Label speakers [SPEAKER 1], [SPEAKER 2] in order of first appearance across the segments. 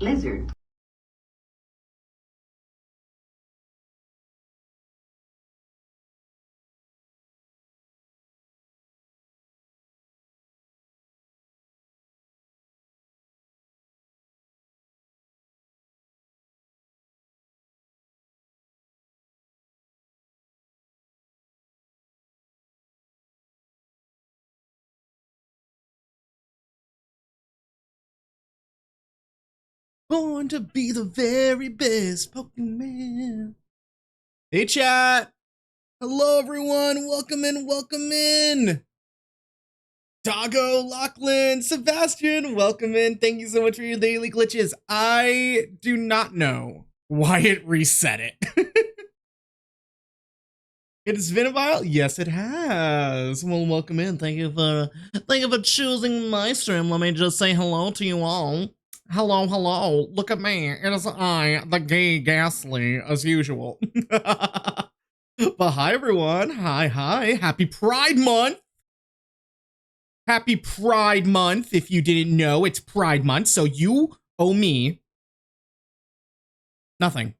[SPEAKER 1] Lizard.
[SPEAKER 2] Born to be the very best Pokemon. Hey chat! Hello everyone! Welcome in, welcome in! Doggo, Lachlan, Sebastian, welcome in. Thank you so much for your daily glitches. I do not know why it reset it. It's been a while. Yes, it has. Well, welcome in. Thank you for choosing my stream. Let me just say hello to you all. Hello, hello. Look at me. It is I, the gay Ghastly, as usual. But hi, everyone. Hi, hi. Happy Pride Month. Happy Pride Month. If you didn't know, it's Pride Month, so you owe me nothing.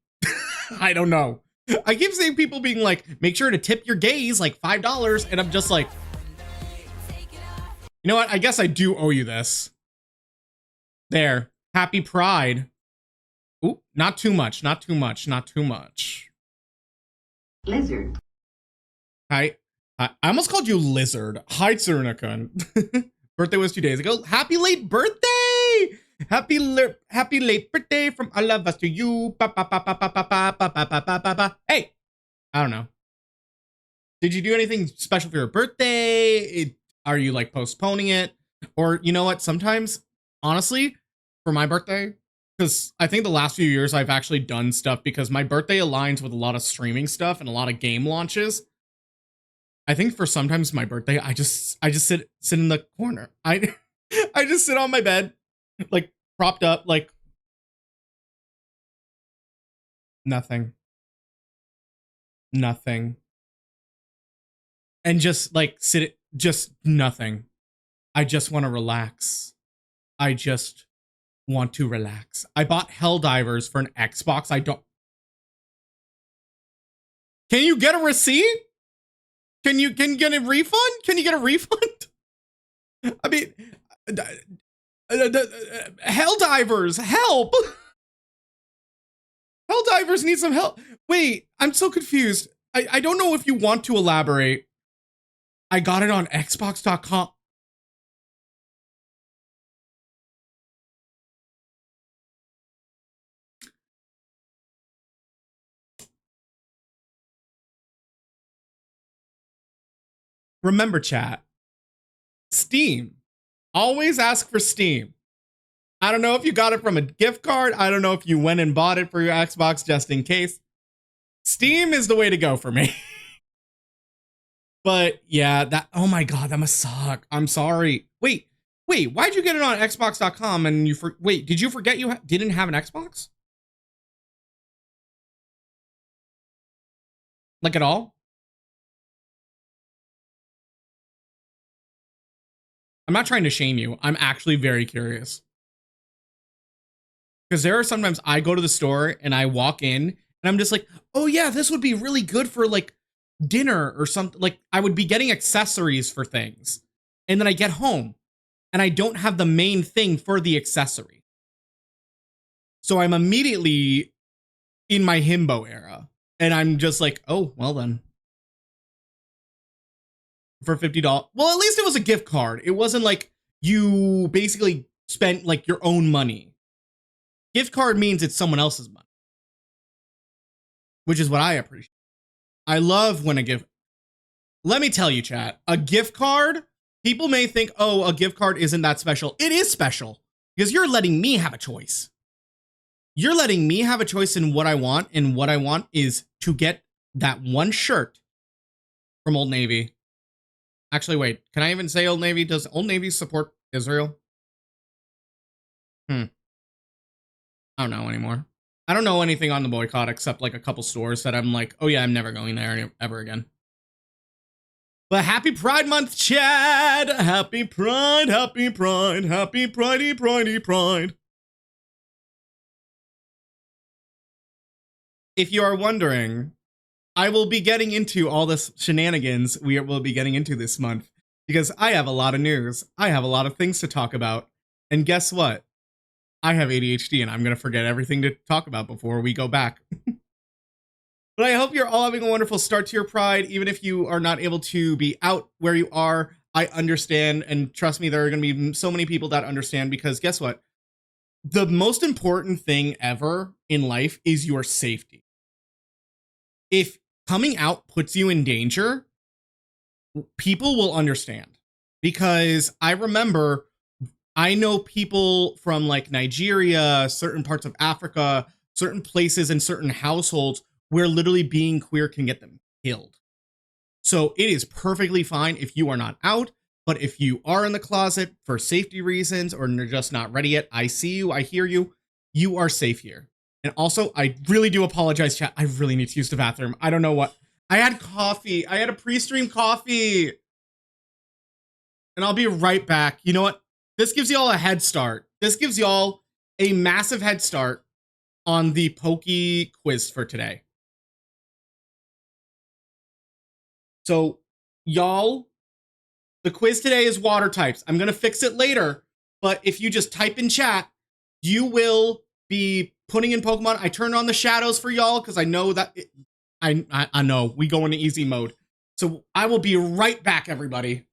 [SPEAKER 2] I don't know. I keep seeing people being like, make sure to tip your gays like $5, and I'm just like, you know what? I guess I do owe you this. There. Happy Pride. Ooh, not too much, not too much, not too much.
[SPEAKER 1] Lizard.
[SPEAKER 2] Hi. I almost called you Lizard. Hi, Tsurunakun. Birthday was 2 days ago. Happy late birthday! Happy late birthday from all of us to you. Ba, ba, ba, ba, ba, ba, ba, ba, ba, ba, ba, ba. Hey! I don't know. Did you do anything special for your birthday? Are you like postponing it? Or you know what? Sometimes, honestly, for my birthday, because I think the last few years I've actually done stuff because my birthday aligns with a lot of streaming stuff and a lot of game launches. I think for sometimes my birthday, I just sit in the corner. I just sit on my bed, like propped up, like nothing. And just like sit, just nothing. I just want to relax. I just want to relax. I bought Helldivers for an Xbox. I don't. Can you get a receipt? Can you get a refund? Can you get a refund? I mean, Helldivers, help! Helldivers need some help. Wait, I'm so confused. I don't know if you want to elaborate. I got it on Xbox.com. Remember, chat. Steam. Always ask for Steam. I don't know if you got it from a gift card. I don't know if you went and bought it for your Xbox just in case. Steam is the way to go for me. But yeah, that, oh my god, that must suck. I'm sorry. Wait, why'd you get it on Xbox.com and you, wait, did you forget you didn't have an Xbox? Like at all? I'm not trying to shame you. I'm actually very curious. Because there are sometimes I go to the store and I walk in and I'm just like, oh yeah, this would be really good for like dinner or something. Like I would be getting accessories for things. And then I get home and I don't have the main thing for the accessory. So I'm immediately in my himbo era. And I'm just like, oh, well then. For $50. Well, at least it was a gift card. It wasn't like you basically spent like your own money. Gift card means it's someone else's money, which is what I appreciate. I love when a gift. Let me tell you, chat, a gift card, people may think, oh, a gift card isn't that special. It is special because you're letting me have a choice. You're letting me have a choice in what I want, and what I want is to get that one shirt from Old Navy. Actually, wait, can I even say Old Navy? Does Old Navy support Israel? I don't know anymore. I don't know anything on the boycott except like a couple stores that I'm like, oh yeah, I'm never going there ever again. But happy Pride Month, Chad! Happy Pride, happy Pride, happy Pridey, Pridey, Pride. if you are wondering, I will be getting into all this shenanigans we will be getting into this month because I have a lot of news. I have a lot of things to talk about. And guess what? I have ADHD and I'm going to forget everything to talk about before we go back. But I hope you're all having a wonderful start to your Pride. Even if you are not able to be out where you are, I understand. And trust me, there are going to be so many people that understand because guess what? The most important thing ever in life is your safety. If coming out puts you in danger, people will understand. Because I know people from like Nigeria, certain parts of Africa, certain places and certain households where literally being queer can get them killed. So it is perfectly fine if you are not out, but if you are in the closet for safety reasons or you're just not ready yet, I see you, I hear you, you are safe here. And also, I really do apologize, chat. I really need to use the bathroom. I don't know what. I had coffee. I had a pre-stream coffee. And I'll be right back. You know what? This gives y'all a head start. This gives y'all a massive head start on the Pokey quiz for today. So, y'all, the quiz today is water types. I'm going to fix it later, but if you just type in chat, you will be putting in Pokemon. I turned on the shadows for y'all because I know that I know we go into easy mode. So I will be right back, everybody.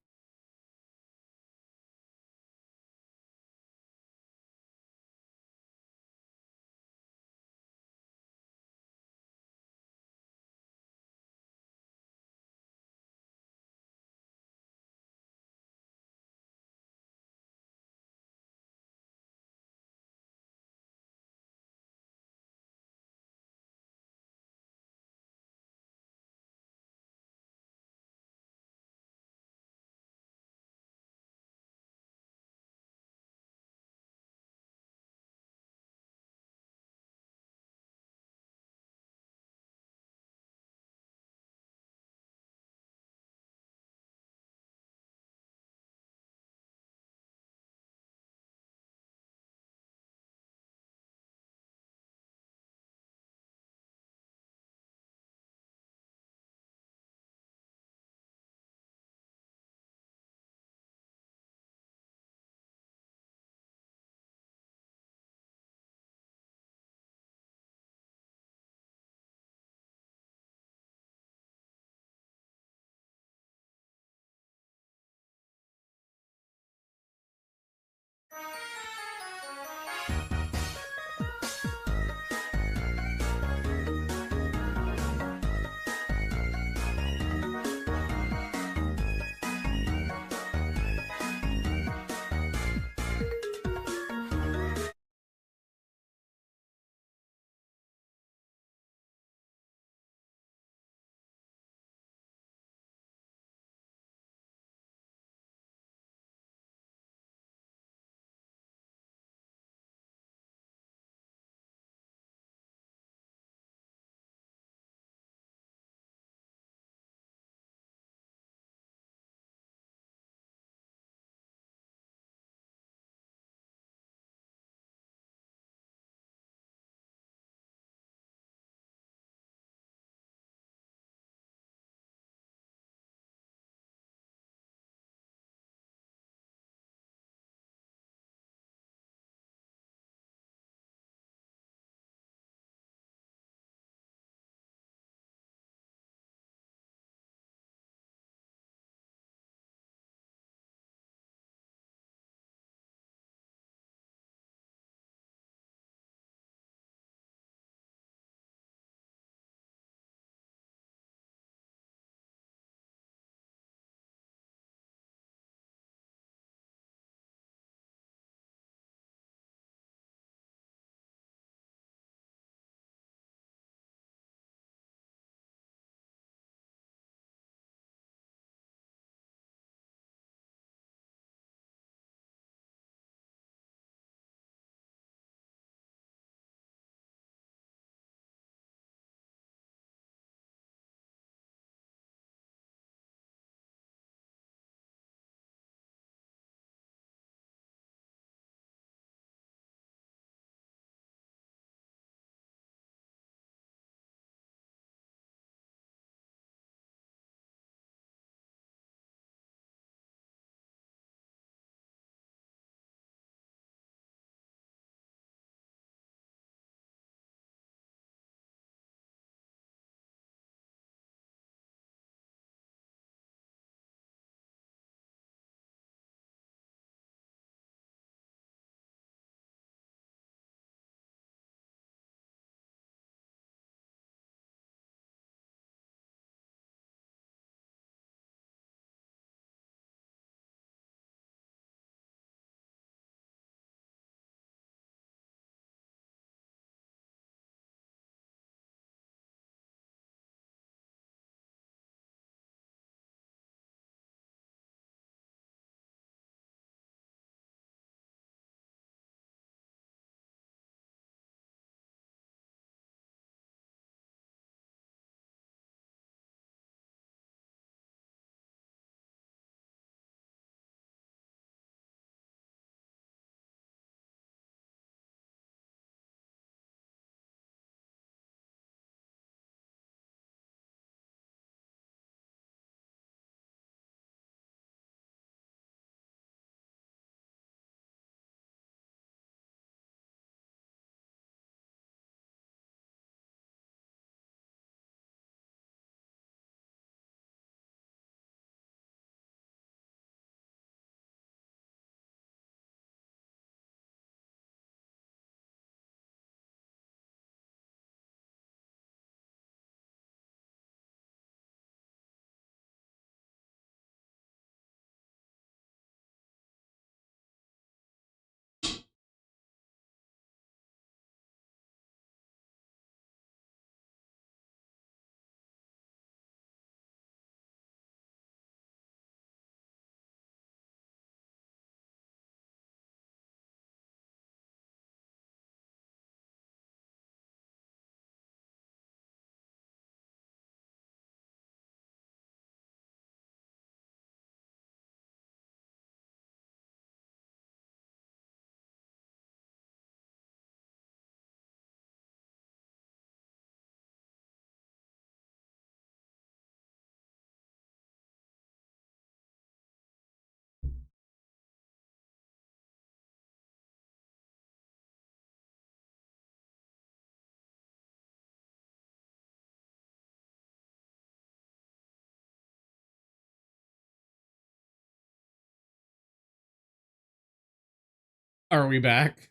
[SPEAKER 2] Are we back?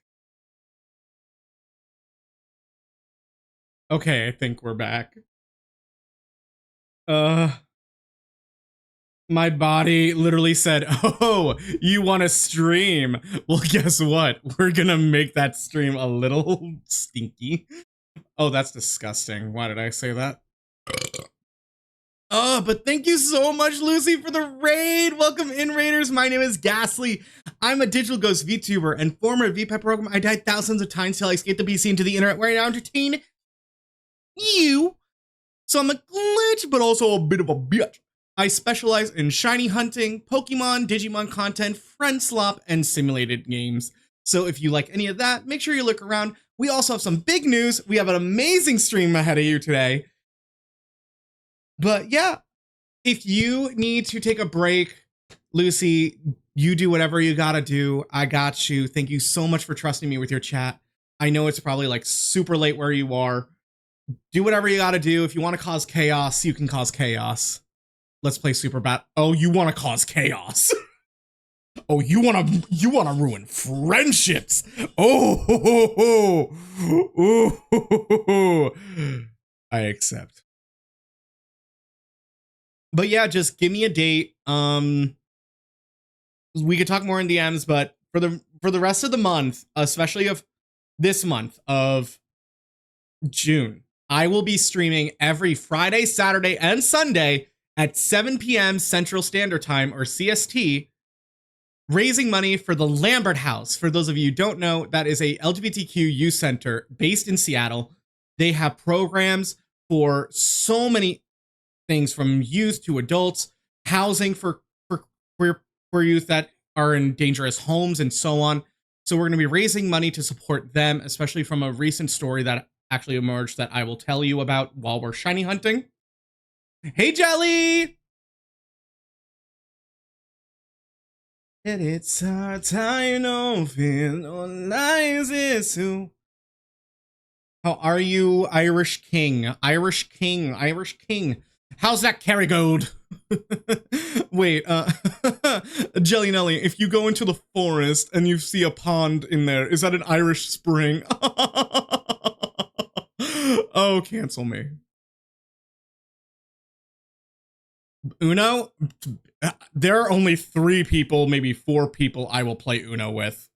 [SPEAKER 2] Okay, I think we're back. My body literally said, "Oh, you want to stream? Well, guess what? We're gonna make that stream a little stinky." Oh, that's disgusting. Why did I say that? Oh, but thank you so much, Lucy, for the raid. Welcome in, raiders. My name is Ghastly. I'm a digital ghost VTuber and former VPEP program. I died thousands of times till I escaped the PC into the internet where I now entertain you. So I'm a glitch, but also a bit of a bitch. I specialize in shiny hunting, Pokemon, Digimon content, friend slop, and simulated games. So if you like any of that, make sure you look around. We also have some big news. We have an amazing stream ahead of you today. But yeah, if you need to take a break, Lucy, you do whatever you gotta do. I got you. Thank you so much for trusting me with your chat. I know it's probably like super late where you are. Do whatever you gotta do. If you want to cause chaos, you can cause chaos. Let's play Super Bat. Oh, you want to cause chaos? Oh, you want to ruin friendships? Oh, I accept. But yeah, just give me a date. We could talk more in DMs, but for the rest of the month, especially of this month of June, I will be streaming every Friday, Saturday, and Sunday at 7 p.m. Central Standard Time, or CST, raising money for the Lambert House. For those of you who don't know, that is a LGBTQ youth center based in Seattle. They have programs for so many things, from youth to adults, housing for youth that are in dangerous homes, and so on. So we're going to be raising money to support them, especially from a recent story that actually emerged that I will tell you about while we're shiny hunting. Hey, Jelly! And it's our time of it. How are you, Irish King? Irish King, Irish King. How's that Kerrygold? Wait, Jelly Nelly, if you go into the forest and you see a pond in there, is that an Irish spring? Oh, cancel me. Uno? There are only 3 people, maybe 4 people I will play Uno with.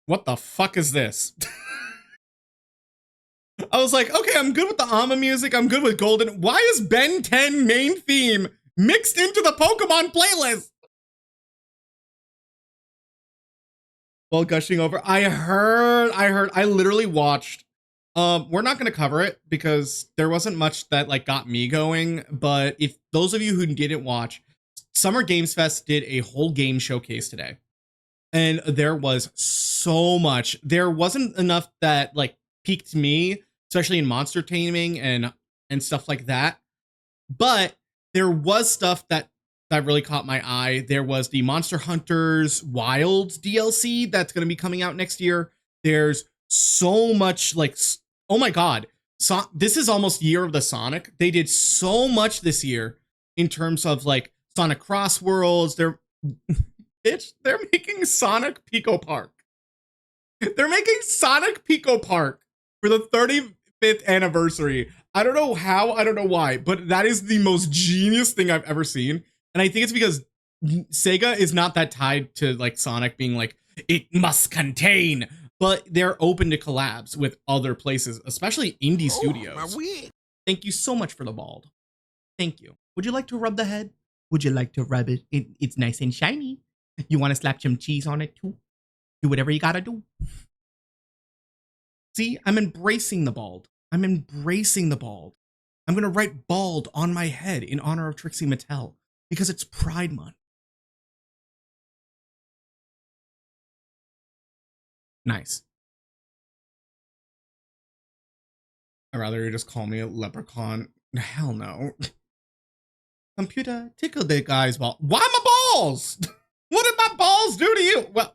[SPEAKER 2] What the fuck is this? I was like, okay, I'm good with the Ama music. I'm good with Golden. Why is Ben 10 main theme mixed into the Pokemon playlist? While gushing over, I literally watched. We're not going to cover it because there wasn't much that like got me going. But if those of you who didn't watch, Summer Games Fest did a whole game showcase today. And there was so much. There wasn't enough that like piqued me, especially in monster taming and stuff like that. But there was stuff that really caught my eye. There was the Monster Hunters Wild DLC that's going to be coming out next year. There's so much like, oh my god, this is almost Year of the Sonic. They did so much this year in terms of like Sonic Cross Worlds. They're making Sonic Pico Park. They're making Sonic Pico Park for the 35th anniversary. I don't know how, I don't know why, but that is the most genius thing I've ever seen. And I think it's because Sega is not that tied to like Sonic being like, it must contain, but they're open to collabs with other places, especially indie studios. Thank you so much for the bald. Thank you. Would you like to rub the head? Would you like to rub it? It's nice and shiny. You want to slap some cheese on it too? Do whatever you gotta do. See, I'm embracing the bald. I'm embracing the bald. I'm gonna write bald on my head in honor of Trixie Mattel because it's Pride Month. Nice. I'd rather you just call me a leprechaun. Hell no. Computer, tickle the guy's ball. Why my balls? What did my balls do to you? Well,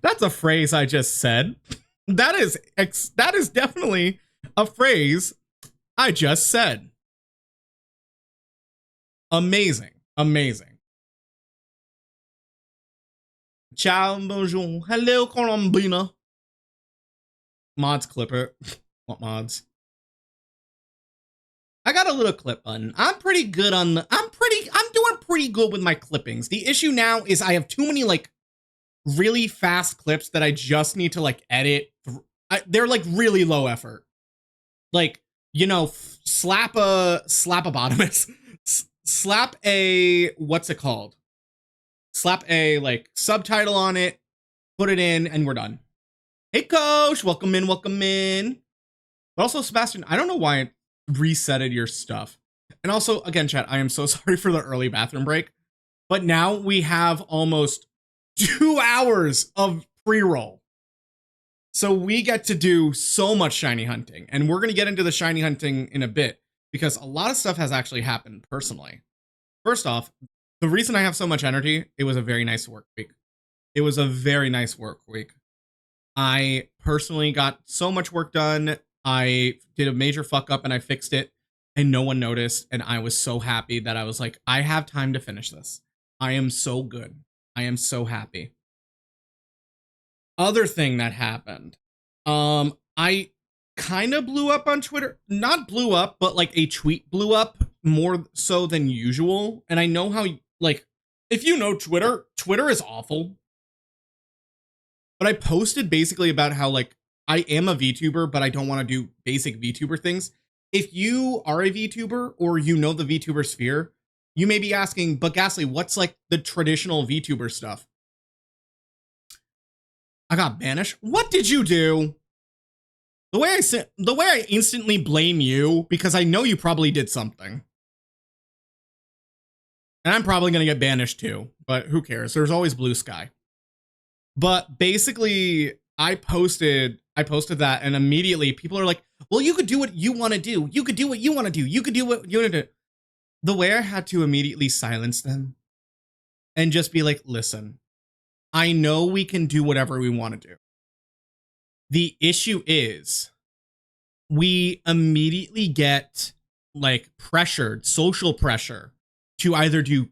[SPEAKER 2] that's a phrase I just said. That is definitely a phrase I just said. Amazing. Amazing. Ciao, bonjour. Hello, Colombina. Mods clip it. What mods? I got a little clip button. I'm pretty good on the, I'm doing pretty good with my clippings. The issue now is I have too many like really fast clips that I just need to like edit. They're like really low effort. Like, you know, slap a bottomist, slap a, what's it called? Slap a like subtitle on it, put it in, and we're done. Hey, coach, welcome in, welcome in. But also, Sebastian, I don't know why it resetted your stuff. And also, again, chat, I am so sorry for the early bathroom break. But now we have almost 2 hours of pre-roll. So we get to do so much shiny hunting. And we're going to get into the shiny hunting in a bit, because a lot of stuff has actually happened personally. First off, the reason I have so much energy, it was a very nice work week. It was a very nice work week. I personally got so much work done. I did a major fuck up and I fixed it and no one noticed. And I was so happy that I was like, I have time to finish this. I am so good. I am so happy. Other thing that happened, I kind of blew up on Twitter. Not blew up, but like a tweet blew up more so than usual. And I know how, like, if you know Twitter, Twitter is awful. But I posted basically about how, like, I am a VTuber, but I don't want to do basic VTuber things. If you are a VTuber or you know the VTuber sphere, you may be asking, but Ghastly, what's like the traditional VTuber stuff? I got banished. What did you do? The way I instantly blame you, because I know you probably did something. And I'm probably going to get banished too, but who cares? There's always blue sky. But basically, I posted that, and immediately people are like, well, you could do what you want to do. You could do what you want to do. You could do what you want to do. The way I had to immediately silence them and just be like, listen, I know we can do whatever we want to do. The issue is we immediately get like pressured, social pressure to either do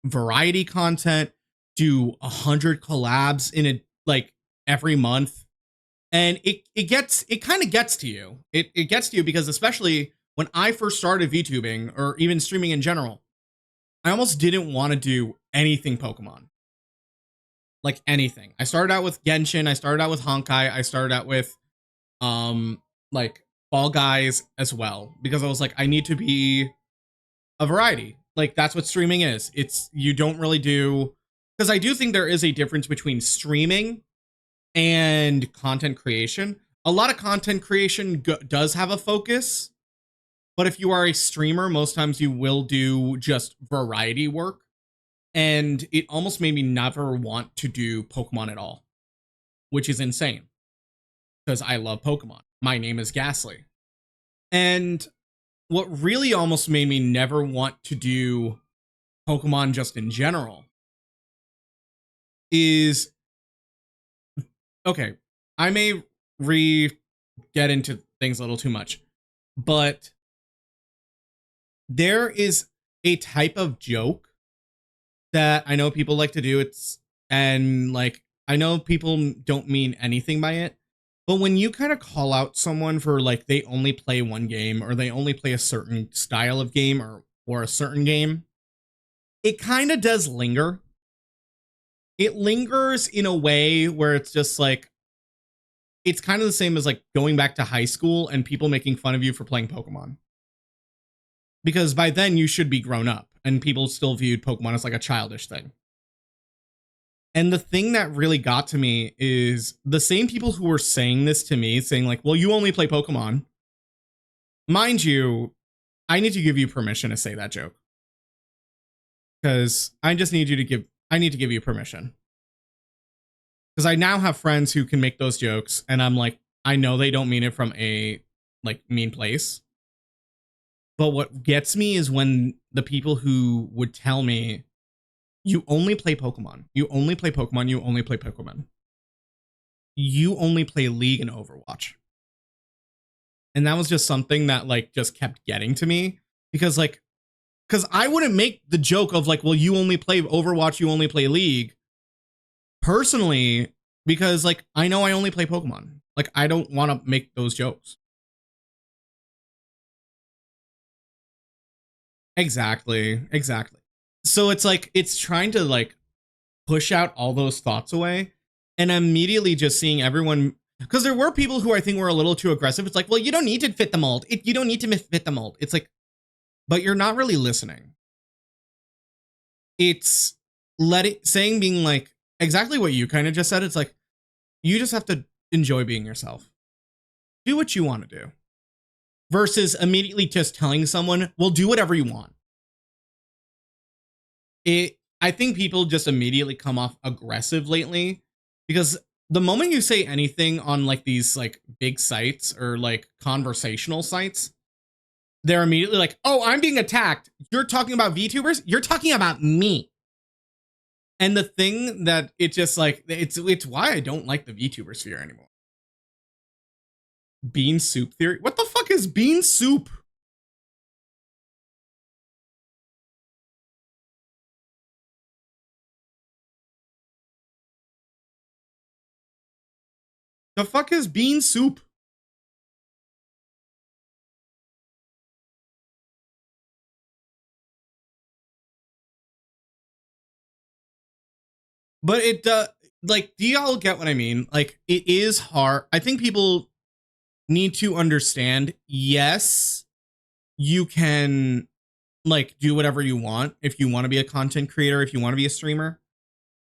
[SPEAKER 2] variety content, do 100 collabs in a like every month, and it kind of gets to you. It gets to you because especially when I first started VTubing or even streaming in general, I almost didn't want to do anything Pokemon. Like anything. I started out with Genshin, I started out with Honkai, I started out with like Fall Guys as well, because I was like, I need to be a variety. Like that's what streaming is. It's, you don't really do, because I do think there is a difference between streaming and content creation. A lot of content creation does have a focus, but if you are a streamer, most times you will do just variety work. And it almost made me never want to do Pokemon at all, which is insane because I love Pokemon. My name is Ghastly. And what really almost made me never want to do Pokemon just in general is, okay, I may get into things a little too much, but there is a type of joke that I know people like to do. And like, I know people don't mean anything by it, but when you kind of call out someone for like, they only play one game or they only play a certain style of game or a certain game, it kind of does linger. It lingers in a way where it's just like, it's kind of the same as like going back to high school and people making fun of you for playing Pokemon. Because by then you should be grown up and people still viewed Pokemon as like a childish thing. And the thing that really got to me is the same people who were saying this to me, saying like, well, you only play Pokemon. Mind you, I need to give you permission to say that joke. Because I just need to give you permission. Because I now have friends who can make those jokes, and I'm like, I know they don't mean it from a like mean place. But what gets me is when the people who would tell me, you only play Pokemon. You only play Pokemon. You only play Pokemon. You only play League and Overwatch. And that was just something that like just kept getting to me. Because like, because I wouldn't make the joke of like, well, you only play Overwatch, you only play League. Personally, because like I know I only play Pokemon. Like I don't want to make those jokes. Exactly. So it's like it's trying to like push out all those thoughts away, and immediately just seeing everyone, because there were people who I think were a little too aggressive. It's like, well, you don't need to fit the mold. You don't need to fit the mold. It's like, but you're not really listening. It's saying being like exactly what you kind of just said. It's like you just have to enjoy being yourself. Do what you want to do. Versus immediately just telling someone, well, do whatever you want. I think people just immediately come off aggressive lately, because the moment you say anything on like these like big sites or like conversational sites, they're immediately like, oh, I'm being attacked. You're talking about VTubers? You're talking about me. And the thing that it just like, it's why I don't like the VTuber sphere anymore. Bean soup theory? What the fuck is bean soup? The fuck is bean soup? But it like, do y'all get what I mean? Like, it is hard. I think people need to understand, yes, you can like do whatever you want if you want to be a content creator, if you want to be a streamer,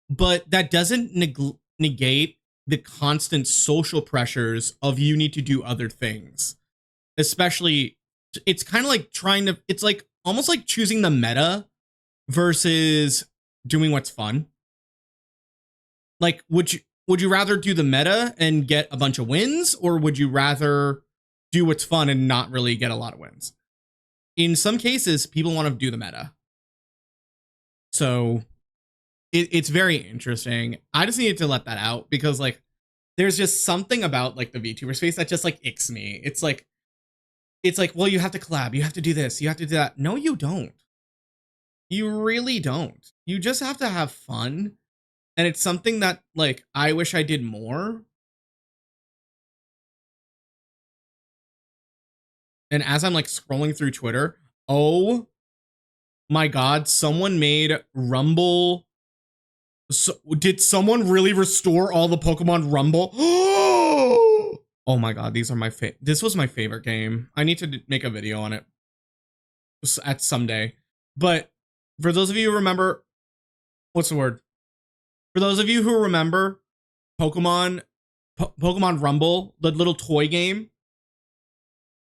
[SPEAKER 2] but that doesn't negate the constant social pressures of you need to do other things. Especially, it's kind of like it's like almost like choosing the meta versus doing what's fun. Like, would you rather do the meta and get a bunch of wins, or would you rather do what's fun and not really get a lot of wins? In some cases, people want to do the meta. So it's very interesting. I just needed to let that out because like there's just something about like the VTuber space that just like icks me. It's like, well, you have to collab, you have to do this, you have to do that. No, you don't. You really don't. You just have to have fun. And it's something that like I wish I did more. And as I'm like scrolling through Twitter, oh my god, someone made Rumble. So, did someone really restore all the Pokemon Rumble? Oh my god, these are my this was my favorite game. I need to make a video on it at someday. But for those of you who remember, what's the word? For those of you who remember Pokemon Rumble, the little toy game,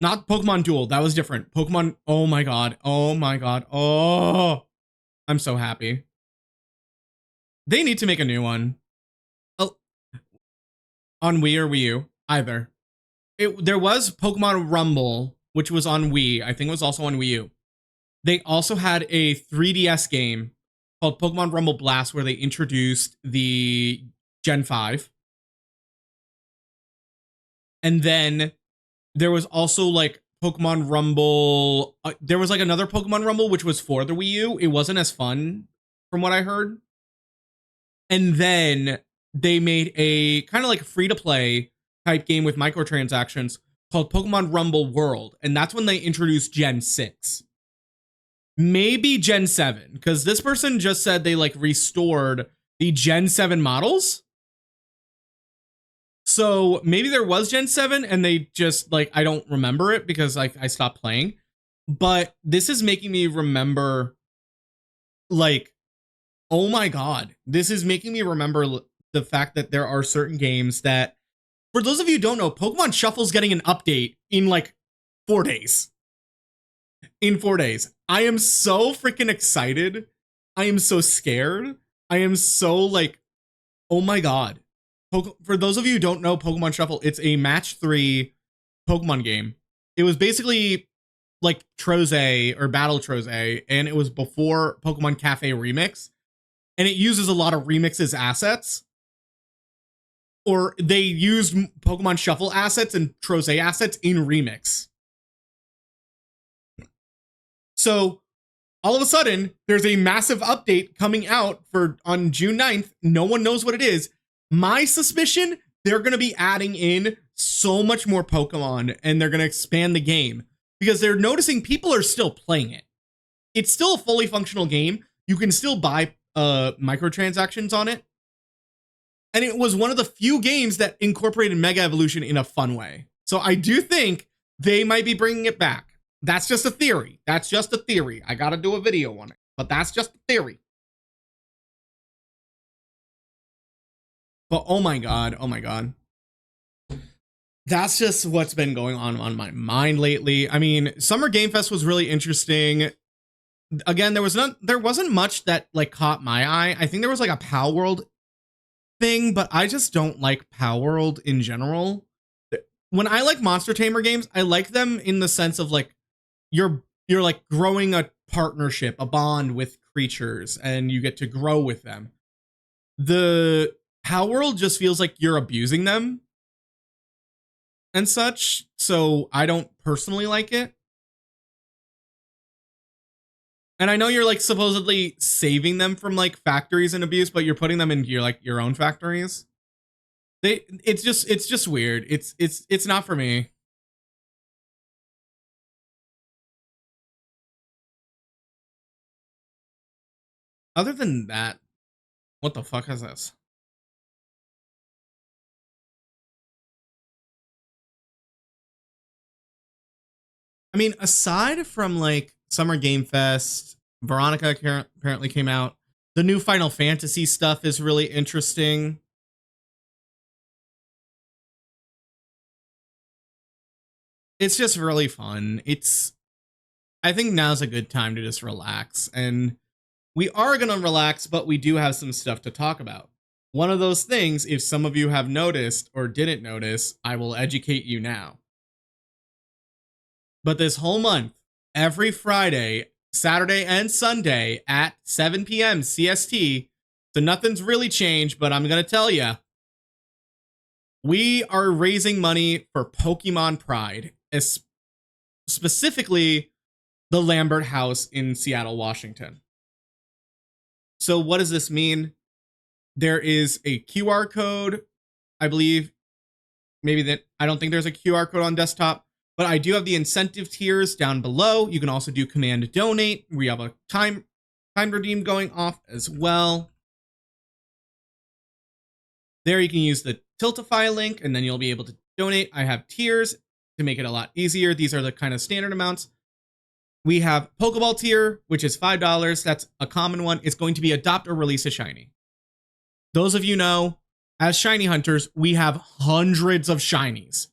[SPEAKER 2] not Pokemon Duel, that was different. Pokemon, oh my god, oh, I'm so happy. They need to make a new one. Oh, on Wii or Wii U, either. There was Pokemon Rumble, which was on Wii. I think it was also on Wii U. They also had a 3DS game called Pokemon Rumble Blast, where they introduced the Gen 5. And then there was also like Pokemon Rumble. There was like another Pokemon Rumble, which was for the Wii U. It wasn't as fun from what I heard. And then they made a kind of like free to play type game with microtransactions called Pokemon Rumble World. And that's when they introduced Gen 6. Maybe Gen 7, because this person just said they like restored the Gen 7 models. So maybe there was Gen 7 and they just like, I don't remember it because like I stopped playing. But this is making me remember like, oh my god, this is making me remember the fact that there are certain games that, for those of you who don't know, Pokemon Shuffle's getting an update in like 4 days. In 4 days. I am so freaking excited. I am so scared. I am so like, oh my god. For those of you who don't know Pokemon Shuffle, it's a match 3 Pokemon game. It was basically like Troze or Battle Troze, and it was before Pokemon Cafe Remix. And it uses a lot of Remix's assets. Or they used Pokemon Shuffle assets and Troze assets in Remix. So all of a sudden, there's a massive update coming out on June 9th. No one knows what it is. My suspicion, they're going to be adding in so much more Pokemon, and they're going to expand the game because they're noticing people are still playing it. It's still a fully functional game. You can still buy microtransactions on it. And it was one of the few games that incorporated Mega Evolution in a fun way. So I do think they might be bringing it back. That's just a theory. That's just a theory. I got to do a video on it, but that's just a theory. But oh my God. That's just what's been going on my mind lately. I mean, Summer Game Fest was really interesting. Again, there wasn't much that like caught my eye. I think there was like a Pow World thing, but I just don't like Pow World in general. When I like Monster Tamer games, I like them in the sense of like you're like growing a partnership, a bond with creatures, and you get to grow with them. The Pow World just feels like you're abusing them and such, so I don't personally like it. And I know you're like supposedly saving them from like factories and abuse, but you're putting them in your own factories. It's just weird. It's not for me. Other than that, what the fuck is this? I mean, aside from like Summer Game Fest, Veronica apparently came out. The new Final Fantasy stuff is really interesting. It's just really fun. I think now's a good time to just relax. And we are going to relax, but we do have some stuff to talk about. One of those things, if some of you have noticed or didn't notice, I will educate you now. But this whole month, every Friday, Saturday, and Sunday at 7 p.m. CST, so nothing's really changed, but I'm going to tell you, we are raising money for Pokemon Pride, specifically the Lambert House in Seattle, Washington. So what does this mean? There is a QR code, I believe. Maybe that I don't think there's a QR code on desktop, but I do have the incentive tiers down below. You can also do command donate. We have a time redeem going off as well. There you can use the Tiltify link and then you'll be able to donate. I have tiers to make it a lot easier. These are the kind of standard amounts. We have Pokeball tier, which is $5. That's a common one. It's going to be adopt or release a shiny. Those of you know, as shiny hunters, we have hundreds of shinies.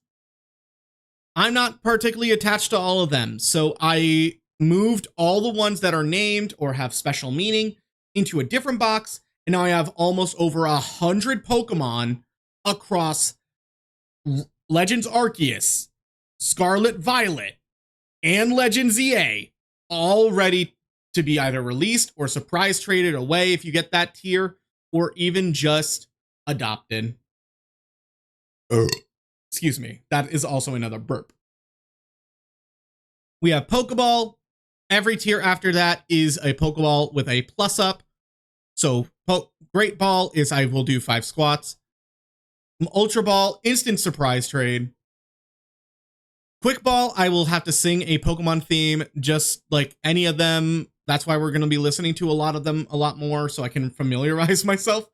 [SPEAKER 2] I'm not particularly attached to all of them, so I moved all the ones that are named or have special meaning into a different box, and now I have almost over 100 Pokemon across Legends Arceus, Scarlet Violet, and Legends EA, all ready to be either released or surprise traded away if you get that tier, or even just adopted. Excuse me, that is also another burp. We have Pokeball. Every tier after that is a Pokeball with a plus up. So Great Ball is I will do 5 squats. Ultra Ball, instant surprise trade. Quick Ball, I will have to sing a Pokemon theme, just like any of them. That's why we're going to be listening to a lot of them a lot more, so I can familiarize myself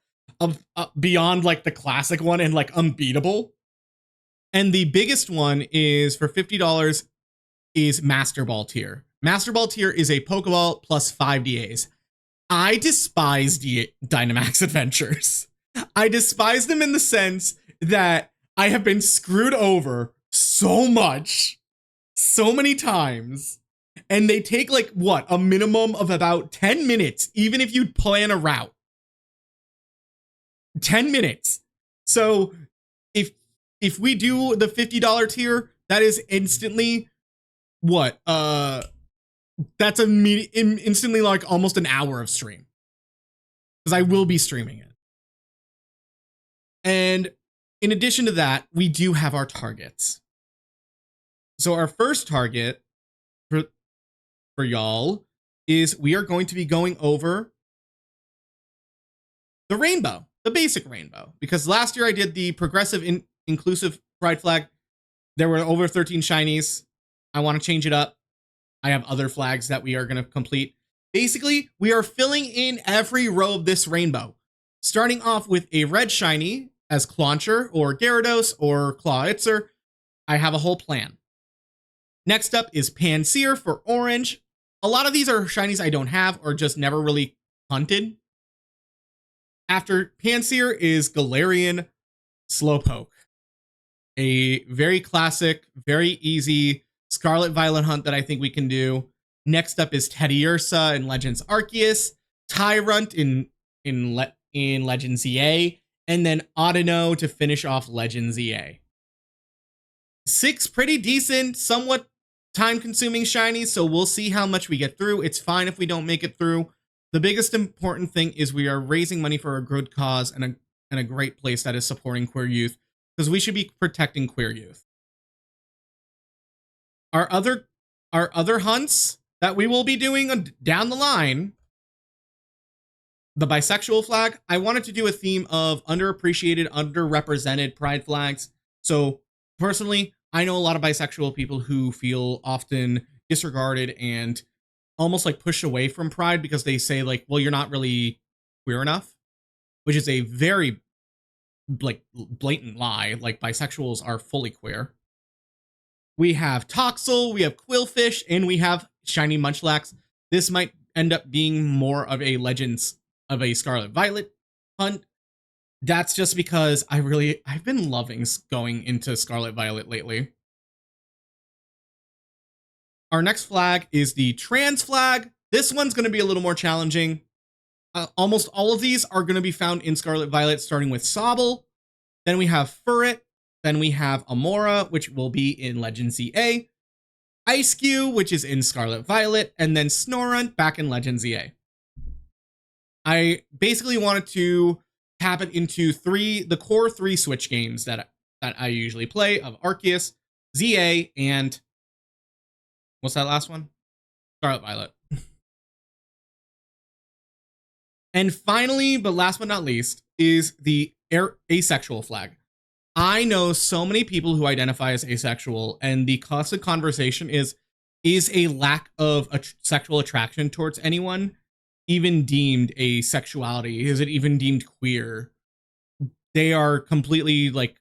[SPEAKER 2] beyond like the classic one and like unbeatable. And the biggest one is for $50 is Master Ball tier. Master Ball tier is a Pokeball plus 5 DAs. I despise Dynamax Adventures. I despise them in the sense that I have been screwed over so much, so many times, and they take like what, a minimum of about 10 minutes, even if you plan a route. 10 minutes. So if we do the $50 tier, that is instantly what? That's instantly like almost an hour of stream. Because I will be streaming it. And in addition to that, we do have our targets. So our first target for y'all is we are going to be going over the rainbow, the basic rainbow, because last year I did the progressive inclusive pride flag. There were over 13 shinies. I want to change it up. I have other flags that we are going to complete. Basically, we are filling in every row of this rainbow, starting off with a red shiny as Clauncher or Gyarados or Clawitzer. I have a whole plan. Next up is Pansear for orange. A lot of these are shinies I don't have or just never really hunted. After Pansear is Galarian Slowpoke. A very classic, very easy Scarlet Violet hunt that I think we can do. Next up is Teddiursa in Legends Arceus, Tyrunt in Legends EA, and then Audino to finish off Legends EA. 6 pretty decent, somewhat time-consuming shinies, so we'll see how much we get through. It's fine if we don't make it through. The biggest important thing is we are raising money for a good cause and a great place that is supporting queer youth, because we should be protecting queer youth. Our other hunts that we will be doing down the line, the bisexual flag, I wanted to do a theme of underappreciated, underrepresented pride flags. So personally, I know a lot of bisexual people who feel often disregarded and almost like pushed away from pride because they say like, well, you're not really queer enough, which is a very like blatant lie. Like bisexuals are fully queer. We have Toxel, we have Quillfish, and we have Shiny Munchlax. This might end up being more of a Legends of a Scarlet Violet hunt. That's just because I've been loving going into Scarlet Violet lately. Our next flag is the trans flag. This one's going to be a little more challenging. Almost all of these are going to be found in Scarlet Violet, starting with Sobble. Then we have Furret. Then we have Amora, which will be in Legends EA. Ice-Cube, which is in Scarlet Violet. And then Snorunt back in Legends EA. I basically wanted to tap it into the core 3 Switch games that I usually play of Arceus, ZA, and what's that last one? Scarlet Violet. And finally, but last but not least, is the asexual flag. I know so many people who identify as asexual, and the constant conversation is a lack of sexual attraction towards anyone even deemed a sexuality? Is it even deemed queer? They are completely like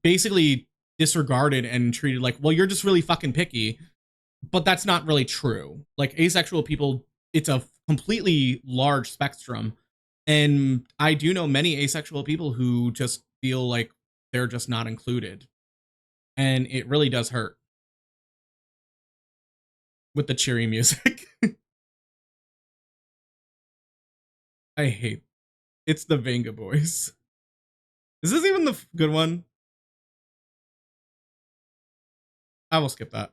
[SPEAKER 2] basically disregarded and treated like, well, you're just really fucking picky. But that's not really true. Like asexual people, it's a completely large spectrum. And I do know many asexual people who just feel like they're just not included. And it really does hurt. With the cheery music. I hate. It's the Venga Boys. Is this even the good one? I will skip that.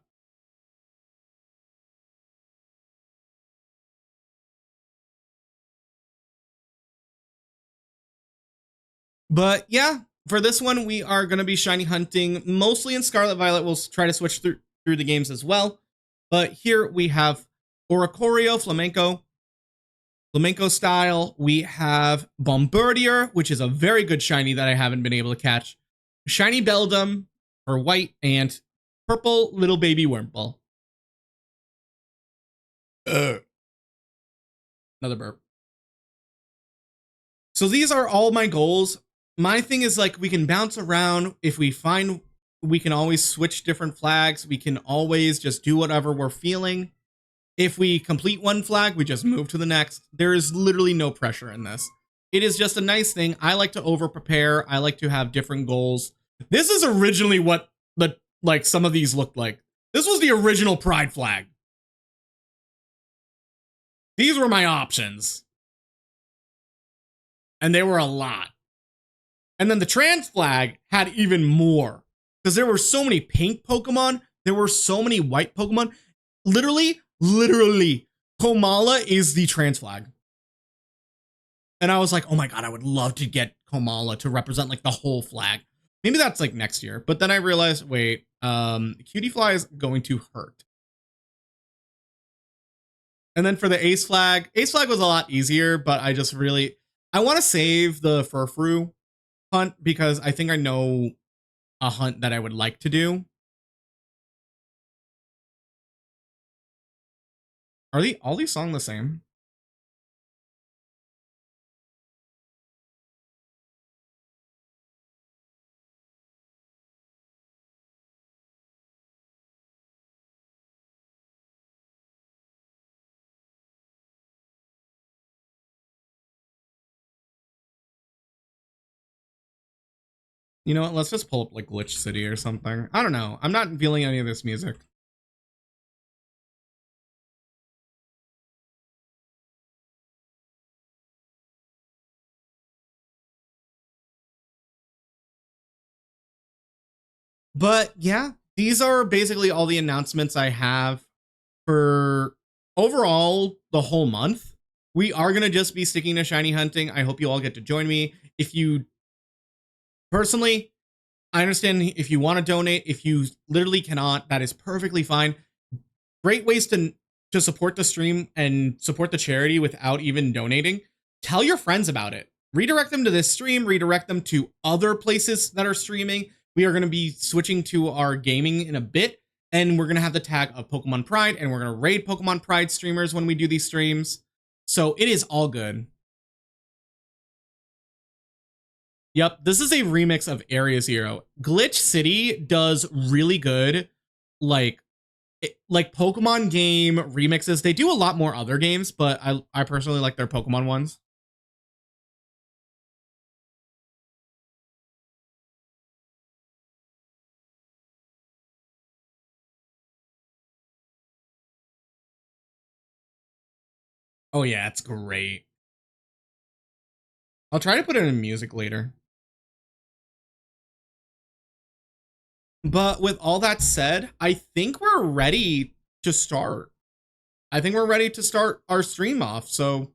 [SPEAKER 2] But yeah, for this one, we are going to be shiny hunting mostly in Scarlet Violet. We'll try to switch through the games as well. But here we have Oricorio, Flamenco style. We have Bombardier, which is a very good shiny that I haven't been able to catch. Shiny Beldum for white and purple little baby Wurmple. Another burp. So these are all my goals. My thing is like we can bounce around. If we find, we can always switch different flags. We can always just do whatever we're feeling. If we complete one flag, we just move to the next. There is literally no pressure in this. It is just a nice thing. I like to over prepare. I like to have different goals. This is originally what like some of these looked like. This was the original pride flag. These were my options. And they were a lot. And then the trans flag had even more. Because there were so many pink Pokemon. There were so many white Pokemon. Literally, Komala is the trans flag. And I was like, oh my god, I would love to get Komala to represent like the whole flag. Maybe that's like next year. But then I realized, wait, Cutie Fly is going to hurt. And then for the ace flag was a lot easier, but I just really, I want to save the Furfru hunt because I think I know a hunt that I would like to do. Are all these songs the same? You know what? Let's just pull up like Glitch City or something. I don't know. I'm not feeling any of this music. But yeah, these are basically all the announcements I have for overall the whole month. We are going to just be sticking to shiny hunting. I hope you all get to join me. If you personally, I understand if you want to donate. If you literally cannot, that is perfectly fine. Great ways to support the stream and support the charity without even donating. Tell your friends about it. Redirect them to this stream, redirect them to other places that are streaming. We are going to be switching to our gaming in a bit, and we're going to have the tag of Pokemon Pride, and we're going to raid Pokemon Pride streamers when we do these streams. So it is all good. Yep, this is a remix of Area Zero. Glitch City does really good, like Pokemon game remixes. They do a lot more other games, but I personally like their Pokemon ones. Oh yeah, it's great. I'll try to put it in music later. But with all that said, I think we're ready to start. I think we're ready to start our stream off. So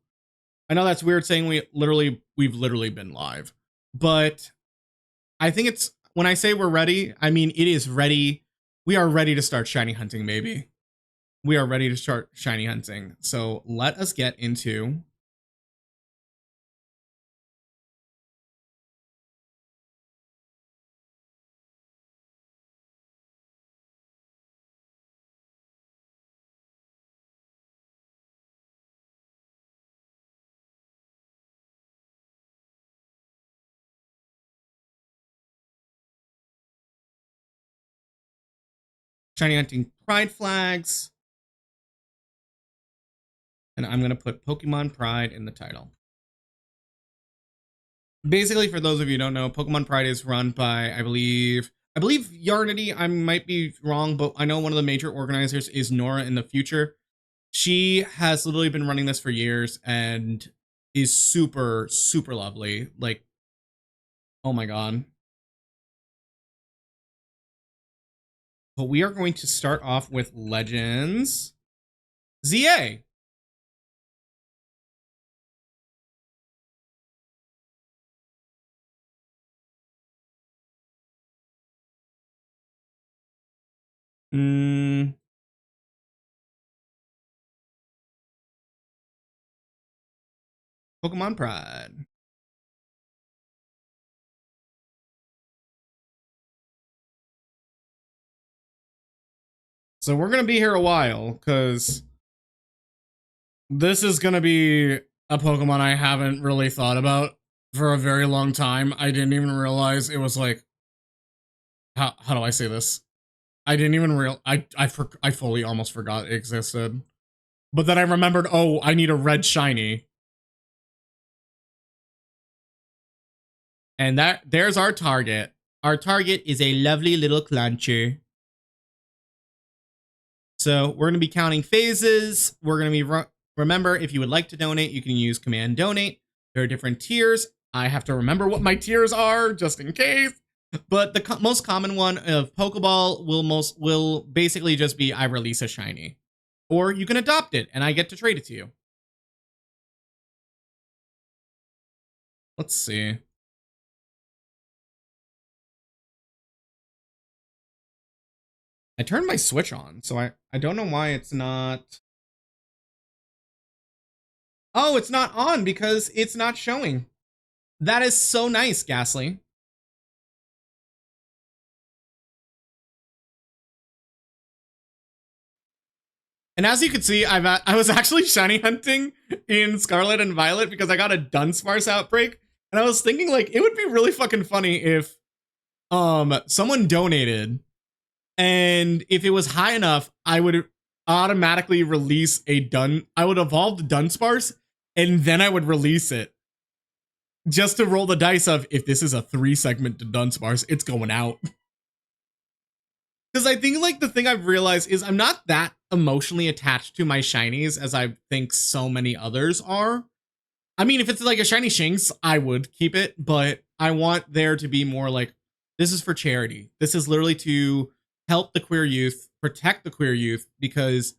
[SPEAKER 2] I know that's weird saying we've literally been live, but I think it's when I say we're ready, I mean it is ready. We are ready to start shiny hunting, maybe. We are ready to start shiny hunting. So let us get into shiny hunting pride flags. And I'm going to put Pokemon Pride in the title. Basically, for those of you who don't know, Pokemon Pride is run by, I believe Yarnity. I might be wrong, but I know one of the major organizers is Nora in the future. She has literally been running this for years and is super, super lovely. Like, oh my god. But we are going to start off with Legends. ZA. Pokemon Pride. So we're going to be here a while because this is going to be a Pokemon I haven't really thought about for a very long time. I didn't even realize it was like, how do I say this? I didn't even I fully almost forgot it existed. But then I remembered, oh, I need a red shiny. And there's our target. Our target is a lovely little Clancher. So we're going to be counting phases. We're going to be, remember, if you would like to donate, you can use command donate. There are different tiers. I have to remember what my tiers are just in case. But the most common one of Pokeball will basically just be I release a shiny. Or you can adopt it and I get to trade it to you. Let's see. I turned my Switch on, so I don't know why it's not. Oh, it's not on because it's not showing. That is so nice, Ghastly. And as you can see, I was actually shiny hunting in Scarlet and Violet because I got a Dunsparce outbreak. And I was thinking, like, it would be really fucking funny if someone donated, and if it was high enough, I would automatically release I would evolve the Dunsparce, and then I would release it. Just to roll the dice of, if this is a 3-segment Dunsparce, it's going out. Because I think, like, the thing I've realized is I'm not that emotionally attached to my shinies as I think so many others are. I mean, if it's like a shiny Shinx, I would keep it, but I want there to be more like, this is for charity. This is literally to help the queer youth, protect the queer youth, because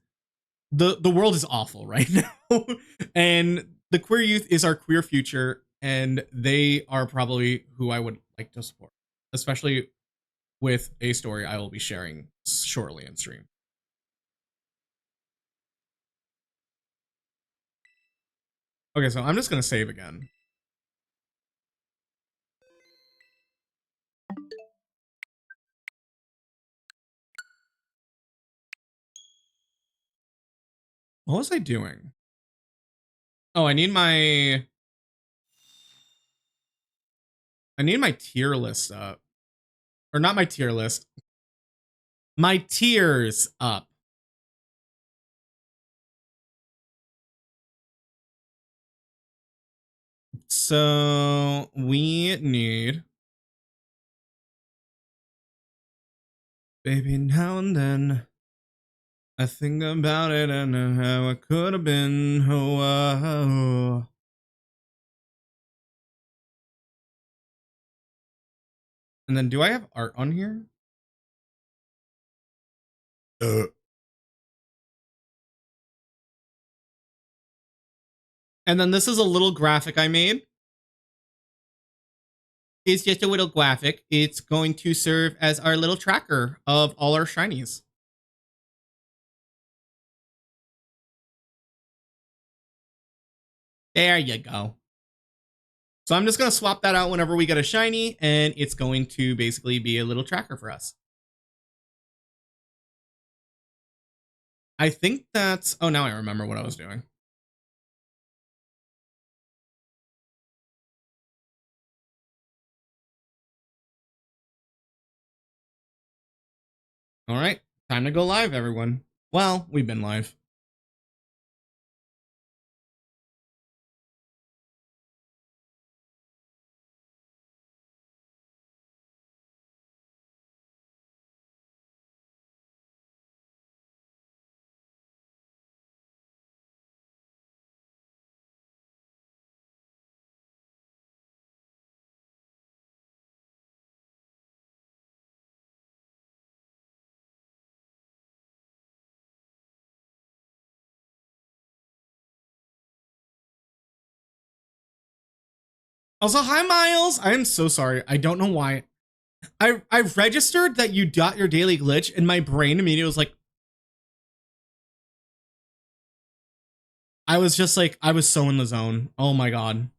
[SPEAKER 2] the world is awful right now. And the queer youth is our queer future, and they are probably who I would like to support, especially with a story I will be sharing shortly in stream. Okay, so I'm just gonna save again. What was I doing? Oh, I need my tier list up. Or not my tier list. My tiers up. So we need, baby, now and then I think about it and how it could have been. Oh, oh. And then do I have art on here? And then this is a little graphic I made. It's just a little graphic. It's going to serve as our little tracker of all our shinies. There you go. So I'm just going to swap that out whenever we get a shiny, and it's going to basically be a little tracker for us. I think that's, oh, now I remember what I was doing. All right, time to go live, everyone. Well, we've been live. Also, hi, Miles. I am so sorry. I don't know why. I registered that you got your daily glitch, and my brain immediately was like, I was just like, I was so in the zone. Oh my god.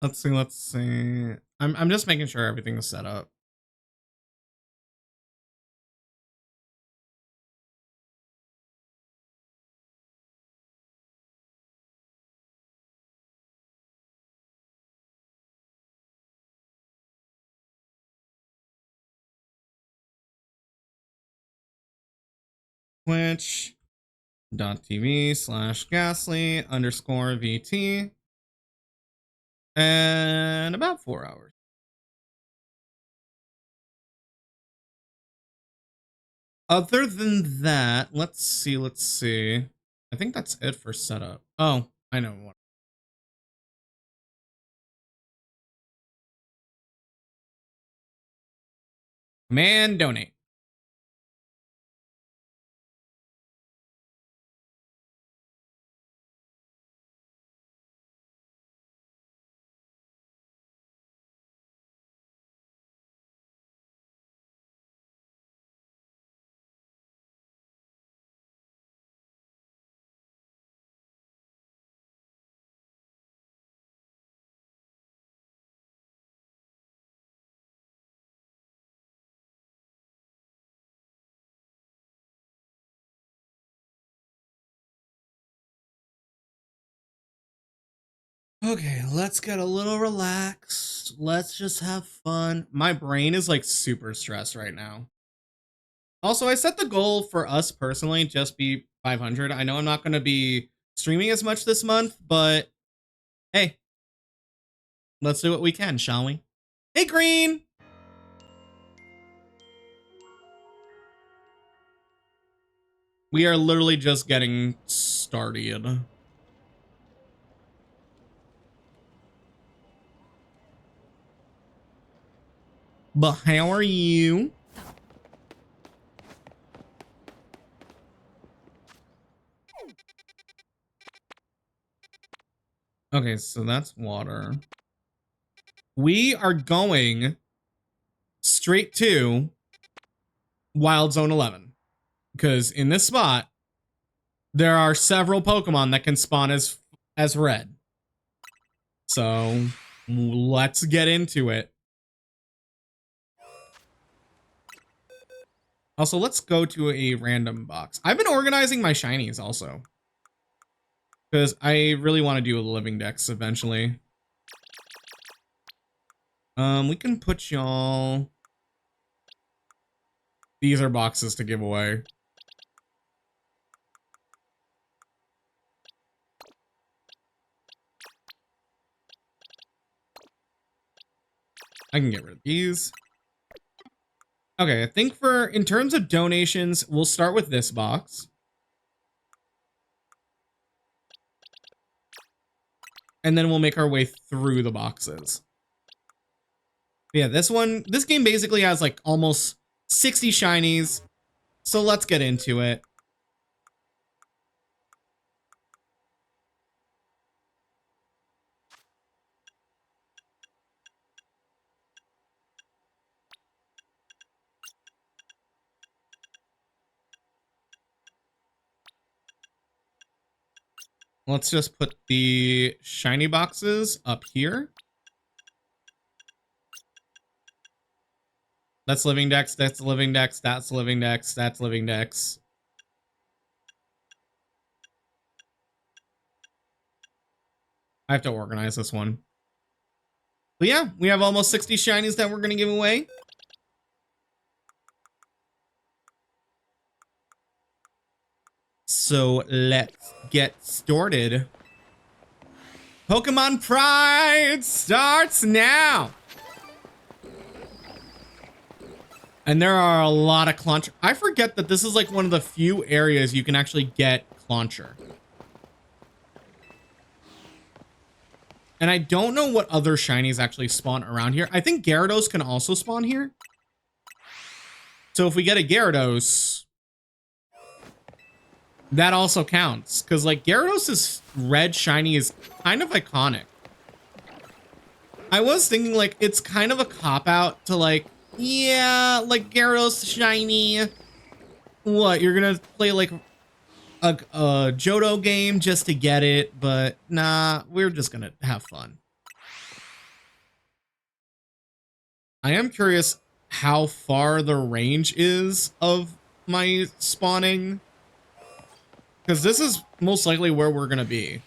[SPEAKER 2] Let's see, let's see. I'm just making sure everything is set up. Twitch.tv/Ghastly_VT. And about 4 hours. Other than that, let's see. I think that's it for setup. Oh, I know what. Man, donate. Okay, let's get a little relaxed. Let's just have fun. My brain is like super stressed right now. Also, I set the goal for us personally just be 500. I know I'm not going to be streaming as much this month, but hey, let's do what we can, shall we? Hey, Green! We are literally just getting started. But how are you? Okay, so that's water. We are going straight to Wild Zone 11. Because in this spot, there are several Pokemon that can spawn as red. So let's get into it. Also, let's go to a random box. I've been organizing my shinies also. Because I really want to do a living dex eventually. We can put y'all... These are boxes to give away. I can get rid of these. Okay, I think in terms of donations, we'll start with this box. And then we'll make our way through the boxes. But yeah, this game basically has like almost 60 shinies. So let's get into it. Let's just put the shiny boxes up here. That's living dex, that's living dex, that's living dex, that's living dex. I have to organize this one. But yeah, we have almost 60 shinies that we're going to give away. So let's get started. Pokemon Pride starts now. And there are a lot of Clauncher. I forget that this is like one of the few areas you can actually get Clauncher. And I don't know what other shinies actually spawn around here. I think Gyarados can also spawn here. So if we get a Gyarados, that also counts. Because like Gyarados' red shiny is kind of iconic. I was thinking like it's kind of a cop-out to like, yeah, like Gyarados shiny. What, you're gonna play like a Johto game just to get it, but nah, we're just gonna have fun. I am curious how far the range is of my spawning, because this is most likely where we're gonna be.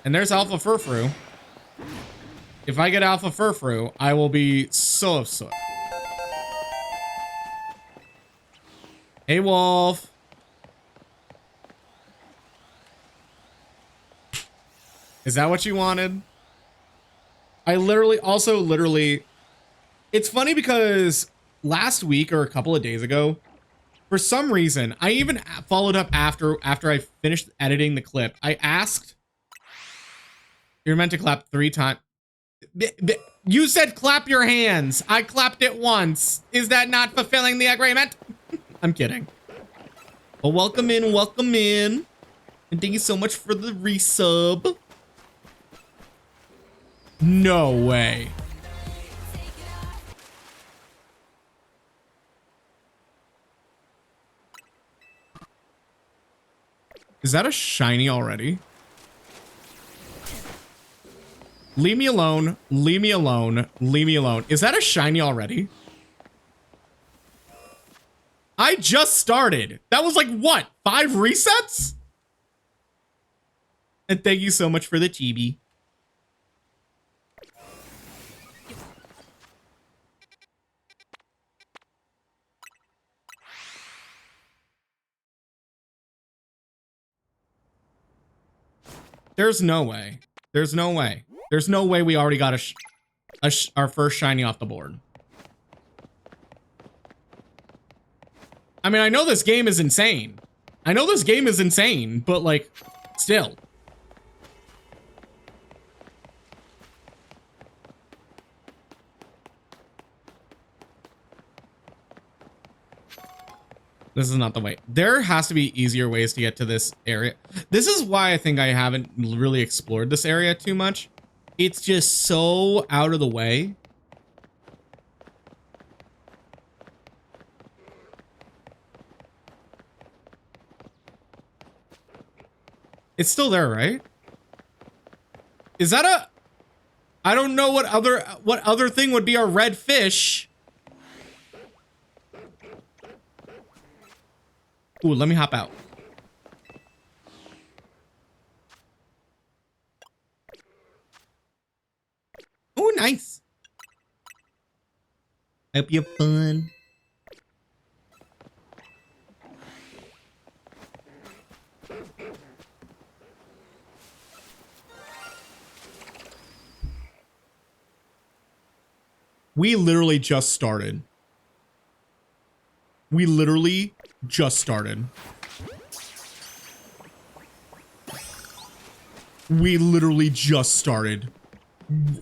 [SPEAKER 2] And there's Alpha Furfru. If I get Alpha Furfru, I will be so upset. Hey, Wolf. Is that what you wanted? I literally, it's funny because last week or a couple of days ago, for some reason, I even followed up after I finished editing the clip. I asked, you're meant to clap 3 times. You said clap your hands. I clapped it once. Is that not fulfilling the agreement? I'm kidding. Well, welcome in, welcome in. And thank you so much for the resub. No way. Is that a shiny already? Leave me alone. Leave me alone. Leave me alone. Is that a shiny already? I just started. That was like, what, 5 resets? And thank you so much for the chibi. There's no way. There's no way. There's no way we already got our first shiny off the board. I mean, I know this game is insane. I know this game is insane, but like, still. This is not the way. There has to be easier ways to get to this area. This is why I think I haven't really explored this area too much. It's just so out of the way. It's still there, right? Is that a... I don't know what other thing would be a red fish. Ooh, let me hop out. Oh, nice. Hope you have fun. We literally just started. We literally just started. We literally just started.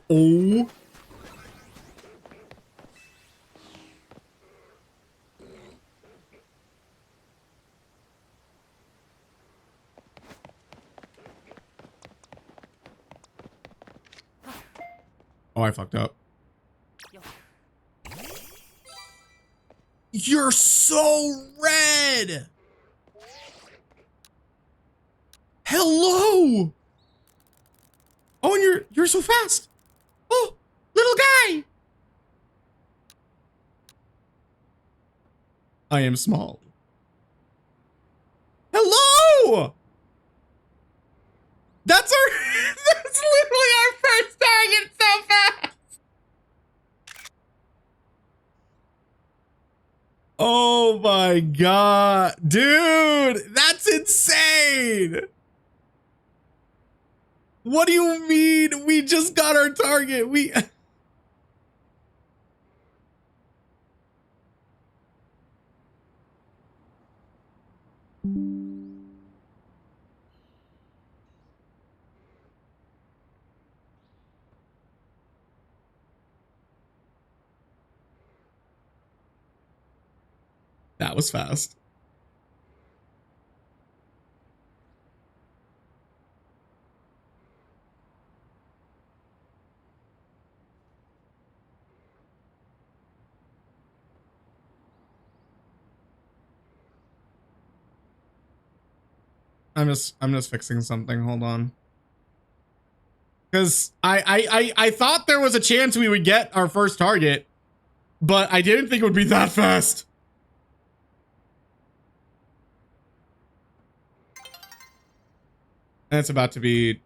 [SPEAKER 2] Oh. Oh, I fucked up. You're so red. Hello. Oh, and you're so fast. Oh, little guy. I am small. Hello. That's that's literally our first target so fast. Oh my god, dude, that's insane. What do you mean? We just got our target. That was fast. I'm just fixing something. Hold on. Because I thought there was a chance we would get our first target, but I didn't think it would be that fast. And it's about to be...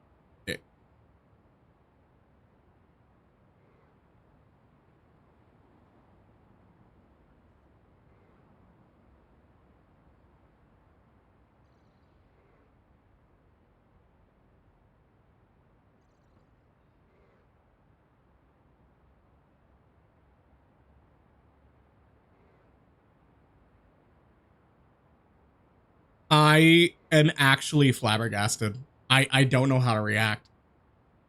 [SPEAKER 2] I am actually flabbergasted. I don't know how to react.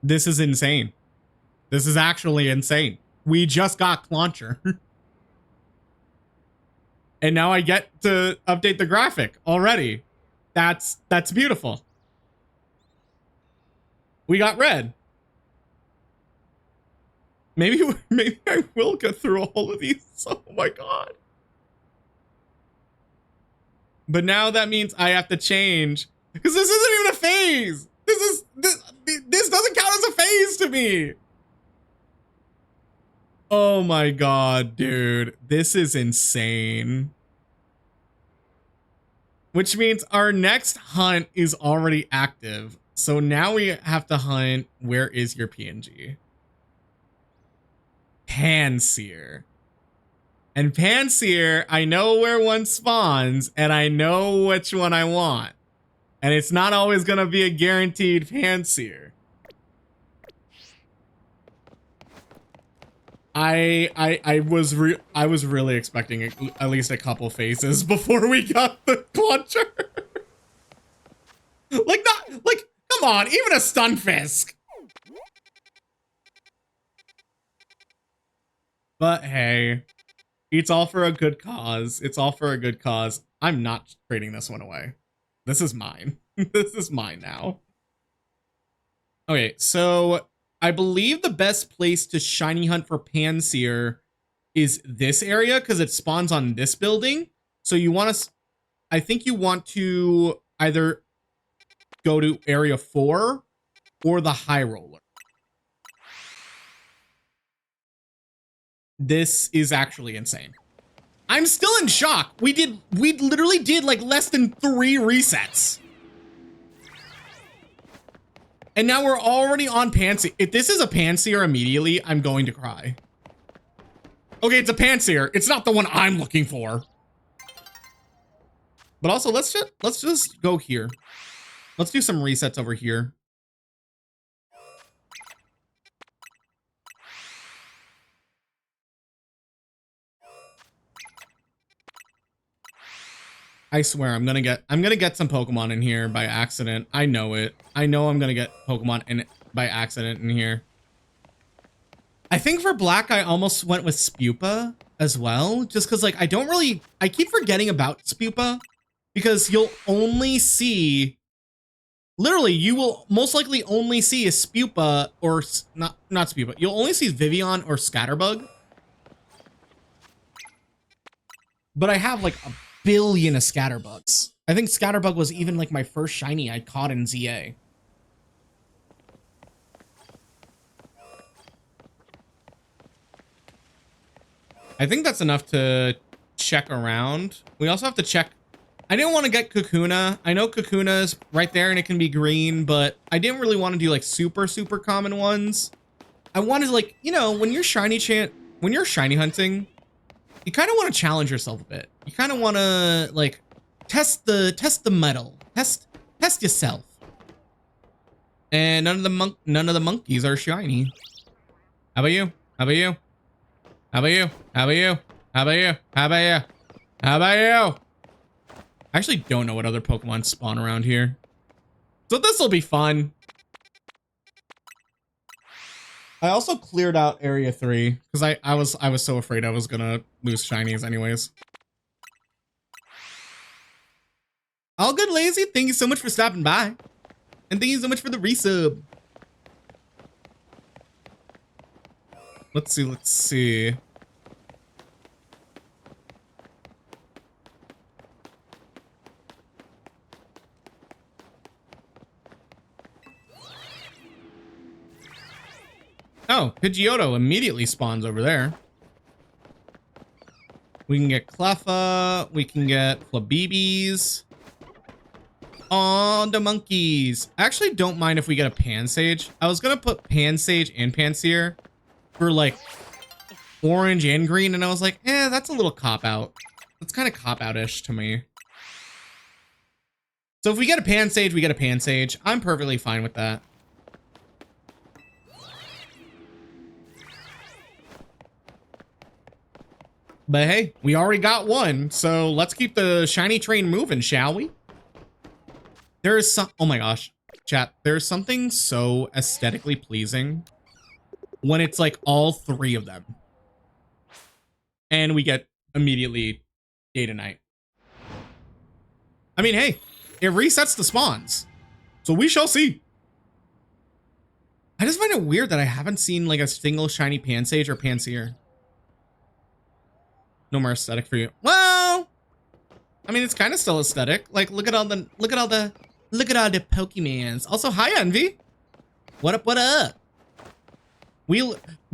[SPEAKER 2] This is insane. This is actually insane. We just got Clauncher. And now I get to update the graphic already. That's beautiful. We got red. Maybe I will get through all of these. Oh my god. But now that means I have to change, because this isn't even a phase. This doesn't count as a phase to me. Oh my god, dude. This is insane. Which means our next hunt is already active. So now we have to hunt. Where is your PNG? Panseer. And Panseer, I know where one spawns, and I know which one I want. And it's not always gonna be a guaranteed Panseer. I was really expecting at least a couple phases before we got the Clauncher. Like, come on, even a Stunfisk. But hey, it's all for a good cause. It's all for a good cause. I'm not trading this one away. This is mine. This is mine now. Okay, so I believe the best place to shiny hunt for Panseer is this area because it spawns on this building. So you want to, I think you want to either go to area 4 or the high roller. This is actually insane. I'm still in shock. We literally did like less than 3 resets. And now we're already on Panseer. If this is a Panseer immediately, I'm going to cry. Okay, it's a Panseer. It's not the one I'm looking for. But also, let's just go here. Let's do some resets over here. I swear I'm gonna get some Pokemon in here by accident. I know it. I know I'm gonna get Pokemon in by accident in here. I think for black I almost went with Spupa as well, just because like I keep forgetting about Spupa because you'll only see, literally you will most likely only see a Spupa or not Spupa. You'll only see Vivian or Scatterbug. But I have like a billion of Scatterbugs. I think Scatterbug was even like my first shiny I caught in ZA. I think that's enough to check around. We also have to check. I didn't want to get Kakuna. I know Kakuna is right there and it can be green, but I didn't really want to do like super common ones. I wanted like, you know, when you're shiny hunting, you kind of want to challenge yourself a bit. You kind of want to like test the metal, test yourself. And none of the monkeys are shiny. How about you? How about you? How about you? How about you? How about you? How about you? How about you? I actually don't know what other Pokemon spawn around here, so this will be fun. I also cleared out area 3 because I was so afraid I was gonna lose shinies anyways. All good, Lazy. Thank you so much for stopping by, and thank you so much for the resub. Let's see. Oh, Pidgeotto immediately spawns over there. We can get Cleffa. We can get Flabébés. Aw, the monkeys. I actually don't mind if we get a Pansage. I was gonna put Pansage and Panseer for like orange and green, and I was like, that's a little cop-out. That's kind of cop-out-ish to me. So if we get a Pansage, we get a Pansage. I'm perfectly fine with that. But hey, we already got one, so let's keep the shiny train moving, shall we? There is some, oh my gosh, chat, there's something so aesthetically pleasing when it's like all 3 of them. And we get immediately day to night. I mean, hey, it resets the spawns. So we shall see. I just find it weird that I haven't seen like a single shiny Pansage or Panseer. No more aesthetic for you. Well, I mean, it's kind of still aesthetic. Like, look at all the Pokemans. Also, hi, Envy. What up, what up?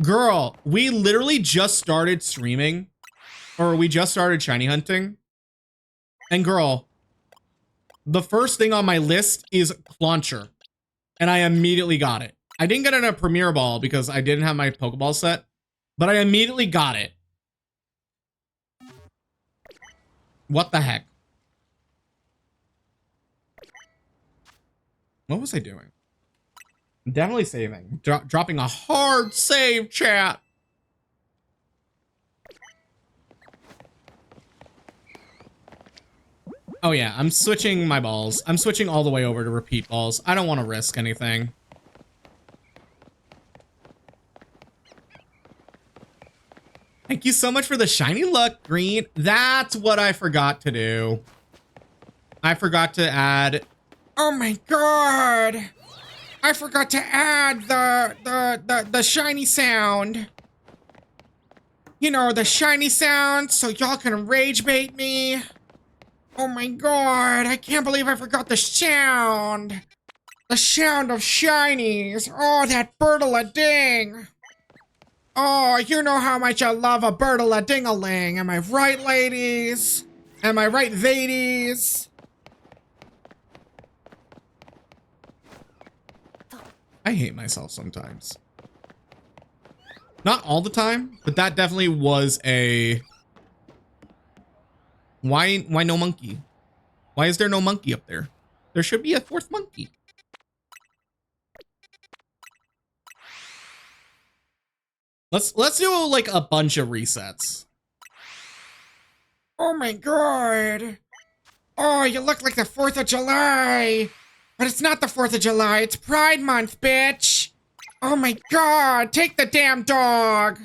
[SPEAKER 2] Girl, we literally just started streaming, or we just started shiny hunting. And girl, the first thing on my list is Clauncher. And I immediately got it. I didn't get it in a Premier Ball because I didn't have my Pokeball set, but I immediately got it. What the heck? What was I doing? I'm definitely saving. Dropping a hard save, chat. Oh yeah, I'm switching my balls. I'm switching all the way over to repeat balls. I don't want to risk anything. Thank you so much for the shiny luck, Green. That's what I forgot to do. I forgot to add... Oh my god! I forgot to add the shiny sound. You know, the shiny sound, so y'all can rage bait me. Oh my god, I can't believe I forgot the sound. The sound of shinies. Oh, that birdle-a-ding. Oh, you know how much I love a birdle-a-ding-a-ling. Am I right, ladies? Am I right, ladies? I hate myself sometimes. Not all the time, but that definitely was a... Why no monkey? Why is there no monkey up there? There should be a 4th monkey. Let's do like a bunch of resets. Oh my god. Oh, you look like the 4th of July. But it's not the 4th of July, it's Pride Month, bitch. Oh my god, take the damn dog.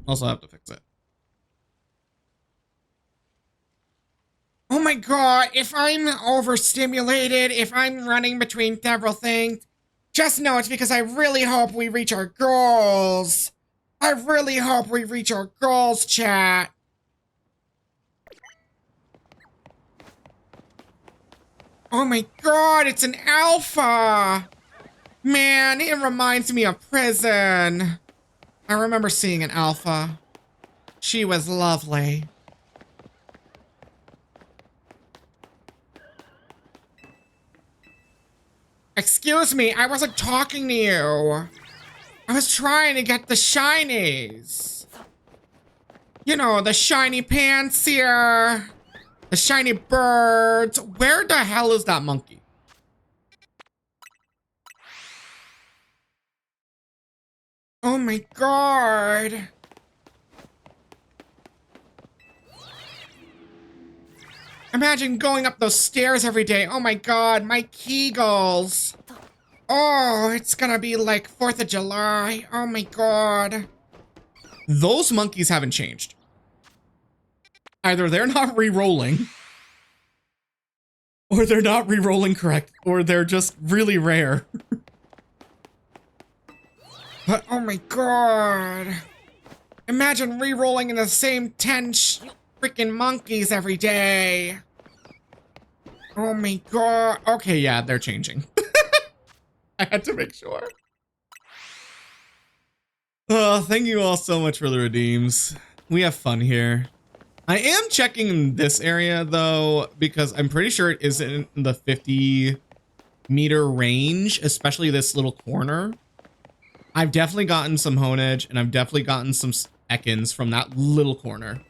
[SPEAKER 2] Also have to fix it. Oh my god, if I'm overstimulated, if I'm running between several things, just know it's because I really hope we reach our goals. I really hope we reach our goals, chat. Oh my god, it's an alpha! Man, it reminds me of prison. I remember seeing an alpha. She was lovely. Excuse me, I wasn't talking to you. I was trying to get the shinies. You know, the shiny pants here. The shiny birds. Where the hell is that monkey? Oh my god. Imagine going up those stairs every day. Oh my god, my Kegels. Oh, it's gonna be like 4th of July. Oh my god. Those monkeys haven't changed. Either they're not re-rolling, or they're not re-rolling correct, or they're just really rare. But oh my god. Imagine re-rolling in the same 10 freaking monkeys every day. Oh my god. Okay, yeah, they're changing. I had to make sure. Oh, thank you all so much for the redeems. We have fun here. I am checking this area though, because I'm pretty sure it is in the 50-meter range, especially this little corner. I've definitely gotten some Honedge, and I've definitely gotten some Ekans from that little corner.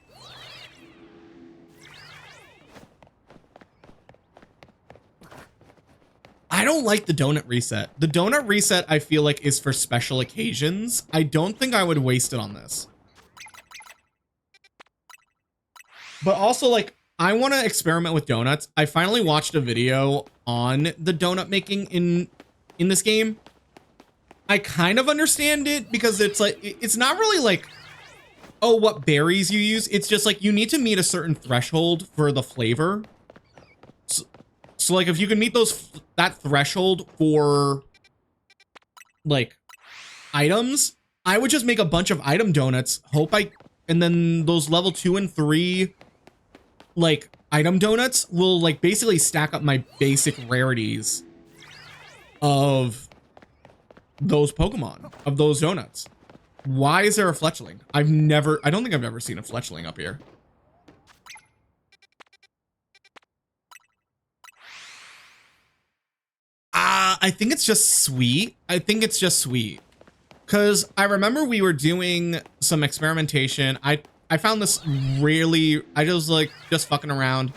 [SPEAKER 2] I don't like the donut reset. The donut reset, I feel like, is for special occasions. I don't think I would waste it on this. But also, like, I want to experiment with donuts. I finally watched a video on the donut making in this game. I kind of understand it because it's like, it's not really like, oh, what berries you use. It's just like you need to meet a certain threshold for the flavor. So like if you can meet that threshold for like items, I would just make a bunch of item donuts, and then those level 2 and 3 like item donuts will like basically stack up my basic rarities of those Pokemon, of those donuts. Why is there a fletchling? I don't think I've ever seen a fletchling up here. I think it's just sweet. Because I remember we were doing some experimentation. I found this really, I was like just fucking around.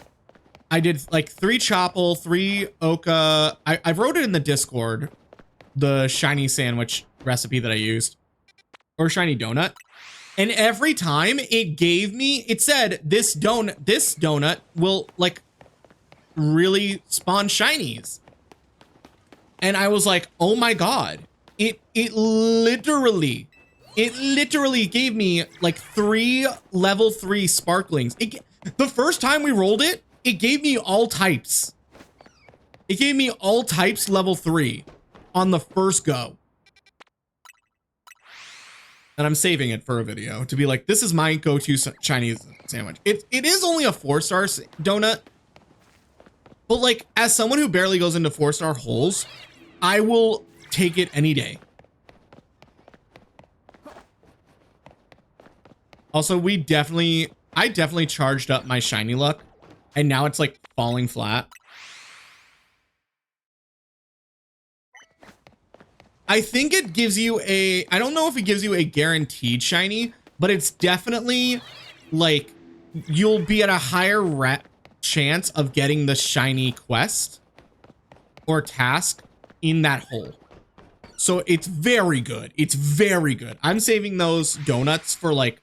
[SPEAKER 2] I did like 3 Chople, 3 Oka. I wrote it in the Discord, the shiny sandwich recipe that I used, or shiny donut. And every time it said this donut will like really spawn shinies. And I was like, oh my God, it literally gave me like 3 level 3 sparklings. The first time we rolled it, it gave me all types. It gave me all types level 3 on the first go. And I'm saving it for a video to be like, this is my go-to Chinese sandwich. It is only a 4-star donut, but like as someone who barely goes into 4-star holes, I will take it any day. Also, I definitely charged up my shiny luck, and now it's like falling flat. I think it gives you I don't know if it gives you a guaranteed shiny, but it's definitely like you'll be at a higher chance of getting the shiny quest or task in that hole. So it's very good. It's very good. I'm saving those donuts for like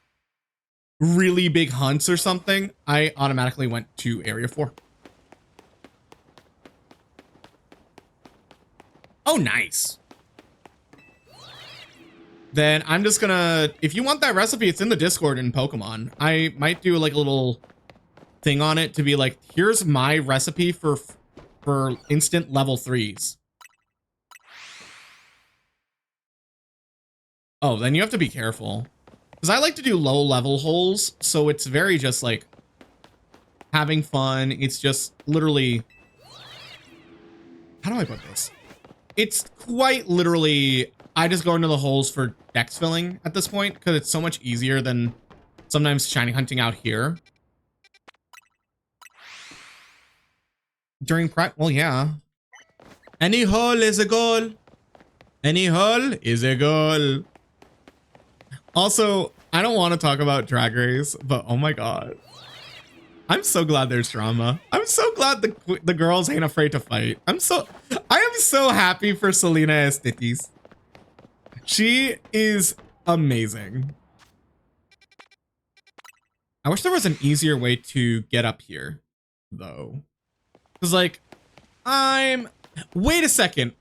[SPEAKER 2] really big hunts or something. I automatically went to area 4. Oh, nice. Then I'm just gonna, if you want that recipe, it's in the Discord in Pokemon. I might do like a little thing on it to be like, here's my recipe for instant level 3s. Oh, then you have to be careful. Because I like to do low level holes, so it's very just like having fun. It's just literally, how do I put this? It's quite literally, I just go into the holes for dex filling at this point because it's so much easier than sometimes shiny hunting out here. During prep, well, yeah. Any hole is a goal. Any hole is a goal. Also, I don't want to talk about Drag Race, but oh my God. I'm so glad there's drama. I'm so glad the girls ain't afraid to fight. I am so happy for Selena Estitis. She is amazing. I wish there was an easier way to get up here, though. Because, like, wait a second.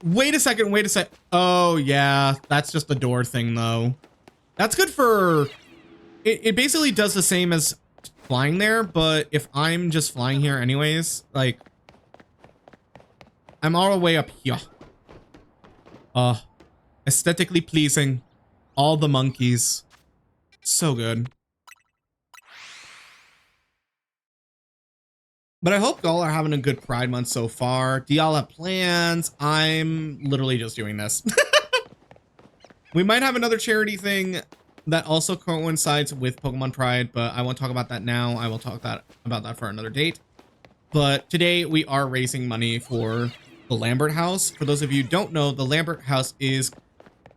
[SPEAKER 2] Oh, yeah, that's just the door thing, though. That's good for... It basically does the same as flying there, but if I'm just flying here anyways, like... I'm all the way up here. Aesthetically pleasing. All the monkeys. So good. But I hope y'all are having a good Pride Month so far. Do y'all have plans? I'm literally just doing this. We might have another charity thing that also coincides with Pokemon Pride, but I won't talk about that now. I will talk about that for another date. But today we are raising money for the Lambert house. For those of you who don't know, the Lambert house is...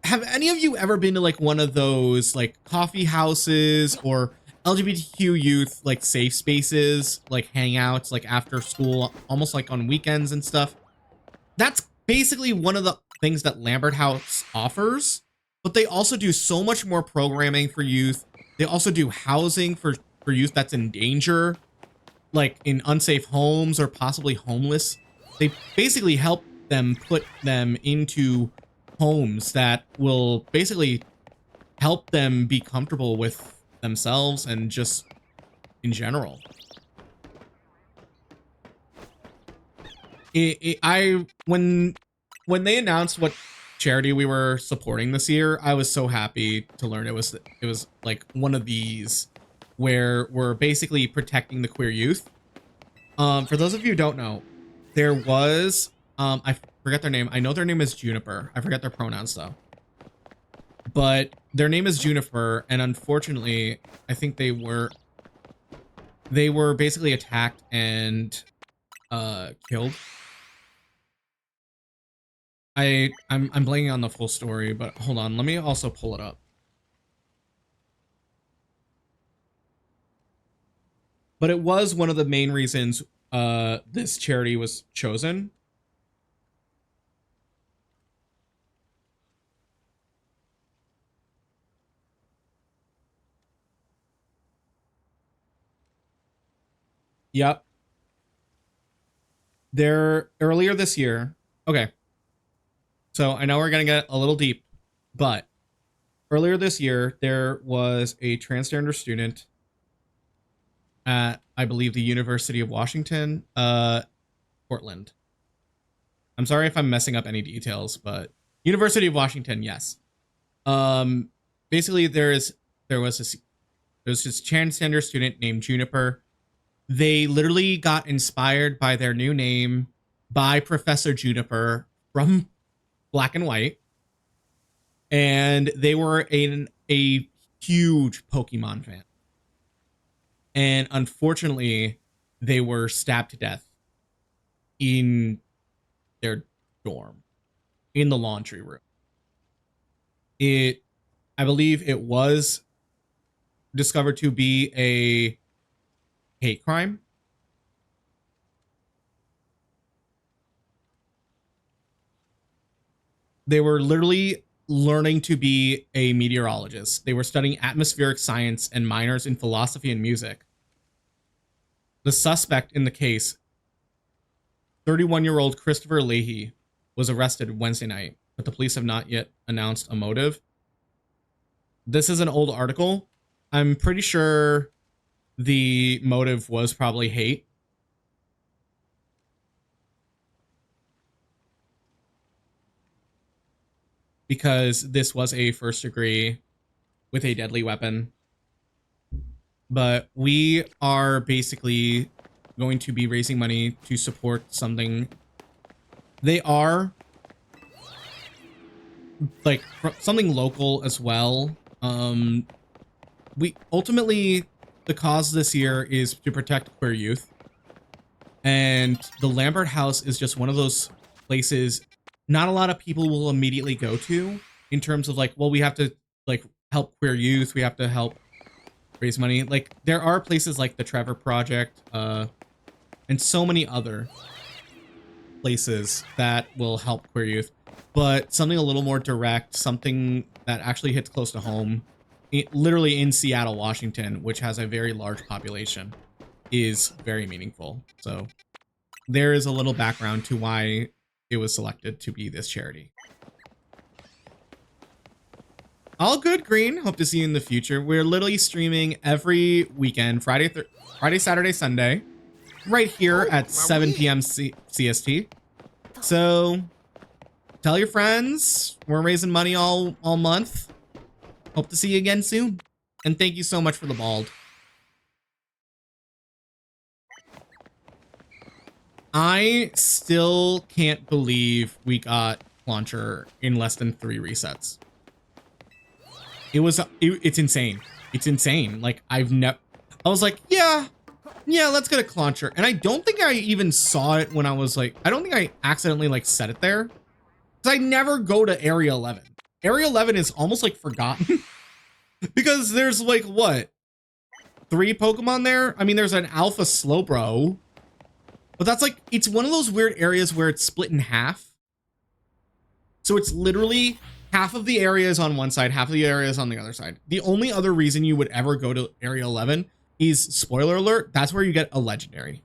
[SPEAKER 2] Have any of you ever been to like one of those like coffee houses or LGBTQ youth like safe spaces, like hangouts, like after school, almost like on weekends and stuff? That's basically one of the things that Lambert House offers. But they also do so much more programming for youth. They also do housing for youth that's in danger. like in unsafe homes or possibly homeless. They basically help them put them into homes that will basically help them be comfortable with themselves and just in general. When they announced what charity we were supporting this year, I was so happy to learn it was like one of these where we're basically protecting the queer youth. For those of you who don't know, there was I forget their name. I know their name is Juniper. I forget their pronouns though. But their name is Juniper, and unfortunately, I think they were basically attacked and killed. I'm blanking on the full story, but hold on, let me also pull it up. But it was one of the main reasons this charity was chosen. Yep. Earlier this year. Okay. So I know we're going to get a little deep, but earlier this year, there was a transgender student at, I believe, the University of Washington, Portland. I'm sorry if I'm messing up any details, but University of Washington, yes. Basically, there was this transgender student named Juniper. They literally got inspired by their new name by Professor Juniper from Black and White, and they were a huge Pokemon fan. And unfortunately, they were stabbed to death in their dorm, in the laundry room. I believe it was discovered to be a hate crime. They were literally learning to be a meteorologist. They were studying atmospheric science and minors in philosophy and music. The suspect in the case, 31-year-old Christopher Leahy, was arrested Wednesday night, but the police have not yet announced a motive. This is an old article. I'm pretty sure the motive was probably hate. Because this was a first degree with a deadly weapon. But we are basically going to be raising money to support something. They are like something local as well. We ultimately, the cause this year is to protect queer youth. And the Lambert house is just one of those places not a lot of people will immediately go to in terms of like, well, we have to like help queer youth. We have to help raise money. Like there are places like the Trevor Project, and so many other places that will help queer youth, but something a little more direct, something that actually hits close to home, literally in Seattle, Washington, which has a very large population, is very meaningful. So there is a little background to why it was selected to be this charity. All good, Green. Hope to see you in the future. We're literally streaming every weekend, Friday, Saturday, Sunday, right here at 7 p.m. CST. So tell your friends. We're raising money all month. Hope to see you again soon. And thank you so much for the bald. I still can't believe we got launcher in less than 3 resets. It's insane. It's insane. Like I was like, yeah, let's get a Clauncher. And I don't think I even saw it when I was like, I don't think I accidentally like set it there. Because I never go to Area 11. Area 11 is almost like forgotten. Because there's like, what? 3 Pokemon there? I mean, there's an Alpha Slowbro. But that's like, it's one of those weird areas where it's split in half. So it's literally half of the area is on one side, half of the area is on the other side. The only other reason you would ever go to Area 11 is, spoiler alert, that's where you get a legendary.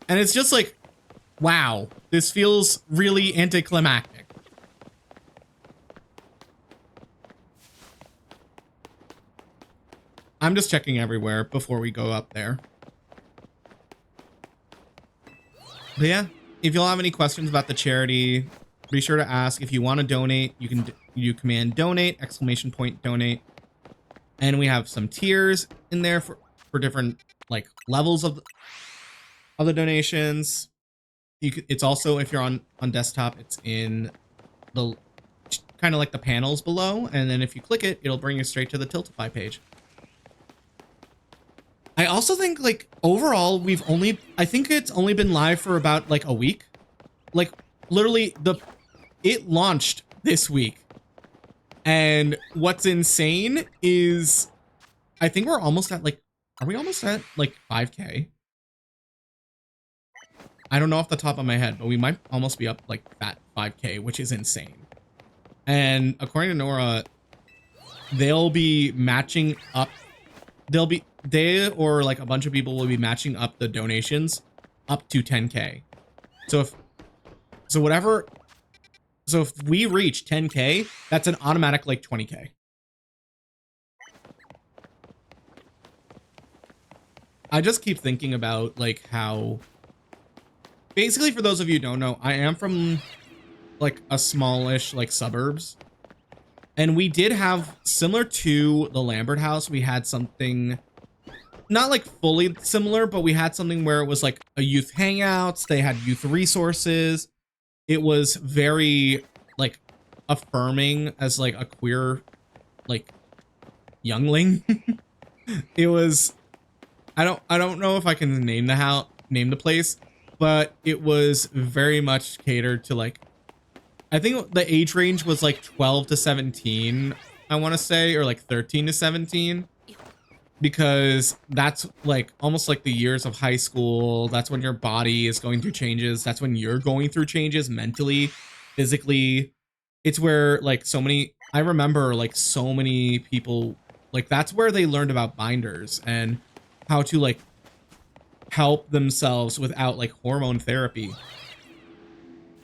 [SPEAKER 2] And it's just like, wow, this feels really anticlimactic. I'm just checking everywhere before we go up there. But yeah, if you'll have any questions about the charity, be sure to ask. If you want to donate, you command donate, !donate. And we have some tiers in there for different like levels of the donations. It's also, if you're on desktop, it's in the kind of like the panels below, and then if you click it, it'll bring you straight to the Tiltify page. I also think like overall I think it's only been live for about like a week. Like literally it launched this week. And what's insane is I think we're almost at like, are we almost at like 5K? I don't know off the top of my head, but we might almost be up like that 5K, which is insane. And according to Nora, they'll be matching up. They or like a bunch of people will be matching up the donations up to 10K. So if we reach 10K, that's an automatic like 20K. I just keep thinking about like how, basically for those of you who don't know, I am from like a smallish like suburbs. And we did have, similar to the Lambert house, we had something not like fully similar, but we had something where it was like a youth hangouts. They had youth resources. It was very like affirming as like a queer like youngling. It was, I don't know if I can name the place, but it was very much catered to like, I think the age range was like 12 to 17, I want to say, or like 13 to 17, because that's like almost like the years of high school. That's when your body is going through changes. That's when you're going through changes mentally, physically. It's where like I remember like so many people, like that's where they learned about binders and how to like help themselves without like hormone therapy.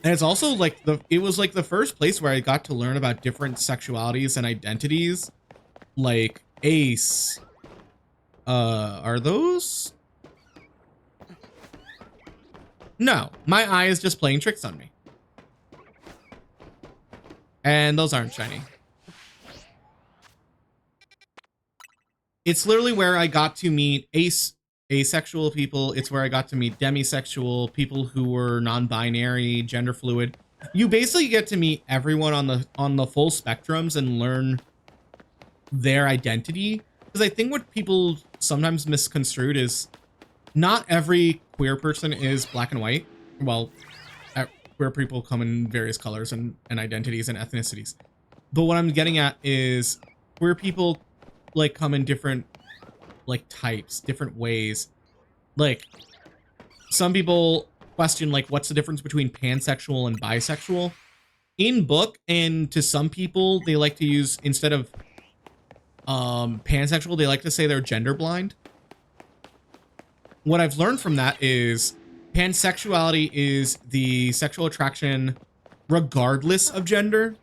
[SPEAKER 2] And it's also like it was like the first place where I got to learn about different sexualities and identities, like ace. Are those? No, my eye is just playing tricks on me. And those aren't shiny. It's literally where I got to meet asexual people. It's where I got to meet demisexual people who were non-binary, gender fluid. You basically get to meet everyone on the full spectrums and learn their identity. Because I think what people sometimes misconstrued is not every queer person is black and white. Well, queer people come in various colors and identities and ethnicities. But what I'm getting at is queer people like come in different like types, different ways. Like some people question like what's the difference between pansexual and bisexual in book, and to some people they like to use, instead of pansexual, they like to say they're gender blind. What I've learned from that is pansexuality is the sexual attraction regardless of gender,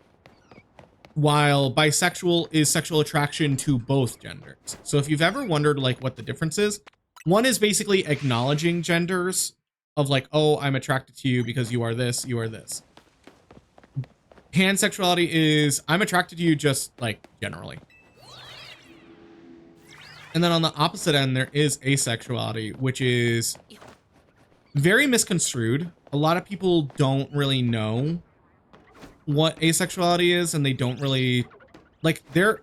[SPEAKER 2] while bisexual is sexual attraction to both genders. So if you've ever wondered like what the difference is, one is basically acknowledging genders of like, oh, I'm attracted to you because you are this, you are this. Pansexuality is I'm attracted to you just like generally. And then on the opposite end, there is asexuality, which is very misconstrued. A lot of people don't really know what asexuality is, and they don't really like it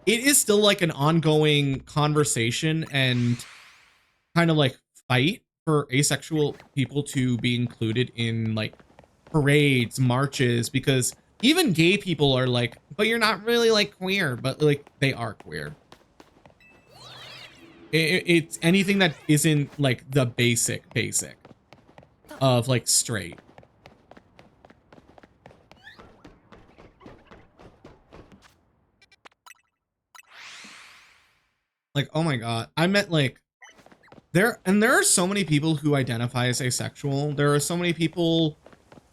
[SPEAKER 2] is still like an ongoing conversation and kind of like fight for asexual people to be included in like parades, marches, because even gay people are like, but you're not really like queer, but like they are queer. It's anything that isn't like the basic of like straight. Like, oh my god. I met like there are so many people who identify as asexual. There are so many people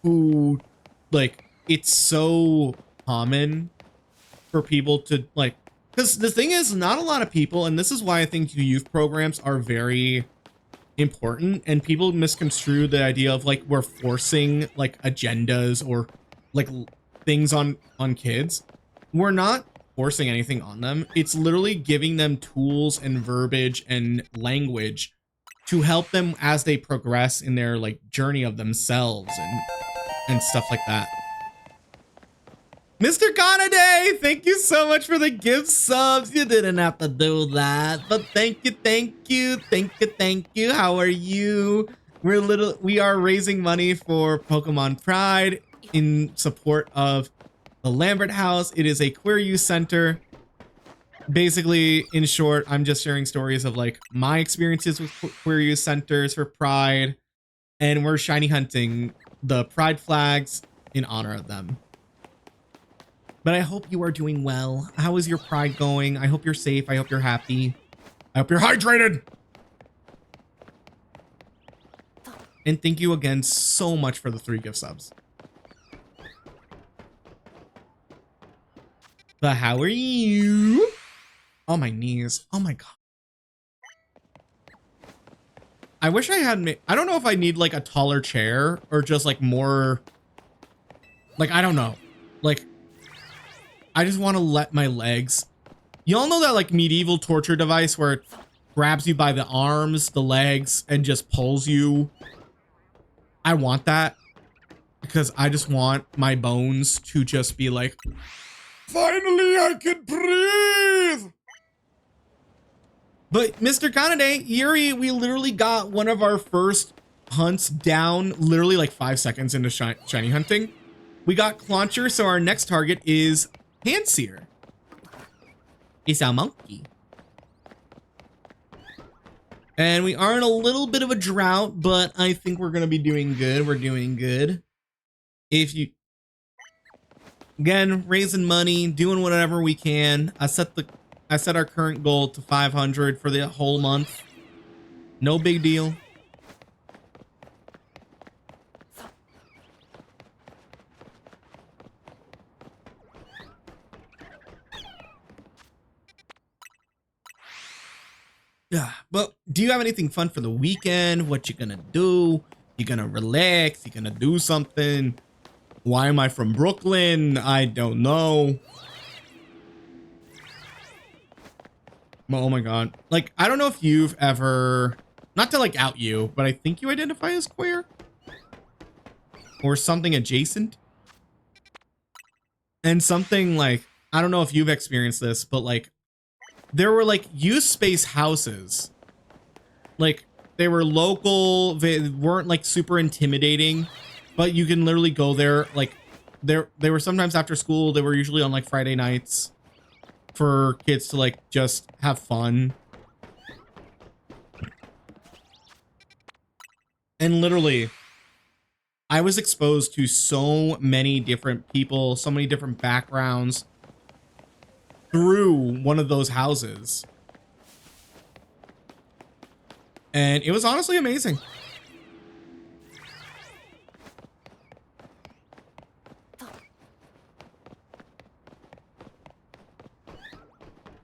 [SPEAKER 2] who like it's so common for people to like, because the thing is, not a lot of people, and this is why I think youth programs are very important, and people misconstrue the idea of like we're forcing like agendas or like things on kids. We're not forcing anything on them. It's literally giving them tools and verbiage and language to help them as they progress in their like journey of themselves and stuff like that. Mr. Kanaday, thank you so much for the gift subs. You didn't have to do that, but thank you, thank you, thank you, thank you. How are you? We are raising money for Pokemon Pride in support of the Lambert House. It is a queer youth center. Basically, in short, I'm just sharing stories of like my experiences with queer youth centers for Pride, and we're shiny hunting the Pride flags in honor of them. But I hope you are doing well. How is your Pride going? I hope you're safe. I hope you're happy. I hope you're hydrated. And thank you again so much for the 3 gift subs. But how are you? Oh, my knees. Oh my god. I wish I had I don't know if I need like a taller chair or just like more like, I don't know. Like, I just want to let my legs. Y'all know that like medieval torture device where it grabs you by the arms, the legs, and just pulls you? I want that because I just want my bones to just be like, finally I can breathe. But Mr. Kanaday, Yuri, we literally got one of our first hunts down literally like 5 seconds into shiny hunting. We got Clauncher, so our next target is Handseer. It's a monkey. And we are in a little bit of a drought, but I think we're going to be doing good. We're doing good. If you... Again, raising money, doing whatever we can. I set our current goal to 500 for the whole month. No big deal. Yeah, but do you have anything fun for the weekend? What you gonna do? You gonna relax? You gonna do something? Why am I from Brooklyn? I don't know. Oh my god. Like, I don't know if you've ever, not to like out you, but I think you identify as queer or something adjacent. And something like, I don't know if you've experienced this, but like there were like youth space houses. Like they were local, they weren't like super intimidating, but you can literally go there. Like they were sometimes after school. They were usually on like Friday nights for kids to like just have fun. And literally, I was exposed to so many different people, so many different backgrounds through one of those houses. And it was honestly amazing.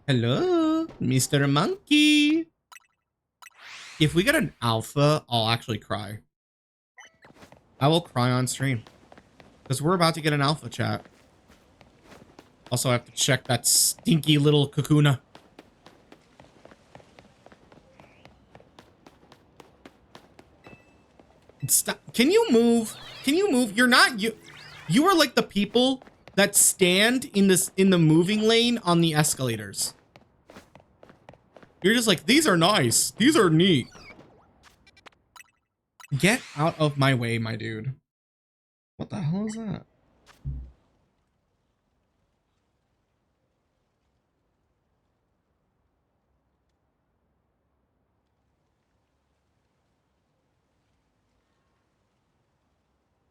[SPEAKER 2] Hello, Mr. Monkey. If we get an alpha, I'll actually cry. I will cry on stream. Because we're about to get an alpha, chat. Also, I have to check that stinky little Kakuna. Stop. Can you move? Can you move? You're not you. You are like the people that stand in the moving lane on the escalators. You're just like, these are nice. These are neat. Get out of my way, my dude. What the hell is that?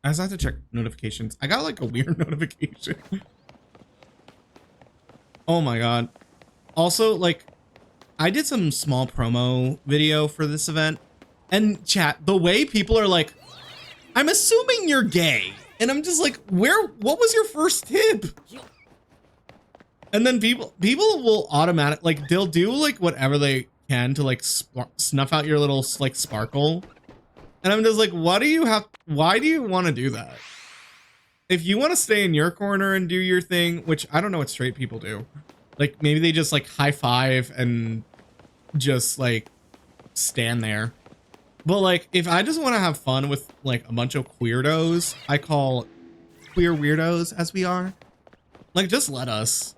[SPEAKER 2] I just have to check notifications. I got like a weird notification. Oh my god. Also, like, I did some small promo video for this event, and chat, the way people are like, I'm assuming you're gay. And I'm just like, what was your first tip? And then people will like, they'll do like whatever they can to like snuff out your little like sparkle. And I'm just like, why do you want to do that? If you want to stay in your corner and do your thing, which I don't know what straight people do. Like maybe they just like high five and just like stand there. But like, if I just want to have fun with like a bunch of queerdos, I call queer weirdos as we are, like, just let us.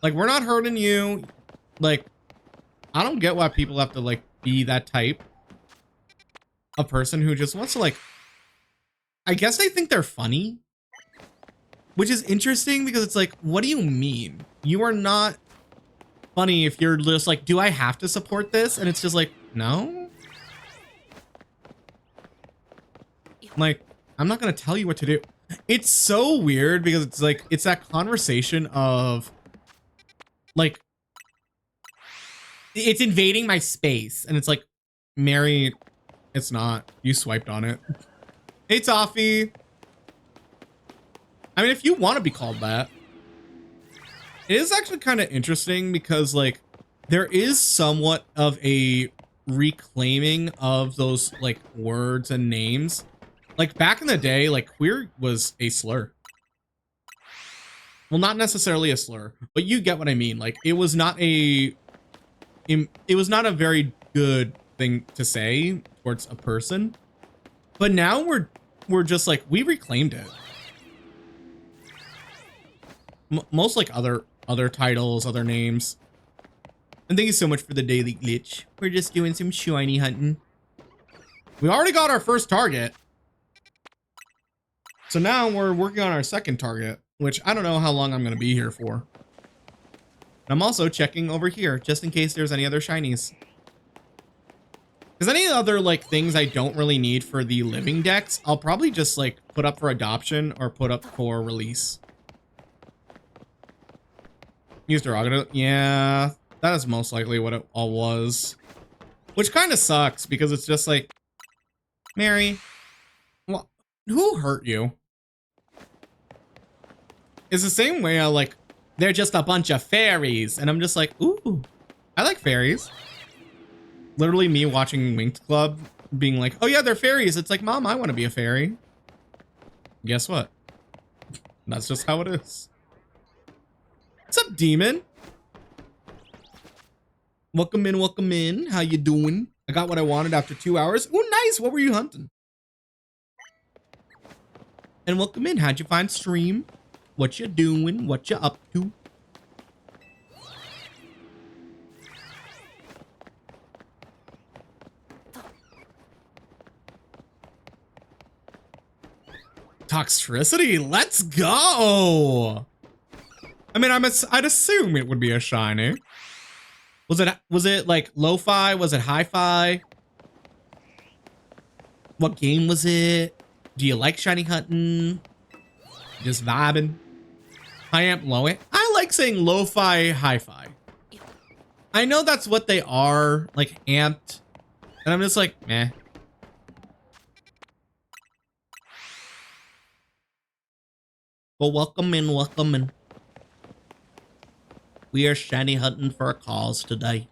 [SPEAKER 2] Like, we're not hurting you. Like, I don't get why people have to like be that type of person who just wants to like, I guess they think they're funny, which is interesting because it's like, what do you mean? You are not funny if you're just like, do I have to support this? And it's just like, no. Like, I'm not going to tell you what to do. It's so weird because it's like, it's that conversation of like, it's invading my space. And it's like, Mary, it's not. You swiped on it. Hey, Toffee. I mean, if you want to be called that, it is actually kind of interesting because like, there is somewhat of a reclaiming of those like words and names. Like back in the day, like queer was a slur. Well, not necessarily a slur, but you get what I mean. Like it was not a very good thing to say towards a person. But now we're just like, we reclaimed it. Most like other titles, other names. And thank you so much for the daily glitch. We're just doing some shiny hunting. We already got our first target. So now we're working on our second target, which I don't know how long I'm going to be here for. I'm also checking over here just in case there's any other shinies. Because any other like things I don't really need for the living decks, I'll probably just like put up for adoption or put up for release. Use Derogatory. Yeah, that is most likely what it all was. Which kind of sucks because it's just like, Mary, well, who hurt you? It's the same way I like, they're just a bunch of fairies. And I'm just like, ooh, I like fairies. Literally me watching Winked Club being like, oh yeah, they're fairies. It's like, Mom, I want to be a fairy. Guess what? That's just how it is. What's up, Demon? Welcome in, welcome in. How you doing? I got what I wanted after 2 hours. Ooh, nice. What were you hunting? And welcome in. How'd you find stream? What you doing? What you up to? Toxtricity, let's go. I mean, I'd assume it would be a shiny. Was it like lo-fi? Was it hi-fi? What game was it? Do you like shiny hunting? Just vibing. I am low. I like saying lo-fi, hi-fi. I know that's what they are, like amped. And I'm just like, meh. Well, welcome in, welcome in. We are shiny hunting for a cause today.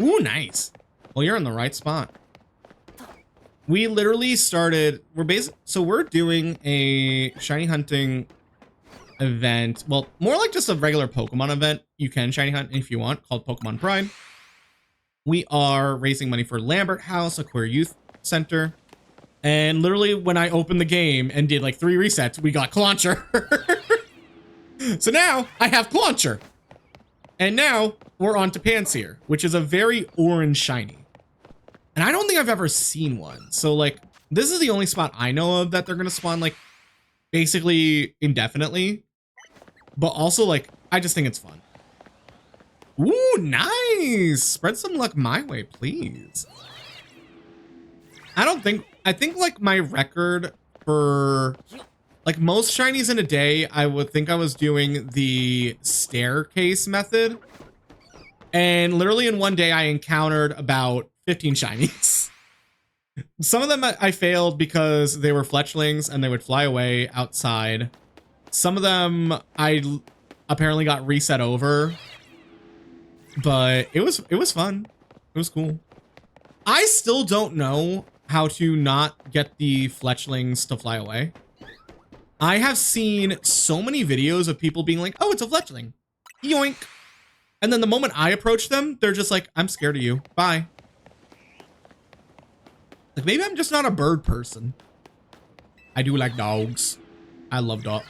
[SPEAKER 2] Ooh, nice. Well, you're in the right spot. We literally started, we're doing a shiny hunting event. Well, more like just a regular Pokemon event. You can shiny hunt if you want, called Pokemon Pride. We are raising money for Lambert House, a queer youth center. And literally when I opened the game and did like 3 resets, we got Clauncher. So now I have Clauncher. And now we're on to Pansear, which is a very orange shiny. And I don't think I've ever seen one. So like, this is the only spot I know of that they're going to spawn like basically indefinitely. But also like, I just think it's fun. Ooh, nice. Spread some luck my way, please. I think like my record for Like most shinies in a day, I would think I was doing the staircase method. And literally in one day, I encountered about 15 shinies. Some of them I failed because they were fletchlings and they would fly away outside. Some of them I apparently got reset over. But it was fun. It was cool. I still don't know how to not get the fletchlings to fly away. I have seen so many videos of people being like, oh, it's a fletchling. Yoink. And then the moment I approach them, they're just like, I'm scared of you. Bye. Like, maybe I'm just not a bird person. I do like dogs. I love dogs.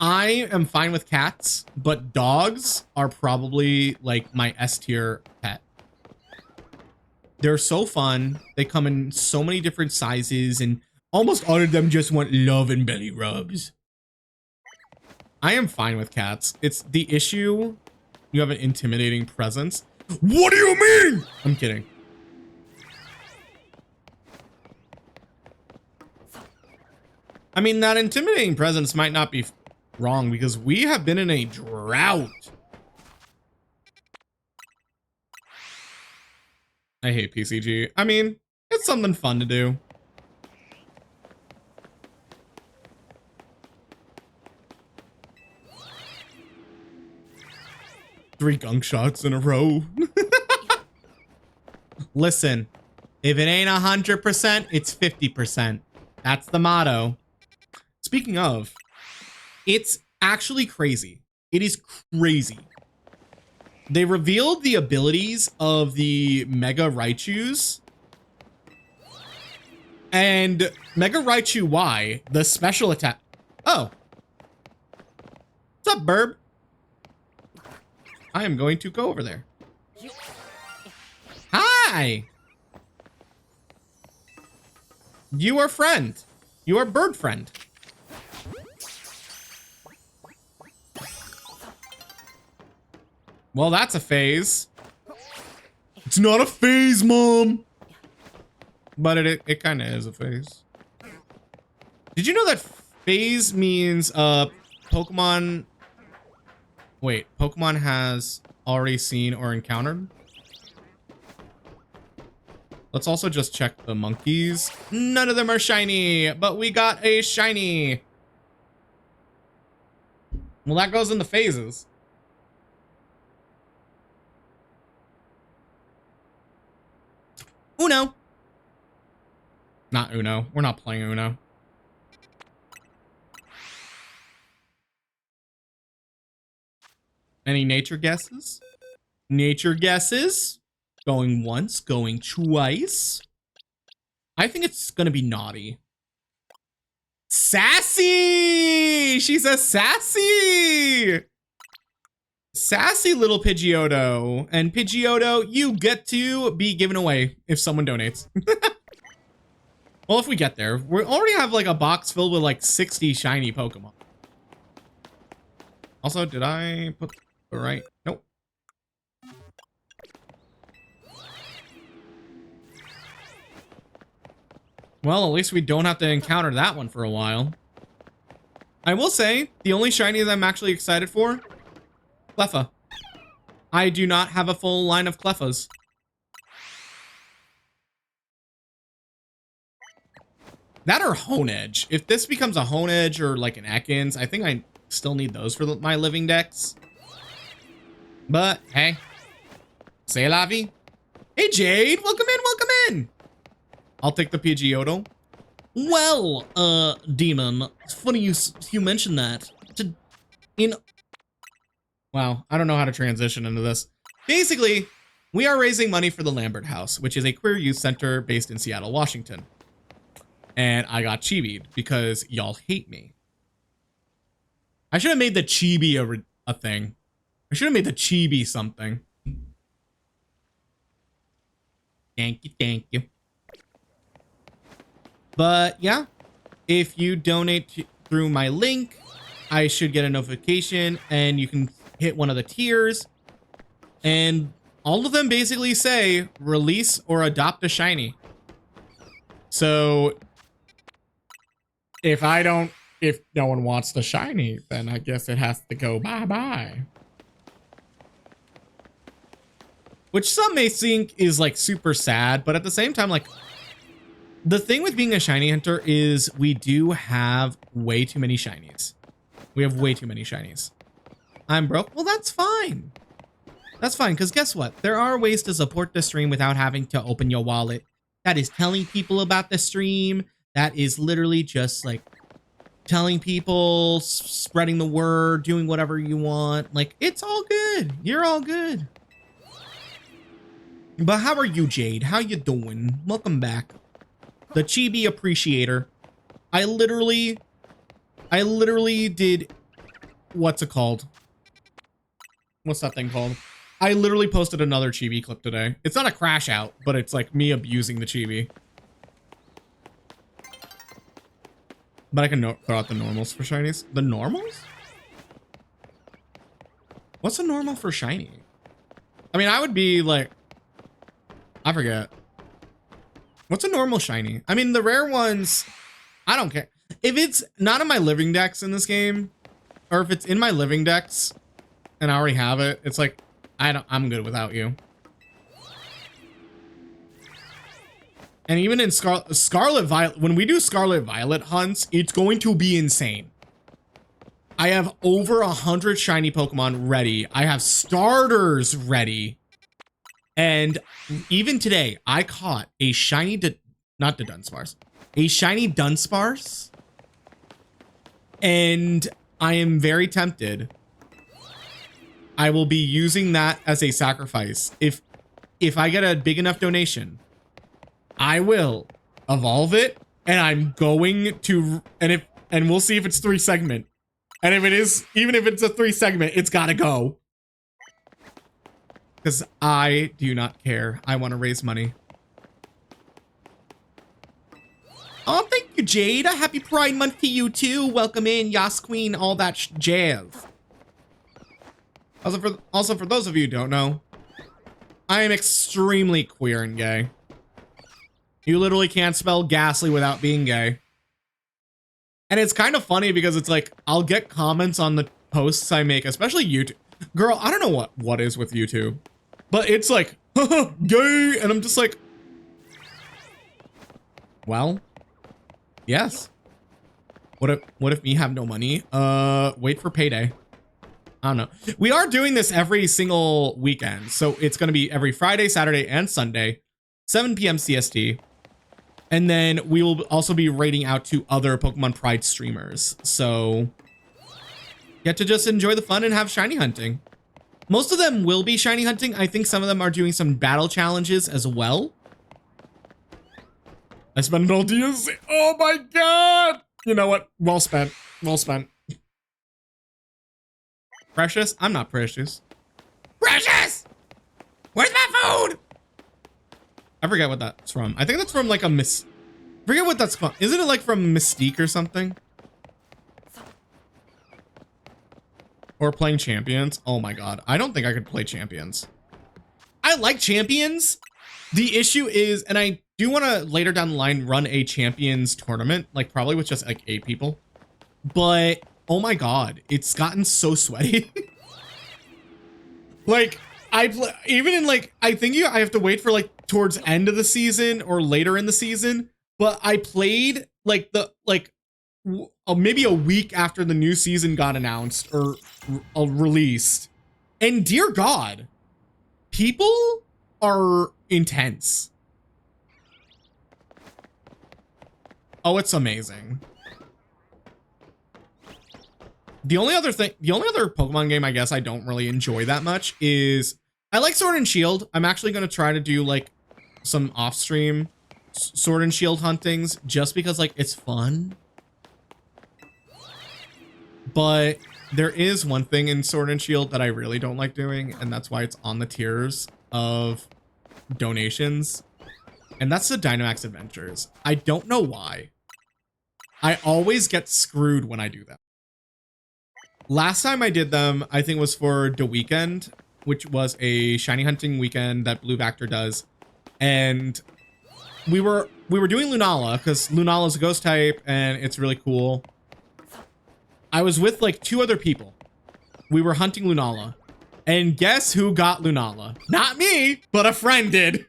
[SPEAKER 2] I am fine with cats, but dogs are probably like my S tier pet. They're so fun. They come in so many different sizes and almost all of them just want love and belly rubs. I am fine with cats. It's the issue. You have an intimidating presence. What do you mean? I'm kidding. I mean, that intimidating presence might not be wrong because we have been in a drought. I hate PCG. I mean, it's something fun to do. Three gunk shots in a row. Listen, if it ain't 100%, it's 50%. That's the motto. Speaking of, it's actually crazy. It is crazy. They revealed the abilities of the Mega Raichus. And Mega Raichu Y, the special attack. Oh. What's up, Burb? I am going to go over there. Hi. You are friend. You are bird friend. Well, that's a phase. It's not a phase, Mom. But it kind of is a phase. Did you know that phase means Pokemon... Wait, Pokemon has already seen or encountered? Let's also just check the monkeys. None of them are shiny, but we got a shiny. Well, that goes in the phases. Uno. Not Uno. We're not playing Uno. Any nature guesses? Nature guesses? Going once, going twice. I think it's gonna be naughty. Sassy! She's a sassy! Sassy little Pidgeotto. And Pidgeotto, you get to be given away if someone donates. Well, if we get there. We already have like a box filled with like 60 shiny Pokemon. Also, did I put the right? Nope. Well, at least we don't have to encounter that one for a while. I will say, the only shiny that I'm actually excited for, Cleffa. I do not have a full line of Cleffas. That or Honedge. If this becomes a Honedge or like an Ekans, I think I still need those for my living decks. But, hey. C'est la vie. Hey, Jade. Welcome in, welcome in. I'll take the Pidgeotto. Well, Demon, it's funny you mentioned that. Wow, I don't know how to transition into this. Basically, we are raising money for the Lambert House, which is a queer youth center based in Seattle, Washington. And I got chibied because y'all hate me. I should have made the chibi a thing. I should have made the chibi something. Thank you, thank you. But yeah, if you donate through my link, I should get a notification and you can hit one of the tiers. And all of them basically say release or adopt a shiny. So if I don't if no one wants the shiny, then I guess it has to go bye-bye. Which some may think is like super sad, but at the same time, like the thing with being a shiny hunter is we do have way too many shinies. We have way too many shinies. I'm broke. Well, that's fine. That's fine, because guess what? There are ways to support the stream without having to open your wallet. That is telling people about the stream. That is literally just like telling people, spreading the word, doing whatever you want. Like, it's all good. You're all good. But how are you, Jade? How you doing? Welcome back. The Chibi Appreciator. I literally did, what's it called? What's that thing called? I literally posted another Chibi clip today. It's not a crash out, but it's like me abusing the Chibi. But I can throw out the normals for shinies. The normals? What's a normal for shiny? I mean, I would be like, I forget. What's a normal shiny? I mean, the rare ones, I don't care. If it's not in my living decks in this game, or if it's in my living decks and I already have it, it's like, I'm good without you. And even in Scarlet Violet, when we do Scarlet Violet hunts, it's going to be insane. I have over 100 shiny Pokemon ready. I have starters ready. And even today, I caught a shiny, not the Dunsparce, a shiny Dunsparce. And I am very tempted. I will be using that as a sacrifice. If I get a big enough donation, I will evolve it, and I'm going to, and we'll see if it's 3 segment. And if it is, even if it's a 3 segment, it's gotta go. Because I do not care. I want to raise money. Oh, thank you, Jade. Happy Pride Month to you too. Welcome in, Yas Queen, all that jazz. Also for those of you who don't know, I am extremely queer and gay. You literally can't spell ghastly without being gay. And it's kind of funny because it's like, I'll get comments on the posts I make, especially YouTube. Girl, I don't know what is with YouTube, but it's like, gay, and I'm just like, well, yes. What if me have no money? Wait for payday. I don't know. We are doing this every single weekend. So it's going to be every Friday, Saturday, and Sunday, 7 p.m. CST. And then we will also be rating out to other Pokemon Pride streamers. So get to just enjoy the fun and have shiny hunting. Most of them will be shiny hunting. I think some of them are doing some battle challenges as well. I spent an all DLC. Oh my god. You know what? Well spent. Well spent. Precious? I'm not precious. Precious! Where's my food? I forget what that's from. I think that's from like a forget what that's from. Isn't it like from Mystique or something? Or playing Champions? Oh my god. I don't think I could play Champions. I like Champions. The issue is, and I do want to later down the line run a Champions tournament, like probably with just like 8 people. But oh my god, it's gotten so sweaty. Like even in like, I think I have to wait for like towards end of the season or later in the season. But I played like maybe a week after the new season got announced or released. And dear God, people are intense. Oh, it's amazing. The only other Pokemon game I guess I don't really enjoy that much is I like Sword and Shield. I'm actually going to try to do like some off-stream Sword and Shield huntings just because like it's fun. But there is one thing in Sword and Shield that I really don't like doing, and that's why it's on the tiers of donations. And that's the Dynamax Adventures. I don't know why. I always get screwed when I do that. Last time I did them, I think was for the weekend, which was a shiny hunting weekend that Blue Vector does. And we were doing Lunala because Lunala is a ghost type and it's really cool. I was with like 2 other people. We were hunting Lunala. And guess who got Lunala? Not me, but a friend did.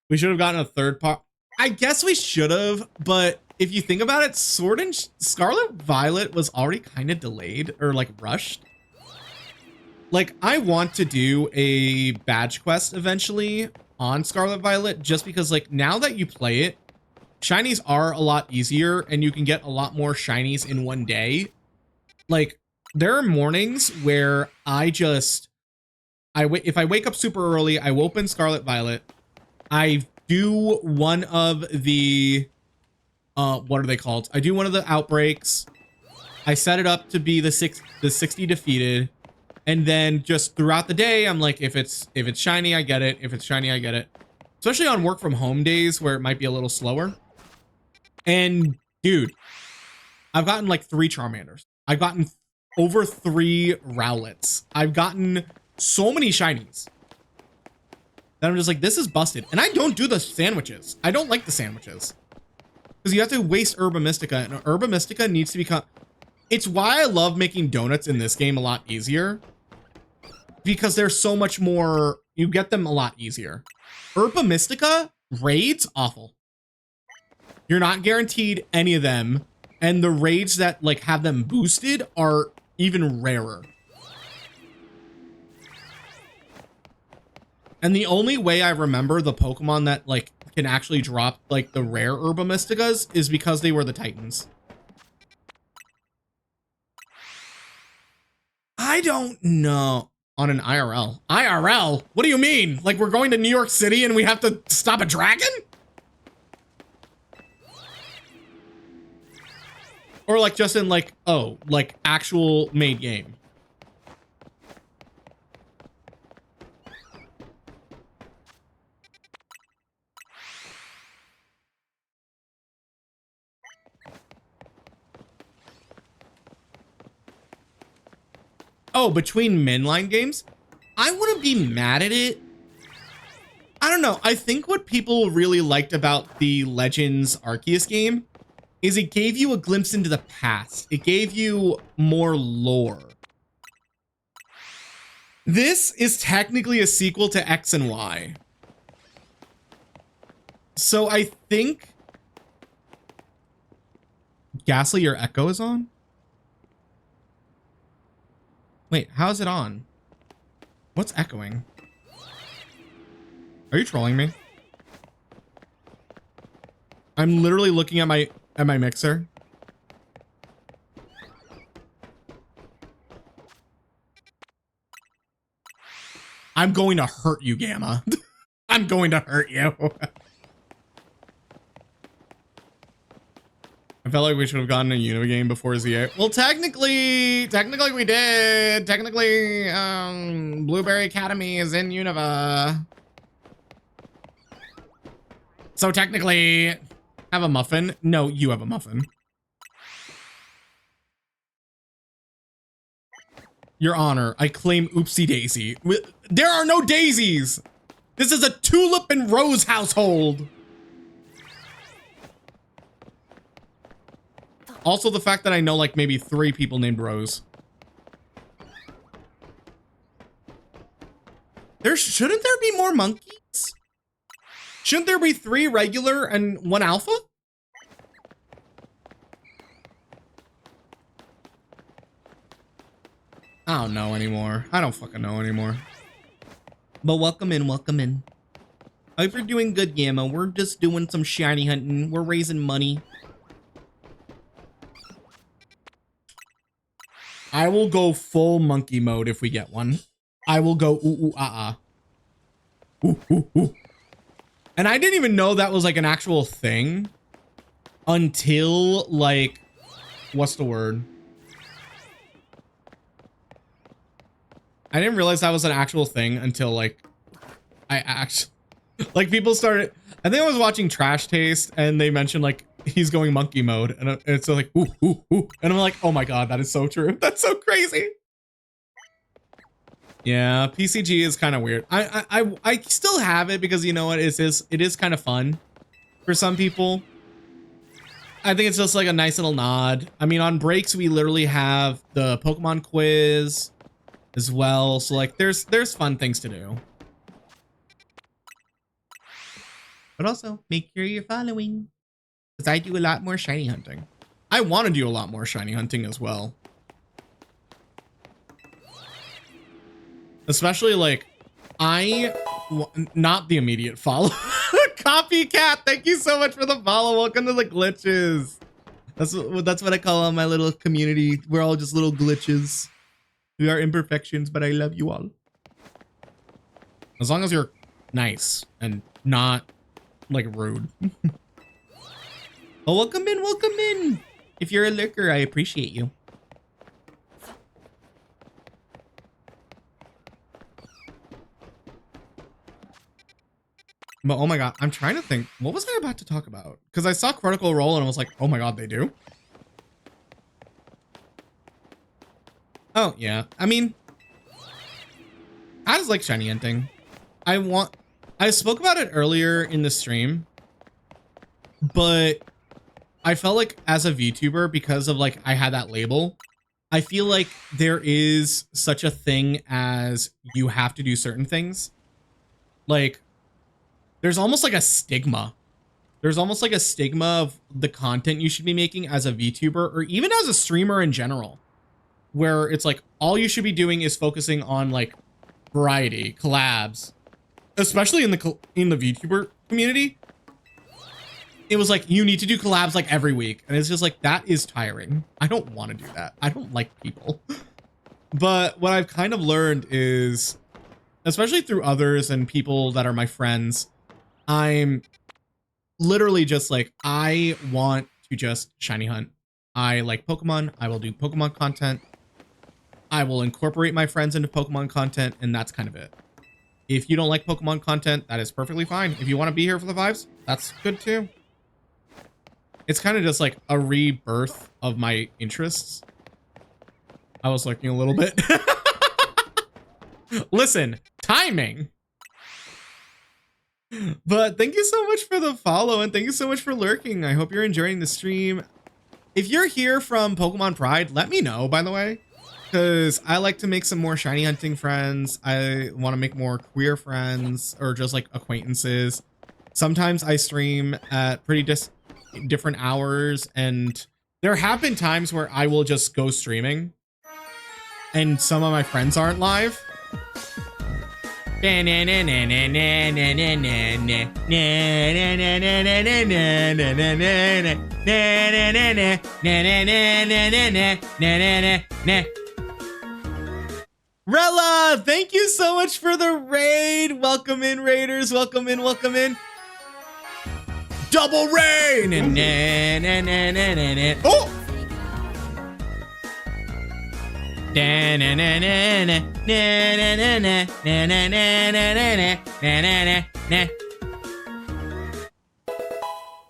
[SPEAKER 2] We should have gotten a third part. I guess we should have, but if you think about it, Sword and Scarlet Violet was already kind of delayed or like rushed. Like, I want to do a badge quest eventually on Scarlet Violet just because, like, now that you play it, shinies are a lot easier and you can get a lot more shinies in one day. Like, there are mornings where if I wake up super early, I open Scarlet Violet, I do one of the, what are they called? I do one of the outbreaks. I set it up to be the 60 defeated. And then just throughout the day, I'm like, if it's shiny, I get it. If it's shiny, I get it. Especially on work from home days where it might be a little slower. And dude, I've gotten like 3 Charmanders. I've gotten over 3 Rowlets. I've gotten so many shinies that I'm just like, this is busted. And I don't do the sandwiches. I don't like the sandwiches because you have to waste Herba Mystica, and Herba Mystica needs to become. It's why I love making donuts in this game a lot easier, because there's so much more. You get them a lot easier. Herba Mystica raids, awful. You're not guaranteed any of them, and the raids that like have them boosted are even rarer. And the only way I remember the Pokemon that like can actually drop like the rare Herba Mysticas is because they were the Titans. I don't know. On an IRL. IRL? What do you mean? Like we're going to New York City and we have to stop a dragon? Or like just in like, oh, like actual made game. Oh, between mainline games? I wouldn't be mad at it. I don't know. I think what people really liked about the Legends Arceus game is it gave you a glimpse into the past. It gave you more lore. This is technically a sequel to X and Y. So I think Ghastly, your echo is on? Wait, how is it on? What's echoing? Are you trolling me? I'm literally looking at my mixer. I'm going to hurt you, Gamma. I'm going to hurt you. I felt like we should have gotten a Unova game before ZA. Well, technically we did. Technically, Blueberry Academy is in Unova. So technically, have a muffin. No, you have a muffin. Your Honor, I claim oopsie daisy. There are no daisies. This is a tulip and rose household. Also, the fact that I know like maybe 3 people named Rose. Shouldn't there be more monkeys? Shouldn't there be 3 regular and 1 alpha? I don't know anymore. I don't fucking know anymore. But welcome in, welcome in. I hope you're doing good, Gamma. We're just doing some shiny hunting. We're raising money. I will go full monkey mode if we get one. I will go ooh ooh ah ah. Ooh ooh ooh. And I didn't even know that was like an actual thing until like, what's the word? I didn't realize that was an actual thing until like, I actually, like people started, I think I was watching Trash Taste and they mentioned like, he's going monkey mode and it's like, ooh, ooh, ooh. And I'm like, oh my God, that is so true. That's so crazy. Yeah, PCG is kind of weird. I still have it because you know what, it is kind of fun for some people. I think it's just like a nice little nod. I mean, on breaks, we literally have the Pokemon quiz as well. So like there's fun things to do. But also make sure you're following, because I do a lot more shiny hunting. I want to do a lot more shiny hunting as well. Especially like not the immediate follow. Copycat, thank you so much for the follow. Welcome to the glitches. That's what I call my little community. We're all just little glitches. We are imperfections, but I love you all. As long as you're nice and not like rude. Oh, welcome in, welcome in. If you're a lurker, I appreciate you. But oh my god, I'm trying to think, what was I about to talk about? Because I saw Critical Role and I was like, oh my god, they do? Oh yeah, I mean, I just like shiny hunting. I spoke about it earlier in the stream, but I felt like as a VTuber, because of like I had that label, I feel like there is such a thing as you have to do certain things. Like, there's almost like a stigma. There's almost like a stigma of the content you should be making as a VTuber or even as a streamer in general, where it's like all you should be doing is focusing on like variety, collabs, especially in the VTuber community. It was like you need to do collabs like every week, and it's just like that is tiring. I don't want to do that. I don't like people. But what I've kind of learned is, especially through others and people that are my friends, I'm literally just like, I want to just shiny hunt. I like Pokemon. I will do Pokemon content. I will incorporate my friends into Pokemon content, and that's kind of it. If you don't like Pokemon content, that is perfectly fine. If you want to be here for the vibes, that's good too. It's kind of just like a rebirth of my interests. I was lurking a little bit. Listen, timing. But thank you so much for the follow, and thank you so much for lurking. I hope you're enjoying the stream. If you're here from Pokemon Pride, let me know, by the way, because I like to make some more shiny hunting friends. I want to make more queer friends or just like acquaintances. Sometimes I stream at pretty different hours, and there have been times where I will just go streaming and some of my friends aren't live. Rella, thank you so much for the raid. Welcome in, raiders. Welcome in, welcome in. Double raid. Oh!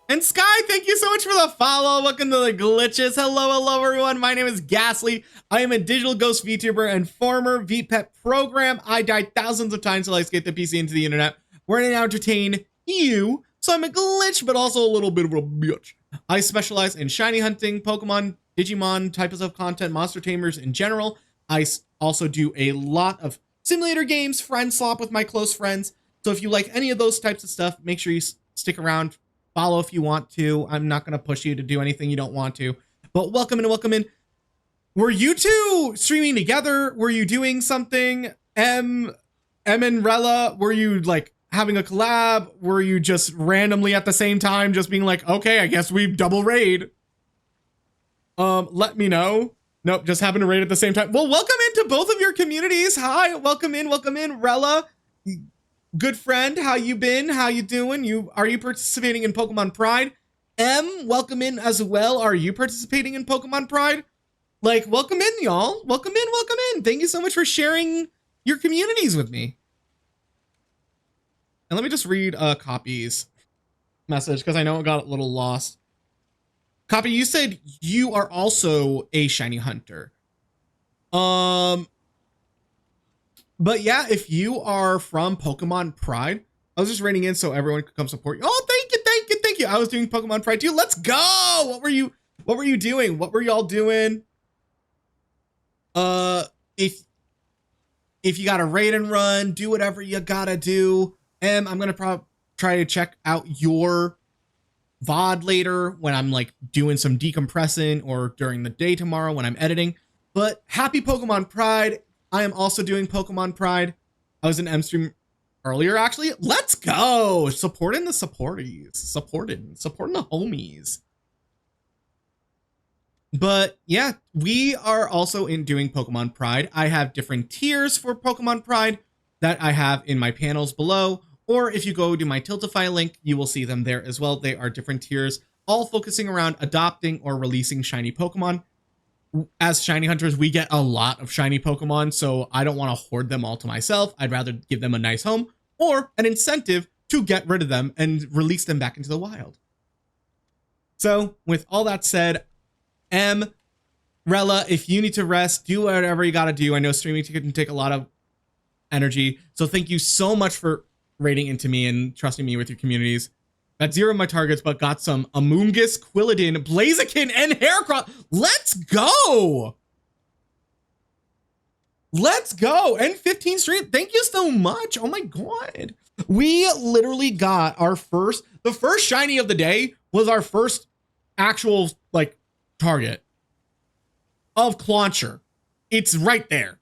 [SPEAKER 2] And Sky, thank you so much for the follow. Welcome to the glitches. Hello everyone. My name is Ghastly. I am a digital ghost VTuber and former VPET program. I died thousands of times till I escaped the PC into the internet. We're going to entertain you. So I'm a glitch, but also a little bit of a bitch. I specialize in shiny hunting, Pokemon, Digimon types of content, monster tamers in general. I also do a lot of simulator games, friend swap with my close friends. So if you like any of those types of stuff, make sure you stick around. Follow if you want to. I'm not going to push you to do anything you don't want to. But welcome in, welcome in. Were you two streaming together? Were you doing something? M and Rella, were you like having a collab? Were you just randomly at the same time just being like, okay, I guess we double raid? Let me know. Nope, just happened to raid at the same time. Well, welcome into both of your communities. Hi, welcome in, Rella. Good friend, how you been? How you doing? Are you participating in Pokemon Pride? M, welcome in as well. Are you participating in Pokemon Pride? Like, welcome in, y'all. Welcome in, welcome in. Thank you so much for sharing your communities with me. And let me just read Copy's message, because I know it got a little lost. Copy, you said you are also a shiny hunter. But yeah, if you are from Pokemon Pride, I was just raiding in so everyone could come support you. Oh, thank you, thank you, thank you. you. I was doing Pokemon Pride too. Let's go. What were you doing? What were y'all doing? If you got a raid and run, do whatever you gotta do. I'm gonna try to check out your VOD later when I'm like doing some decompressing, or during the day tomorrow when I'm editing. But happy Pokemon Pride. I am also doing Pokemon Pride. I was in M stream earlier, actually. Let's go. Supporting the supporties. Supporting the homies. But yeah, we are also doing Pokemon Pride. I have different tiers for Pokemon Pride that I have in my panels below. Or if you go to my Tiltify link, you will see them there as well. They are different tiers, all focusing around adopting or releasing shiny Pokemon. As shiny hunters, we get a lot of shiny Pokemon, so I don't want to hoard them all to myself. I'd rather give them a nice home or an incentive to get rid of them and release them back into the wild. So with all that said, Rella, if you need to rest, do whatever you got to do. I know streaming can take a lot of energy, so thank you so much for raiding into me and trusting me with your communities. Got 0 of my targets, but got some Amoonguss, Quilladin, Blaziken, and Heracross. Let's go! Let's go! And 15 stream. Thank you so much. Oh my god. We literally got our the first shiny of the day was our first actual, like, target of Clauncher. It's right there.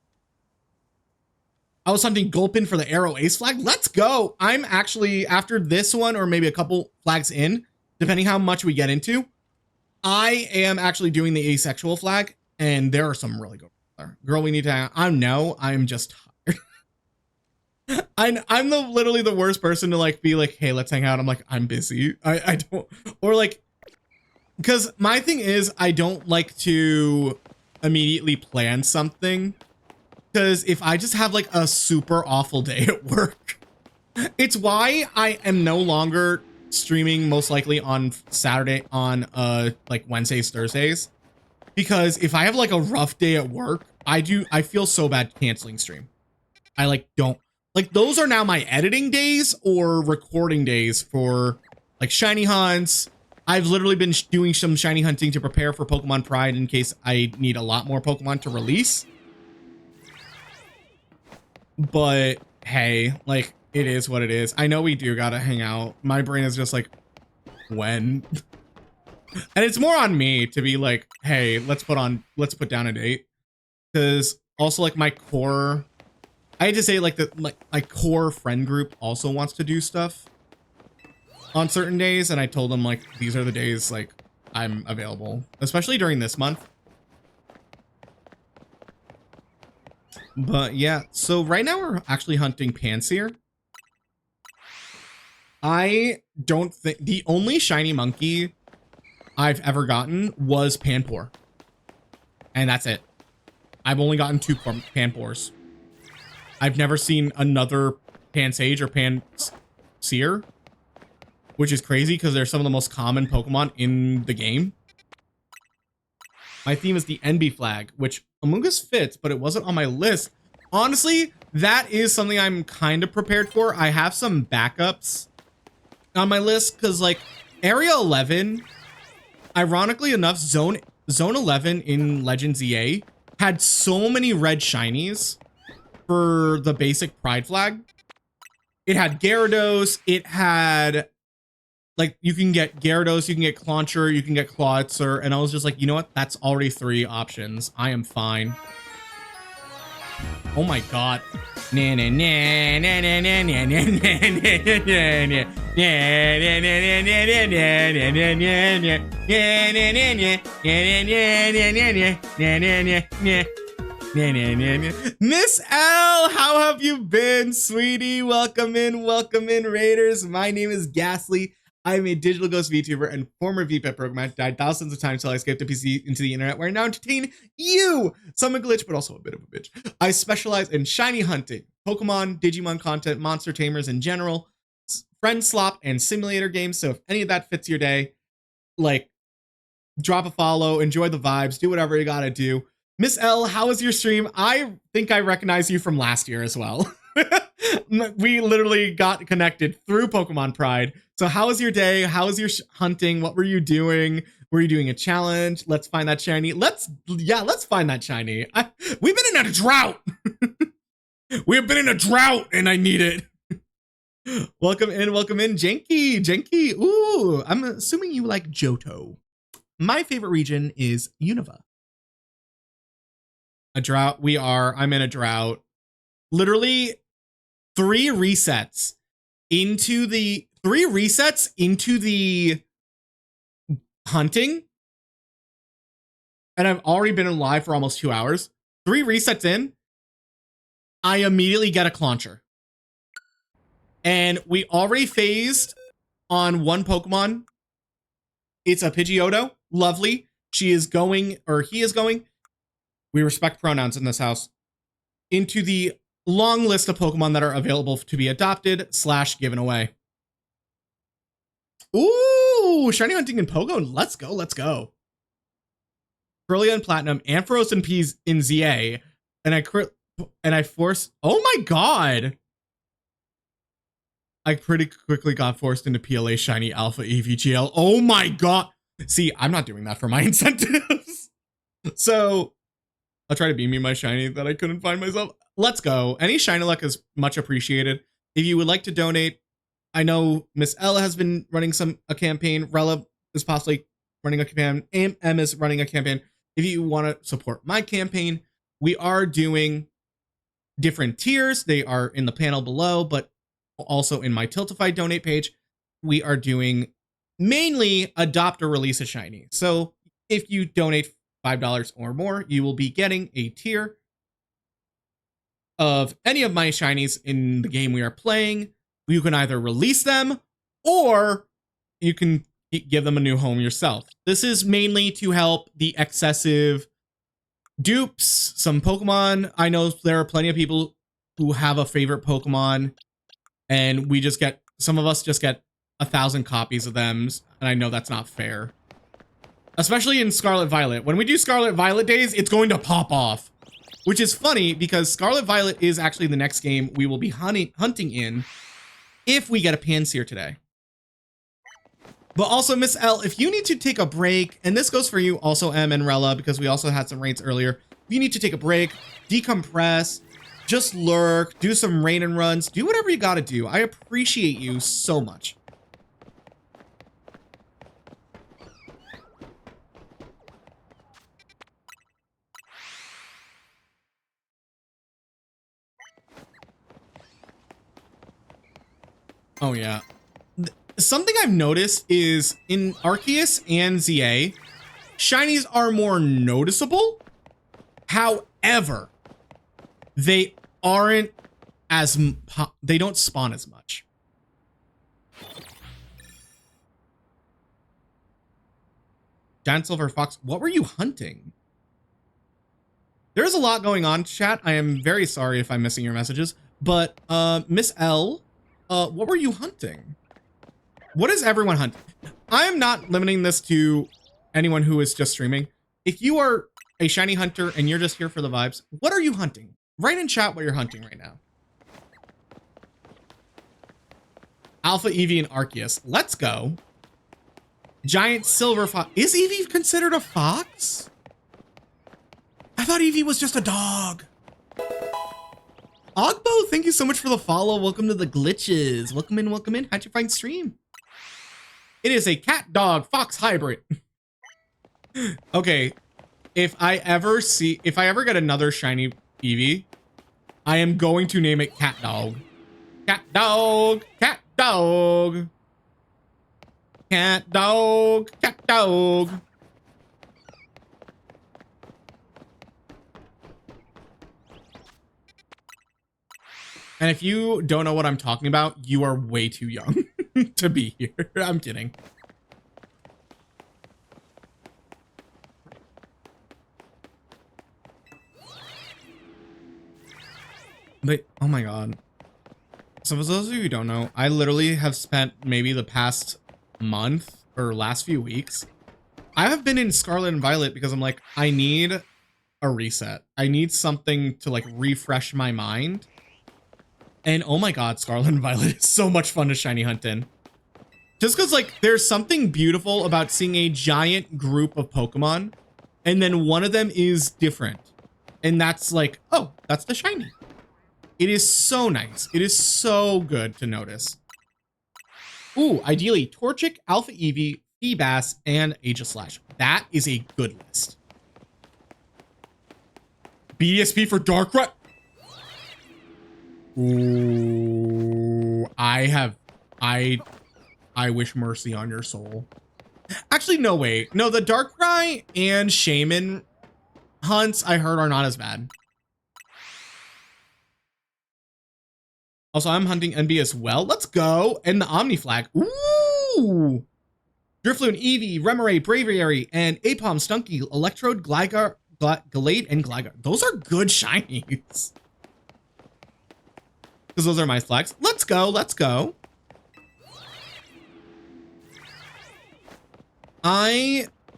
[SPEAKER 2] I was hunting Gulpin for the Arrow Ace flag. Let's go. I'm actually, after this one, or maybe a couple flags in, depending how much we get into, I am actually doing the asexual flag, and there are some really good ones there. Girl, we need to, I'm just tired. I'm literally the worst person to like be like, hey, let's hang out. I'm like, I'm busy. I don't, or like, because my thing is, I don't like to immediately plan something. Because if I just have like a super awful day at work, it's why I am no longer streaming most likely on Saturday, on like Wednesdays, Thursdays. Because if I have like a rough day at work, I feel so bad canceling stream. I like don't, like those are now my editing days or recording days for like shiny hunts. I've literally been doing some shiny hunting to prepare for Pokemon Pride in case I need a lot more Pokemon to release. But hey, like, it is what it is. I know we do gotta hang out. My brain is just like, when? And it's more on me to be like, hey, let's put down a date. Because also like my core, I hate to say like my core friend group also wants to do stuff on certain days. And I told them like, these are the days like I'm available, especially during this month. But yeah, so right now we're actually hunting Panseer. I don't think the only shiny monkey I've ever gotten was Panpour. And that's it. I've only gotten 2 Panpours. I've never seen another Pansage or Panseer, which is crazy because they're some of the most common Pokemon in the game. My theme is the NB flag, which Amoonguss fits, but it wasn't on my list. Honestly, that is something I'm kind of prepared for. I have some backups on my list because like Area 11, ironically enough, Zone 11 in Legends EA had so many red shinies for the basic Pride flag. It had Gyarados, it had like, you can get Gyarados, you can get Clauncher, you can get Clawitzer, and I was just like, you know what? That's already 3 options. I am fine. Oh my god. Miss L, how have you been, sweetie? Welcome in, Raiders. My name is Ghastly. I'm a digital ghost VTuber and former VPET programmer. Died thousands of times till I escaped the PC into the internet, where I now entertain you. So I'm a glitch, but also a bit of a bitch. I specialize in shiny hunting, Pokemon, Digimon content, monster tamers in general, friend slop, and simulator games. So if any of that fits your day, like, drop a follow, enjoy the vibes, do whatever you gotta do. Miss L, how was your stream? I think I recognize you from last year as well. We literally got connected through Pokemon Pride. So how was your day? How was your hunting? What were you doing? Were you doing a challenge? Let's find that shiny. Let's find that shiny. We've been in a drought. We've been in a drought and I need it. Welcome in, Jenky. Ooh, I'm assuming you like Johto. My favorite region is Unova. A drought. I'm in a drought. Literally 3 resets into the hunting. And I've already been in live for almost 2 hours. 3 resets in, I immediately get a Clauncher. And we already phased on one Pokemon. It's a Pidgeotto. Lovely. She is going, or he is going. We respect pronouns in this house. Into the long list of Pokemon that are available to be adopted / given away. Ooh, shiny hunting in Pogo. Let's go. Brilliant Platinum, Ampharos and P's in ZA. And I force. Oh my god. I pretty quickly got forced into PLA shiny Alpha EVGL. Oh my god. See, I'm not doing that for my incentives. So I'll try to beam me my shiny that I couldn't find myself. Let's go. Any shiny luck is much appreciated. If you would like to donate, I know Miss Ella has been running a campaign. Rella is possibly running a campaign. M is running a campaign. If you want to support my campaign, we are doing different tiers. They are in the panel below, but also in my Tiltify donate page. We are doing mainly adopt or release a shiny. So if you donate $5 or more, you will be getting a tier of any of my shinies in the game we are playing. You can either release them or you can give them a new home yourself. This is mainly to help the excessive dupes, some Pokemon. I know there are plenty of people who have a favorite Pokemon and some of us just get 1,000 copies of them. And I know that's not fair. Especially in Scarlet Violet. When we do Scarlet Violet days, it's going to pop off. Which is funny because Scarlet Violet is actually the next game we will be hunting in if we get a Panseer today. But also, Miss L, if you need to take a break, and this goes for you also, M and Rella, because we also had some raids earlier. If you need to take a break, decompress, just lurk, do some raid and runs, do whatever you gotta do. I appreciate you so much. Oh yeah. Something I've noticed is in Arceus and ZA, shinies are more noticeable. However, they don't spawn as much. Giant Silver Fox, what were you hunting? There's a lot going on, chat. I am very sorry if I'm missing your messages, but Miss L, what were you hunting? What is everyone hunting? I am not limiting this to anyone who is just streaming. If you are a shiny hunter and you're just here for the vibes, what are you hunting? Write in chat what you're hunting right now. Alpha, Eevee, and Arceus. Let's go. Giant Silver Fox. Is Eevee considered a fox? I thought Eevee was just a dog. Ogbo, thank you so much for the follow. Welcome to the glitches. Welcome in. How'd you find stream? It is a cat dog fox hybrid. Okay, if I ever get another shiny Eevee, I am going to name it Cat Dog. Cat Dog, Cat Dog. Cat Dog, Cat Dog. And if you don't know what I'm talking about, you are way too young to be here. I'm kidding. But, oh my god. So for those of you who don't know, I literally have spent maybe the past month or last few weeks. I have been in Scarlet and Violet because I'm like, I need a reset. I need something to like refresh my mind. And oh my god, Scarlet and Violet is so much fun to shiny hunt in. Just because, like, there's something beautiful about seeing a giant group of Pokemon, and then one of them is different. And that's like, oh, that's the shiny. It is so nice. It is so good to notice. Ooh, ideally, Torchic, Alpha Eevee, Feebas, and Aegislash. That is a good list. BSP for Darkrai. Ooh, I wish mercy on your soul. Actually, no, wait. No, the Darkrai and Shaman hunts I heard are not as bad. Also, I'm hunting NB as well. Let's go. And the Omni Flag. Ooh. Drifloon, Eevee, Remoraid, Braviary, and Apom, Stunky, Electrode, Gligar, Gallade, and Gligar. Those are good shinies. Because those are my flags. Let's go. Let's go.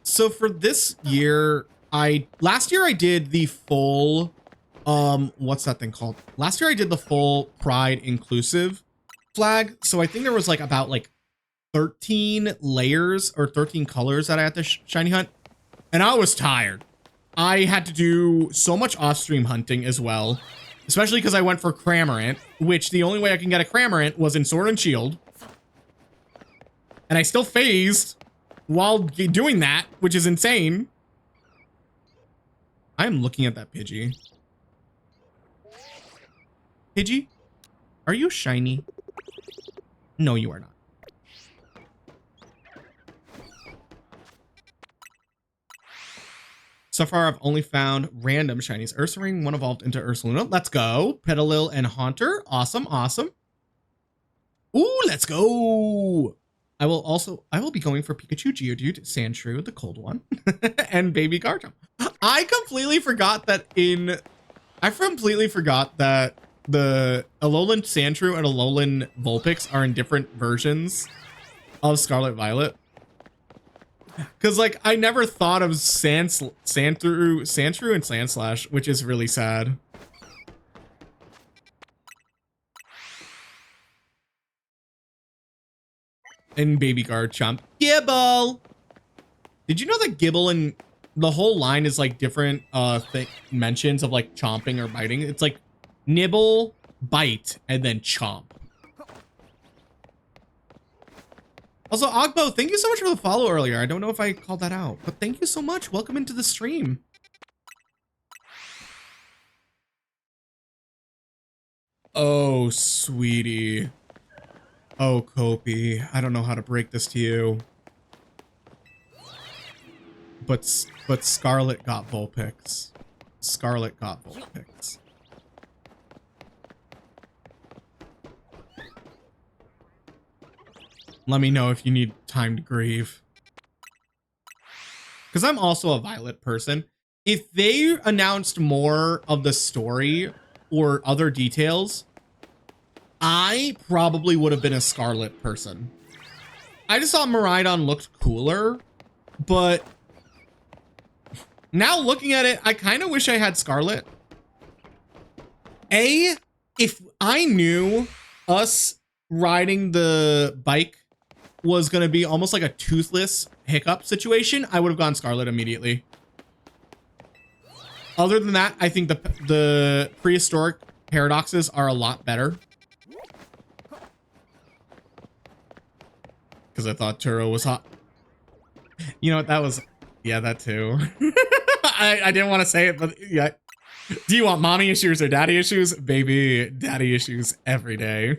[SPEAKER 2] So for this year, last year I did the full, what's that thing called? Last year I did the full Pride inclusive flag. So I think there was like about like 13 layers or 13 colors that I had to shiny hunt. And I was tired. I had to do so much off-stream hunting as well. Especially because I went for Cramorant, which the only way I can get a Cramorant was in Sword and Shield. And I still phased while doing that, which is insane. I am looking at that Pidgey. Pidgey, are you shiny? No, you are not. So far, I've only found random shinies. Ursaring, one evolved into Ursaluna. Let's go. Petalil and Haunter. Awesome, awesome. Ooh, let's go. I will be going for Pikachu, Geodude, Sandshrew, the cold one, and Baby Garchomp. I completely forgot that the Alolan Sandshrew and Alolan Vulpix are in different versions of Scarlet Violet. Because, like, I never thought of Sandshrew and Sandslash, which is really sad. And Baby Garchomp. Gibble! Did you know that Gibble and the whole line is, like, different mentions of, like, chomping or biting? It's, like, nibble, bite, and then chomp. Also, Ogbo, thank you so much for the follow earlier. I don't know if I called that out, but thank you so much. Welcome into the stream. Oh, sweetie. Oh, Kopi. I don't know how to break this to you. But Scarlet got Vulpix. Scarlet got Vulpix. Let me know if you need time to grieve. Because I'm also a Violet person. If they announced more of the story or other details, I probably would have been a Scarlet person. I just thought Miraidon looked cooler, but now looking at it, I kind of wish I had Scarlet. If I knew us riding the bike was going to be almost like a toothless hiccup situation, I would have gone Scarlet immediately. Other than that, I think the prehistoric paradoxes are a lot better. Because I thought Turo was hot. You know what, that was... Yeah, that too. I didn't want to say it, but yeah. Do you want mommy issues or daddy issues? Baby, daddy issues every day.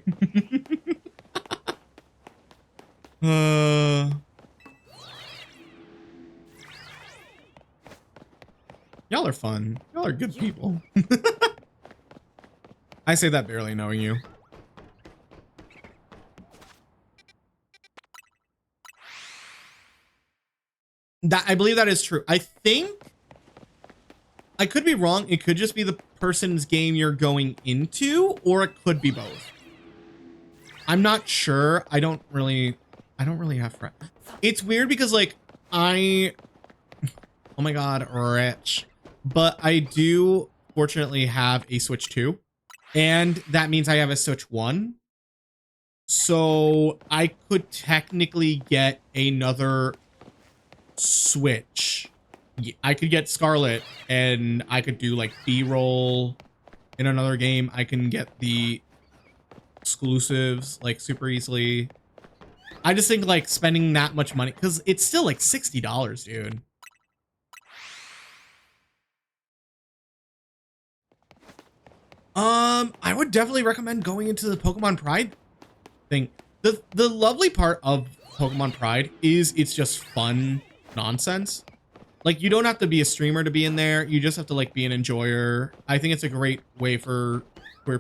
[SPEAKER 2] Y'all are fun. Y'all are good people. I say that barely knowing you. I believe that is true. I think I could be wrong. It could just be the person's game you're going into, or it could be both. I'm not sure. I don't really have friends. It's weird because, like, oh my god, rich. But I do fortunately have a Switch 2. And that means I have a Switch 1. So I could technically get another Switch. I could get Scarlet and I could do like B-roll in another game. I can get the exclusives like super easily. I just think like spending that much money, because it's still like $60, dude. I would definitely recommend going into the Pokemon Pride thing. The lovely part of Pokemon Pride is it's just fun nonsense. Like, you don't have to be a streamer to be in there. You just have to like be an enjoyer. I think it's a great way for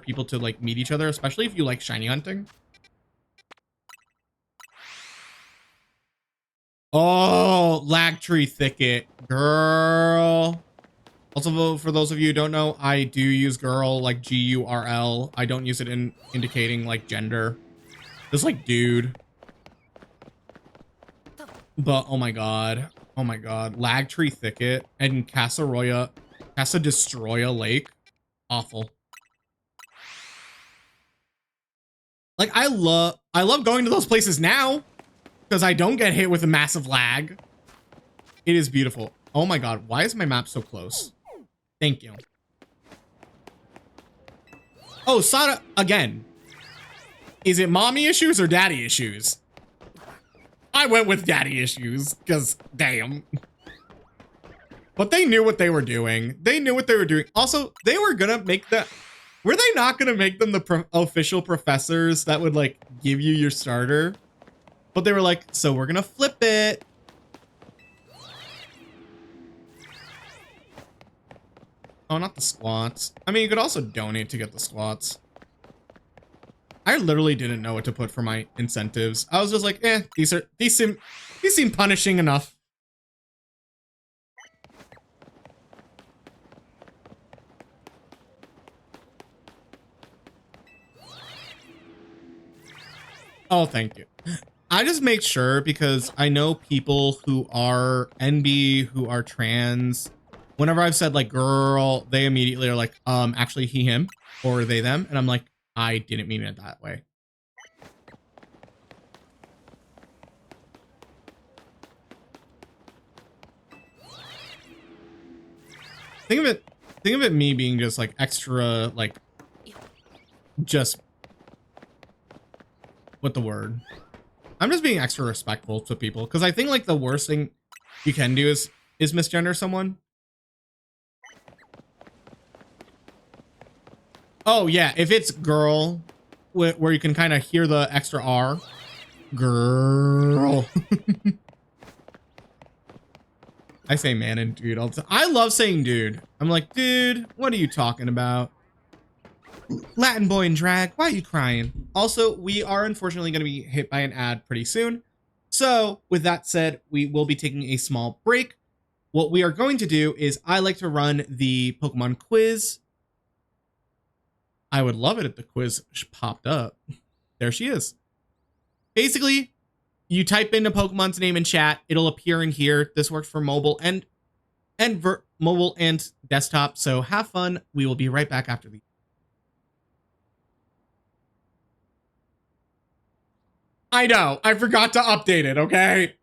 [SPEAKER 2] people to like meet each other, especially if you like shiny hunting. Oh, lag tree thicket, girl. Also, for those of you who don't know, I do use girl like GURL. I don't use it in indicating like gender. Just like dude. But oh my god. Oh my god. Lag tree thicket and Casa Destroya Lake. Awful. Like I love going to those places now because I don't get hit with a massive lag. It is beautiful. Oh my god, why is my map so close? Thank you. Oh, Sada again. Is it mommy issues or daddy issues? I went with daddy issues because damn. But they knew what they were doing. They knew what they were doing. Also, they were gonna make the... Were they not gonna make them the official professors that would like give you your starter? But they were like, so we're gonna flip it. Oh, not the squats. I mean, you could also donate to get the squats. I literally didn't know what to put for my incentives. I was just like, these seem punishing enough. Oh, thank you. I just make sure because I know people who are NB, who are trans. Whenever I've said like girl, they immediately are like, actually he, him, or they, them. And I'm like, I didn't mean it that way. Think of it me being just like extra, like just what the word? I'm just being extra respectful to people because I think like the worst thing you can do is misgender someone. Oh yeah, if it's girl, where you can kind of hear the extra R, girl. I say man and dude all the time. I love saying dude. I'm like, dude, what are you talking about? Latin boy and drag, why are you crying? Also, we are unfortunately going to be hit by an ad pretty soon. So with that said, we will be taking a small break. What we are going to do is I like to run the Pokemon quiz. I would love it if the quiz popped up. There she is. Basically, you type in a Pokemon's name in chat, it'll appear in here. This works for mobile and mobile and desktop. So have fun. We will be right back after the... I know, I forgot to update it, okay?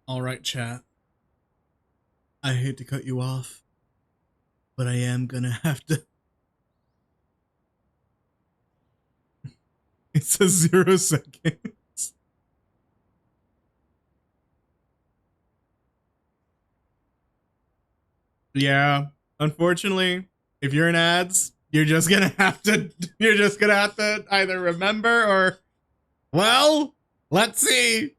[SPEAKER 2] All right, chat. I hate to cut you off, but I am gonna have to. It says 0 seconds. Yeah, unfortunately, if you're in ads, you're just gonna have to. You're just gonna have to either remember or, well, let's see.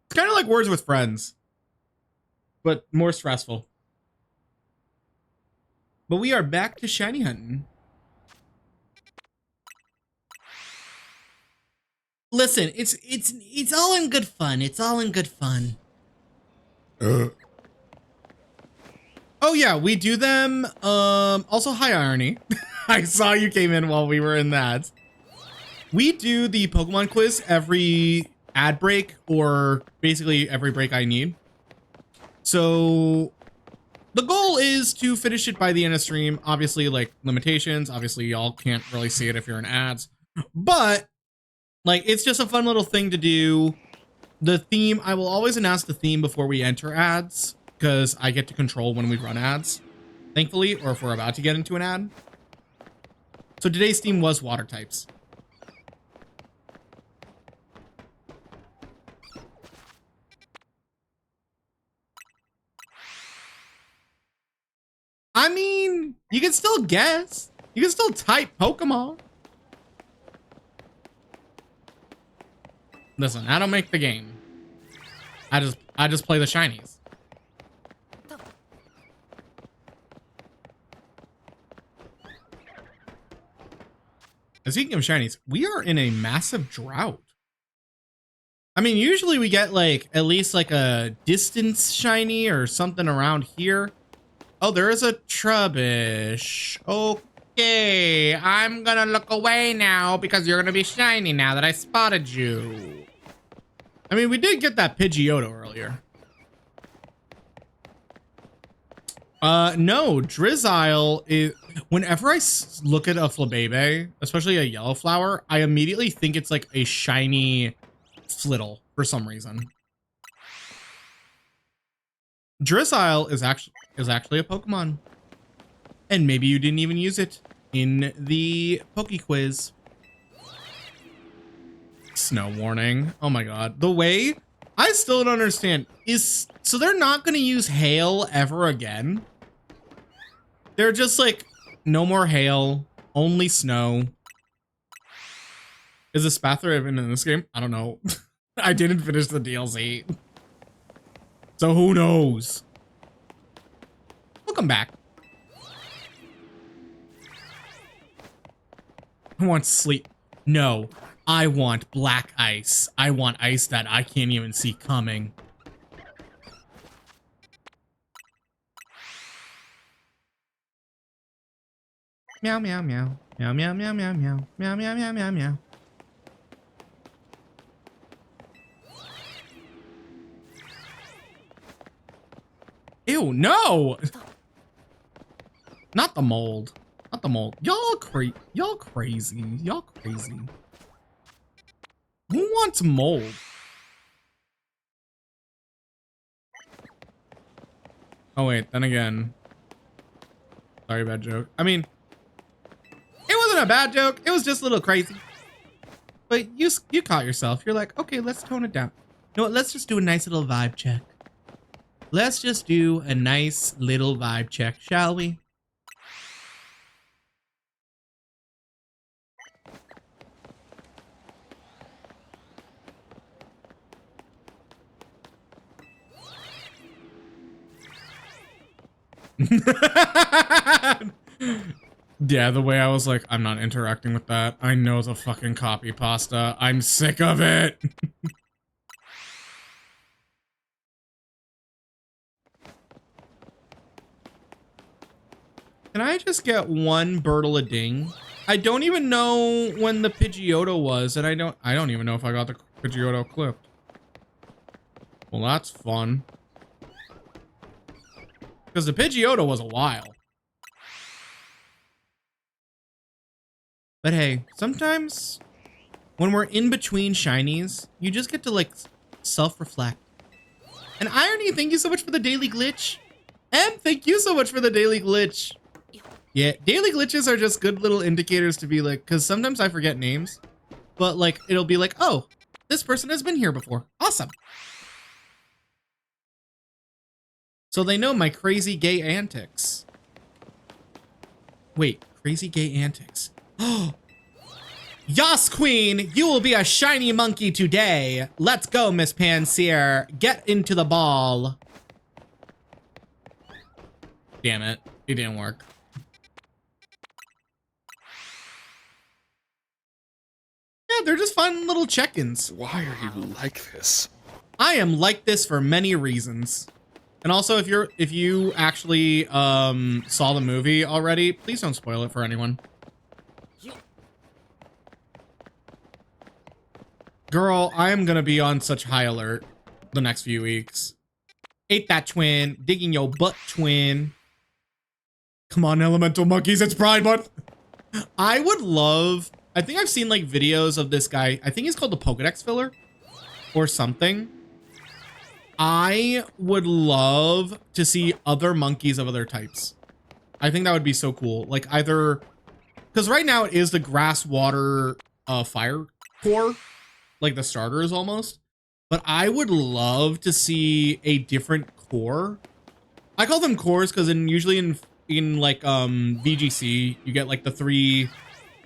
[SPEAKER 2] It's kind of like Words with Friends, but more stressful. But we are back to shiny hunting. Listen, it's all in good fun. It's all in good fun. Oh yeah, we do them. Also, hi Irony. I saw you came in while we were in that. We do the Pokemon quiz every ad break, or basically every break I need. So the goal is to finish it by the end of stream. Obviously, like limitations. Obviously, y'all can't really see it if you're in ads, but like it's just a fun little thing to do. The theme, I will always announce the theme before we enter ads, because I get to control when we run ads, thankfully, or if we're about to get into an ad. So today's theme was water types. I mean, you can still guess. You can still type Pokemon. Listen, I don't make the game. I just play the shinies. And speaking of shinies, we are in a massive drought. I mean, usually we get like at least like a distance shiny or something around here. Oh, there is a Trubbish. Okay, I'm gonna look away now because you're gonna be shiny now that I spotted you. I mean, we did get that Pidgeotto earlier. No, Drizzile is... Whenever I look at a Flabebe, especially a yellow flower, I immediately think it's like a shiny Flittle for some reason. Drizzile is actually a Pokemon. And maybe you didn't even use it in the Poke Quiz. Snow warning. Oh my god. The way I still don't understand is, so they're not going to use hail ever again. They're just like, no more hail, only snow. Is the Spathra even in this game? I don't know. I didn't finish the DLC. So who knows? Welcome back. I want sleep. No, I want black ice. I want ice that I can't even see coming. Meow, meow, meow. Meow, meow, meow, meow, meow. Meow, meow, meow, meow, meow. Ew, no! Not the mold. Not the mold. Y'all crazy. Y'all crazy. Y'all crazy. Who wants mold? Oh wait, then again. Sorry, bad joke. I mean, it wasn't a bad joke. It was just a little crazy. But you caught yourself. You're like, okay, let's tone it down. You know what? Let's just do a nice little vibe check. Let's just do a nice little vibe check, shall we? Yeah, the way I was like, I'm not interacting with that. I know the fucking copy pasta. I'm sick of it. Can I just get one Birtle a ding? I don't even know when the Pidgeotto was, and I don't even know if I got the Pidgeotto clipped. Well, that's fun. Because the Pidgeotto was a while. But hey, sometimes when we're in between shinies, you just get to like self-reflect. And Irony, thank you so much for the daily glitch. And thank you so much for the daily glitch. Yeah, daily glitches are just good little indicators to be like, because sometimes I forget names, but like it'll be like, oh, this person has been here before. Awesome. So they know my crazy gay antics. Wait, crazy gay antics. Oh, Yas Queen, you will be a shiny monkey today. Let's go, Miss Panseer. Get into the ball. Damn it, it didn't work. Yeah, they're just fun little check-ins.
[SPEAKER 3] Why are you like this?
[SPEAKER 2] I am like this for many reasons. And also, if you actually saw the movie already, please don't spoil it for anyone. Girl, I am gonna be on such high alert the next few weeks. Ate that twin, digging your butt twin. Come on, elemental monkeys, it's Pride Month. I would love, I think I've seen like videos of this guy. I think he's called the Pokedex filler or something. I would love to see other monkeys of other types. I think that would be so cool. Like either, because right now it is the grass, water, fire core, like the starters almost. But I would love to see a different core. I call them cores because usually in like VGC you get like the 3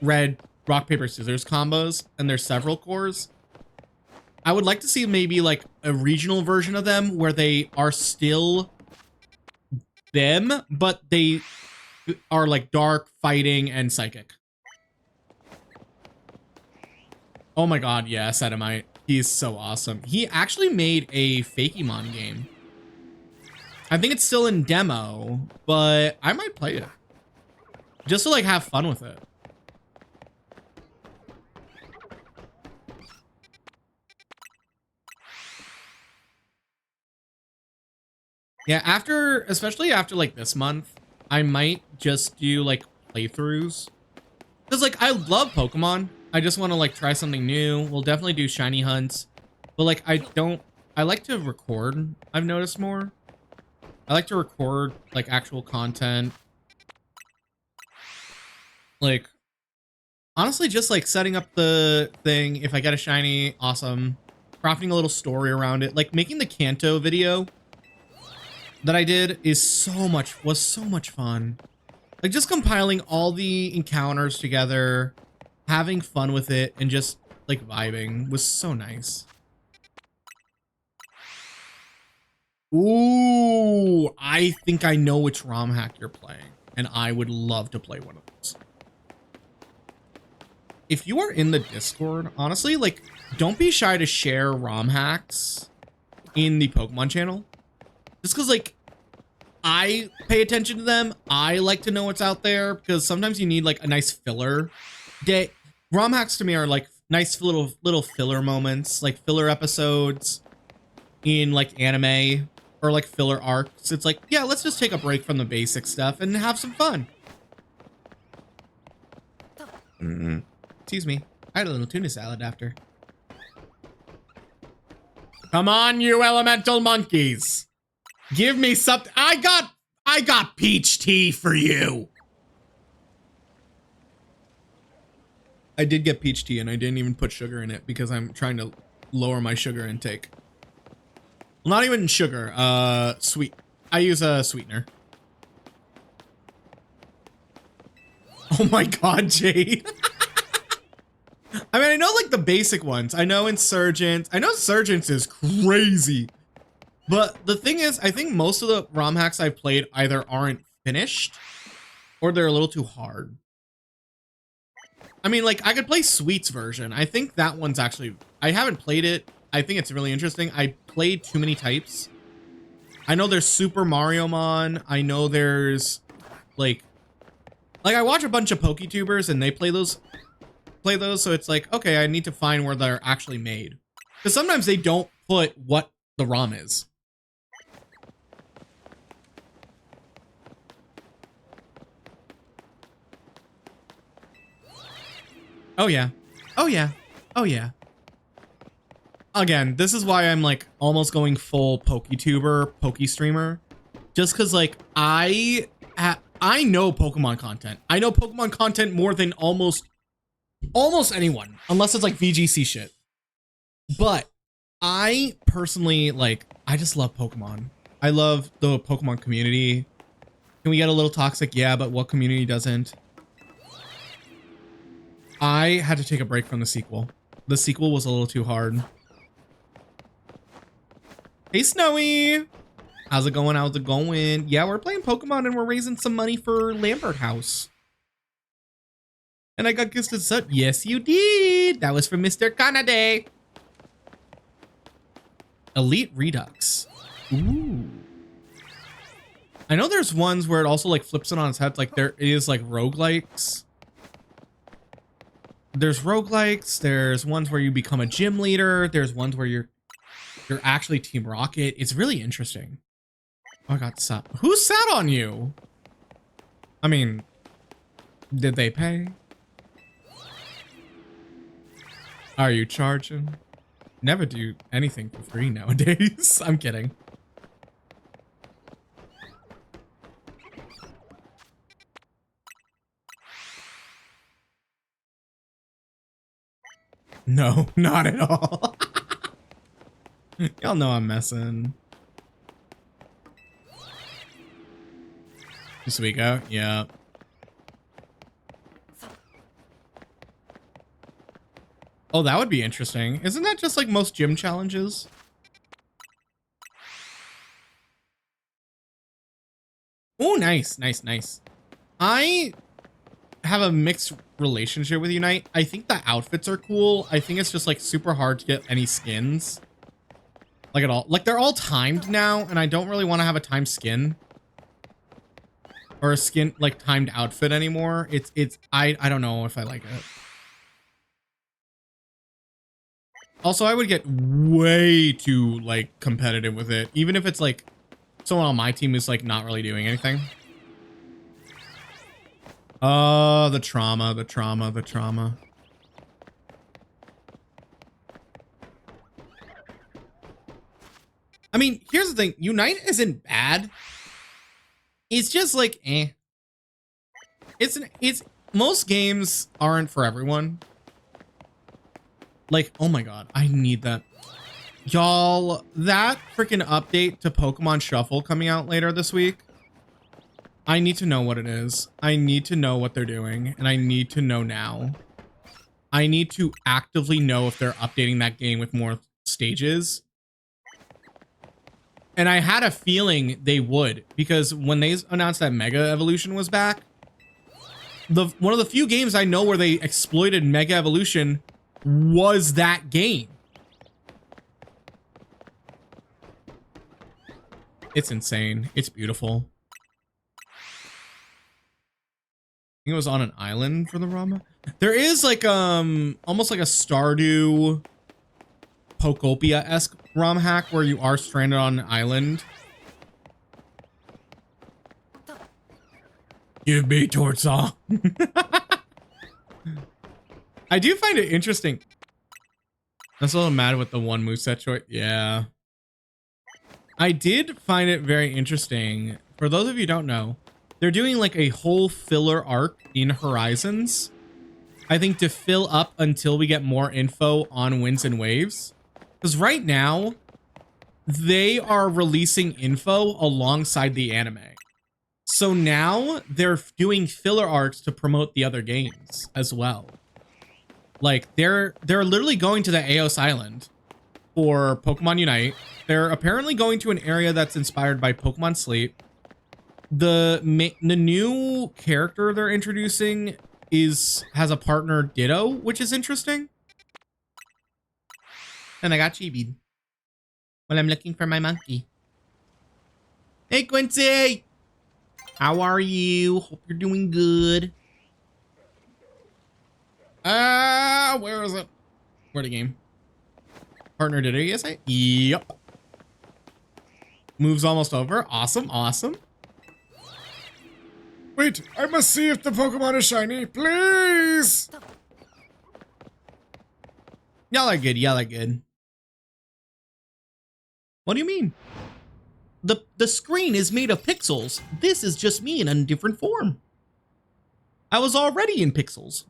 [SPEAKER 2] red rock paper scissors combos, and there's several cores. I would like to see maybe like a regional version of them where they are still them, but they are like dark, fighting, and psychic. Oh my god, yeah, Sedimite. He's so awesome. He actually made a Fakemon game. I think it's still in demo, but I might play it. Just to like have fun with it. Yeah, especially after like this month, I might just do like playthroughs. Cause like I love Pokemon. I just want to like try something new. We'll definitely do shiny hunts. But like I like to record, I've noticed more. I like to record like actual content. Like honestly just like setting up the thing. If I get a shiny, awesome. Crafting a little story around it. Like making the Kanto video that I did was so much fun. Like just compiling all the encounters together, having fun with it, and just like vibing was so nice. Ooh, I think I know which ROM hack you're playing, and I would love to play one of those. If you are in the Discord, honestly, like don't be shy to share ROM hacks in the Pokemon channel. Just because like I pay attention to them. I like to know what's out there because sometimes you need like a nice filler day. ROM hacks to me are like nice little filler moments, like filler episodes in like anime or like filler arcs. It's like, yeah, let's just take a break from the basic stuff and have some fun. Excuse me. I had a little tuna salad after. Come on, you elemental monkeys. Give me something. I got peach tea for you. I did get peach tea and I didn't even put sugar in it because I'm trying to lower my sugar intake. Well, not even sugar, sweet. I use a sweetener. Oh my god, Jade. I mean, I know like the basic ones. I know Insurgents. I know Insurgents is crazy. But the thing is, I think most of the ROM hacks I've played either aren't finished or they're a little too hard. I mean, like, I could play Sweet's version. I think that one's actually... I haven't played it. I think it's really interesting. I played too many types. I know there's Super Mario Mon. I know there's, like... Like, I watch a bunch of PokeTubers and they play those, so it's like, okay, I need to find where they're actually made. Because sometimes they don't put what the ROM is. Oh yeah. Oh yeah. Oh yeah. Again, this is why I'm like almost going full PokeTuber, PokeStreamer. Just because like I know Pokemon content. I know Pokemon content more than almost anyone, unless it's like VGC shit. But I personally like, I just love Pokemon. I love the Pokemon community. Can we get a little toxic? Yeah, but what community doesn't? I had to take a break from the sequel. The sequel was a little too hard. Hey, Snowy. How's it going? How's it going? Yeah, we're playing Pokemon and we're raising some money for Lambert House. And I got gifted sub. Yes, you did. That was from Mr. Kanade. Elite Redux. Ooh. I know there's ones where it also like flips it on its head. Like there is like roguelikes. There's roguelikes. There's ones where you become a gym leader. There's ones where you're actually Team Rocket. It's really interesting. Oh, I got sat. Who sat on you? I mean, did they pay? Are you charging? Never do anything for free nowadays. I'm kidding. No, not at all. Y'all know I'm messing. This week out? Yeah. Oh, that would be interesting. Isn't that just like most gym challenges? Oh, nice, nice, nice. I have a mixed relationship with Unite. I think the outfits are cool. I think it's just like super hard to get any skins. Like at all. Like they're all timed now, and I don't really want to have a timed skin. Or a skin, like timed outfit anymore. I don't know if I like it. Also, I would get way too like competitive with it, even if it's like someone on my team is like not really doing anything. Oh, the trauma, the trauma, the trauma. I mean, here's the thing. Unite isn't bad. It's just like, eh. It's most games aren't for everyone. Like, oh my god, I need that. Y'all, that freaking update to Pokemon Shuffle coming out later this week. I need to know what it is. I need to know what they're doing, and I need to know now. I need to actively know if they're updating that game with more stages. And I had a feeling they would, because when they announced that Mega Evolution was back, one of the few games I know where they exploited Mega Evolution was that game. It's insane. It's beautiful. I think it was on an island for the Rama. There is like almost like a Stardew Pokopia-esque ROM hack where you are stranded on an island. Give me Tortsa. I do find it interesting. I'm a little mad with the one moveset choice. Yeah. I did find it very interesting. For those of you who don't know, they're doing like a whole filler arc in Horizons. I think to fill up until we get more info on Winds and Waves. Because right now, they are releasing info alongside the anime. So now they're doing filler arcs to promote the other games as well. Like they're literally going to the Aos Island for Pokemon Unite. They're apparently going to an area that's inspired by Pokemon Sleep. The new character they're introducing has a partner Ditto, which is interesting. And I got chibied. Well, I'm looking for my monkey. Hey, Quincy! How are you? Hope you're doing good. Where is it? Where the game? Partner Ditto, yes, yep. Moves almost over. Awesome, awesome.
[SPEAKER 3] Wait, I must see if the Pokemon is shiny, please!
[SPEAKER 2] Y'all are good. Y'all are good. What do you mean? The screen is made of pixels. This is just me in a different form. I was already in pixels.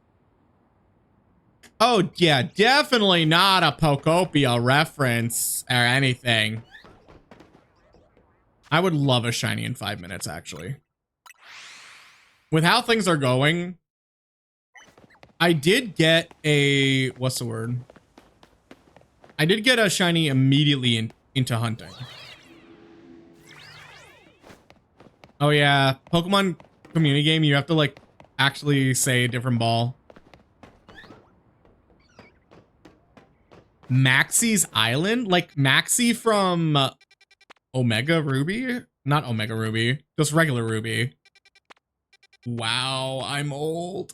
[SPEAKER 2] Oh, yeah, definitely not a Pokopia reference or anything. I would love a shiny in 5 minutes, actually. With how things are going, I did get a... What's the word? I did get a shiny immediately into hunting. Oh, yeah. Pokemon community game, you have to, like, actually say a different ball. Maxie's Island? Like Maxie from Omega Ruby? Not Omega Ruby, just regular Ruby. Wow, I'm old.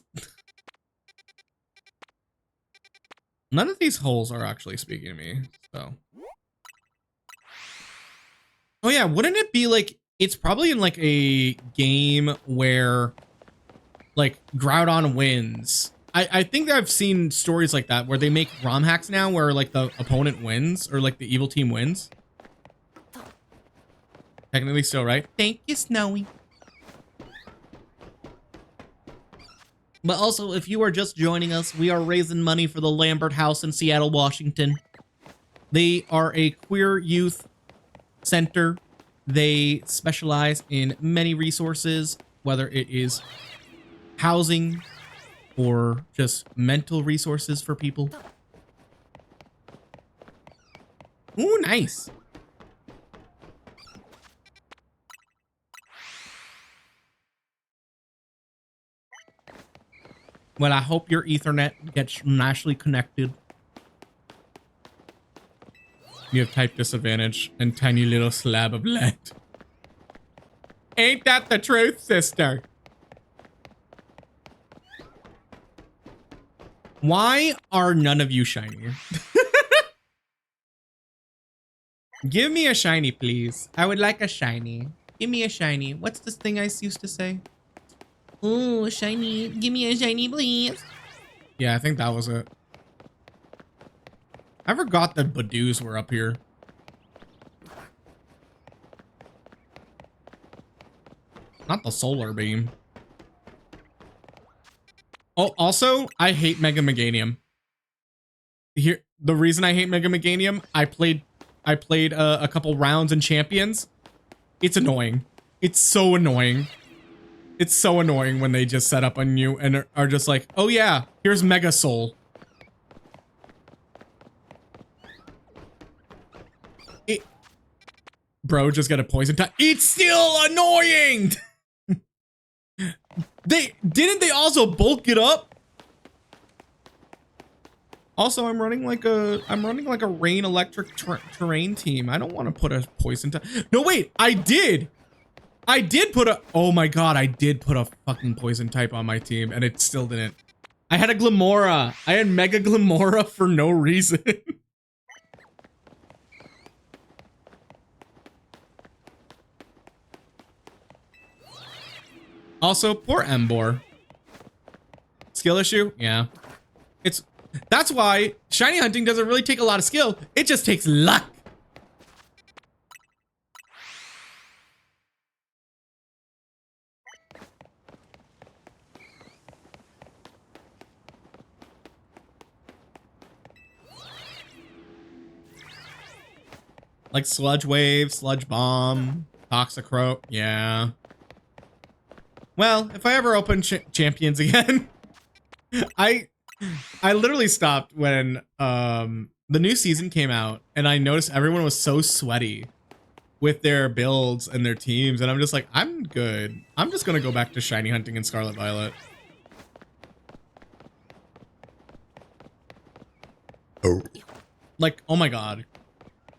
[SPEAKER 2] None of these holes are actually speaking to me, so. Oh yeah, wouldn't it be like, it's probably in like a game where like Groudon wins. I think that I've seen stories like that where they make ROM hacks now where like the opponent wins or like the evil team wins. Technically still, right? Thank you, Snowy. But also, if you are just joining us, we are raising money for the Lambert House in Seattle, Washington. They are a queer youth center. They specialize in many resources, whether it is housing or just mental resources for people. Ooh, nice. Well, I hope your Ethernet gets nicely connected. You have type disadvantage and tiny little slab of lead. Ain't that the truth, sister? Why are none of you shiny? Give me a shiny, please. I would like a shiny. Give me a shiny. What's this thing I used to say? Oh, shiny. Give me a shiny, please. Yeah, I think that was it. I forgot that Badoos were up here. Not the solar beam. Oh, also, I hate Mega Meganium. Here, the reason I hate Mega Meganium, I played a couple rounds in Champions. It's annoying. It's so annoying. It's so annoying when they just set up on you and are just like, oh yeah, here's Mega Soul. Bro just got a poison type. It's still annoying. Didn't they also bulk it up? Also, I'm running like a rain electric terrain team. I don't want to put a poison type. No, wait, I did put a, oh my god, I did put a fucking poison type on my team and it still didn't. I had a Glamora. I had Mega Glamora for no reason. Also, poor Embor. Skill issue? Yeah. That's why shiny hunting doesn't really take a lot of skill. It just takes luck. Like Sludge Wave, Sludge Bomb, Toxicroak, yeah. Well, if I ever open Champions again, I literally stopped when the new season came out and I noticed everyone was so sweaty with their builds and their teams and I'm just like, I'm good. I'm just gonna go back to shiny hunting and Scarlet Violet.
[SPEAKER 3] Oh.
[SPEAKER 2] Like, oh my god.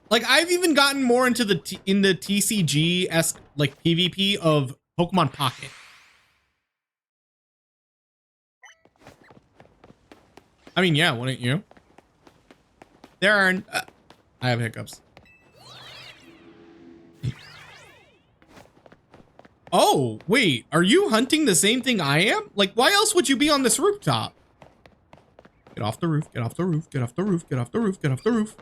[SPEAKER 2] Like I've even gotten more into the TCG-esque like PvP of Pokemon Pocket. I mean, yeah, wouldn't you? There are... I have hiccups. Oh, wait. Are you hunting the same thing I am? Like, why else would you be on this rooftop? Get off the roof. Get off the roof. Get off the roof. Get off the roof. Get off the roof.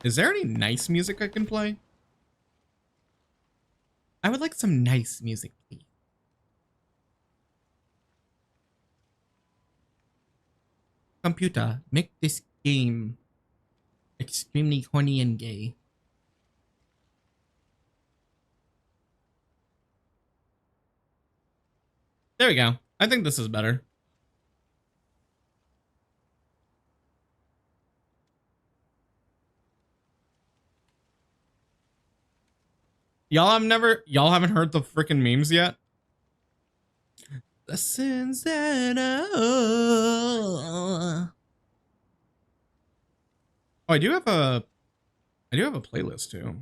[SPEAKER 2] Is there any nice music I can play? I would like some nice music, please. Computer, make this game extremely horny and gay. There we go. I think this is better. Y'all haven't heard the freaking memes yet? The sins that oh, I do have a playlist too.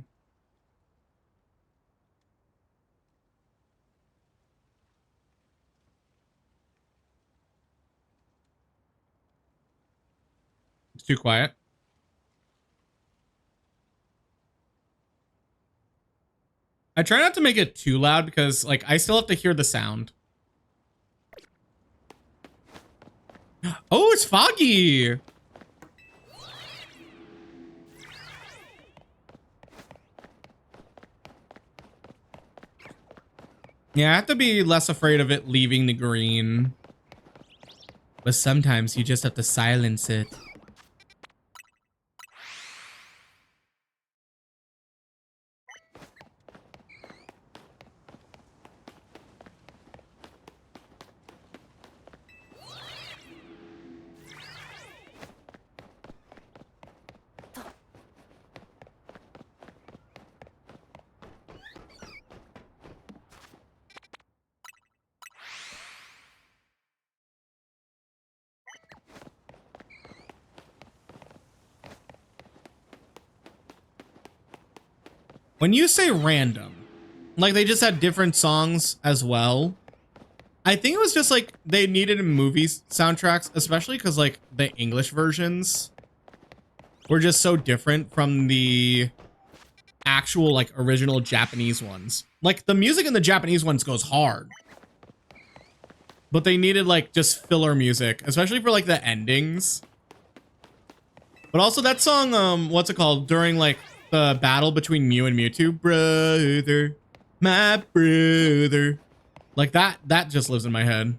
[SPEAKER 2] It's too quiet. I try not to make it too loud because like I still have to hear the sound. Oh, it's foggy. Yeah, I have to be less afraid of it leaving the green. But sometimes you just have to silence it. When you say random, like they just had different songs as well. I think it was just like they needed movies soundtracks, especially because like the English versions were just so different from the actual like original Japanese ones. Like the music in the Japanese ones goes hard, but they needed like just filler music, especially for like the endings. But also that song, what's it called? During like the battle between Mew and Mewtwo, brother, my brother, like that just lives in my head.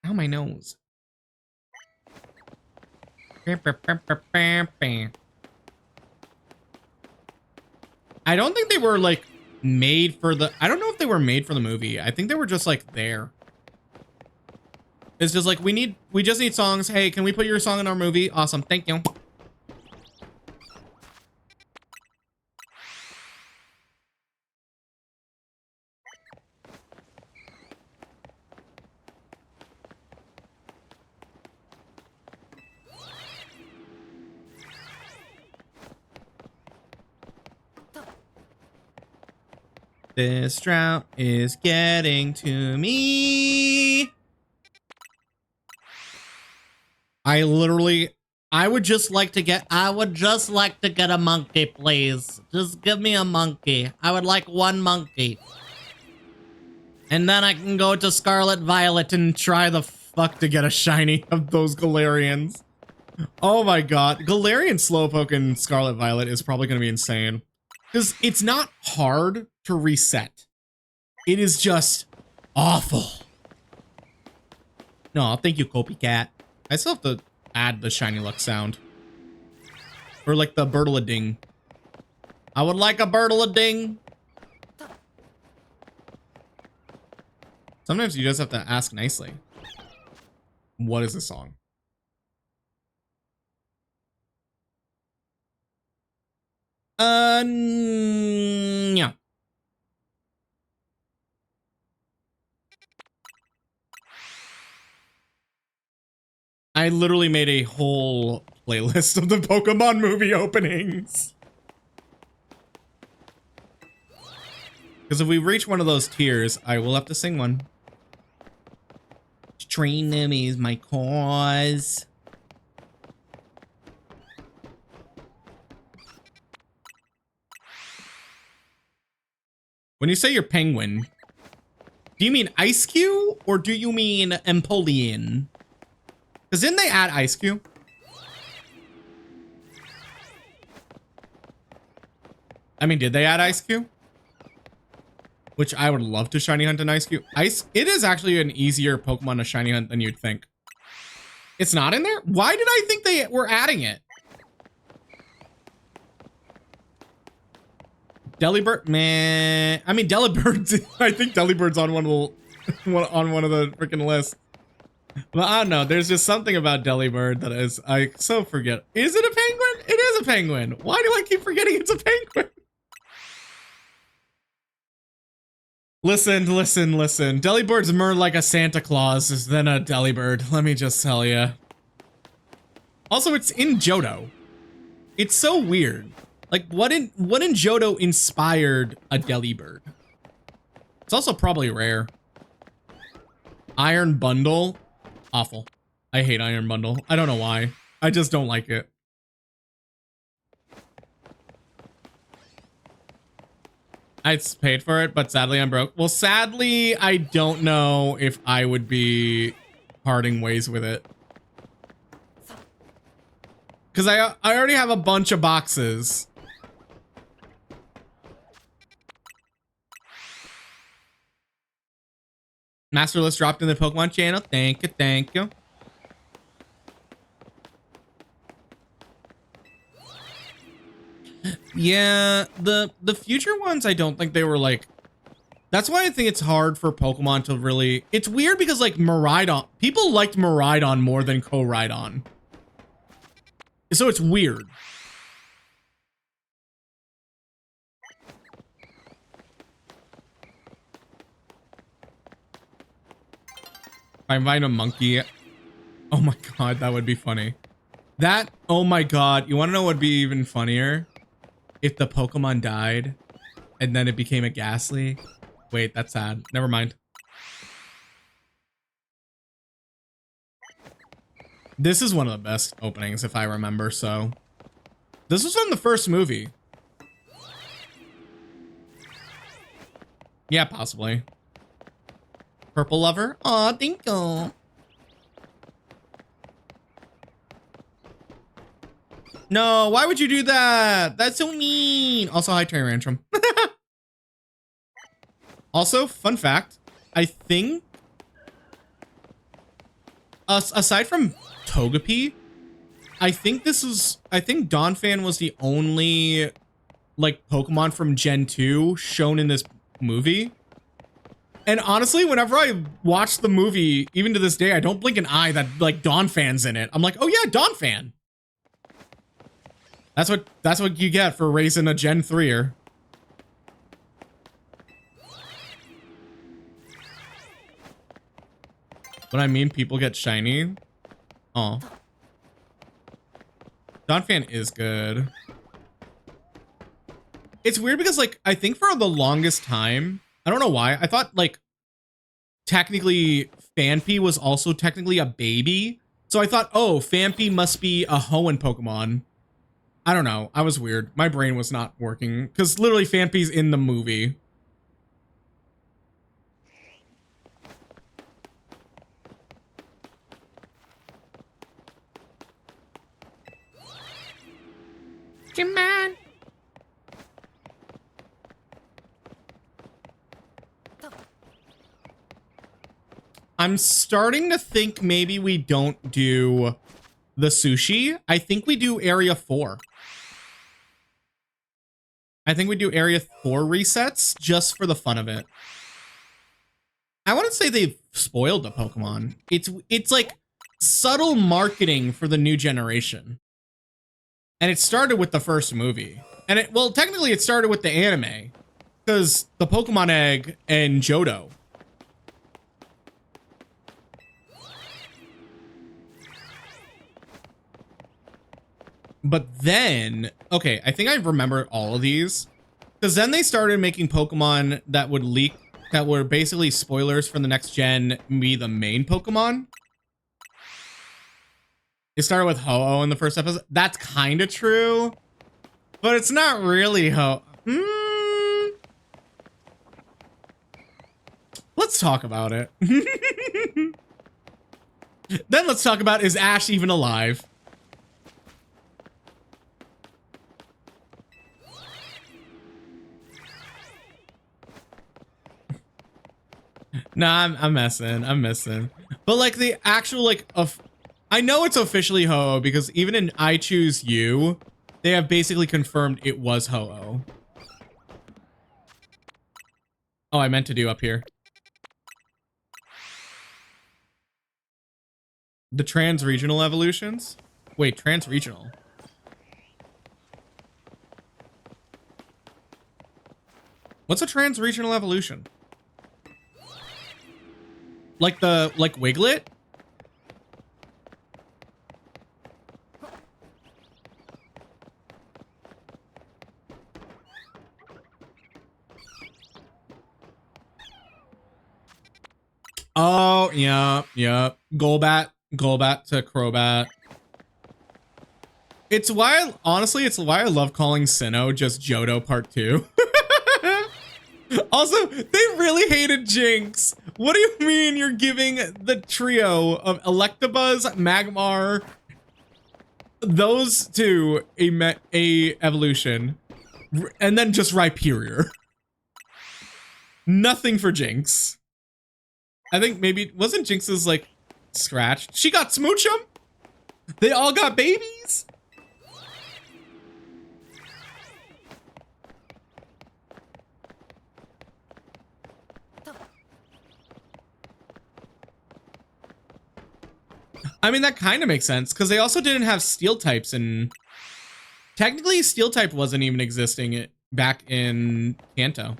[SPEAKER 2] Ow, my nose. I don't think they were like made for the, I don't know if they were made for the movie. I think they were just like there. It's just like, we just need songs. Hey, can we put your song in our movie? Awesome. Thank you. This drought is getting to me. I would just like to get a monkey, please. Just give me a monkey. I would like one monkey. And then I can go to Scarlet Violet and try the fuck to get a shiny of those Galarians. Oh my god. Galarian Slowpoke and Scarlet Violet is probably going to be insane. Because it's not hard to reset. It is just awful. No, thank you, Copycat. I still have to add the Shiny Luck sound. Or like the Birtle-a-ding. I would like a Birtle-a-ding. Sometimes you just have to ask nicely. What is this song? Yeah. I literally made a whole playlist of the Pokemon movie openings. Because if we reach one of those tiers, I will have to sing one. Train them is my cause. When you say you're penguin, do you mean Ice Cube or do you mean Empoleon? Because didn't they add Ice Cube? I mean, did they add Ice Cube? Which I would love to shiny hunt an Ice Cube. It is actually an easier Pokemon to shiny hunt than you'd think. It's not in there? Why did I think they were adding it? Delibird, man. I mean, Delibird. I think Delibird's on one of the freaking lists. But I don't know. There's just something about Delibird that is I so forget. Is it a penguin? It is a penguin. Why do I keep forgetting it's a penguin? Listen. Delibird's more like a Santa Claus than a Delibird. Let me just tell you. Also, it's in Johto. It's so weird. Like, what in Johto inspired a Delibird? It's also probably rare. Iron Bundle. Awful. I hate Iron Bundle. I don't know why. I just don't like it. I paid for it, but sadly I'm broke. Well, sadly, I don't know if I would be parting ways with it. Because I already have a bunch of boxes. Master List dropped in the Pokemon channel. Thank you. Yeah, the future ones, I don't think they were like... That's why I think it's hard for Pokemon to really... It's weird because like Miraidon... People liked Miraidon more than Koraidon. So it's weird. If I invite a monkey... Oh my god, that would be funny. That... Oh my god, you want to know what would be even funnier? If the Pokemon died and then it became a Ghastly. Wait, that's sad. Never mind. This is one of the best openings if I remember, so. This was from the first movie. Yeah, possibly. Purple Lover? Aw, thank you. No, why would you do that? That's so mean. Also, hi, Terry Rantrum. Also, fun fact, I think, aside from Togepi, I think Donphan was the only, like, Pokemon from Gen 2 shown in this movie. And honestly, whenever I watch the movie, even to this day, I don't blink an eye that, like, Donphan's in it. I'm like, oh yeah, Donphan. That's what you get for raising a Gen 3er. When I mean people get shiny. Aw. Donphan is good. It's weird because, like, I think for the longest time, I don't know why, I thought, like, technically Phanpy was also technically a baby. So I thought, oh, Phanpy must be a Hoenn Pokemon. I don't know. I was weird. My brain was not working because literally Phanpy's in the movie. Come on. I'm starting to think maybe we don't do the sushi. I think we do Area 4. I think we do Area 4 resets just for the fun of it. I wouldn't say they've spoiled the Pokemon. It's like subtle marketing for the new generation. And it started with the first movie. And well, technically it started with the anime. Because the Pokemon Egg and Johto. But then, okay, I think I remember all of these. Because then they started making Pokemon that would leak, that were basically spoilers for the next gen, be the main Pokemon. It started with Ho-Oh in the first episode. That's kind of true. But it's not really Ho. let's talk about it. Then let's talk about, is Ash even alive? Nah, I'm messing. But like the actual like I know it's officially Ho-Oh because even in I Choose You, they have basically confirmed it was Ho-Oh. Oh, I meant to do up here. The trans-regional evolutions? Wait, trans-regional? What's a trans-regional evolution? Like Wiglet? Oh, yeah. Golbat to Crobat. Honestly, it's why I love calling Sinnoh just Johto Part 2. Also, they really hated Jinx. What do you mean you're giving the trio of Electabuzz, Magmar, those two a evolution, and then just Rhyperior? Nothing for Jinx. I think maybe, wasn't Jinx's like scratched? She got Smoochum? They all got babies? I mean, that kind of makes sense because they also didn't have steel types, and technically steel type wasn't even existing back in Kanto.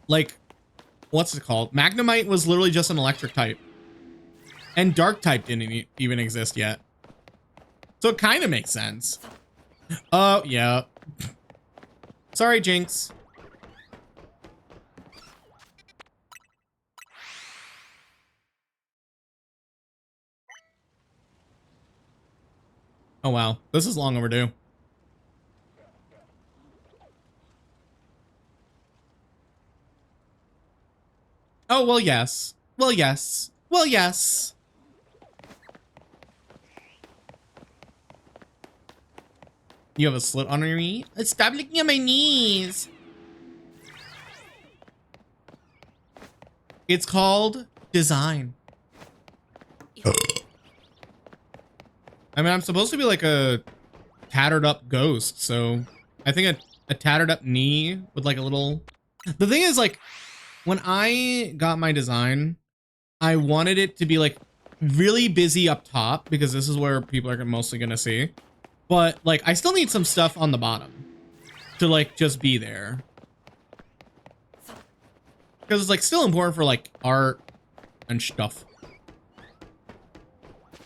[SPEAKER 2] Like, what's it called? Magnemite was literally just an electric type, and dark type didn't even exist yet. So it kind of makes sense. Oh, yeah. Sorry, Jinx. Oh, wow. This is long overdue. Oh, well, yes. Well, yes. Well, yes. You have a slit on your knee? Stop looking at my knees. It's called design. I mean, I'm supposed to be like a tattered up ghost, so I think a tattered up knee with like a little... The thing is, like, when I got my design, I wanted it to be like really busy up top because this is where people are mostly gonna see. But like, I still need some stuff on the bottom to like just be there. Because it's like still important for like art and stuff.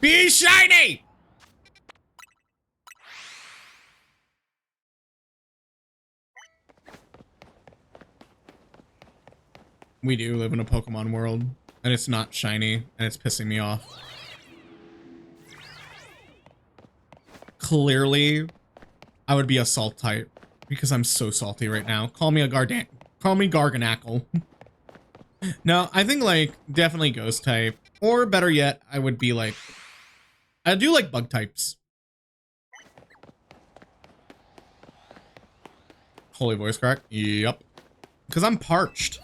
[SPEAKER 2] Be shiny! We do live in a Pokemon world, and it's not shiny, and it's pissing me off. Clearly, I would be a salt type, because I'm so salty right now. Call me Garganackle. No, I think, like, definitely ghost type, or better yet, I would be, like, I do like bug types. Holy voice crack? Yep. Because I'm parched.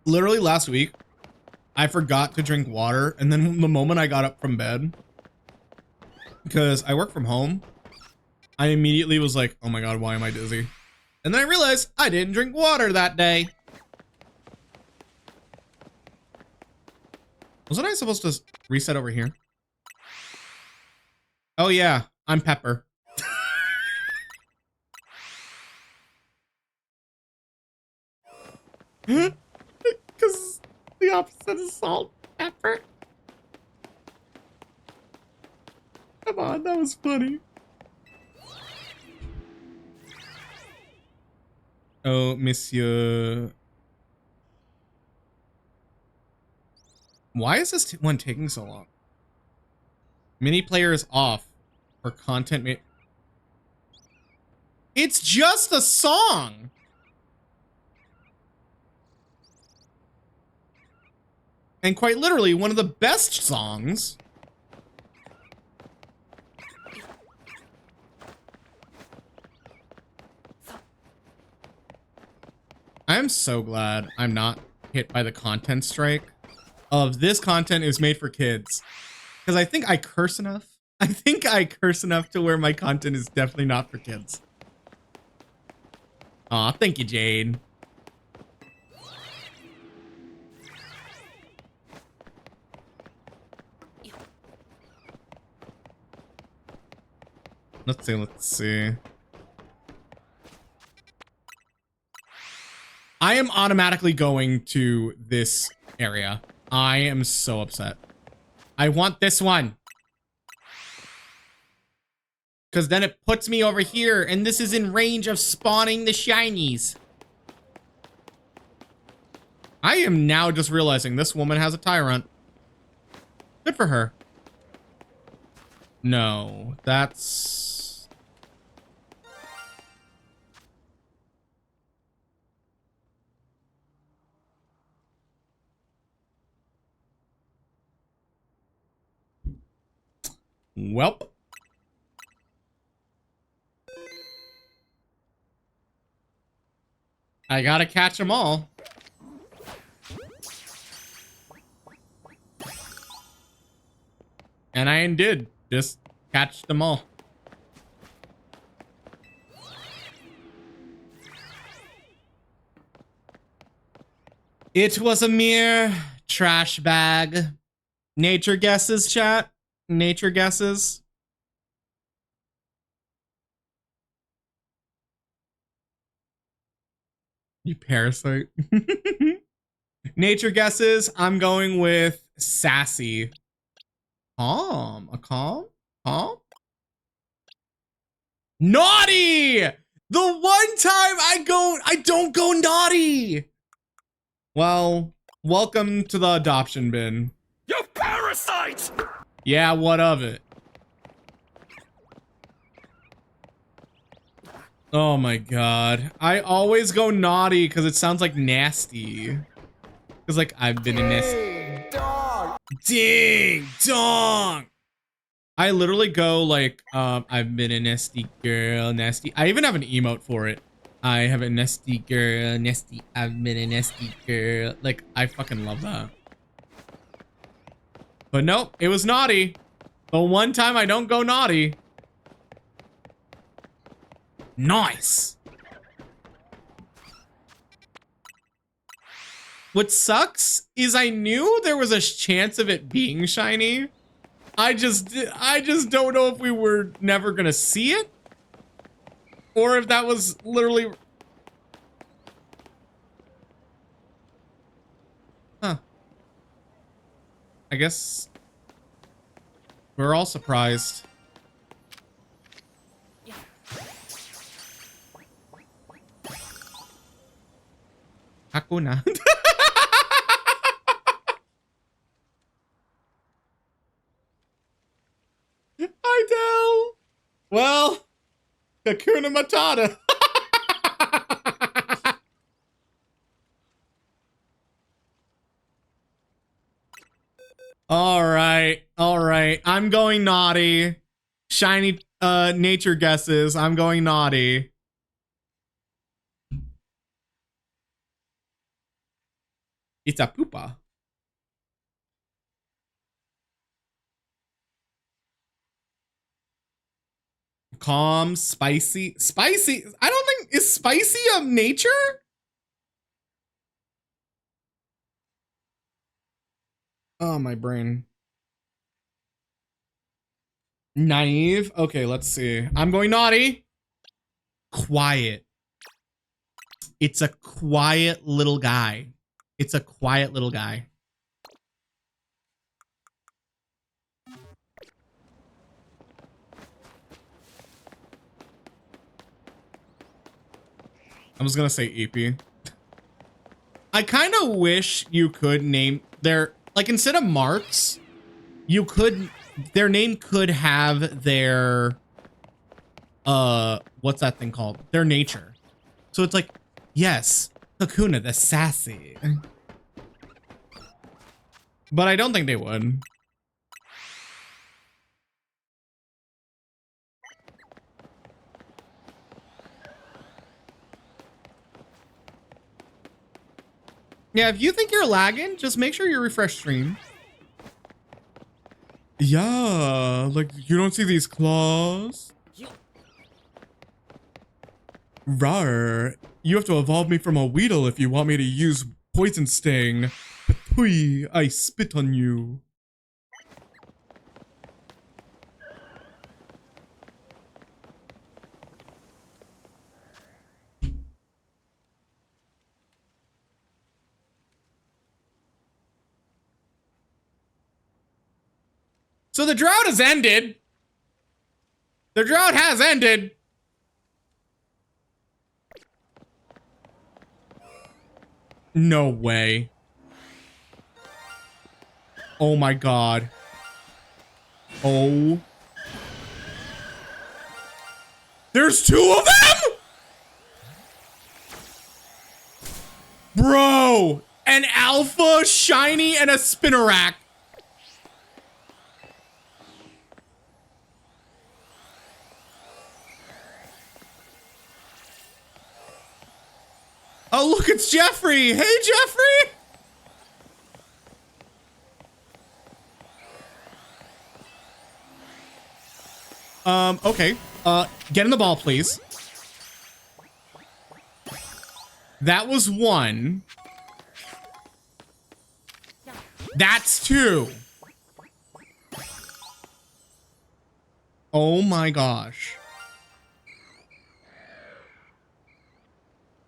[SPEAKER 2] Literally last week, I forgot to drink water, and then the moment I got up from bed, because I work from home, I immediately was like, oh my god, why am I dizzy? And then I realized I didn't drink water that day. Wasn't I supposed to reset over here? Oh yeah, I'm Pepper. Because the opposite is salt. Pepper. Come on, that was funny. Oh, monsieur. Why is this one taking so long? Mini player is off for content. It's just a song. And quite literally, one of the best songs. I am so glad I'm not hit by the content strike of this content is made for kids. Because I think I curse enough. I think I curse enough to where my content is definitely not for kids. Aw, thank you, Jade. Let's see. I am automatically going to this area. I am so upset. I want this one. Because then it puts me over here, and this is in range of spawning the shinies. I am now just realizing this woman has a tyrant. Good for her. No, that's... Welp. I gotta catch them all. And I did just catch them all. It was a mere trash bag. Nature guesses, chat. Nature guesses. You parasite. Nature guesses. I'm going with sassy. Calm. A calm? Calm? Naughty! The one time I don't go naughty. Well, welcome to the adoption bin.
[SPEAKER 3] You parasite!
[SPEAKER 2] Yeah, what of it? Oh my god. I always go naughty because it sounds like nasty. Because like I've been a nasty. Ding dong. I literally go like I've been a nasty girl, nasty. I even have an emote for it. I have a nasty girl, nasty. I've been a nasty girl. Like I fucking love that. But nope, it was naughty. The one time I don't go naughty. Nice. What sucks is I knew there was a chance of it being shiny. I just don't know if we were never gonna see it or if that was literally. Huh. I guess we're all surprised. Hakuna. I know. Well, Hakuna Matata. All right. I'm going naughty. Shiny nature guesses. I'm going naughty. It's a poopa. Calm, spicy. Spicy. I don't think, is spicy of nature? Oh, my brain. Naive. Okay, let's see. I'm going naughty. Quiet. It's a quiet little guy. It's a quiet little guy. I was gonna say EP. I kind of wish you could name their, like, instead of marks, you could, their name could have their what's that thing called? Their nature. So it's like, yes, Hakuna the sassy. But I don't think they would. Yeah, if you think you're lagging, just make sure you refresh stream. Yeah, like you don't see these claws? Rawr. You have to evolve me from a Weedle if you want me to use Poison Sting. Patooey, I spit on you. So the drought has ended. The drought has ended. No way. Oh my god. Oh. There's 2 of them? Bro, an alpha, shiny, and a Spinnerack. Oh, look, it's Jeffrey. Hey, Jeffrey. Okay. Get in the ball, please. That was 1. That's 2. Oh my gosh.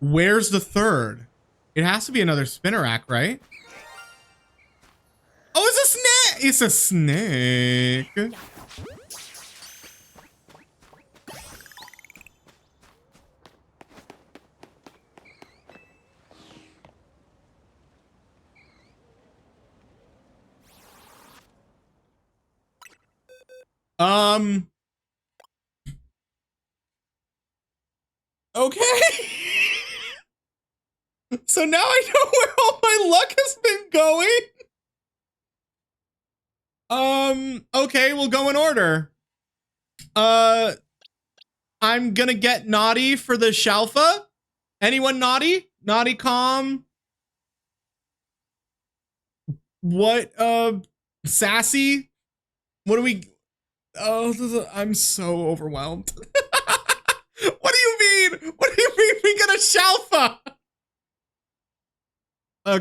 [SPEAKER 2] Where's the 3rd? It has to be another Spinnerack, right? Oh, it's a snake! It's a snake. Okay. So now I know where all my luck has been going. Okay, we'll go in order. I'm gonna get naughty for the Shalfa. Anyone naughty? Naughty calm. What, sassy? What do we, oh, I'm so overwhelmed. What do you mean? What do you mean we get a Shalfa?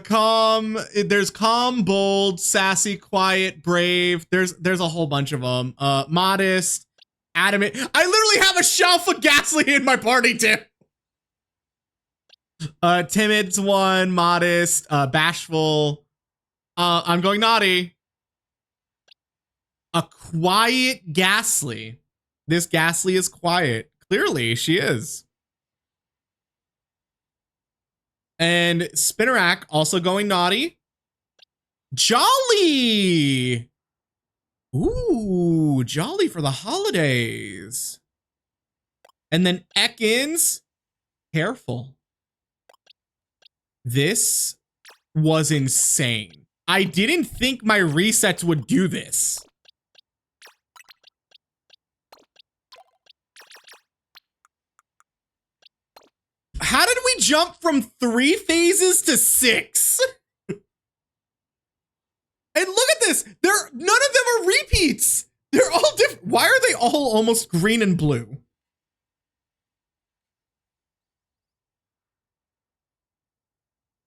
[SPEAKER 2] Calm, there's calm, bold, sassy, quiet, brave. There's a whole bunch of them. Modest, adamant. I literally have a Shalfa Ghastly in my party too. Timid's 1, modest, bashful. I'm going naughty. A quiet Ghastly. This Ghastly is quiet. Clearly, she is. And Spinnerack also going naughty. Jolly! Ooh, Jolly for the holidays. And then Ekans, careful. This was insane. I didn't think my resets would do this. How did we jump from 3 phases to 6? And look at this. None of them are repeats. They're all different. Why are they all almost green and blue?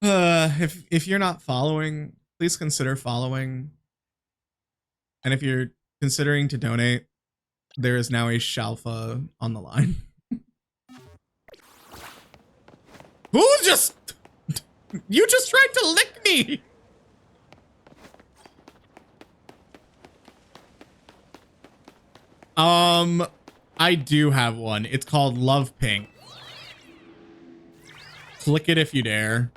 [SPEAKER 2] If you're not following, please consider following. And if you're considering to donate, there is now a Shalfa on the line. Who just... You just tried to lick me! I do have one. It's called Love Pink. Click it if you dare.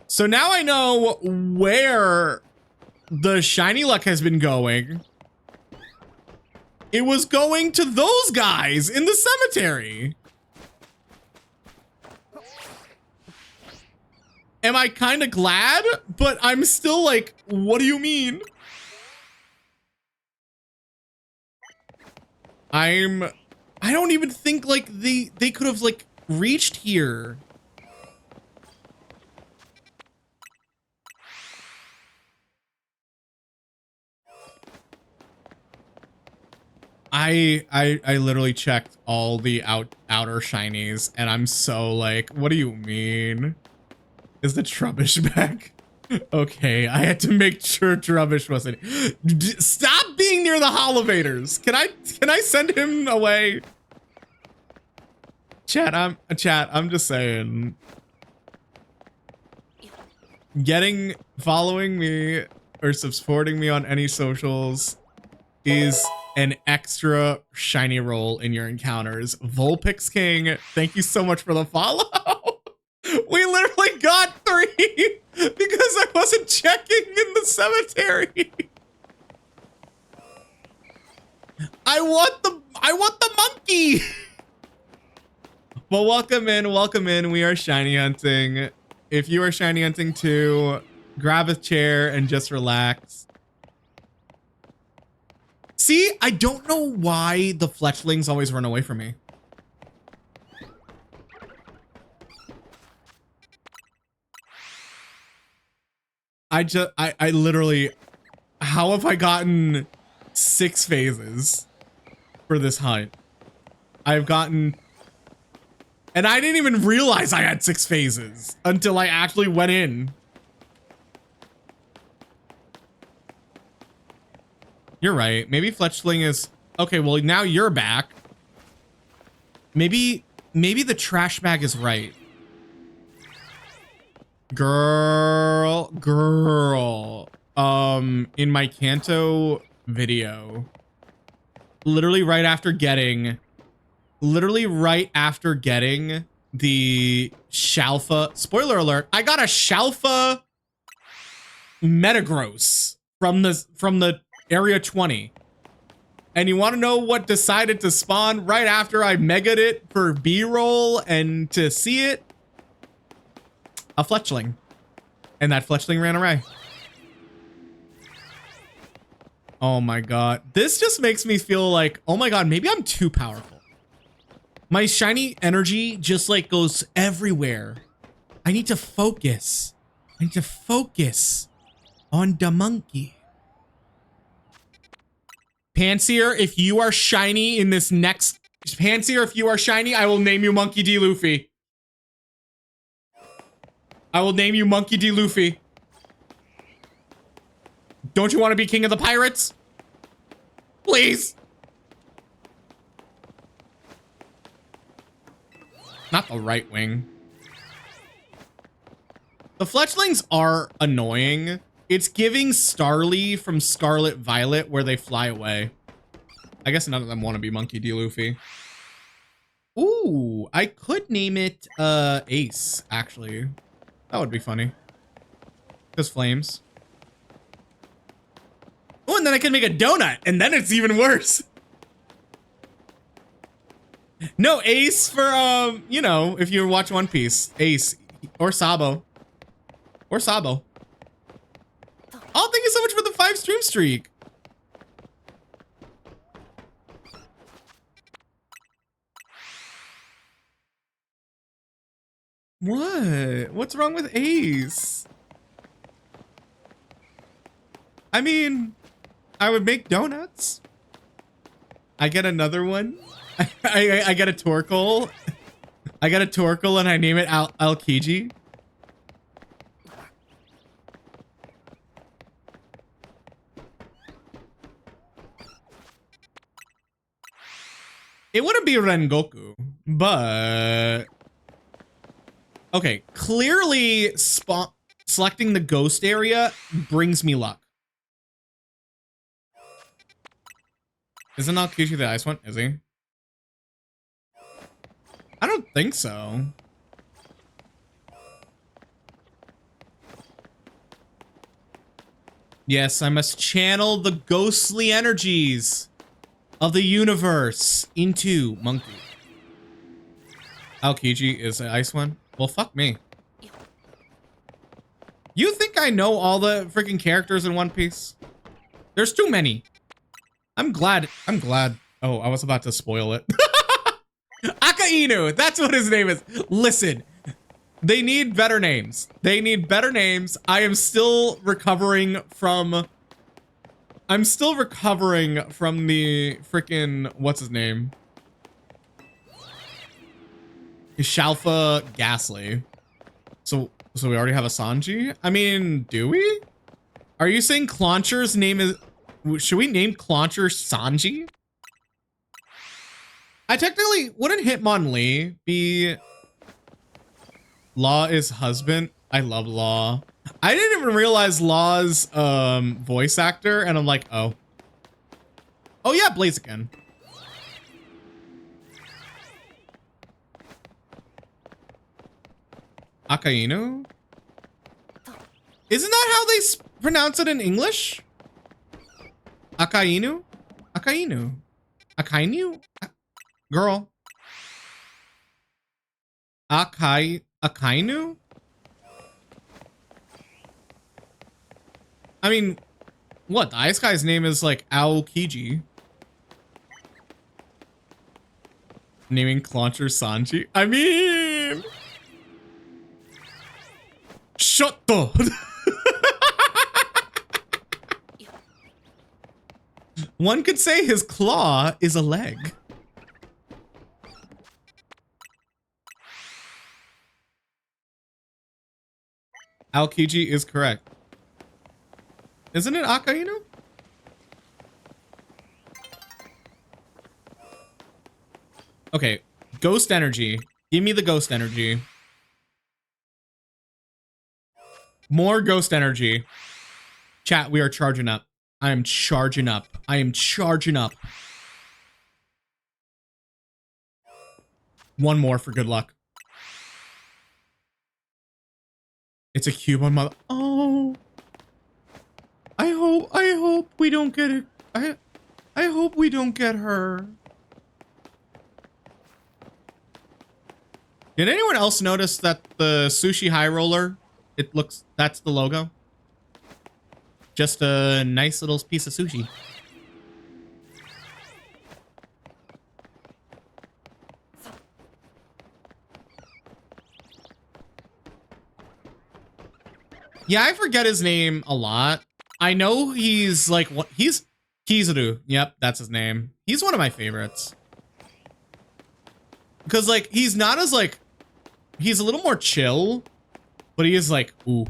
[SPEAKER 2] So now I know where the shiny luck has been going. It was going to those guys in the cemetery. Am I kind of glad? But I'm still like, what do you mean? I don't even think like they could have like reached here. I literally checked all the outer shinies and I'm so like, what do you mean? Is the Trubbish back? Okay, I had to make sure Trubbish wasn't. Stop being near the Holovators. Can I send him away? Chat, I'm just saying. Following me or supporting me on any socials is an extra shiny roll in your encounters. Vulpix King, thank you so much for the follow. We literally got 3 because I wasn't checking in the cemetery. I want the monkey. Well, welcome in. We are shiny hunting. If you are shiny hunting too, grab a chair and just relax. See, I don't know why the fletchlings always run away from me. I literally, how have I gotten 6 phases for this hunt? I've gotten, and I didn't even realize I had 6 phases until I actually went in. You're right. Maybe fletchling is, okay, well now you're back. Maybe the trash bag is right. Girl, in my Kanto video, literally right after getting the Shalfa, spoiler alert, I got a Shalfa Metagross from the Area 20. And you want to know what decided to spawn right after I mega'd it for B-roll and to see it? A fletchling. And that fletchling ran away. Oh my god. This just makes me feel like, oh my god, maybe I'm too powerful. My shiny energy just like goes everywhere. I need to focus. I need to focus on the monkey. Panseer, if you are shiny in this next... Panseer, if you are shiny, I will name you Monkey D. Luffy. I will name you Monkey D. Luffy. Don't you want to be king of the pirates? Please. Not the right wing. The fletchlings are annoying. It's giving Starly from Scarlet Violet where they fly away. I guess none of them want to be Monkey D. Luffy. Ooh, I could name it Ace, actually. That would be funny. Just flames. Oh, and then I can make a donut, and then it's even worse. No, Ace for, you know, if you watch One Piece. Ace. Or Sabo. Or Sabo. Oh, thank you so much for the 5 stream streak. What? What's wrong with Ace? I mean, I would make donuts. I get another one. I get a Torkoal. I get a Torkoal and I name it Alkiji. It wouldn't be Rengoku, but... Okay, clearly selecting the ghost area brings me luck. Isn't Alkiji the ice one? Is he? I don't think so. Yes, I must channel the ghostly energies. of the universe into monkey. Aokiji is the ice one. Well, fuck me. You think I know all the freaking characters in One Piece? There's too many. I'm glad. Oh, I was about to spoil it. Akainu, that's what his name is. Listen, they need better names. They need better names. I am still recovering from... the freaking... What's his name? Shalfa Ghastly. So we already have a Sanji? I mean, do we? Are you saying Clauncher's name is... Should we name Clauncher Sanji? I technically... Wouldn't Hitmonlee be... Law is husband? I love Law. I didn't even realize Law's voice actor, and I'm like, oh. Oh yeah, Blaziken. Akainu? Isn't that how they pronounce it in English? Akainu? Akainu? Akainu? Girl. Akainu? I mean, what? The ice guy's name is like Aokiji. Naming Clauncher Sanji? I mean... Shut the... One could say his claw is a leg. Aokiji is correct. Isn't it Akainu? Okay, ghost energy. Give me the ghost energy. More ghost energy. Chat, we are charging up. I am charging up. I am charging up. One more for good luck. It's a cube on mother. Oh. I hope we don't get it. I hope we don't get her. Did anyone else notice that the sushi high roller, it looks, that's the logo? Just a nice little piece of sushi. Yeah, I forget his name a lot. I know he's like, what? He's Kizuru. Yep, that's his name. He's one of my favorites. Because like, he's not as like, he's a little more chill, but he is like, ooh.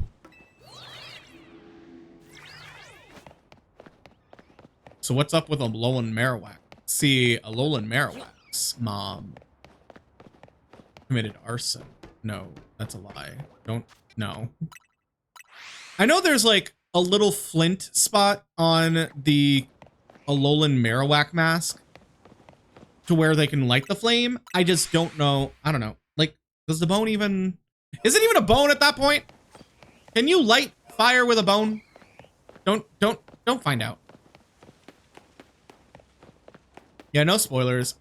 [SPEAKER 2] So what's up with Alolan Marowak? See, Alolan Marowak's mom committed arson. No, that's a lie. Don't, no. I know there's like a little flint spot on the Alolan Marowak mask to where they can light the flame. I just don't know. I don't know. Like, does the bone even... Is it even a bone at that point? Can you light fire with a bone? Don't find out. Yeah, no spoilers.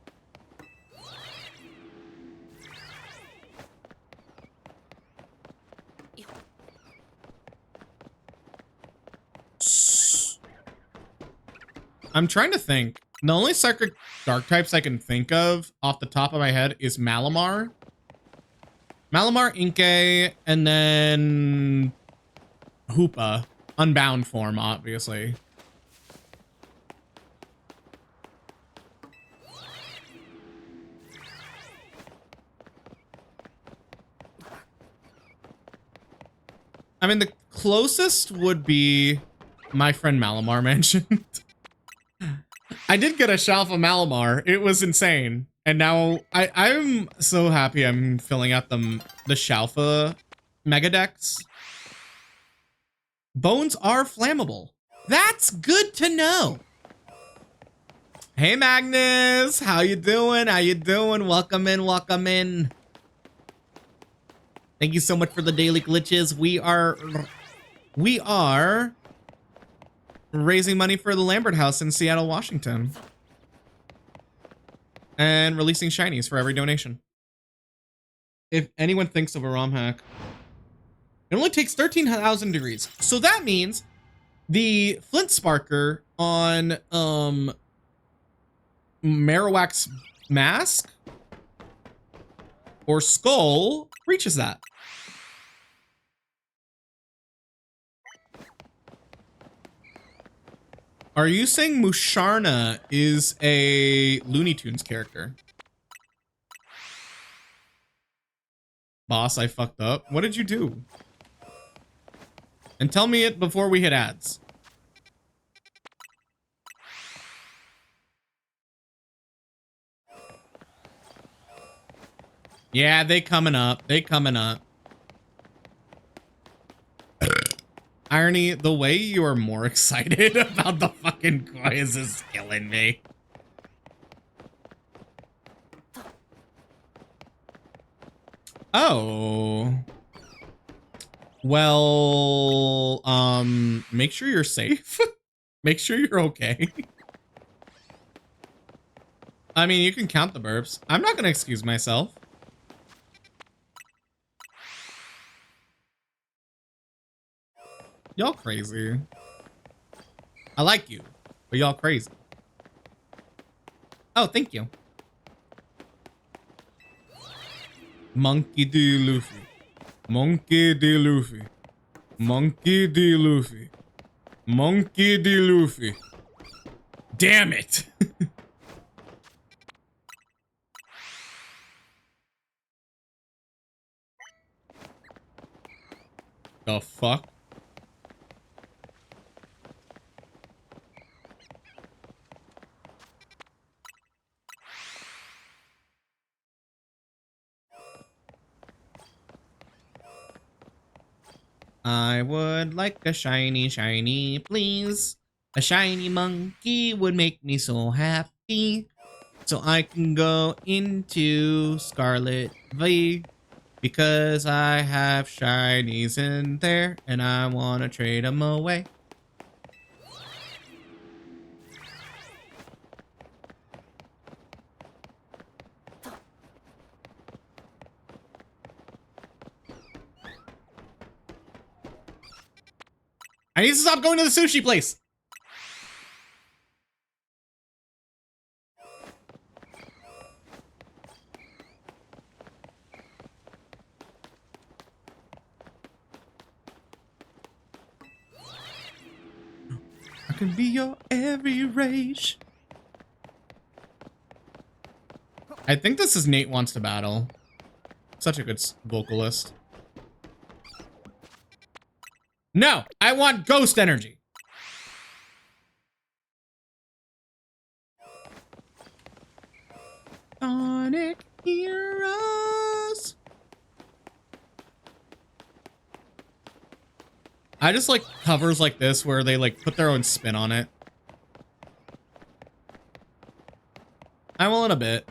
[SPEAKER 2] I'm trying to think. The only psychic dark types I can think of off the top of my head is Malamar. Malamar, Inkay, and then Hoopa. Unbound form, obviously. I mean, the closest would be my friend Malamar mentioned. I did get a Shalfa Malamar. It was insane. And now I'm so happy I'm filling out the Shalfa Mega Decks. Bones are flammable. That's good to know. Hey Magnus, how you doing? How you doing? Welcome in, welcome in. Thank you so much for the daily glitches. We are raising money for the Lambert house in Seattle, Washington. and releasing shinies for every donation. If anyone thinks of a ROM hack, it only takes 13,000 degrees. So that means the Flint Sparker on Marowak's mask or skull reaches that. Are you saying Musharna is a Looney Tunes character? Boss, I fucked up. What did you do? And tell me it before we hit ads. Yeah, they coming up. They coming up. Irony, the way you are more excited about the fucking quiz is killing me. Oh. Well, make sure you're safe. Make sure you're okay. I mean, you can count the burps. I'm not gonna excuse myself. Y'all crazy. I like you, but y'all crazy. Oh, thank you. Monkey D. Luffy. Monkey D. Luffy. Monkey D. Luffy. Monkey D. Luffy. Damn it. The fuck? I would like a shiny, shiny, please. A shiny monkey would make me so happy. So I can go into Scarlet V. Because I have shinies in there and I want to trade them away. I need to stop going to the sushi place. I can be your every rage. I think this is Nate Wants to Battle. Such a good vocalist. No, I want ghost energy. Sonic Heroes. I just like covers like this where they like put their own spin on it. I will in a bit.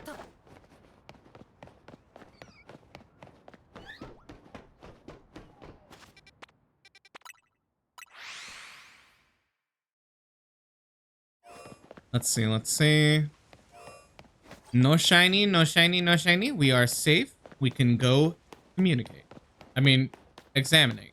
[SPEAKER 2] Let's see, let's see. No shiny, no shiny, no shiny. We are safe. We can go communicate. I mean, examinate.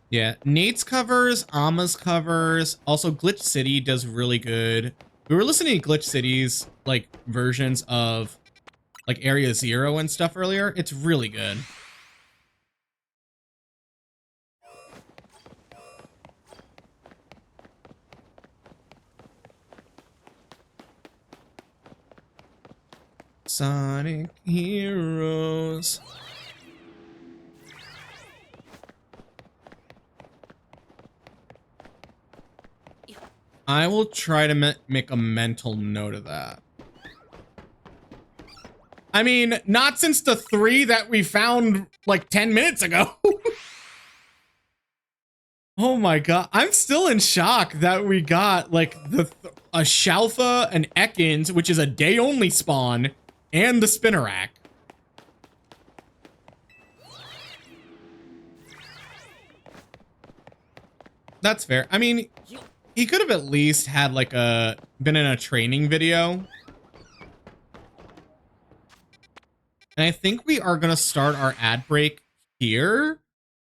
[SPEAKER 2] Yeah, Nate's covers, Ama's covers. Also, Glitch City does really good. We were listening to Glitch City's, like, versions of, like, Area Zero and stuff earlier. It's really good. Sonic Heroes. I will try to make a mental note of that. I mean, not since the 3 that we found like 10 minutes ago. Oh my god. I'm still in shock that we got like a Shalfa, an Ekans, which is a day only spawn, and the Spinnerack. That's fair. I mean, he could have at least had like been in a training video. And I think we are going to start our ad break here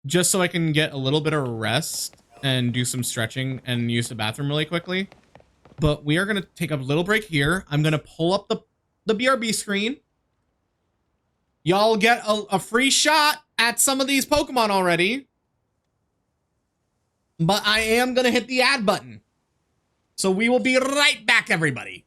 [SPEAKER 2] just so I can get a little bit of rest and do some stretching and use the bathroom really quickly. But we are going to take a little break here. I'm going to pull up the BRB screen. Y'all get a free shot at some of these Pokemon already. But I am going to hit the ad button. So we will be right back, everybody.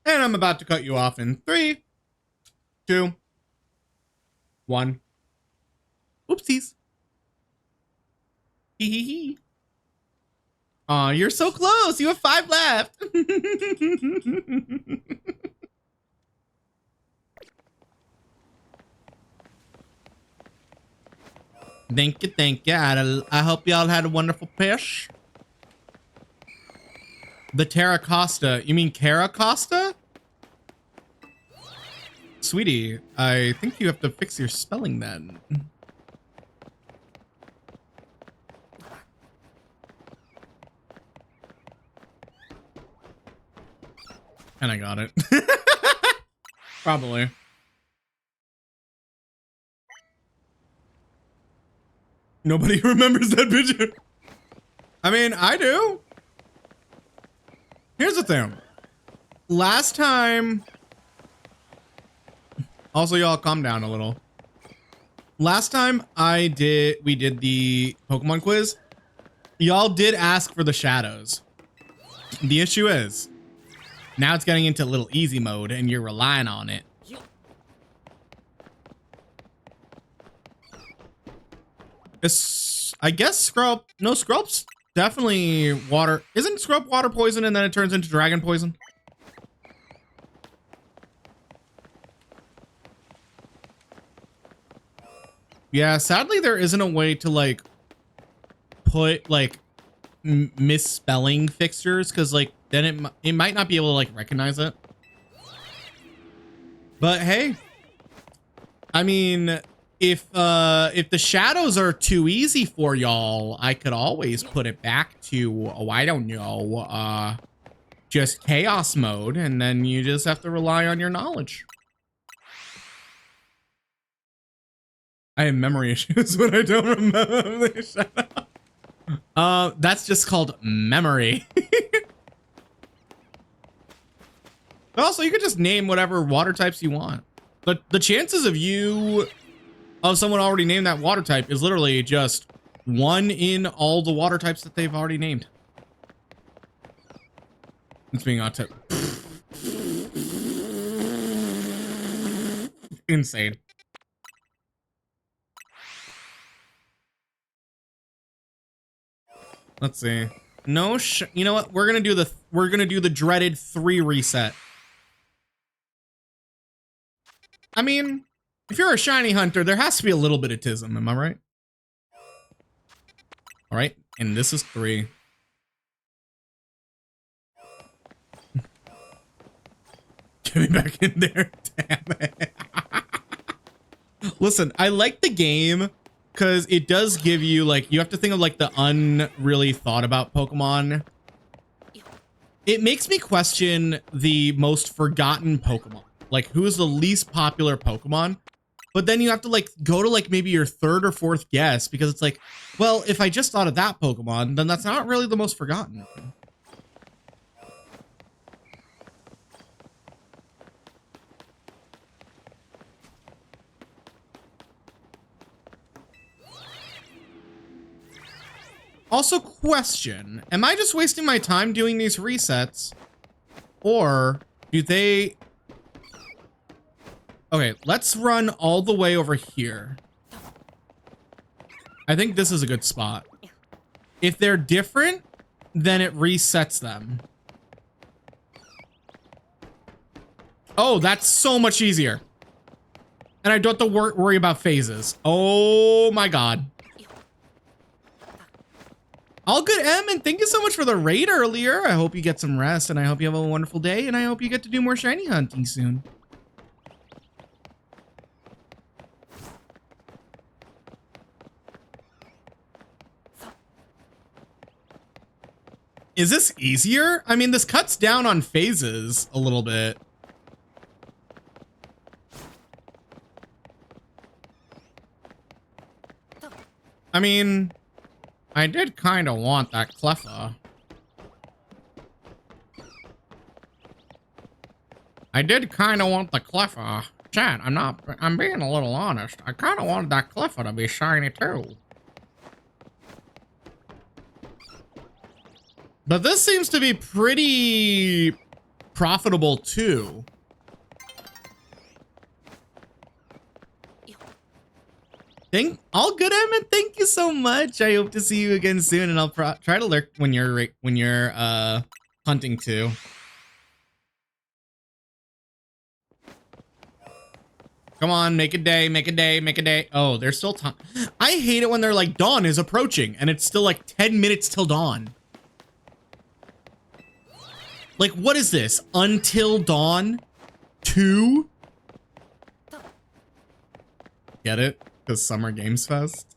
[SPEAKER 2] And I'm about to cut you off in 3, 2, 1. Oopsies. Hee hee hee. Aw, you're so close. You have 5 left. Thank you, thank you. I hope y'all had a wonderful fish. The Terra Costa. You mean Cara Costa? Sweetie, I think you have to fix your spelling then. And I got it. Probably. Nobody remembers that picture. I mean, I do. Here's the thing. Last time... Also, y'all calm down a little. Last time we did the Pokemon quiz, y'all did ask for the shadows. The issue is, now it's getting into a little easy mode and you're relying on it. I guess Scrub, no, Scrub's definitely water. Isn't Scrub water poison and then it turns into dragon poison? Yeah, sadly there isn't a way to like put like misspelling fixtures, because like then it might not be able to like recognize it. But hey, I mean, if the shadows are too easy for y'all, I could always put it back to, oh, I don't know, just chaos mode, and then you just have to rely on your knowledge. I have memory issues when I don't remember the shadow. That's just called memory. But also, you could just name whatever water types you want. But the chances of someone already named that water type is literally just 1 in all the water types that they've already named. It's being on tip. Insane. Let's see. No, you know what? We're gonna do the dreaded 3 reset. I mean, if you're a shiny hunter, there has to be a little bit of tism. Am I right? All right, and this is 3. Get me back in there, damn it. Listen, I like the game because it does give you, like, you have to think of like the unreally thought about Pokemon. It makes me question the most forgotten Pokemon. Like, who is the least popular Pokemon? But then you have to like go to like maybe your 3rd or 4th guess, because it's like, well, if I just thought of that Pokemon, then that's not really the most forgotten. Also, question, am I just wasting my time doing these resets? Or do they... Okay, let's run all the way over here. I think this is a good spot. If they're different, then it resets them. Oh, that's so much easier. And I don't have to worry about phases. Oh my god. All good, Em, and thank you so much for the raid earlier. I hope you get some rest, and I hope you have a wonderful day, and I hope you get to do more shiny hunting soon. Is this easier? I mean, this cuts down on phases a little bit. I mean, I did kind of want that Cleffa. I did kind of want the Cleffa. Chat, I'm being a little honest. I kind of wanted that Cleffa to be shiny too. But this seems to be pretty profitable too. All good, Emmett. Thank you so much. I hope to see you again soon, and I'll try to lurk when you're hunting too. Come on, make a day, make a day, make a day. Oh, there's still time. I hate it when they're like, dawn is approaching, and it's still like 10 minutes till dawn. Like, what is this? Until Dawn 2? Get it? Because Summer Games Fest?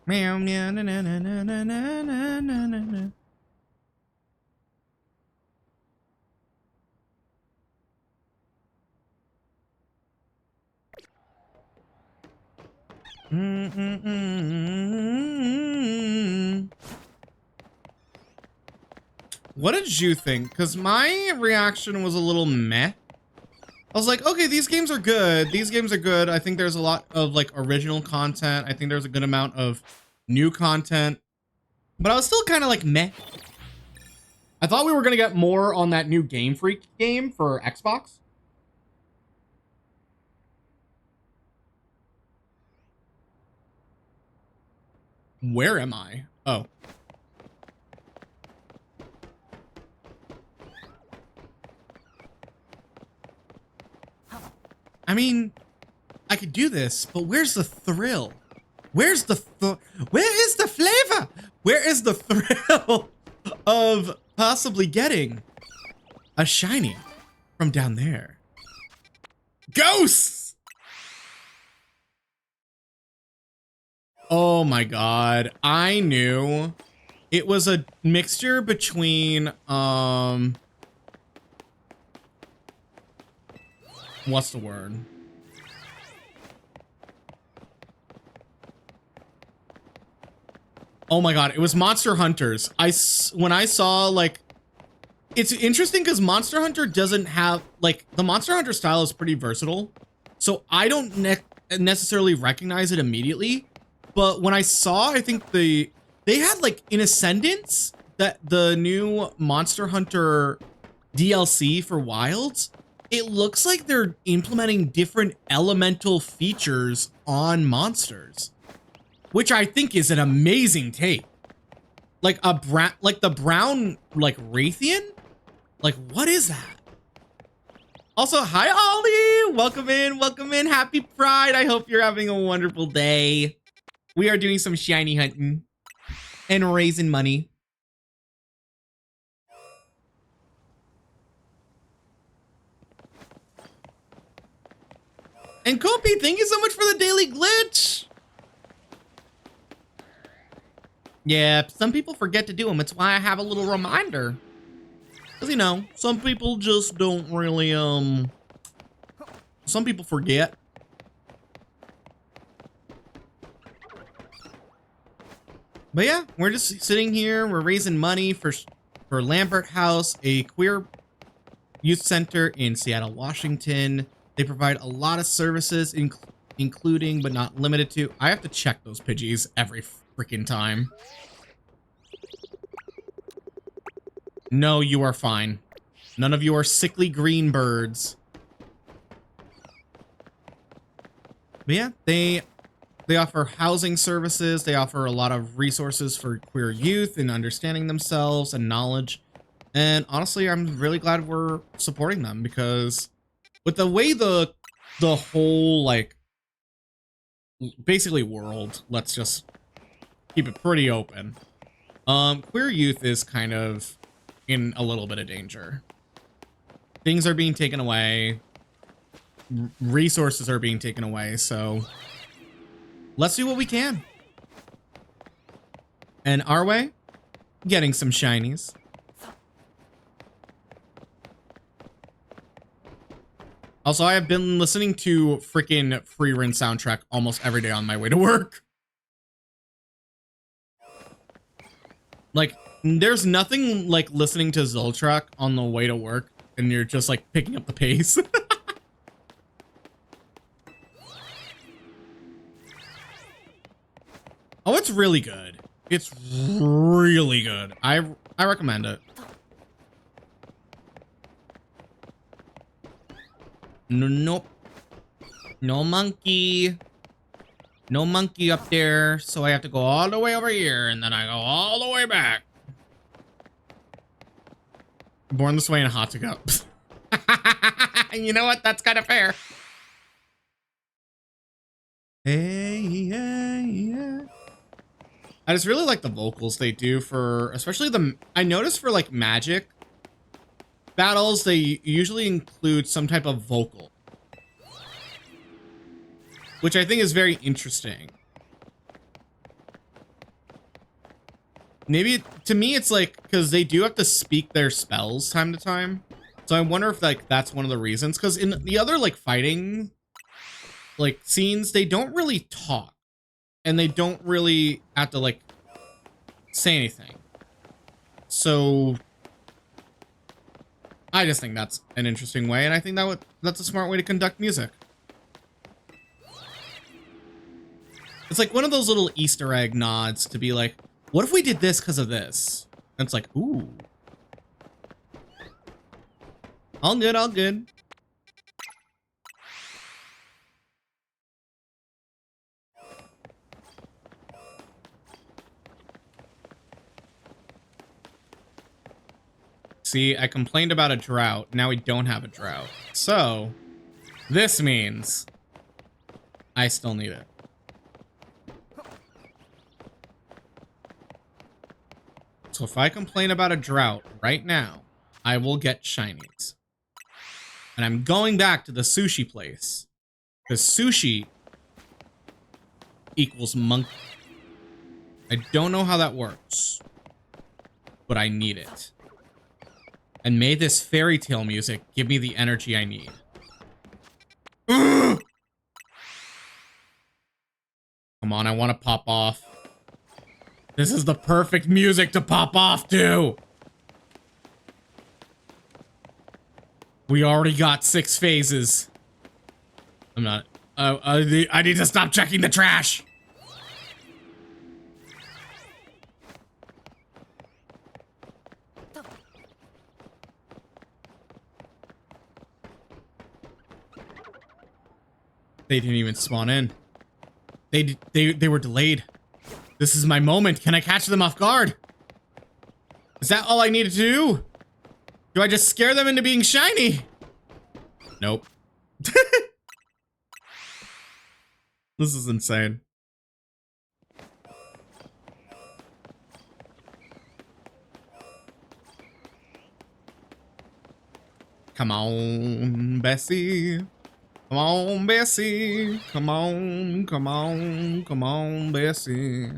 [SPEAKER 2] Meow, meow, na, na, na, na, na, na, na, na, na. What did you think? Because my reaction was a little meh. I was like, okay, these games are good. These games are good. I think there's a lot of like original content. I think there's a good amount of new content. But I was still kind of like meh. I thought we were going to get more on that new Game Freak game for Xbox. Where am I? Oh. I mean, I could do this, but where's the thrill? Where's the where is the flavor? Where is the thrill of possibly getting a shiny from down there? Ghosts! Oh my god, I knew it was a mixture between what's the word? Oh my god, it was Monster Hunters. When I saw, like, it's interesting because Monster Hunter doesn't have, like, the Monster Hunter style is pretty versatile, so I don't necessarily recognize it immediately. But when I saw, I think they had, like, in Ascendance, that the new Monster Hunter DLC for Wilds, it looks like they're implementing different elemental features on monsters, which I think is an amazing take. Like the brown, like, Raytheon? Like, what is that? Also, hi, Ollie! Welcome in. Happy Pride. I hope you're having a wonderful day. We are doing some shiny hunting and raising money. And Kopi, thank you so much for the daily glitch. Yeah, some people forget to do them. It's why I have a little reminder. Because, you know, some people just don't really, some people forget. But yeah, we're just sitting here. We're raising money for Lambert House, a queer youth center in Seattle, Washington. They provide a lot of services, including but not limited to. I have to check those Pidgeys every freaking time. No, you are fine. None of you are sickly green birds. But yeah, they offer housing services. They offer a lot of resources for queer youth and understanding themselves and knowledge. And honestly, I'm really glad we're supporting them, because with the way the whole, like, basically world, let's just keep it pretty open. Queer youth is kind of in a little bit of danger. Things are being taken away. Resources are being taken away, so let's do what we can. And our way, getting some shinies. Also, I have been listening to freaking Free Rin soundtrack almost every day on my way to work. Like, there's nothing like listening to Zoltrak on the way to work and you're just like picking up the pace. It's really good. It's really good. I recommend it. Nope. No monkey. No monkey up there. So I have to go all the way over here, and then I go all the way back. Born this way in a hot to go. You know what? That's kind of fair. Hey, yeah, yeah. I just really like the vocals they do for, especially I noticed for like magic battles, they usually include some type of vocal, which I think is very interesting. Maybe to me, it's like, because they do have to speak their spells time to time. So I wonder if like that's one of the reasons, because in the other like fighting like scenes, they don't really talk and they don't really have to like say anything. So I just think that's an interesting way, and I think that's a smart way to conduct music. It's like one of those little Easter egg nods to be like, what if we did this because of this? And it's like, ooh. All good, all good. See, I complained about a drought. Now we don't have a drought. So, this means I still need it. So if I complain about a drought right now, I will get shinies. And I'm going back to the sushi place, because sushi equals monkey. I don't know how that works, but I need it. And may this fairy tale music give me the energy I need. Ugh! Come on, I want to pop off. This is the perfect music to pop off to. We already got 6 phases. I'm not. I need to stop checking the trash. They didn't even spawn in. They were delayed. This is my moment. Can I catch them off guard? Is that all I need to do? Do I just scare them into being shiny? Nope. This is insane. Come on, Bessie. Come on, Bessie. Come on, come on, come on, Bessie.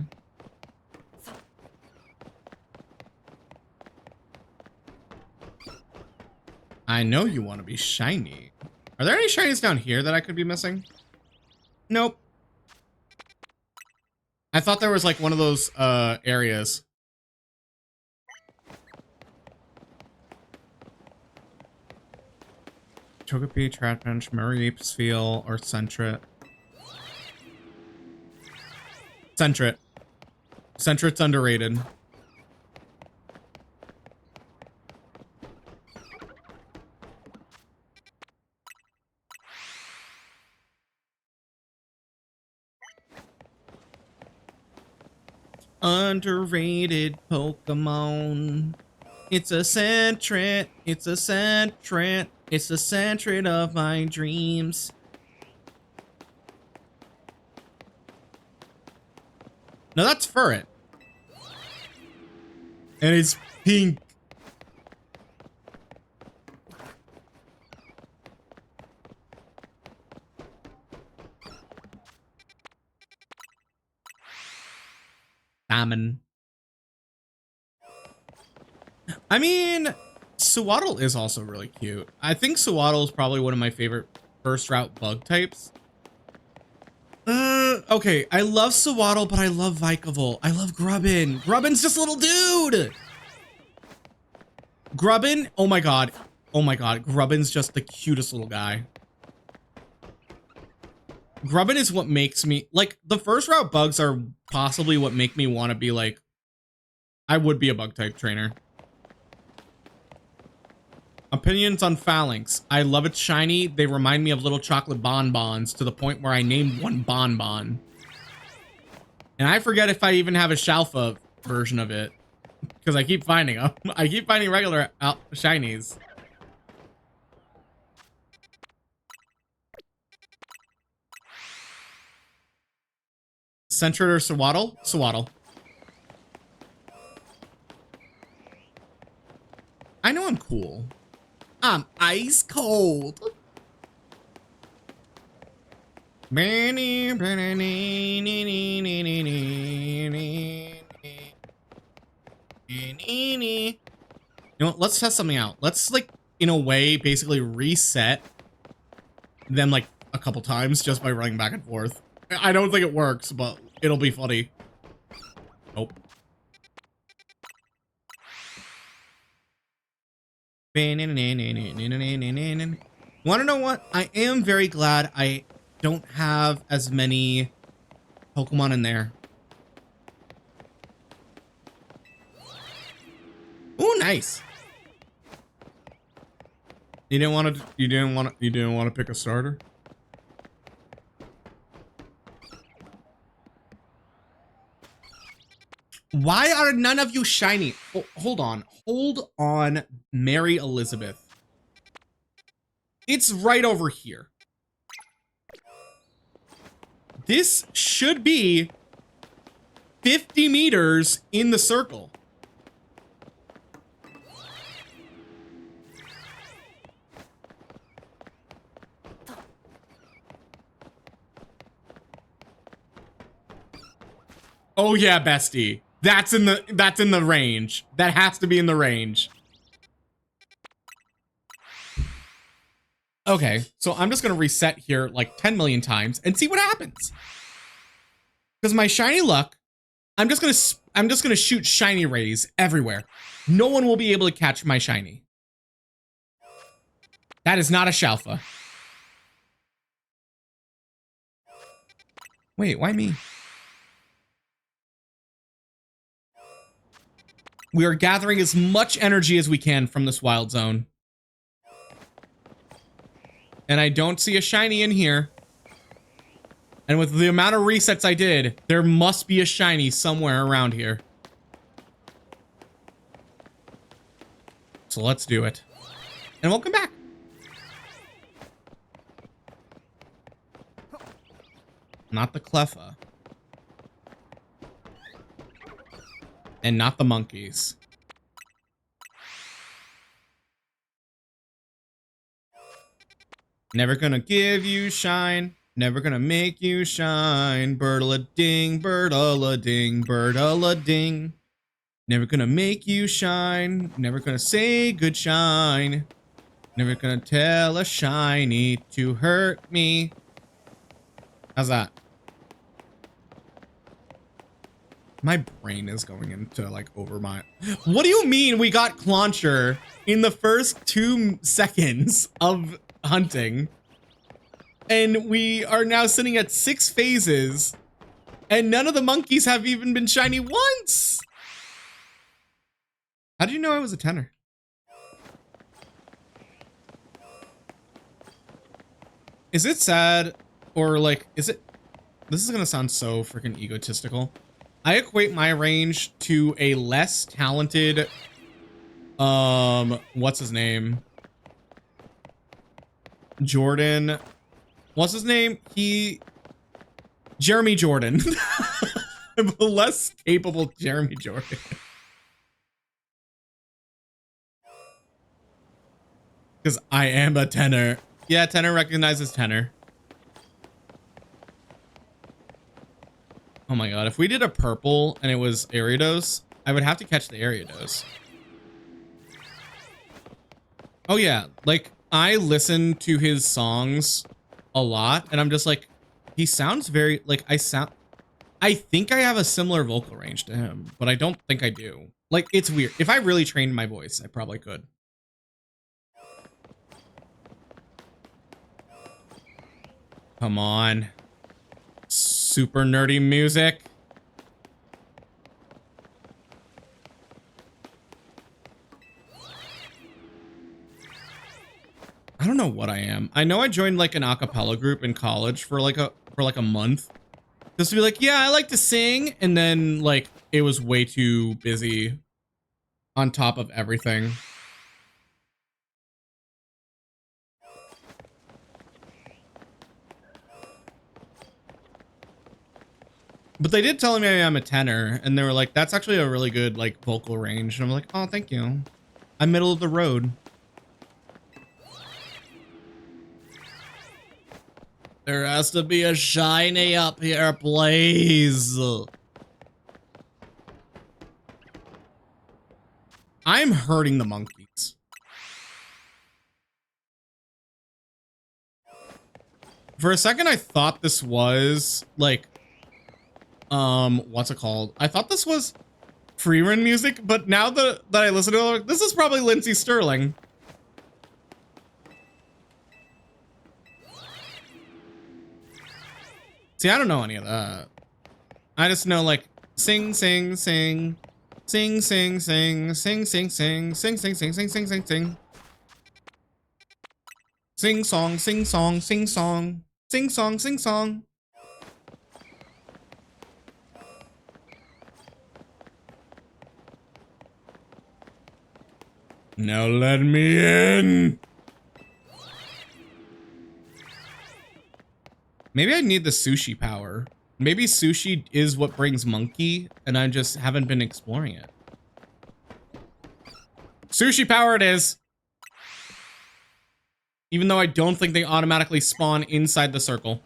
[SPEAKER 2] I know you want to be shiny. Are there any shinies down here that I could be missing? Nope. I thought there was like one of those areas. Togepi, Trapinch, Mareepsfeel, or Sentret. Sentret. Sentret's underrated. Underrated Pokemon. It's a Sentret. It's a Sentret. It's the Sentret of my dreams. No, that's Furret. And it's pink. Salmon. I mean, Sewaddle is also really cute. I think Sewaddle is probably one of my favorite first route bug types. Okay, I love Sewaddle, but I love Vikavolt. I love Grubbin. Grubbin's just a little dude. Grubbin, oh my god. Oh my god, Grubbin's just the cutest little guy. Grubbin is what makes me, like, the first route bugs are possibly what make me want to be like, I would be a bug type trainer. Opinions on phalanx. I love it shiny. They remind me of little chocolate bonbons to the point where I named one bonbon. And I forget if I even have a Shalfa version of it. Because I keep finding them. I keep finding regular shinies. Centered or Swaddle? Swaddle. I know I'm cool. I'm ice cold. You know what? Let's test something out. Let's, like, in a way, basically reset them, like, a couple times just by running back and forth. I don't think it works, but it'll be funny. Nope. Want to know what? I am very glad I don't have as many Pokemon in there. Oh, nice. You didn't want to pick a starter? Why are none of you shiny? Oh, hold on, Mary Elizabeth. It's right over here. This should be 50 meters in the circle. Oh yeah, bestie. That's in the range. That has to be in the range. Okay, so I'm just gonna reset here like 10 million times and see what happens. Because my shiny luck, I'm just gonna shoot shiny rays everywhere. No one will be able to catch my shiny. That is not a Shalfa. Wait, why me? We are gathering as much energy as we can from this wild zone. And I don't see a shiny in here. And with the amount of resets I did, there must be a shiny somewhere around here. So let's do it. And welcome back. Not the Cleffa. And not the monkeys. Never gonna give you shine. Never gonna make you shine. Birdle-a-ding, birdle-a-ding, birdle-a-ding. Never gonna make you shine. Never gonna say good shine. Never gonna tell a shiny to hurt me. How's that? My brain is going into like over my... What do you mean we got Clauncher in the first 2 seconds of hunting? And we are now sitting at 6 phases and none of the monkeys have even been shiny once. How did you know I was a tenor? Is it sad or like, is it... This is gonna sound so freaking egotistical. I equate my range to a less talented, what's his name? Jordan. What's his name? Jeremy Jordan. I'm a less capable Jeremy Jordan. Because I am a tenor. Yeah, tenor recognizes tenor. Oh my god, if we did a purple and it was Ariados, I would have to catch the Ariados. Oh yeah, like, I listen to his songs a lot, and I'm just like, he sounds very, like, I think I have a similar vocal range to him, but I don't think I do. Like, it's weird. If I really trained my voice, I probably could. Come on. super nerdy music. I don't know what I am. I know I joined like an a cappella group in college for like a month. Just to be like, yeah, I like to sing, and then like it was way too busy on top of everything. But they did tell me I'm a tenor, and they were like, that's actually a really good like vocal range. And I'm like, oh, thank you. I'm middle of the road. There has to be a shiny up here, please. I'm hurting the monkeys. For a second, I thought this was like, what's it called? I thought this was free run music, but now that I listen to it, I'm like, this is probably Lindsey Sterling. See, I don't know any of that. I just know like sing, sing, sing, sing, sing, sing, sing, sing, sing, sing, sing, sing, sing, sing, sing, sing. Sing song, sing song, sing song, sing song, sing song. Now let me in. Maybe I need the sushi power. Maybe sushi is what brings monkey, and I just haven't been exploring it. Sushi power it is. Even though I don't think they automatically spawn inside the circle.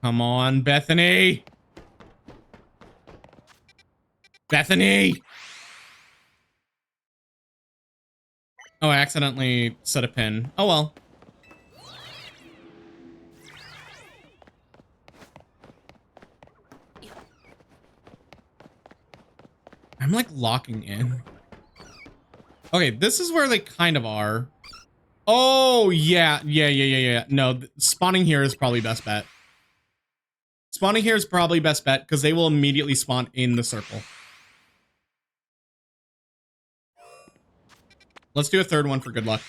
[SPEAKER 2] Come on, Bethany. Bethany. Oh, I accidentally set a pin. Oh well. I'm like locking in. Okay, this is where they kind of are. Oh, yeah. No, spawning here is probably best bet. Spawning here is probably best bet because they will immediately spawn in the circle. Let's do a third one for good luck.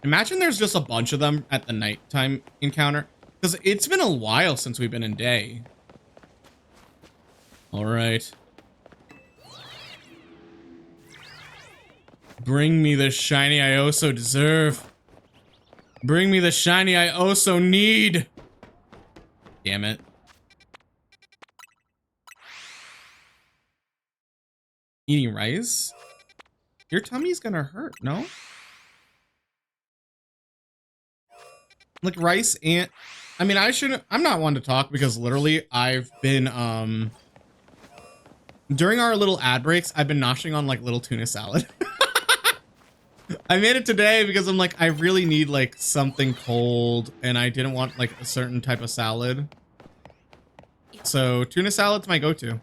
[SPEAKER 2] Imagine there's just a bunch of them at the nighttime encounter. Because it's been a while since we've been in day. Alright. Bring me the shiny I also deserve. Bring me the shiny I also need. Damn it. Eating rice? Your tummy's gonna hurt, no? Like rice and... I mean, I'm not one to talk because literally I've been, during our little ad breaks, I've been noshing on like little tuna salad. I made it today because I'm like, I really need like something cold and I didn't want like a certain type of salad. So tuna salad's my go-to.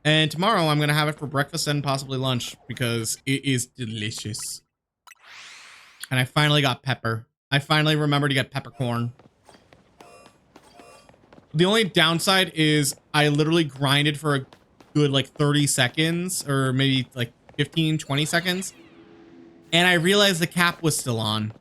[SPEAKER 2] And tomorrow I'm gonna have it for breakfast and possibly lunch because it is delicious. And I finally got pepper. I finally remembered to get peppercorn. The only downside is I literally grinded for a good like 30 seconds or maybe like 15, 20 seconds. And I realized the cap was still on.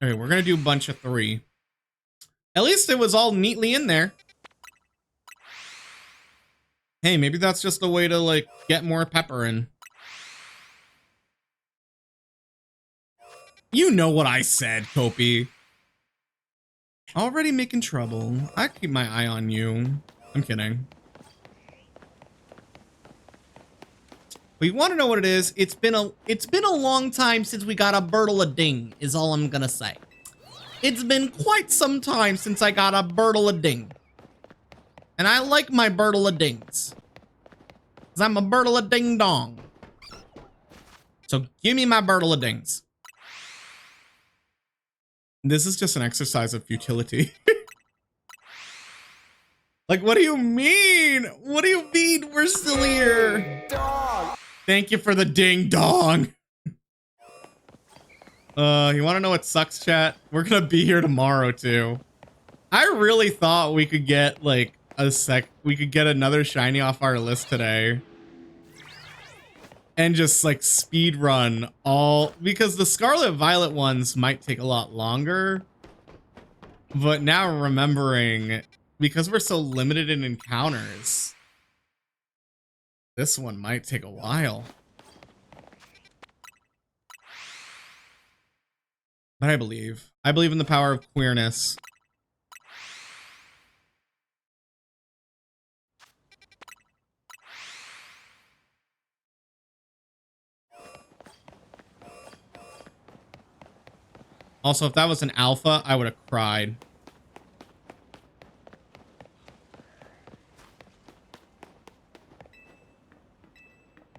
[SPEAKER 2] Okay, we're gonna do a bunch of 3. At least it was all neatly in there. Hey, maybe that's just a way to like get more pepper in. You know what I said, Kopi. Already making trouble. I keep my eye on you. I'm kidding. But you want to know what it is? It's been a long time since we got a Bertle-a-ding, is all I'm gonna say. It's been quite some time since I got a Bertle-a-ding. And I like my Bertle-a-dings. Cause I'm a Bertle-a-ding-dong. So give me my Bertle-a-dings. This is just an exercise of futility. Like, what do you mean? What do you mean we're still here?
[SPEAKER 3] Dog.
[SPEAKER 2] Thank you for the ding dong. You want to know what sucks, chat? We're gonna be here tomorrow too. I really thought we could get like we could get another shiny off our list today. And just like speed run all, because the Scarlet Violet ones might take a lot longer. But now remembering, because we're so limited in encounters, this one might take a while. But I believe in the power of queerness. Also, if that was an alpha, I would have cried.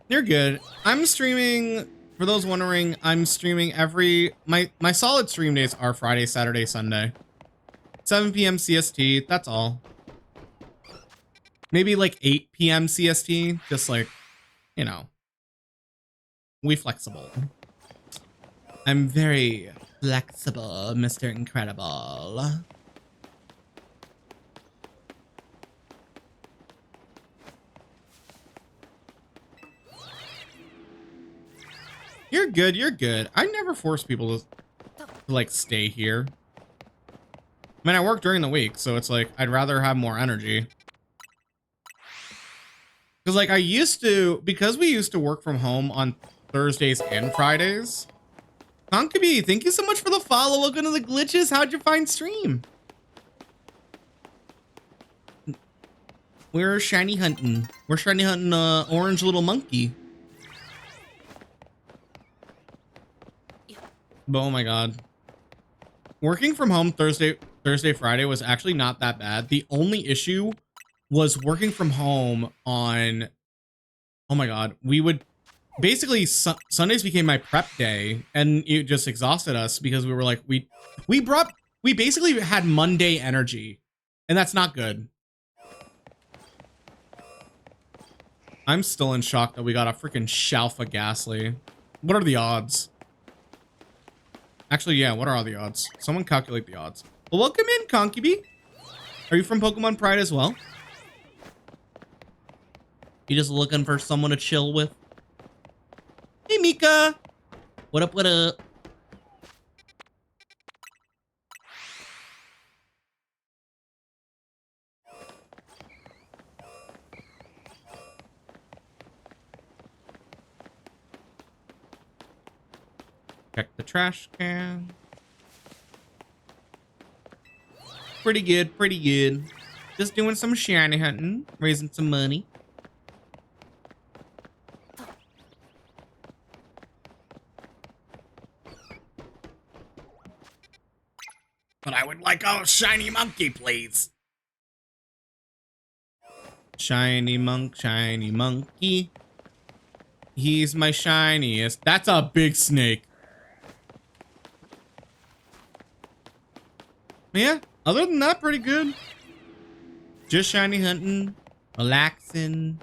[SPEAKER 2] You're good. I'm streaming, for those wondering, I'm streaming my solid stream days are Friday, Saturday, Sunday. 7 p.m. CST, that's all. Maybe like 8 p.m. CST, just like, you know. We flexible. I'm very flexible, Mr. Incredible. You're good, you're good. I never force people to like stay here. I mean, I work during the week, so it's like I'd rather have more energy. Because like I used to, because we used to work from home on Thursdays and Fridays. Conkaby, thank you so much for the follow. Welcome to the glitches. How'd you find stream? We're shiny hunting. We're shiny hunting orange little monkey. But oh my god. Working from home Thursday, Friday was actually not that bad. The only issue was working from home on, oh my god, we would basically Sundays became my prep day, and it just exhausted us because we were like, we basically had Monday energy, and that's not good. I'm still in shock that we got a freaking Shalfa Ghastly. What are the odds? Actually, yeah, what are all the odds? Someone calculate the odds. Well, welcome in, Conkyby. Are you from Pokemon Pride as well? You just looking for someone to chill with? Hey, Mika. What up, what up? Check the trash can. Pretty good, pretty good. Just doing some shiny hunting, raising some money. But I would like a shiny monkey, please. Shiny monkey. He's my shiniest. That's a big snake. Yeah, other than that, pretty good. Just shiny hunting, relaxing.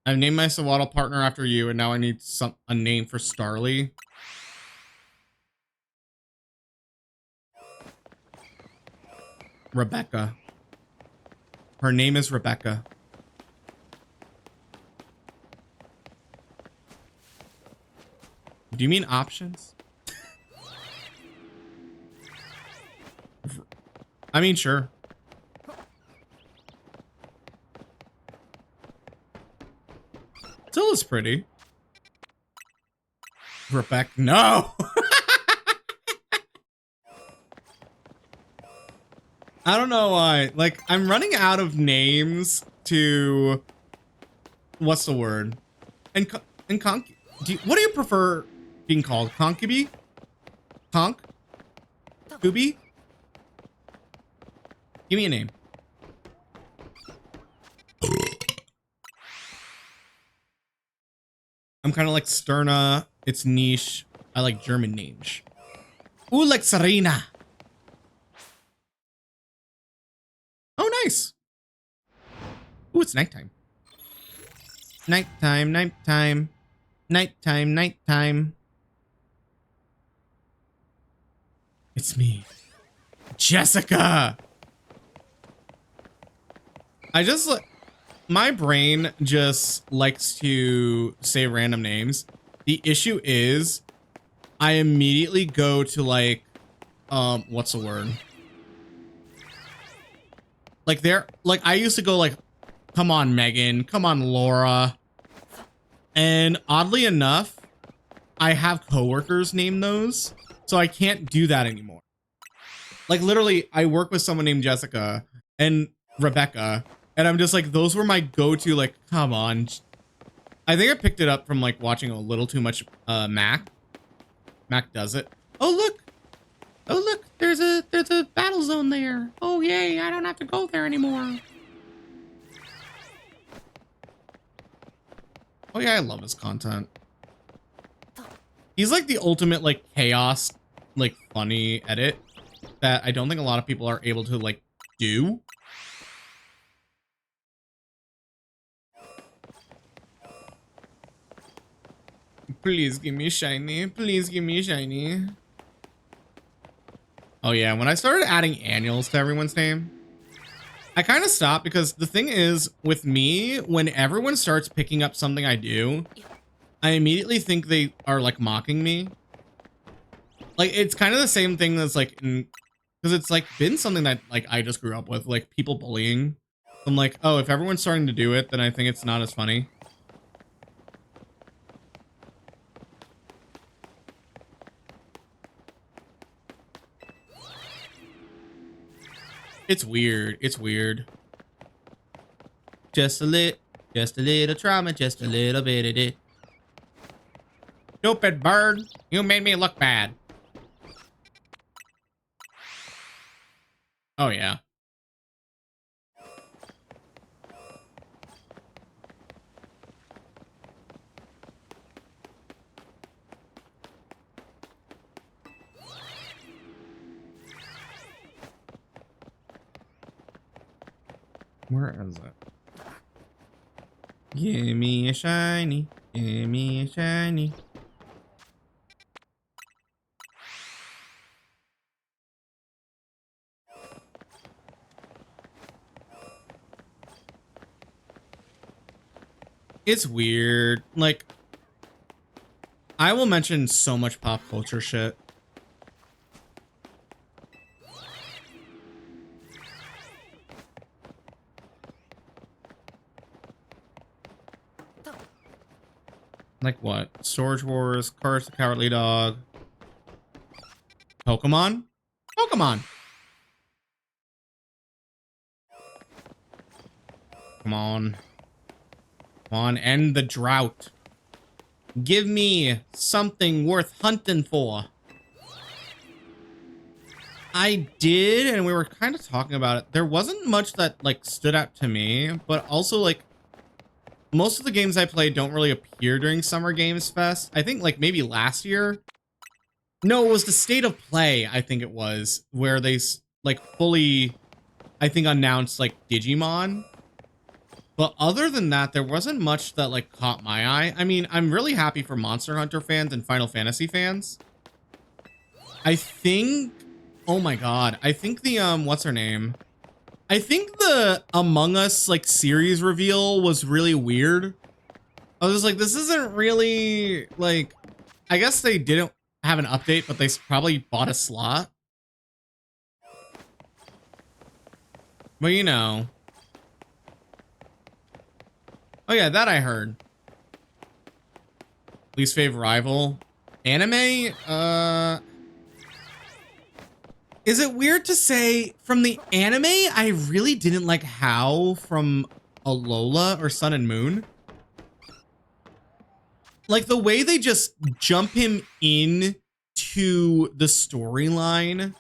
[SPEAKER 2] I've named my Sawaddle partner after you, and now I need a name for Starly. Rebecca. Her name is Rebecca. Do you mean options? I mean, sure. Still is pretty. Rebecca, no! I don't know why. Like, I'm running out of names to... What's the word? And Conk... what do you prefer being called? Conkyby? Conk? Scooby? Give me a name. I'm kind of like Sterna. It's niche. I like German names. Ooh, like Serena. Oh, nice. Ooh, it's nighttime. Nighttime, nighttime. Nighttime, nighttime. It's me. Jessica. My brain just likes to say random names. The issue is I immediately go to like, what's the word? Like I used to go like, come on, Megan, come on, Laura. And oddly enough, I have coworkers name those, so I can't do that anymore. Like literally, I work with someone named Jessica and Rebecca, and I'm just like, those were my go-to, like, come on. I think I picked it up from like watching a little too much Mac. Mac does it. Oh look. Oh look, there's a battle zone there. Oh yay, I don't have to go there anymore. Oh yeah, I love his content. He's like the ultimate like chaos, like funny edit that I don't think a lot of people are able to like do. Please give me shiny. Please give me shiny. Oh yeah, when I started adding annuals to everyone's name, I kind of stopped because the thing is with me, when everyone starts picking up something I do, I immediately think they are like mocking me. Like it's kind of the same thing that's like, because it's like been something that like I just grew up with, like people bullying. I'm like, oh, if everyone's starting to do it, then I think it's not as funny. It's weird. It's weird. Just a little trauma, just a little bit of it. Stupid bird, you made me look bad. Oh yeah. Where is it? Give me a shiny. Give me a shiny. It's weird. Like, I will mention so much pop culture shit. Like what? Storage Wars, Courage the Cowardly Dog, Pokemon? Pokemon! Come on. Come on, end the drought. Give me something worth hunting for. I did, and we were kind of talking about it. There wasn't much that like stood out to me, but also like most of the games I played don't really appear during Summer Games Fest. I think like maybe last year. No, it was the State of Play, I think it was, where they like fully, I think, announced like Digimon. But other than that, there wasn't much that like caught my eye. I mean, I'm really happy for Monster Hunter fans and Final Fantasy fans. I think, oh my god, I think the what's her name? I think the Among Us like series reveal was really weird. I was just like, this isn't really like, I guess they didn't have an update, but they probably bought a slot. But you know. Oh yeah, that I heard. Least favorite rival. Anime? Is it weird to say from the anime, I really didn't like How from Alola or Sun and Moon? Like the way they just jump him in to the storyline.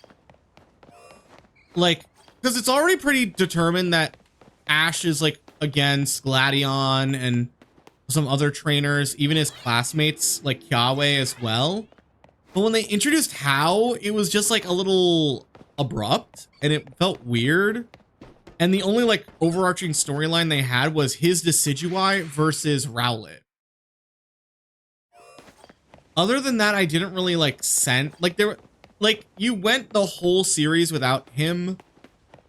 [SPEAKER 2] Like, because it's already pretty determined that Ash is like against Gladion and some other trainers, even his classmates like Yahweh as well. But when they introduced How, it was just like a little abrupt and it felt weird. And the only like overarching storyline they had was his Decidueye versus Rowlet. Other than that, I didn't really like you went the whole series without him.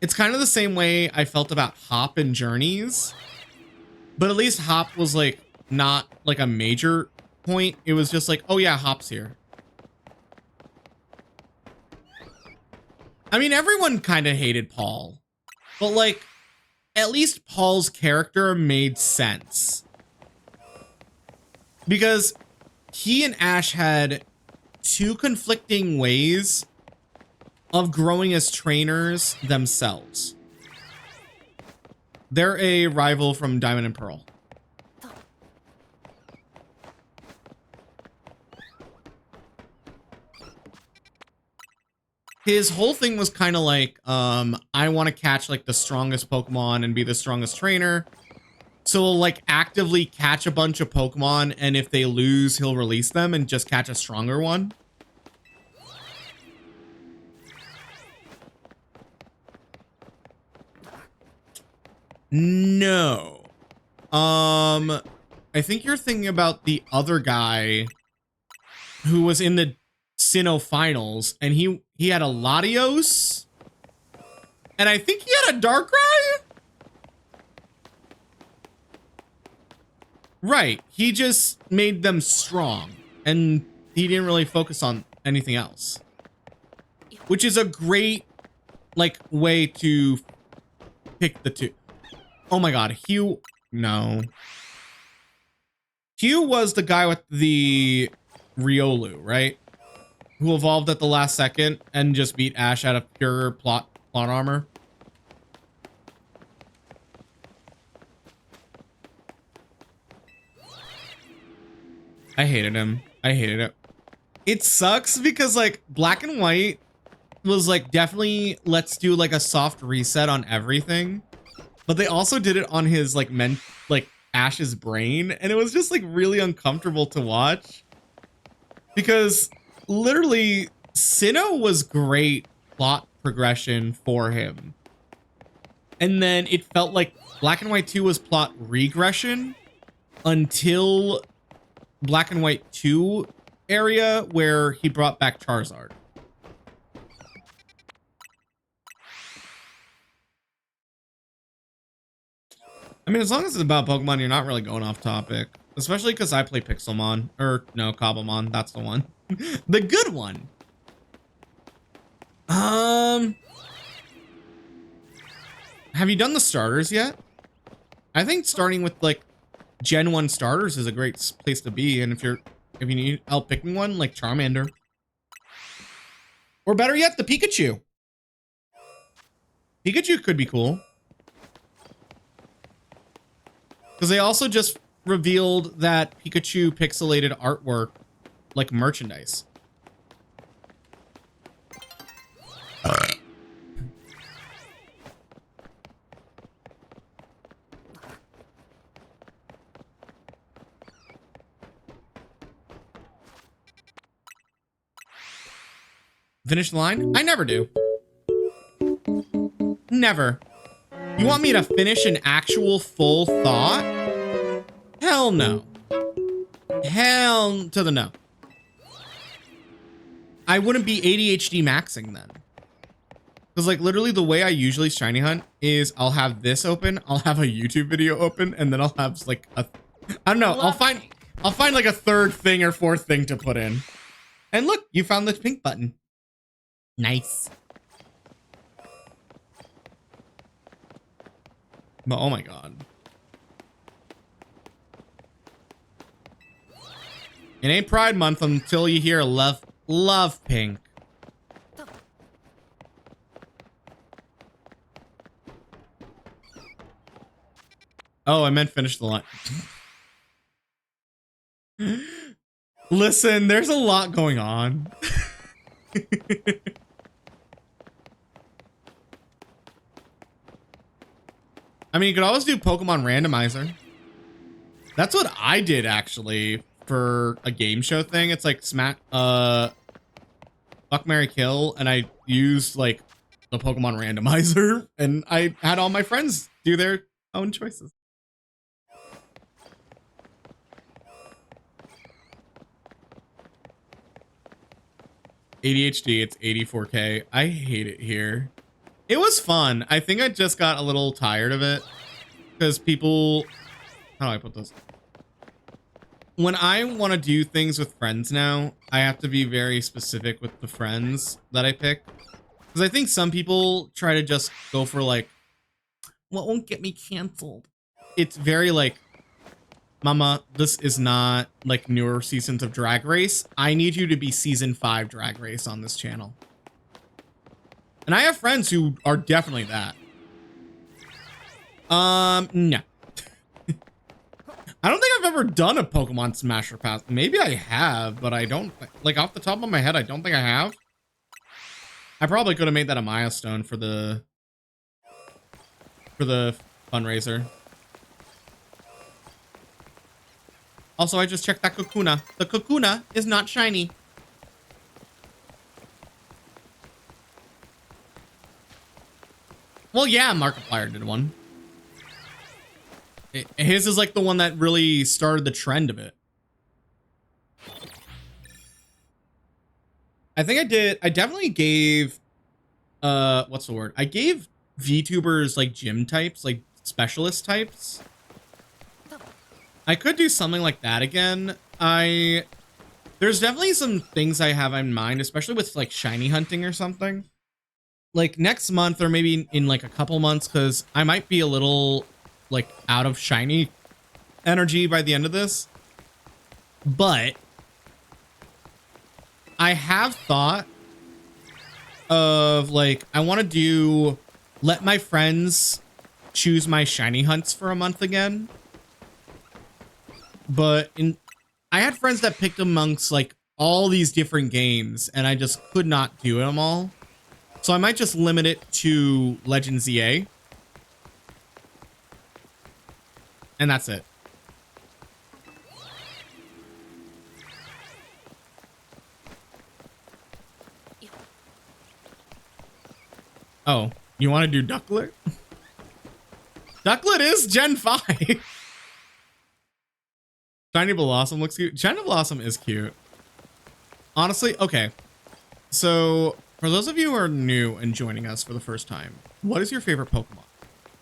[SPEAKER 2] It's kind of the same way I felt about Hop and Journeys, but at least Hop was like not like a major point. It was just like, oh yeah, Hop's here. I mean, everyone kind of hated Paul, but like at least Paul's character made sense because he and Ash had two conflicting ways of growing as trainers themselves. They're a rival from Diamond and Pearl. His whole thing was kind of like, I want to catch like the strongest Pokemon and be the strongest trainer. So he'll like actively catch a bunch of Pokemon, and if they lose, he'll release them and just catch a stronger one. No. I think you're thinking about the other guy who was in the Sinnoh finals, and he had a Latios, and I think he had a Darkrai. Right, he just made them strong, and he didn't really focus on anything else, which is a great like way to pick the two. Oh my god, Hugh, no. Hugh was the guy with the Riolu, right? Who evolved at the last second and just beat Ash out of pure plot armor. I hated him. I hated it. It sucks because like Black and White was like definitely let's do like a soft reset on everything. But they also did it on his like Ash's brain, and it was just like really uncomfortable to watch. Because literally Sinnoh was great plot progression for him. And then it felt like Black and White 2 was plot regression until Black and White 2 area where he brought back Charizard. I mean, as long as it's about Pokemon, you're not really going off topic. Especially because I play Pixelmon. Or, no, Cobblemon. That's the one. The good one. Have you done the starters yet? I think starting with, like, Gen 1 starters is a great place to be. And if you need help picking one, like Charmander. Or better yet, the Pikachu. Pikachu could be cool. Because they also just revealed that Pikachu pixelated artwork, like merchandise. Finish the line? I never do. Never. You want me to finish an actual full thought? Hell no. Hell to the no. I wouldn't be ADHD maxing then. Because like literally the way I usually shiny hunt is I'll have this open, I'll have a YouTube video open, and then I'll have like a, I don't know, I'll find like a third thing or fourth thing to put in. And look, you found the pink button. Nice. But oh my god. It ain't Pride Month until you hear love pink. Oh, I meant finish the line. Listen, there's a lot going on. I mean, you could always do Pokemon Randomizer. That's what I did actually for a game show thing. It's like fuck, marry, kill, and I used like the Pokemon randomizer, and I had all my friends do their own choices. ADHD, it's 84K. I hate it here. It was fun. I think I just got a little tired of it because people, how do I put this? When I want to do things with friends now, I have to be very specific with the friends that I pick. Because I think some people try to just go for like, what won't get me canceled? It's very like, Mama, this is not like newer seasons of Drag Race. I need you to be season 5 Drag Race on this channel. And I have friends who are definitely that. No. I don't think I've ever done a Pokemon Smasher Pass. Maybe I have, but I don't, like off the top of my head, I don't think I have. I probably could have made that a milestone for the fundraiser. Also, I just checked that Kakuna. The Kakuna is not shiny. Well, yeah, Markiplier did one. His is like the one that really started the trend of it. I think I did. I definitely gave, what's the word? I gave VTubers like gym types, like specialist types. I could do something like that again. There's definitely some things I have in mind, especially with like shiny hunting or something. Like next month or maybe in like a couple months, because I might be a little like out of shiny energy by the end of this. But I have thought of like, I want to let my friends choose my shiny hunts for a month again. But I had friends that picked amongst like all these different games and I just could not do them all. So I might just limit it to Legends EA. And that's it. Oh, you want to do Ducklet? Ducklet is Gen 5. Shiny Blossom looks cute. Shiny Blossom is cute. Honestly, okay. So, for those of you who are new and joining us for the first time, what is your favorite Pokemon?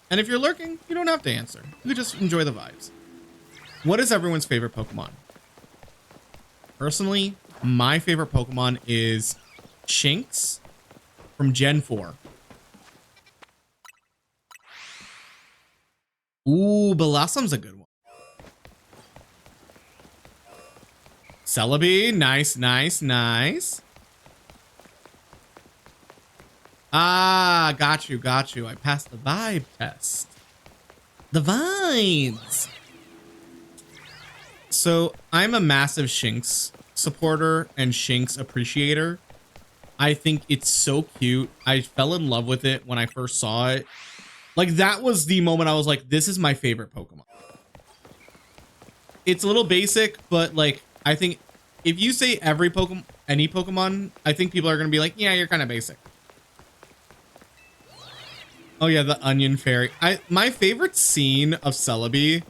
[SPEAKER 2] And if you're lurking, you don't have to answer. You just enjoy the vibes. What is everyone's favorite Pokemon? Personally, my favorite Pokemon is Shinx from Gen 4. Ooh, Blossom's a good one. Celebi, nice, nice, nice. Ah, got you, got you. I passed the vibe test. The vibes. So I'm a massive Shinx supporter and Shinx appreciator. I think it's so cute. I fell in love with it when I first saw it. Like that was the moment I was like, this is my favorite Pokemon. It's a little basic, but like, I think if you say every Pokemon, any Pokemon, I think people are going to be like, yeah, you're kind of basic. Oh yeah, the Onion Fairy. My favorite scene of Celebi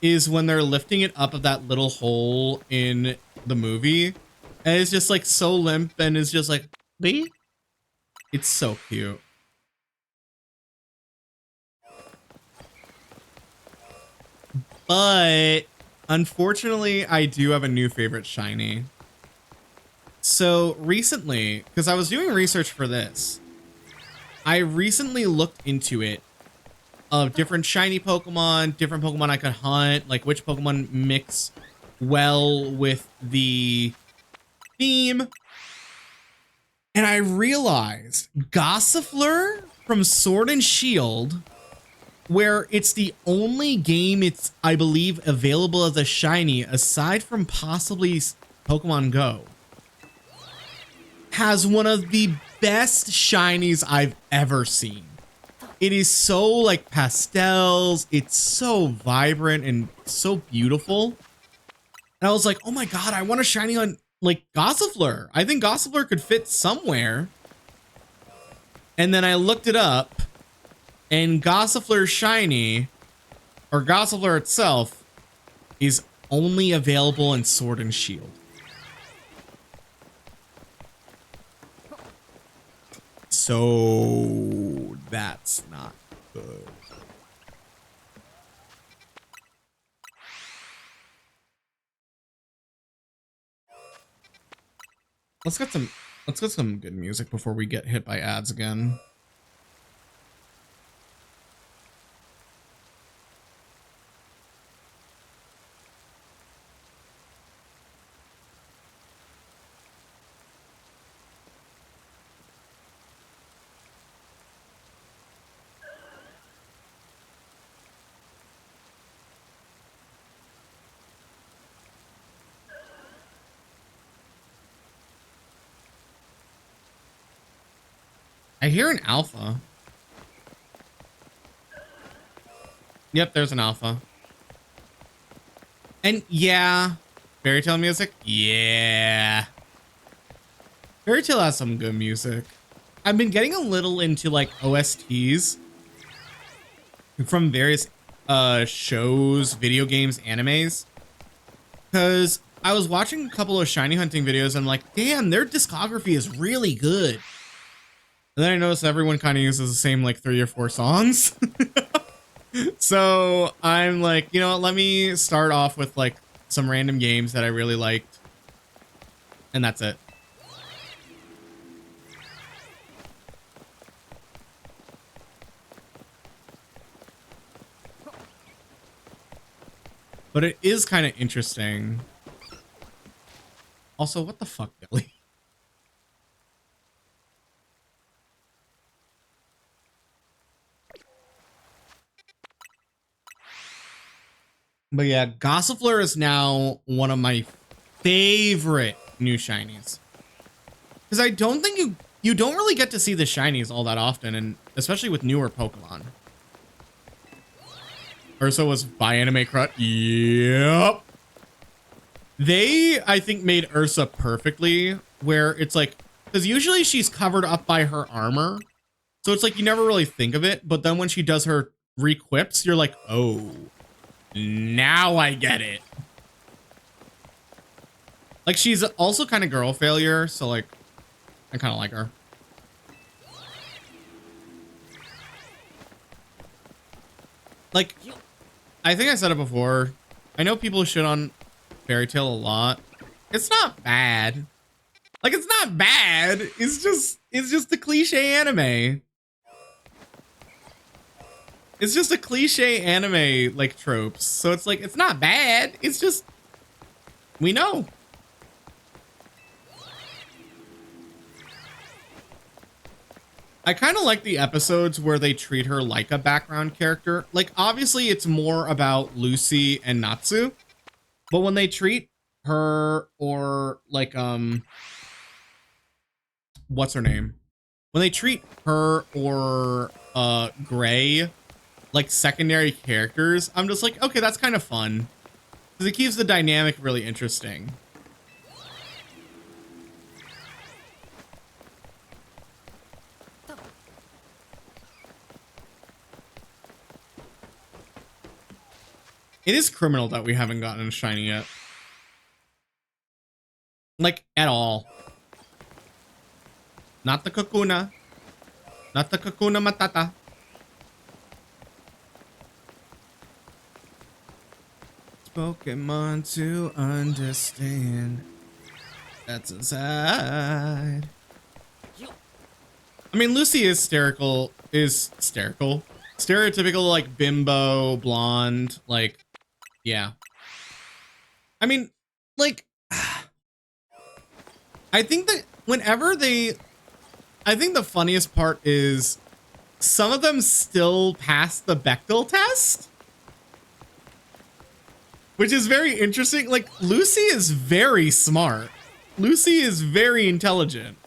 [SPEAKER 2] is when they're lifting it up of that little hole in the movie. And it's just like so limp and it's just like, Lee? It's so cute. But unfortunately, I do have a new favorite shiny. So recently, because I was doing research for this, I recently looked into it of different shiny Pokemon, different Pokemon I could hunt, like which Pokemon mix well with the theme. And I realized Gossifleur from Sword and Shield, where it's the only game it's, I believe, available as a shiny, aside from possibly Pokemon Go, has one of the best shinies I've ever seen. It is so like pastels. It's so vibrant and so beautiful. And I was like, oh my God, I want a shiny on like Gossifleur. I think Gossifleur could fit somewhere. And then I looked it up and Gossifleur shiny or Gossifleur itself is only available in Sword and Shield. So that's not good. Let's get some good music before we get hit by ads again. I hear an alpha. Yep, there's an alpha. And yeah, Fairy Tail music. Yeah. Fairy Tail has some good music. I've been getting a little into like OSTs from various shows, video games, animes. Because I was watching a couple of shiny hunting videos and I'm like, damn, their discography is really good. And then I noticed everyone kind of uses the same like 3 or 4 songs. So I'm like, you know what, let me start off with like some random games that I really liked. And that's it. But it is kind of interesting. Also, what the fuck, Billy? But yeah, Gossifleur is now one of my favorite new shinies. Because I don't think you don't really get to see the shinies all that often, and especially with newer Pokemon. Ursa was by Anime Crut. Yep. They, I think, made Ursa perfectly, where it's like, because usually she's covered up by her armor. So it's like you never really think of it, but then when she does her requips, you're like, oh. Now I get it. Like, she's also kind of girl failure, so like, I kind of like her. Like, I think I said it before. I know people shit on Fairy Tail a lot. It's not bad. Like, it's not bad. It's just a cliche anime. It's just a cliche anime, like, tropes. So it's like, it's not bad. It's just, we know. I kind of like the episodes where they treat her like a background character. Like, obviously, it's more about Lucy and Natsu. But when they treat her or, like, what's her name? When they treat her or, Gray like secondary characters, I'm just like, okay, that's kind of fun. Because it keeps the dynamic really interesting. It is criminal that we haven't gotten a shiny yet. Like, at all. Not the Kakuna. Not the Kakuna Matata. Pokemon to understand. That's inside. I mean, Lucy is hysterical. Stereotypical, like, bimbo, blonde, like, yeah. I mean, like, I think that I think the funniest part is some of them still pass the Bechdel test. Which is very interesting. Like, Lucy is very smart. Lucy is very intelligent.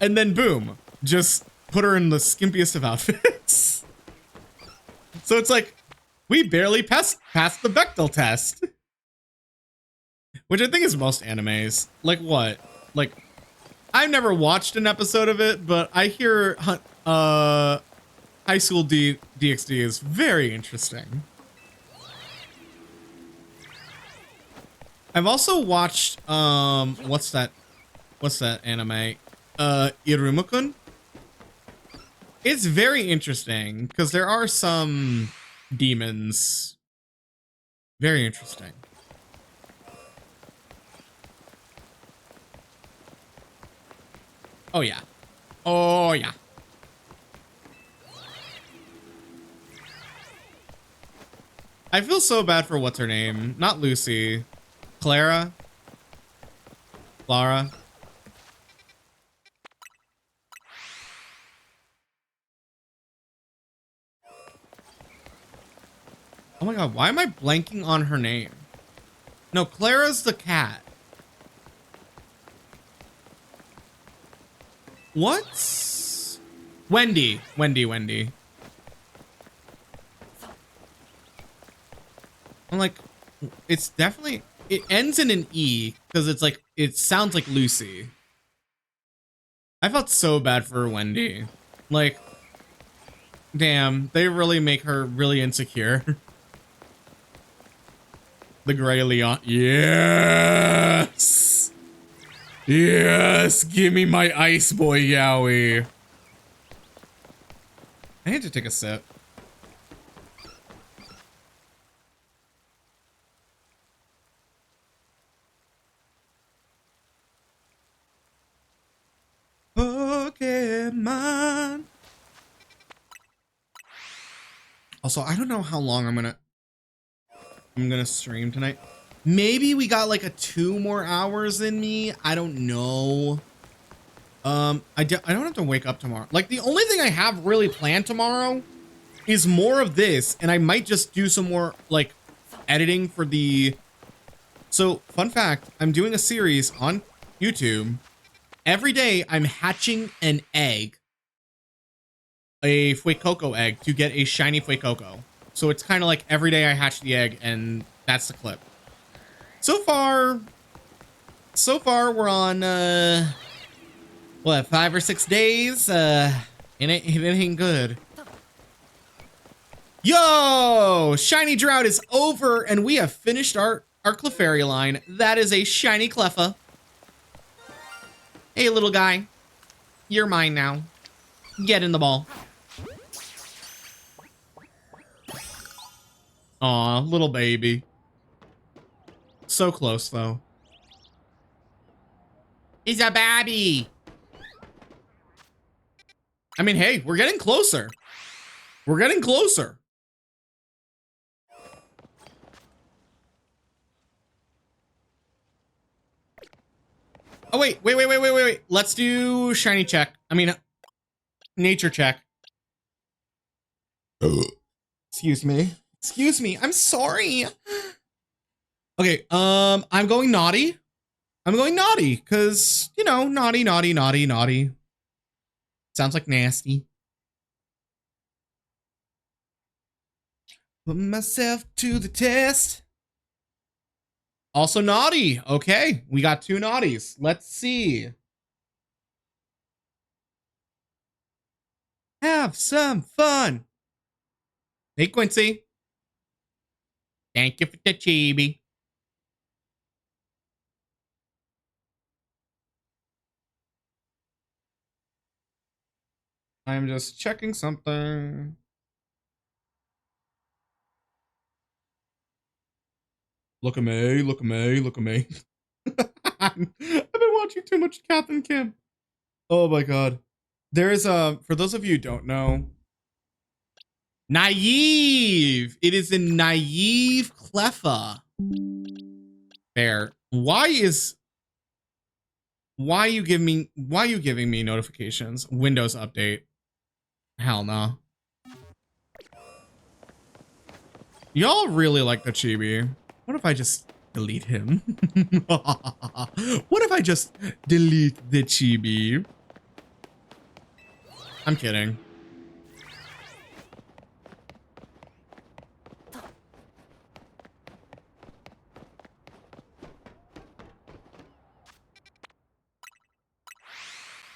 [SPEAKER 2] And then boom, just put her in the skimpiest of outfits. So it's like, we barely passed the Bechdel test. Which I think is most animes. Like what? Like, I've never watched an episode of it, but I hear High School DxD is very interesting. I've also watched what's that anime? Iruma-kun. It's very interesting because there are some demons. Very interesting. Oh yeah. Oh yeah. I feel so bad for what's her name? Not Lucy. Clara? Clara? Oh my god, why am I blanking on her name? No, Clara's the cat. What? Wendy. Wendy. I'm like, it's definitely, it ends in an E because it's like, it sounds like Lucy. I felt so bad for Wendy. Like, damn, they really make her really insecure. The Gray Leon. Yes! Yes! Give me my ice boy, Yowie. I need to take a sip. Pokemon. Also, I don't know how long I'm gonna stream tonight. Maybe we got like a 2 more hours in me. I don't know. I don't have to wake up tomorrow. Like the only thing I have really planned tomorrow is more of this, and I might just do some more like editing for the. So fun fact, I'm doing a series on YouTube. Every day I'm hatching an egg, a Fuecoco egg, to get a shiny Fuecoco. So it's kind of like every day I hatch the egg, and that's the clip. So far we're on what, 5 or 6 days? It ain't good. Yo, shiny drought is over, and we have finished our Clefairy line. That is a shiny Cleffa. Hey, little guy, you're mine now. Get in the ball. Aw, little baby. So close, though. He's a baby. I mean, hey, we're getting closer. We're getting closer. Oh, wait. Let's do shiny check. I mean, nature check. Excuse me. I'm sorry. Okay, I'm going naughty. Because, you know, naughty. Sounds like nasty. Put myself to the test. Also naughty. Okay, we got 2 naughties. Let's see. Have some fun. Hey, Quincy. Thank you for the chibi. I'm just checking something. Look at me. I've been watching too much Kath and Kim. Oh my god. There is for those of you who don't know, Naive. It is a Naive Cleffa. There. Why are you giving me notifications? Windows update. Hell no. Y'all really like the chibi. What if I just delete him? What if I just delete the chibi? I'm kidding.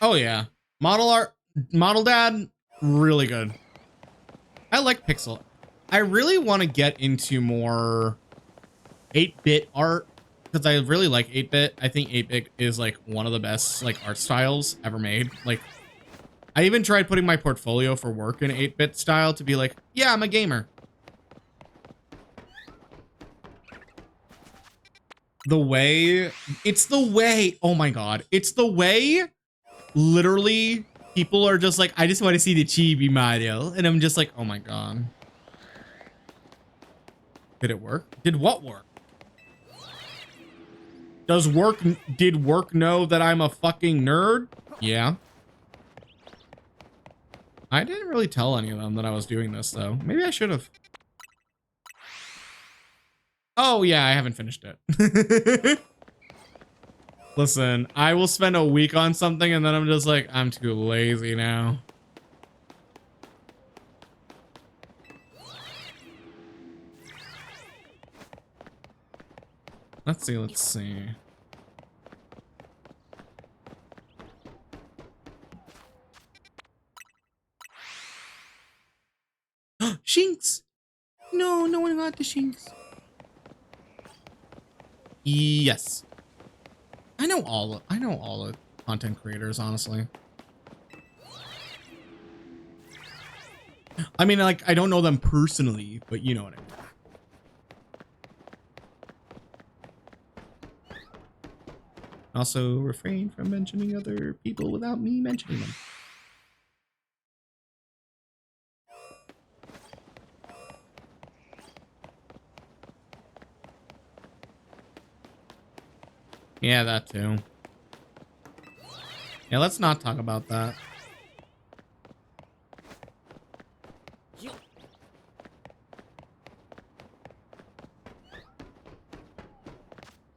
[SPEAKER 2] Oh yeah. Model art, Model Dad, really good. I like pixel. I really want to get into more 8-bit art because I really like 8-bit. I think 8-bit is like one of the best like art styles ever made. Like I even tried putting my portfolio for work in 8-bit style to be like, yeah, I'm a gamer. The way, it's the way, oh my God. It's the way literally people are just like, I just want to see the chibi Mario. And I'm just like, oh my God. Did it work? Did what work? Did work know that I'm a fucking nerd? Yeah. I didn't really tell any of them that I was doing this though. Maybe I should have. Oh yeah, I haven't finished it. Listen, I will spend a week on something and then I'm just like, I'm too lazy now. Let's see. Shinx! No, no one got the Shinx. Yes. I know all the content creators, honestly. I mean, like, I don't know them personally, but you know what I mean. Also, refrain from mentioning other people without me mentioning them. Yeah, that too. Yeah, let's not talk about that.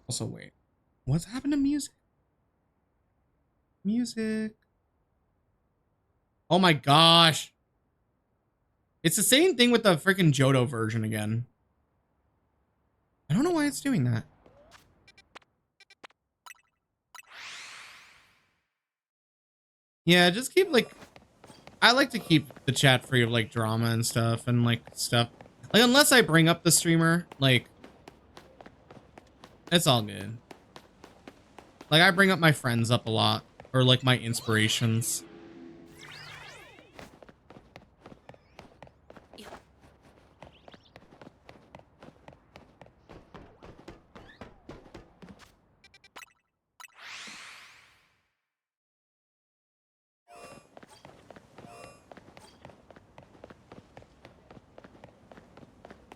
[SPEAKER 2] Also, wait. What's happened to music? Music. Oh my gosh. It's the same thing with the freaking Johto version again. I don't know why it's doing that. Yeah, just keep like, I like to keep the chat free of like drama and stuff and like stuff. Like unless I bring up the streamer, like it's all good. Like I bring up my friends up a lot or like my inspirations.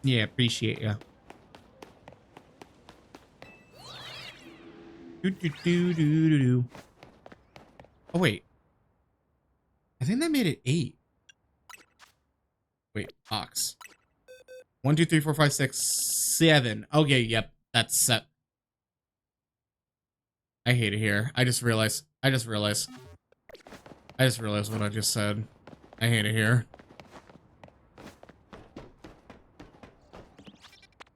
[SPEAKER 2] Yeah, appreciate ya. Do. Oh wait, I think that made it 8. Wait, box. 1, 2, 3, 4, 5, 6, 7. Okay, yep, that's set. I hate it here. I just realized what I just said. I hate it here.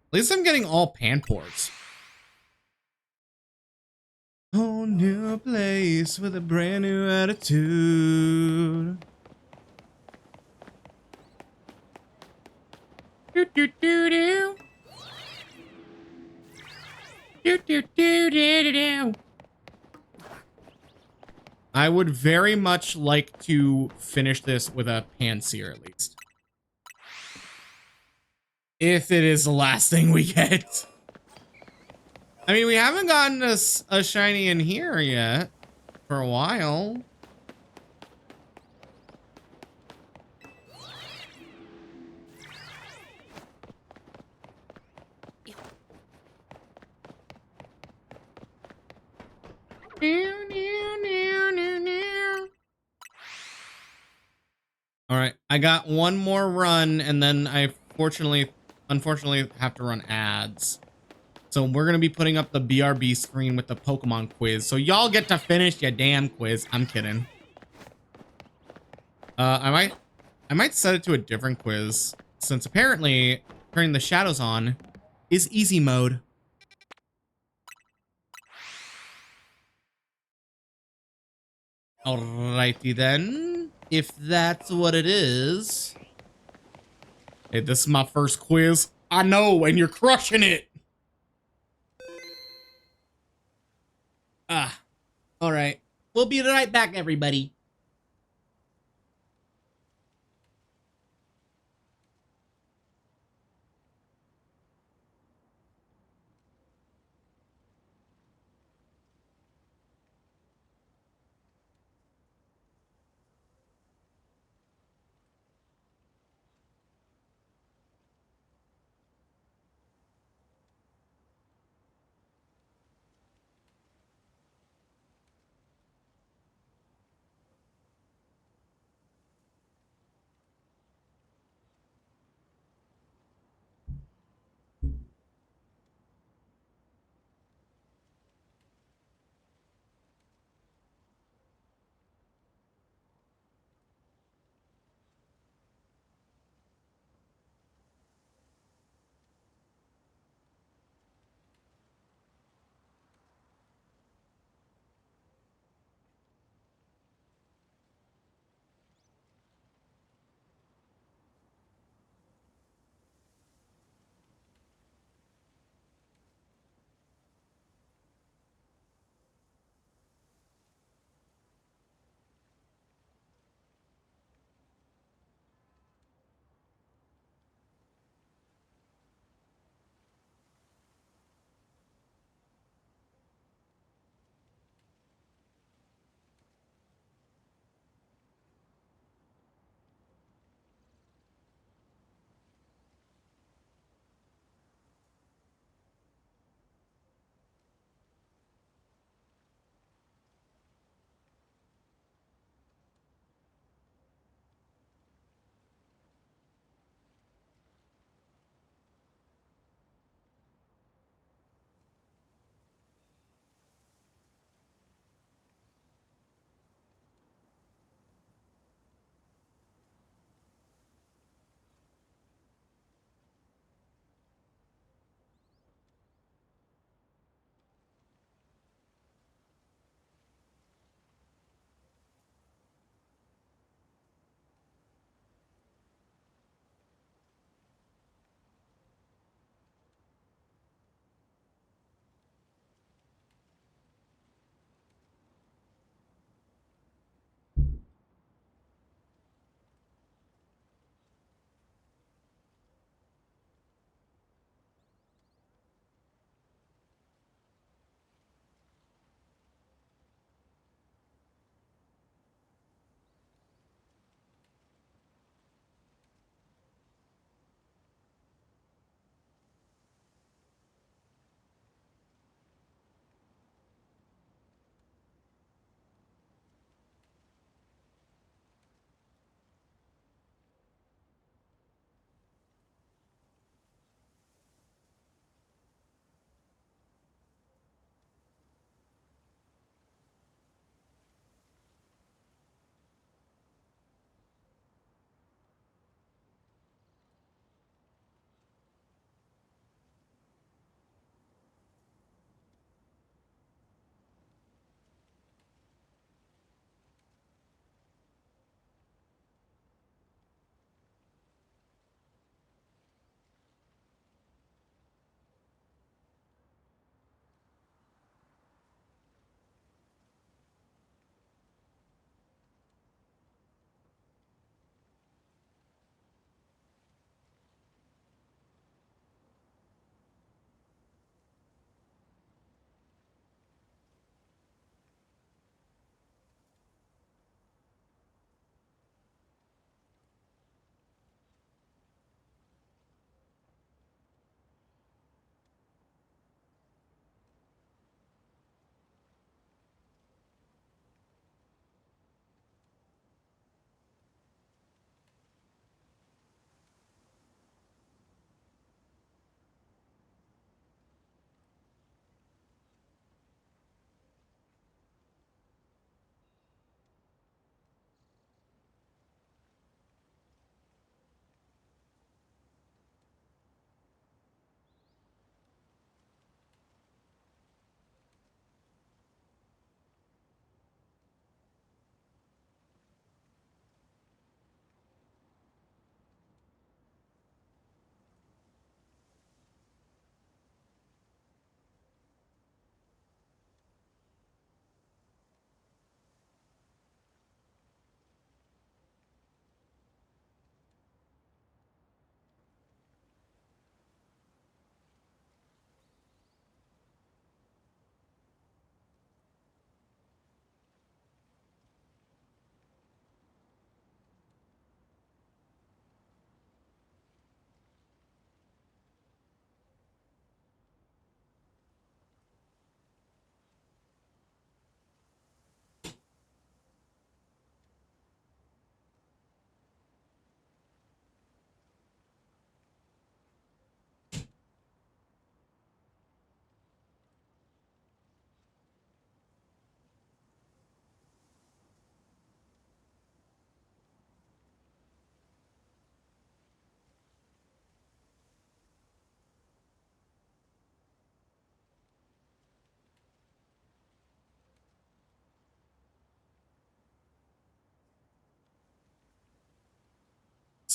[SPEAKER 2] At least I'm getting all pan ports. Whole new place with a brand new attitude. Do do do do. Do do do do do. I would very much like to finish this with a Panseer at least. If it is the last thing we get. I mean, we haven't gotten a shiny in here yet for a while. All right, I got one more run and then I unfortunately have to run ads. So we're going to be putting up the BRB screen with the Pokemon quiz. So y'all get to finish your damn quiz. I'm kidding. I might set it to a different quiz, since apparently turning the shadows on is easy mode. Alrighty then, if that's what it is. Hey, this is my first quiz. I know, and you're crushing it. Ah, all right. We'll be right back, everybody.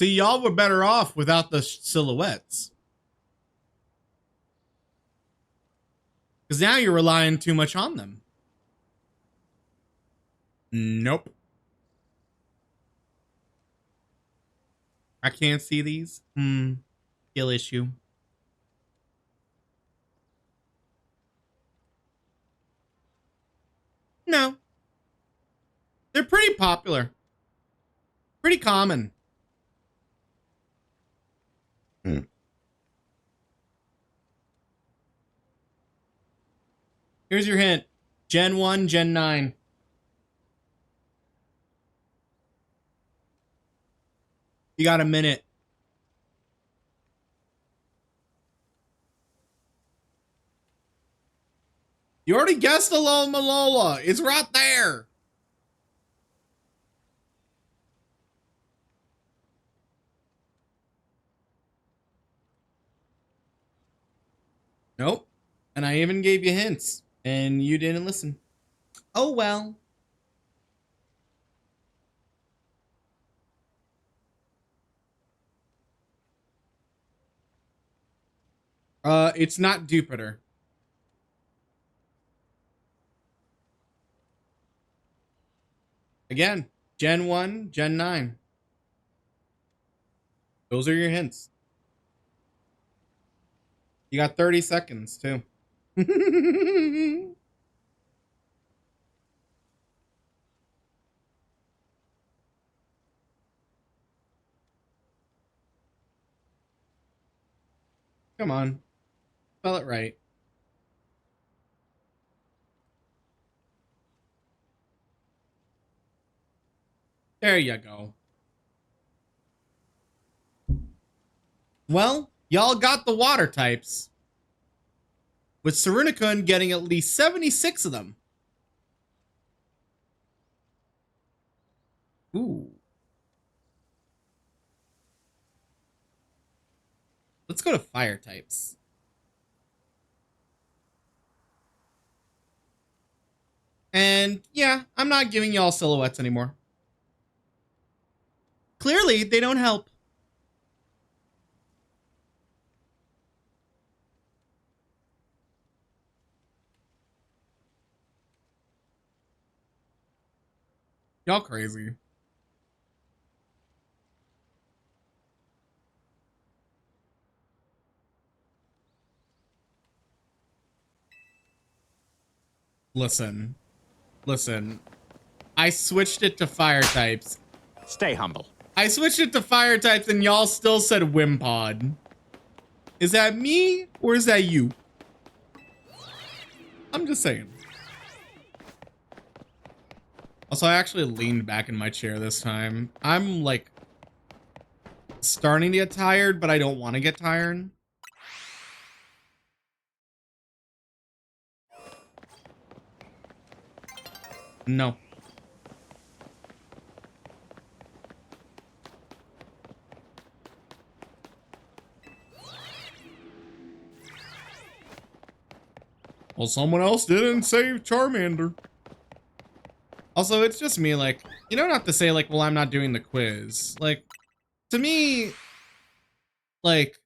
[SPEAKER 2] See, y'all were better off without the silhouettes. Because now you're relying too much on them. Nope. I can't see these. Skill issue. No. They're pretty popular. Pretty common. Here's your hint. Gen 1, Gen 9. You got a minute. You already guessed Alola Malola. It's right there. Nope. And I even gave you hints. And you didn't listen. Oh well. It's not Jupiter. Again, Gen 1, Gen 9. Those are your hints. You got 30 seconds, too. Come on. Spell it right. There you go. Well, y'all got the water types. With Sarunakun getting at least 76 of them. Ooh. Let's go to fire types. And yeah, I'm not giving y'all silhouettes anymore. Clearly, they don't help. Y'all crazy. Listen. I switched it to fire types.
[SPEAKER 3] Stay humble.
[SPEAKER 2] I switched it to fire types and y'all still said Wimpod. Is that me or is that you? I'm just saying. Also, I actually leaned back in my chair this time. I'm like starting to get tired, but I don't want to get tired. No. Well, someone else didn't save Charmander. Also, it's just me, like, you don't have to say, like, well, I'm not doing the quiz. Like, to me, like,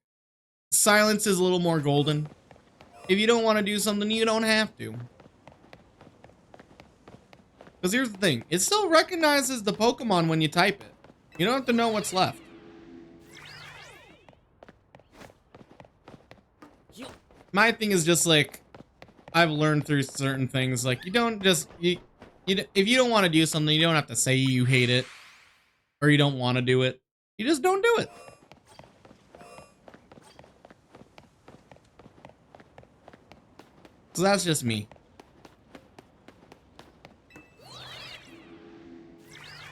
[SPEAKER 2] silence is a little more golden. If you don't want to do something, you don't have to. Because here's the thing. It still recognizes the Pokemon when you type it. You don't have to know what's left. My thing is just, like, I've learned through certain things, like, you don't just... if you don't want to do something, you don't have to say you hate it. Or you don't want to do it. You just don't do it. So that's just me.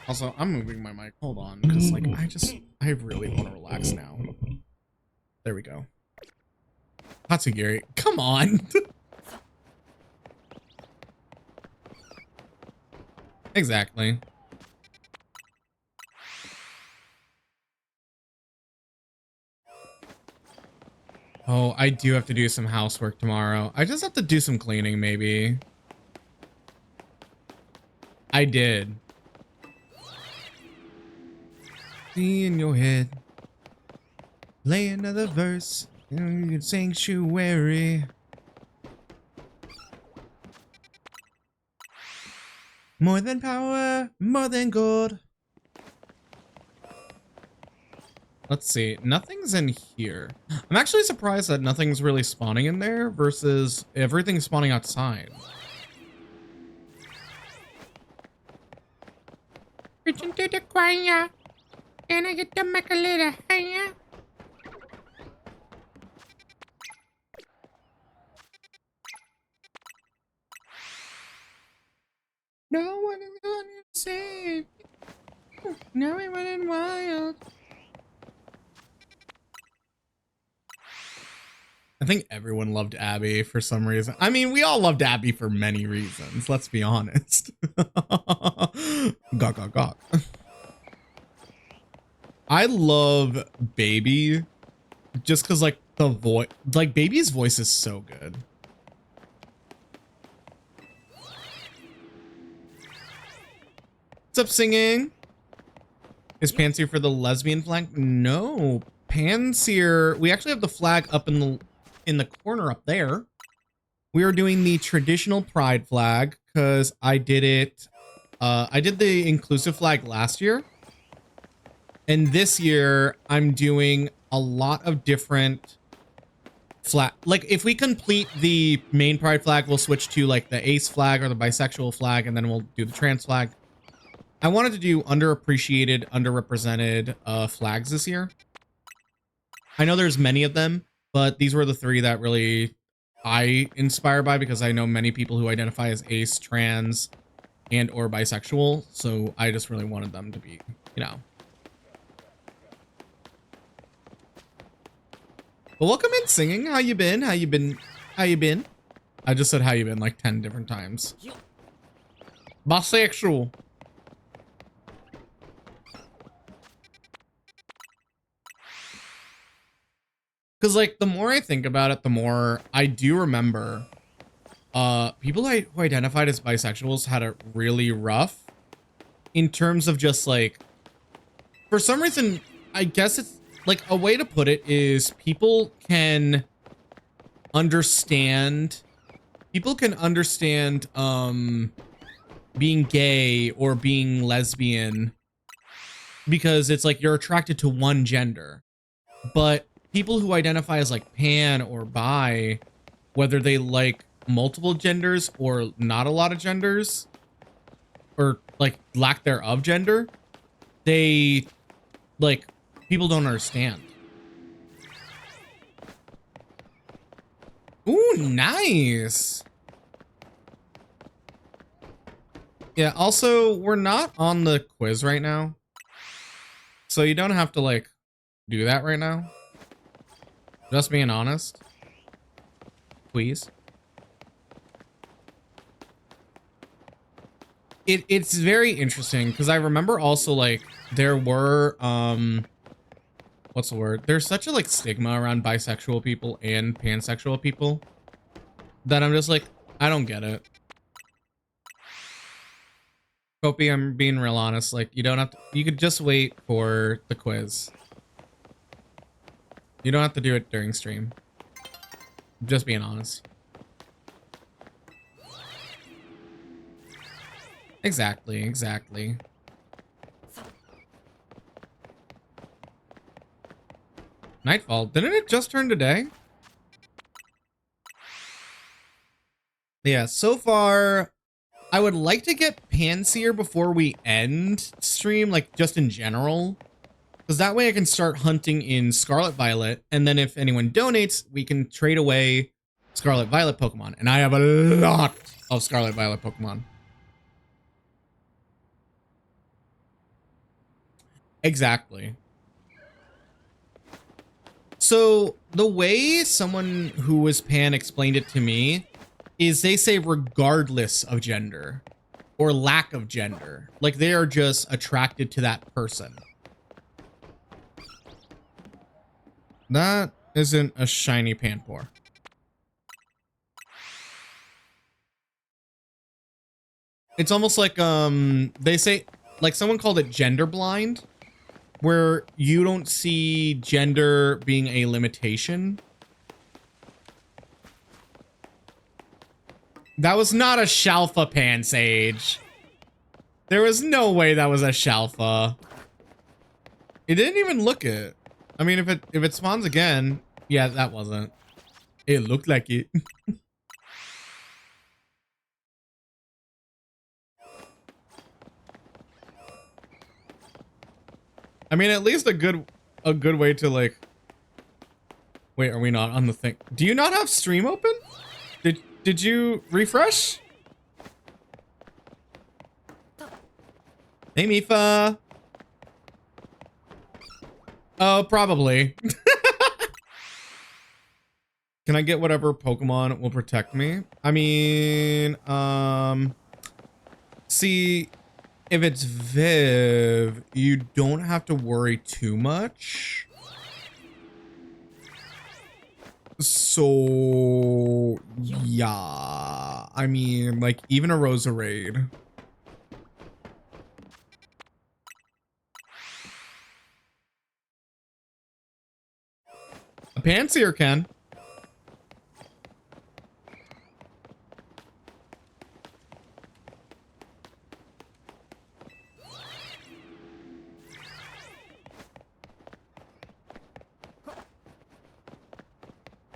[SPEAKER 2] Also, I'm moving my mic. Hold on, because like I really want to relax now. There we go. Hatsugiri, come on. Exactly. Oh, I do have to do some housework tomorrow. I just have to do some cleaning, maybe. I did. See in your head. Play another verse in sanctuary. More than power, more than gold. Let's see. Nothing's in here. I'm actually surprised that nothing's really spawning in there versus everything's spawning outside. Reaching to the choir. Can I get to make a little higher? No one is going to save you. Now we running wild. I think everyone loved Abby for some reason. I mean, we all loved Abby for many reasons. Let's be honest. Gawk, gawk, gawk. I love Baby just because, like, the voice, like, Baby's voice is so good. What's up, singing? Is Pants here for the lesbian flag? No, Pants here. We actually have the flag up in the corner up there. We are doing the traditional pride flag because I did it. I did the inclusive flag last year. And this year I'm doing a lot of different flag. Like if we complete the main pride flag, we'll switch to like the ace flag or the bisexual flag, and then we'll do the trans flag. I wanted to do underappreciated, underrepresented flags this year. I know there's many of them, but these were the three that really I inspired by because I know many people who identify as ace, trans, and or bisexual. So I just really wanted them to be, you know. But welcome in, singing. How you been? How you been? How you been? I just said how you been like 10 different times. Bisexual. Because, like, the more I think about it, the more I do remember people who identified as bisexuals had it really rough in terms of just, like, for some reason, I guess it's, like, a way to put it is people can understand being gay or being lesbian because it's like you're attracted to one gender. But people who identify as like pan or bi, whether they like multiple genders or not a lot of genders or like lack thereof gender, they like people don't understand. Ooh, nice. Yeah, also we're not on the quiz right now, so you don't have to like do that right now. Just being honest. Please. It's very interesting because I remember also like there were what's the word? There's such a like stigma around bisexual people and pansexual people that I'm just like, I don't get it. Kopi, I'm being real honest. Like you don't have to, you could just wait for the quiz. You don't have to do it during stream. Just being honest. Exactly, exactly. Nightfall. Didn't it just turn today? Yeah, so far, I would like to get Panseer before we end stream, like just in general. Because that way I can start hunting in Scarlet Violet, and then if anyone donates, we can trade away Scarlet Violet Pokemon. And I have a lot of Scarlet Violet Pokemon. Exactly. So the way someone who was pan explained it to me is they say regardless of gender or lack of gender, like they are just attracted to that person. That isn't a shiny Panpour. It's almost like they say, like someone called it gender blind, where you don't see gender being a limitation. That was not a Shalfa pan, Sage. There was no way that was a Shalfa. It didn't even look it. I mean, if it spawns again, yeah, that wasn't. It looked like it. I mean, at least a good way to like. Wait, are we not on the thing? Do you not have stream open? Did you refresh? Hey, Mifa. Oh, probably. Can I get whatever Pokemon will protect me? I mean, see, if it's Viv, you don't have to worry too much. So, yeah, I mean, like, even a Roserade. A Panseer can.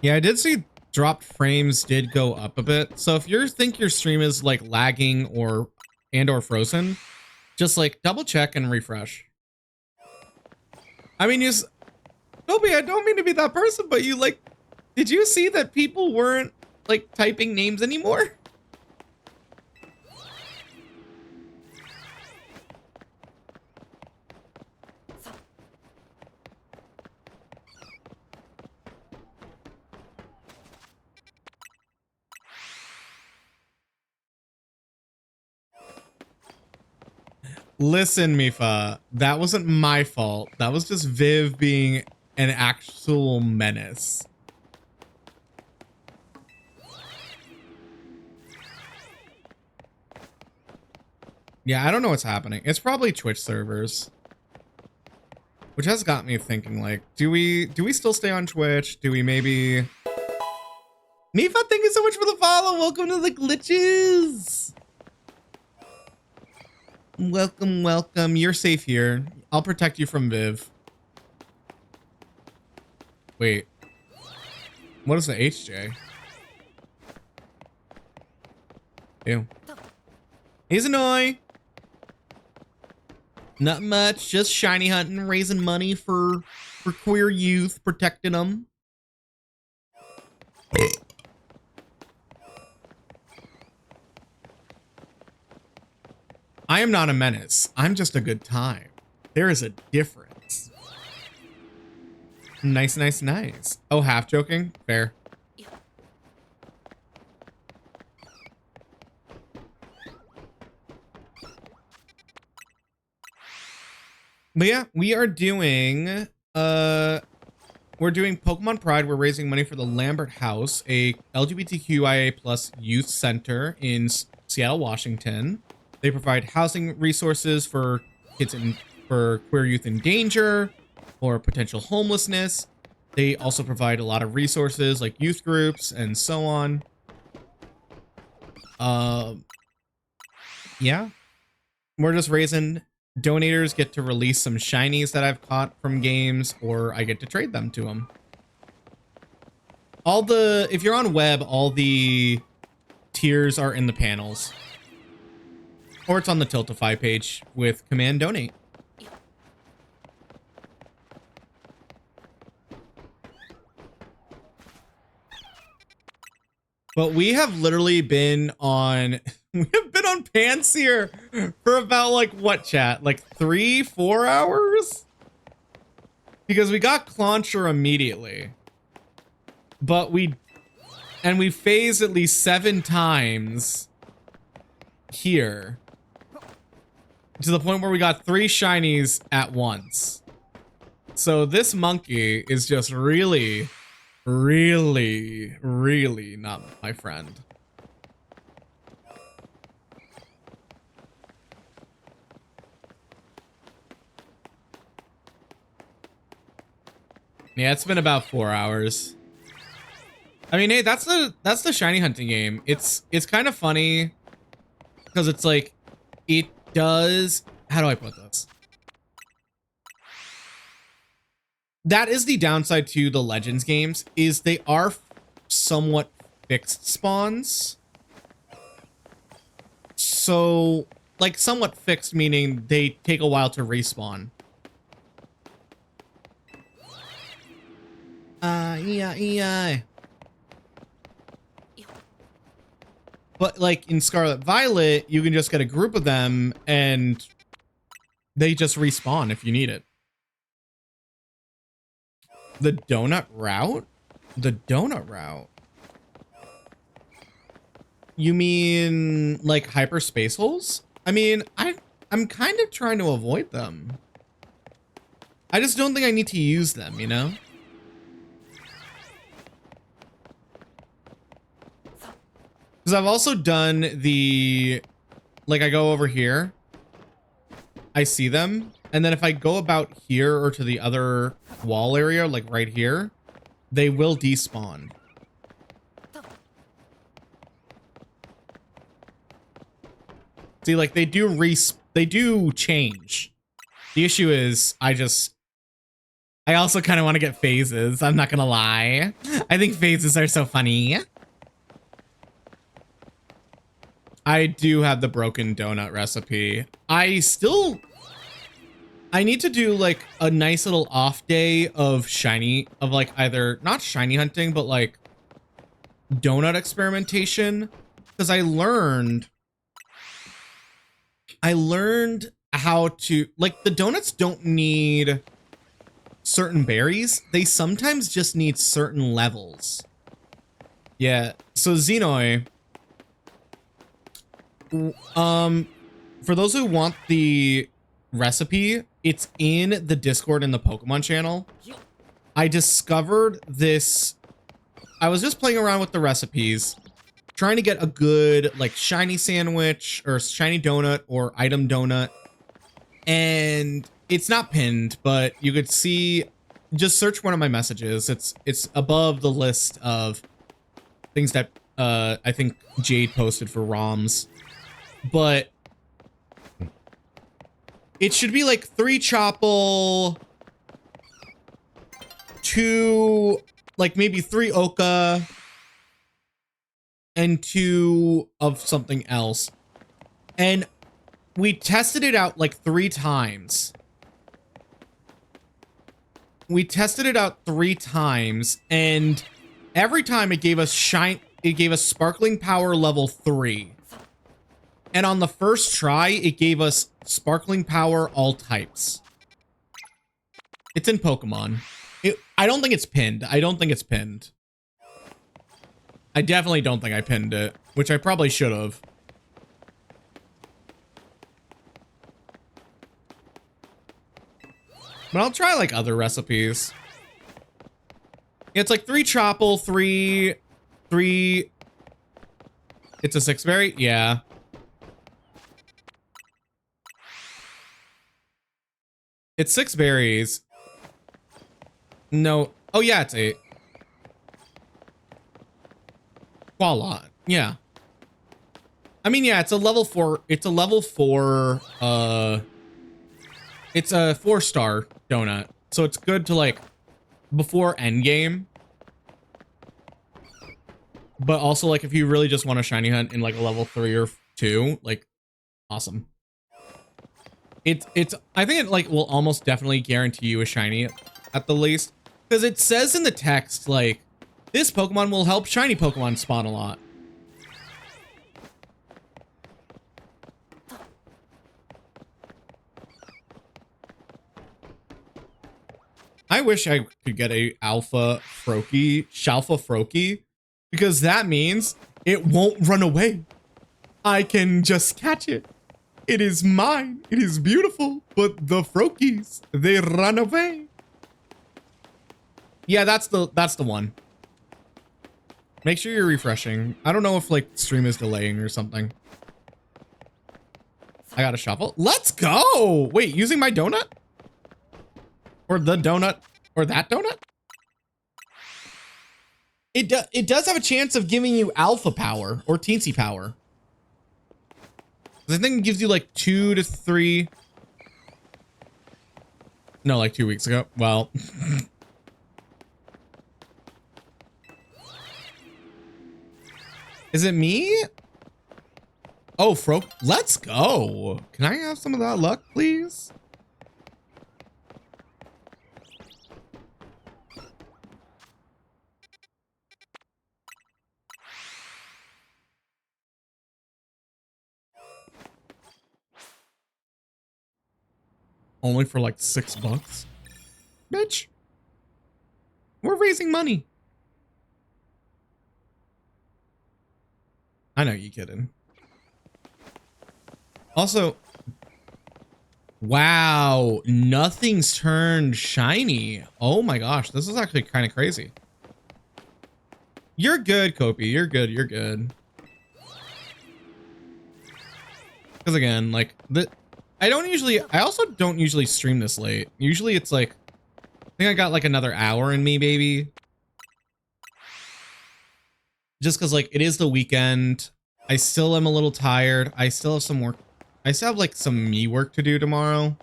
[SPEAKER 2] Yeah, I did see dropped frames did go up a bit. So if you think your stream is like lagging or frozen, just like double check and refresh. I mean, Toby, I don't mean to be that person, but you like, did you see that people weren't like typing names anymore? Listen, Mifa, that wasn't my fault. That was just Viv being an actual menace. Yeah, I don't know what's happening. It's probably Twitch servers. Which has got me thinking, like, do we still stay on Twitch? Do we maybe... Mifa, thank you so much for the follow. Welcome to the glitches. Welcome, welcome. You're safe here. I'll protect you from Viv. Wait. What is the HJ? Ew. He's annoying. Not much. Just shiny hunting, raising money for queer youth, protecting them. I am not a menace. I'm just a good time. There is a difference. Nice, nice, nice. Oh, half joking? Fair. But yeah, we are doing, we're doing Pokemon Pride. We're raising money for the Lambert House, a LGBTQIA plus youth center in Seattle, Washington. They provide housing resources for kids for queer youth in danger or potential homelessness. They also provide a lot of resources like youth groups and so on. Yeah, we're just raising. Donators get to release some shinies that I've caught from games, or I get to trade them to them. If you're on web, all the tiers are in the panels. Or it's on the Tiltify page with command donate. But we have literally been on, we have been on Panseer for about like what, chat? Like 3-4 hours? Because we got Clauncher immediately. But we phased at least 7 times here. To the point where we got 3 shinies at once. So this monkey is just really, really, really not my friend. Yeah, it's been about 4 hours. I mean, hey, that's the shiny hunting game. It's kind of funny because it's like it does. How do I put this? That is the downside to the Legends games, is they are somewhat fixed spawns. So, like, somewhat fixed meaning they take a while to respawn. Yeah. But like in Scarlet Violet, you can just get a group of them and they just respawn if you need it. The donut route? The donut route? You mean like hyperspace holes? I mean, I'm kind of trying to avoid them. I just don't think I need to use them, you know? Because I've also done the, like I go over here, I see them, and then if I go about here or to the other wall area, like right here, they will despawn. See, like they do change. The issue is I also kind of want to get phases. I'm not gonna lie. I think phases are so funny. I do have the broken donut recipe. I need to do like a nice little off day of like either not shiny hunting, but like donut experimentation. Because I learned how to, like, the donuts don't need certain berries. They sometimes just need certain levels. Yeah, so Xenoi, for those who want the recipe, it's in the Discord in the Pokemon channel. I discovered this. I was just playing around with the recipes, trying to get a good like shiny sandwich or shiny donut or item donut. And it's not pinned, but you could see, just search one of my messages. It's above the list of things that I think Jade posted for ROMs. But it should be like 3 Chople, 2, like maybe 3 Oka, and 2 of something else. And we tested it out like 3 times. We tested it out 3 times, and every time it gave us sparkling power level 3. And on the first try, it gave us sparkling power all types. It's in Pokemon. I don't think it's pinned. I definitely don't think I pinned it, which I probably should have. But I'll try like other recipes. It's like 3 Chople, 3. It's a 6-berry? Yeah. It's 6 berries. No. Oh yeah, it's 8. Qualot. Yeah. I mean, yeah, it's a level 4. It's a level 4. It's a 4-star donut. So it's good to like before endgame. But also like if you really just want a shiny hunt in like a level 3 or 2, like awesome. I think it like will almost definitely guarantee you a shiny at the least, because it says in the text like this Pokemon will help shiny Pokemon spawn a lot. I wish I could get a Shalfa Froakie, because that means it won't run away. I can just catch it. It is mine. It is beautiful. But the Froakies, they run away. Yeah, that's the one. Make sure you're refreshing. I don't know if like stream is delaying or something. I got a shuffle. Let's go. Wait, using my donut? Or the donut? Or that donut? it does have a chance of giving you alpha power or teensy power. I think it gives you like 2 to 3. No, like 2 weeks ago. Well, is it me? Oh, Fro, let's go. Can I have some of that luck, please? Only for like $6. Bitch. We're raising money. I know you kidding. Also, wow, nothing's turned shiny. Oh my gosh, this is actually kind of crazy. You're good, Kopi. You're good. You're good. Because again, like I also don't usually stream this late. Usually it's like, I think I got like another hour in me, baby. Just because like it is the weekend. I still am a little tired. I still have some work. I still have like some me work to do tomorrow.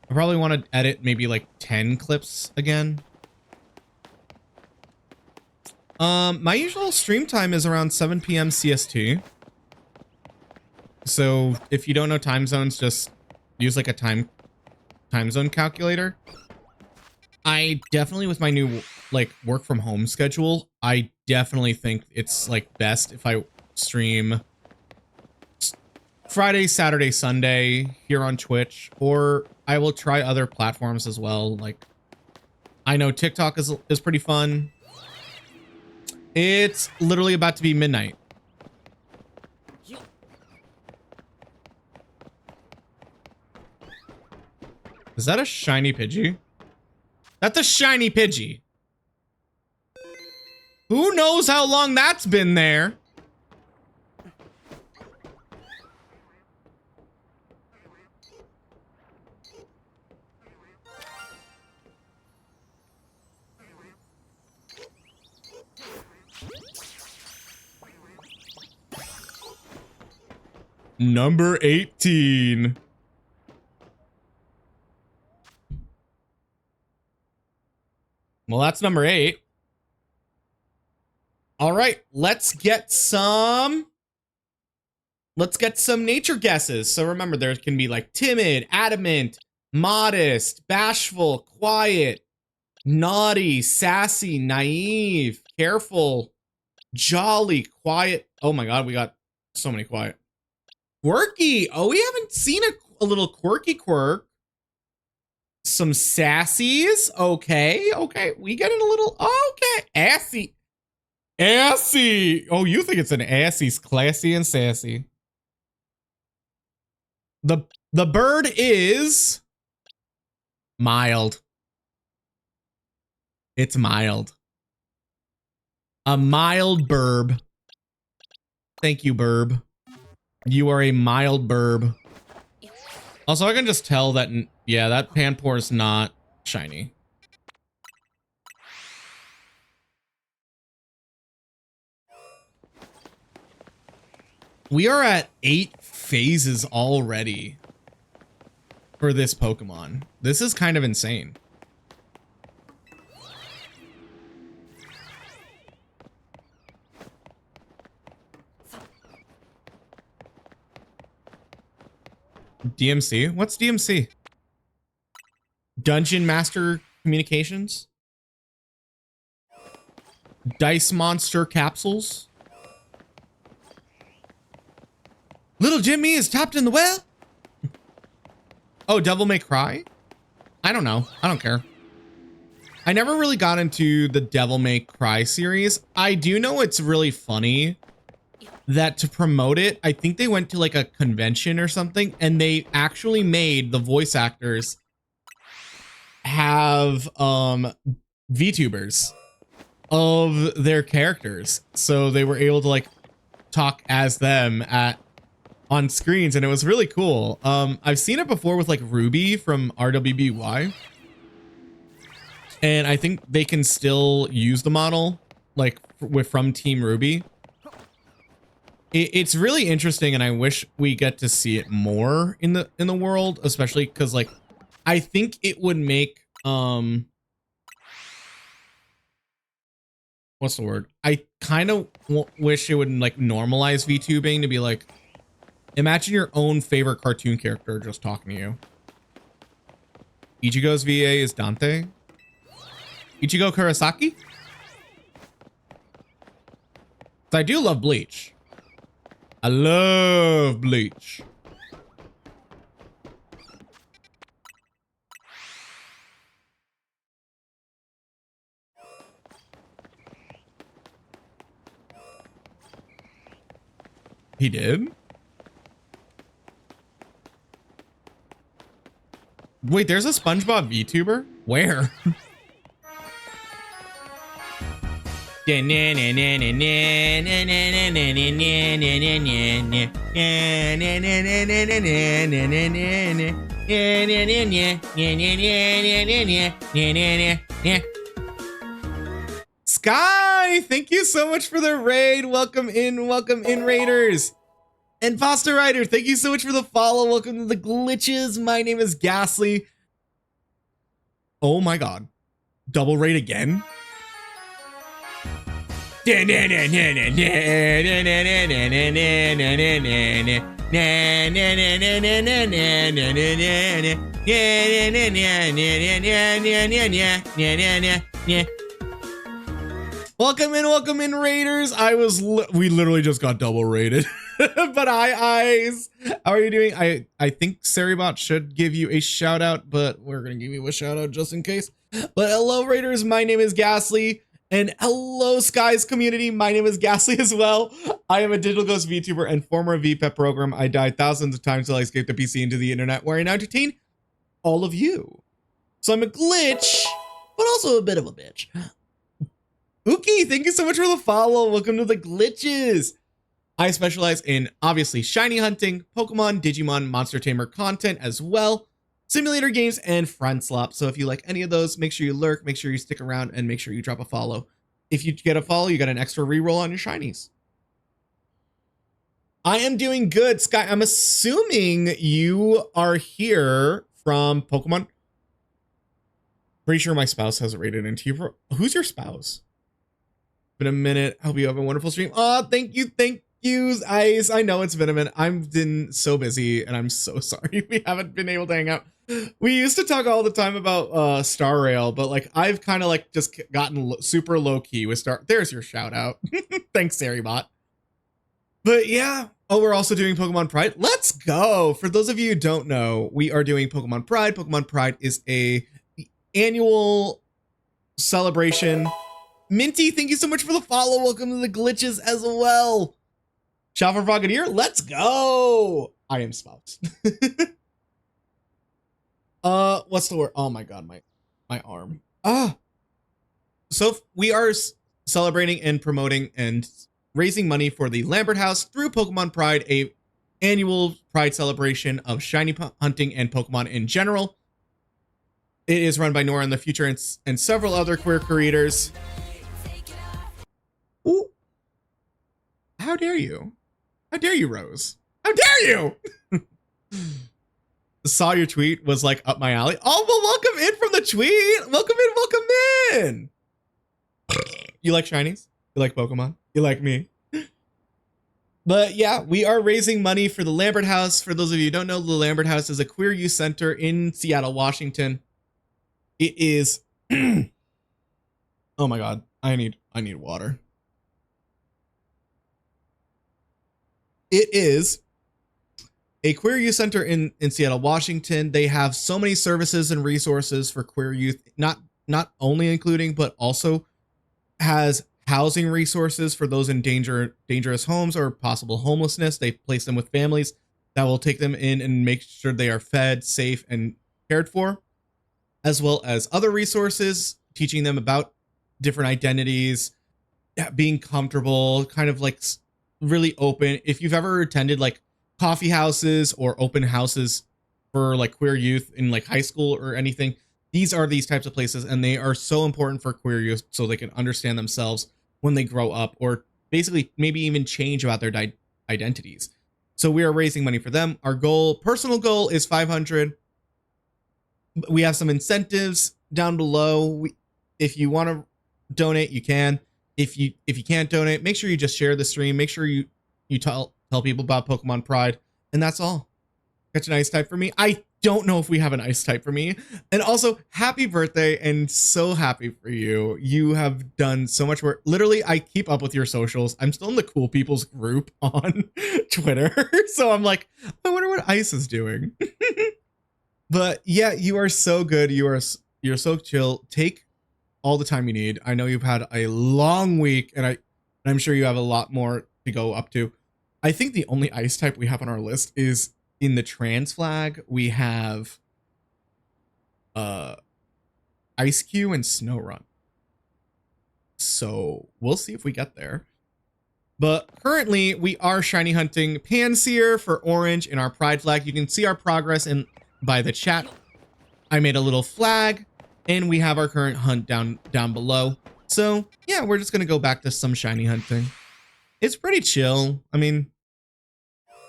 [SPEAKER 2] I probably want to edit maybe like 10 clips again. My usual stream time is around 7 p.m. CST. So if you don't know time zones, just use like a time zone calculator. I definitely, with my new like work from home schedule, I definitely think it's like best if I stream Friday, Saturday, Sunday here on Twitch, or I will try other platforms as well. Like I know TikTok is pretty fun. It's literally about to be midnight. Is that a shiny Pidgey? That's a shiny Pidgey. Who knows how long that's been there? Number 18. Well, that's number 8. All right, let's get some nature guesses. So remember, there can be like timid, adamant, modest, bashful, quiet, naughty, sassy, naive, careful, jolly, quiet. Oh my God, we got so many quiet. Quirky. Oh, we haven't seen a little quirky quirk. Some sassies. Okay. We getting a little, okay. Assy. Oh, you think it's an assy's classy and sassy. The bird is mild. It's mild. A mild burb. Thank you, burb. You are a mild burb. Also, I can just tell that, yeah, that Panpour is not shiny. We are at 8 phases already for this Pokemon. This is kind of insane. DMC? What's DMC? Dungeon Master Communications? Dice Monster Capsules? Little Jimmy is trapped in the well? Oh, Devil May Cry? I don't know. I don't care. I never really got into the Devil May Cry series. I do know it's really funny that to promote it, I think they went to like a convention or something, and they actually made the voice actors have VTubers of their characters, so they were able to like talk as them on screens, and it was really cool. I've seen it before with like Ruby from RWBY, and I think they can still use the model like from Team Ruby. It's really interesting, and I wish we get to see it more in the world, especially because like I think it would make what's the word? I kind of wish it would like normalize VTubing to be like, imagine your own favorite cartoon character just talking to you. Ichigo's VA is Dante. Ichigo Kurosaki? So I do love Bleach. I love Bleach. He did? Wait, there's a SpongeBob VTuber? Where? Sky, thank you so much for the raid. Welcome in, raiders. And Foster Rider, thank you so much for the follow. Welcome to the glitches. My name is Ghastly. Oh my god. Double raid again? Welcome in, raiders. We literally just got double raided. But eyes, how are you doing? I think Saribot should give you a shout out, but we're gonna give you a shout out just in case. But hello, raiders. My name is Ghastly, and hello, Skies community. My name is Ghastly as well. I am a digital ghost VTuber and former VPEP program. I died thousands of times till I escaped the PC into the internet, where I now entertain all of you. So I'm a glitch, but also a bit of a bitch. Uki, thank you so much for the follow. Welcome to the glitches. I specialize in, obviously, shiny hunting, Pokemon, Digimon, Monster Tamer content as well, simulator games, and friend slop. So if you like any of those, make sure you lurk, make sure you stick around, and make sure you drop a follow. If you get a follow, you got an extra reroll on your shinies. I am doing good, Sky. I'm assuming you are here from Pokemon. Pretty sure my spouse has rated into you. Who's your spouse? Been a minute. Hope you have a wonderful stream. Oh, thank you. I know it's been a minute. I've been so busy, and I'm so sorry we haven't been able to hang out. We used to talk all the time about Star Rail, but like I've kind of like just gotten super low key with Star. There's your shout out. Thanks, Saribot. But yeah. Oh, we're also doing Pokemon Pride. Let's go. For those of you who don't know, we are doing Pokemon Pride. Pokemon Pride is a annual celebration. Minty, thank you so much for the follow. Welcome to the glitches as well. Shopper Frogadier, let's go. I am spouse. What's the word? Oh my god, my arm. So we are celebrating and promoting and raising money for the Lambert House through Pokemon Pride, a annual Pride celebration of shiny hunting and Pokemon in general. It is run by Nora in the future and several other queer creators. Ooh. How dare you? How dare you, Rose? How dare you? Saw your tweet, was like up my alley. Oh, well, welcome in from the tweet. Welcome in. You like shinies? You like Pokemon? You like me? But yeah, we are raising money for the Lambert House. For those of you who don't know, the Lambert House is a queer youth center in Seattle, Washington. It is oh my god, I need water. It is a queer youth center in Seattle, Washington. They have so many services and resources for queer youth, not only including, but also has housing resources for those in dangerous homes or possible homelessness. They place them with families that will take them in and make sure they are fed, safe, and cared for, as well as other resources, teaching them about different identities, being comfortable, kind of like really open. If you've ever attended like coffee houses or open houses for like queer youth in like high school or anything, these are these types of places, and they are so important for queer youth so they can understand themselves when they grow up, or basically maybe even change about their identities. So we are raising money for them. Our goal, personal goal, is 500. We have some incentives down below. If you want to donate, you can. If you can't donate, make sure you just share the stream. Make sure you tell people about Pokemon Pride, and that's all. Catch an ice type for me. I don't know if we have an ice type for me. And also, happy birthday, and so happy for you. You have done so much work. Literally, I keep up with your socials. I'm still in the cool people's group on Twitter. So I'm like, I wonder what ice is doing. But yeah, you are so good. You're so chill. Take all the time you need. I know you've had a long week, and I'm sure you have a lot more to go up to. I think the only ice type we have on our list is in the trans flag. We have Ice Q and Snow Run. So we'll see if we get there. But currently we are shiny hunting Panseer for orange in our pride flag. You can see our progress by the chat. I made a little flag, and we have our current hunt down below. So yeah, we're just gonna go back to some shiny hunting. It's pretty chill. I mean,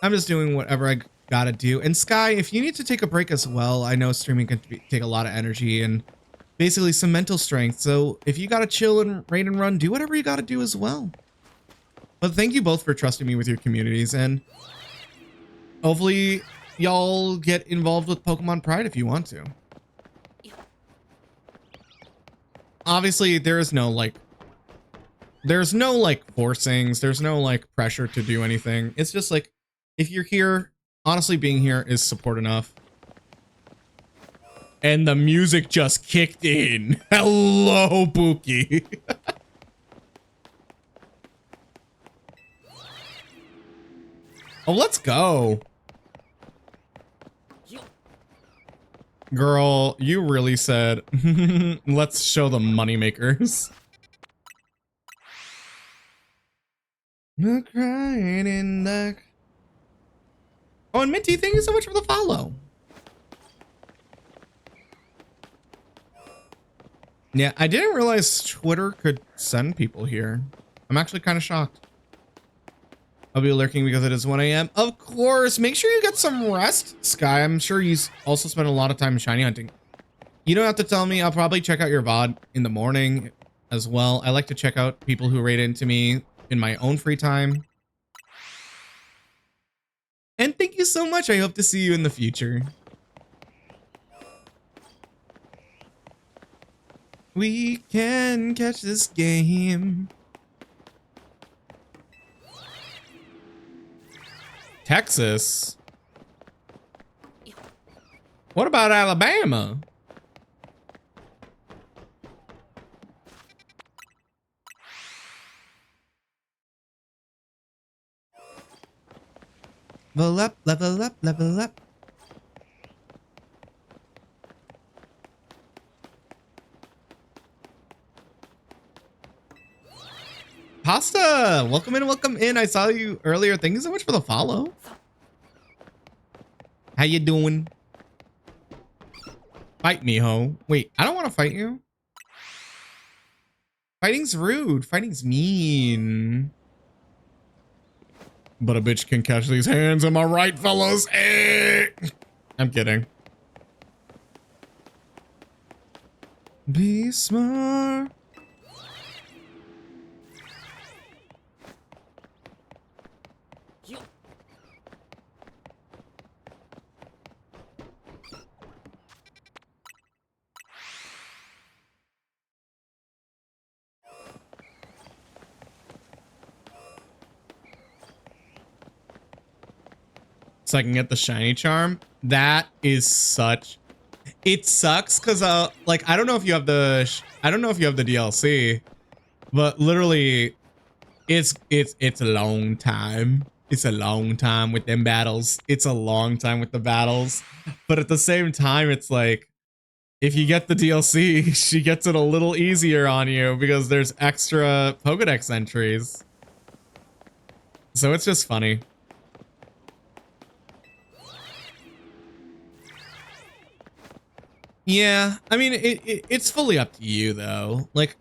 [SPEAKER 2] I'm just doing whatever I gotta do. And Sky, if you need to take a break as well, I know streaming can take a lot of energy and basically some mental strength. So if you gotta chill and raid and run, do whatever you gotta do as well. But thank you both for trusting me with your communities, and hopefully y'all get involved with Pokemon Pride if you want to. Obviously, there's no forcings. There's no like pressure to do anything. It's just like, if you're here, honestly, being here is support enough. And the music just kicked in. Hello, Pookie. Oh, let's go. Girl, you really said, let's show the moneymakers. No crying in the... Oh, and Minty, thank you so much for the follow. Yeah, I didn't realize Twitter could send people here. I'm actually kind of shocked. I'll be lurking because it is 1 a.m. Of course, make sure you get some rest, Sky. I'm sure you also spend a lot of time shiny hunting. You don't have to tell me. I'll probably check out your VOD in the morning as well. I like to check out people who raid into me in my own free time. And thank you so much. I hope to see you in the future. We can catch this game. Texas? What about Alabama? Level up, level up, level up. Pasta, welcome in, welcome in. I saw you earlier. Thank you so much for the follow. How you doing? Fight me, ho. Wait, I don't want to fight you. Fighting's rude. Fighting's mean. But a bitch can catch these hands. Am I right, fellas? Eh. I'm kidding. Be smart. So I can get the shiny charm. That is such... It sucks because like I don't know if you have the DLC, but literally it's a long time. It's a long time with them battles. It's a long time with the battles. But at the same time, it's like if you get the DLC, she gets it a little easier on you because there's extra Pokedex entries. So it's just funny. Yeah, I mean, it's fully up to you though. Like,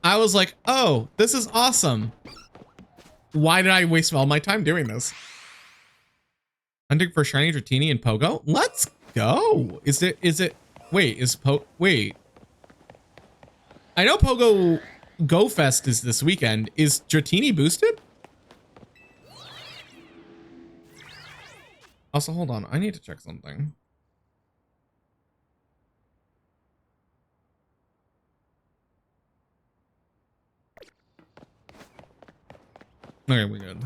[SPEAKER 2] I was like, oh, this is awesome. Why did I waste all my time doing this? Hunting for shiny Dratini and Pogo? Let's go. Wait. I know Pogo Go Fest is this weekend. Is Dratini boosted? Also, hold on. I need to check something. Okay, we're good.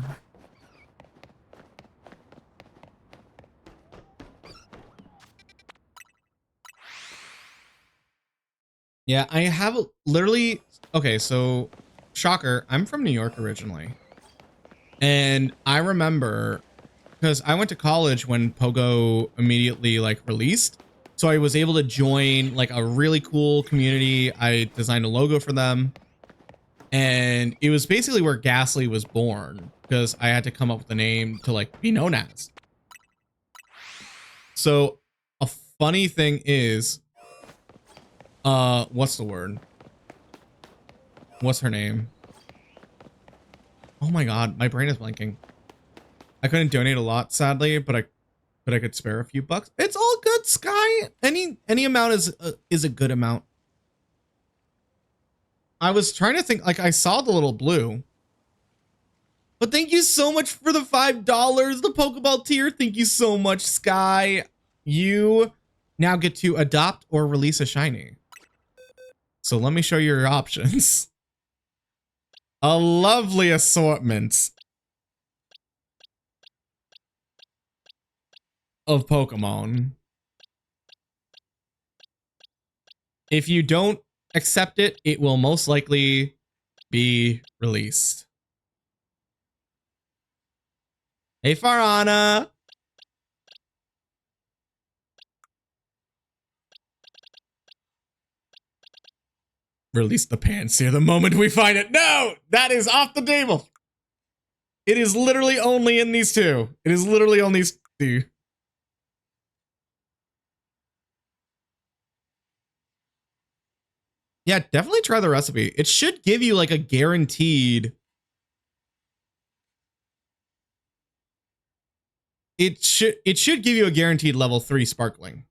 [SPEAKER 2] Yeah, I have literally... Okay, so... Shocker, I'm from New York originally. And I remember... Because I went to college when Pogo immediately, like, released. So I was able to join, like, a really cool community. I designed a logo for them. And it was basically where Ghastly was born. Because I had to come up with a name to, like, be known as. So, a funny thing is... what's the word? What's her name? Oh my god, my brain is blanking. I couldn't donate a lot, sadly, but I could spare a few bucks. It's all good, Sky. Any amount is a good amount. I was trying to think, like, I saw the little blue. But thank you so much for the $5, the Pokeball tier. Thank you so much, Sky. You now get to adopt or release a shiny. So let me show you your options. A lovely assortment of Pokemon. If you don't accept it, it will most likely be released. Hey, Farana. Release the Pansear the moment we find it. No, that is off the table. It is literally only in these two. It is literally only these two. Yeah, definitely try the recipe. It should give you like a guaranteed. It should give you a guaranteed level 3 sparkling.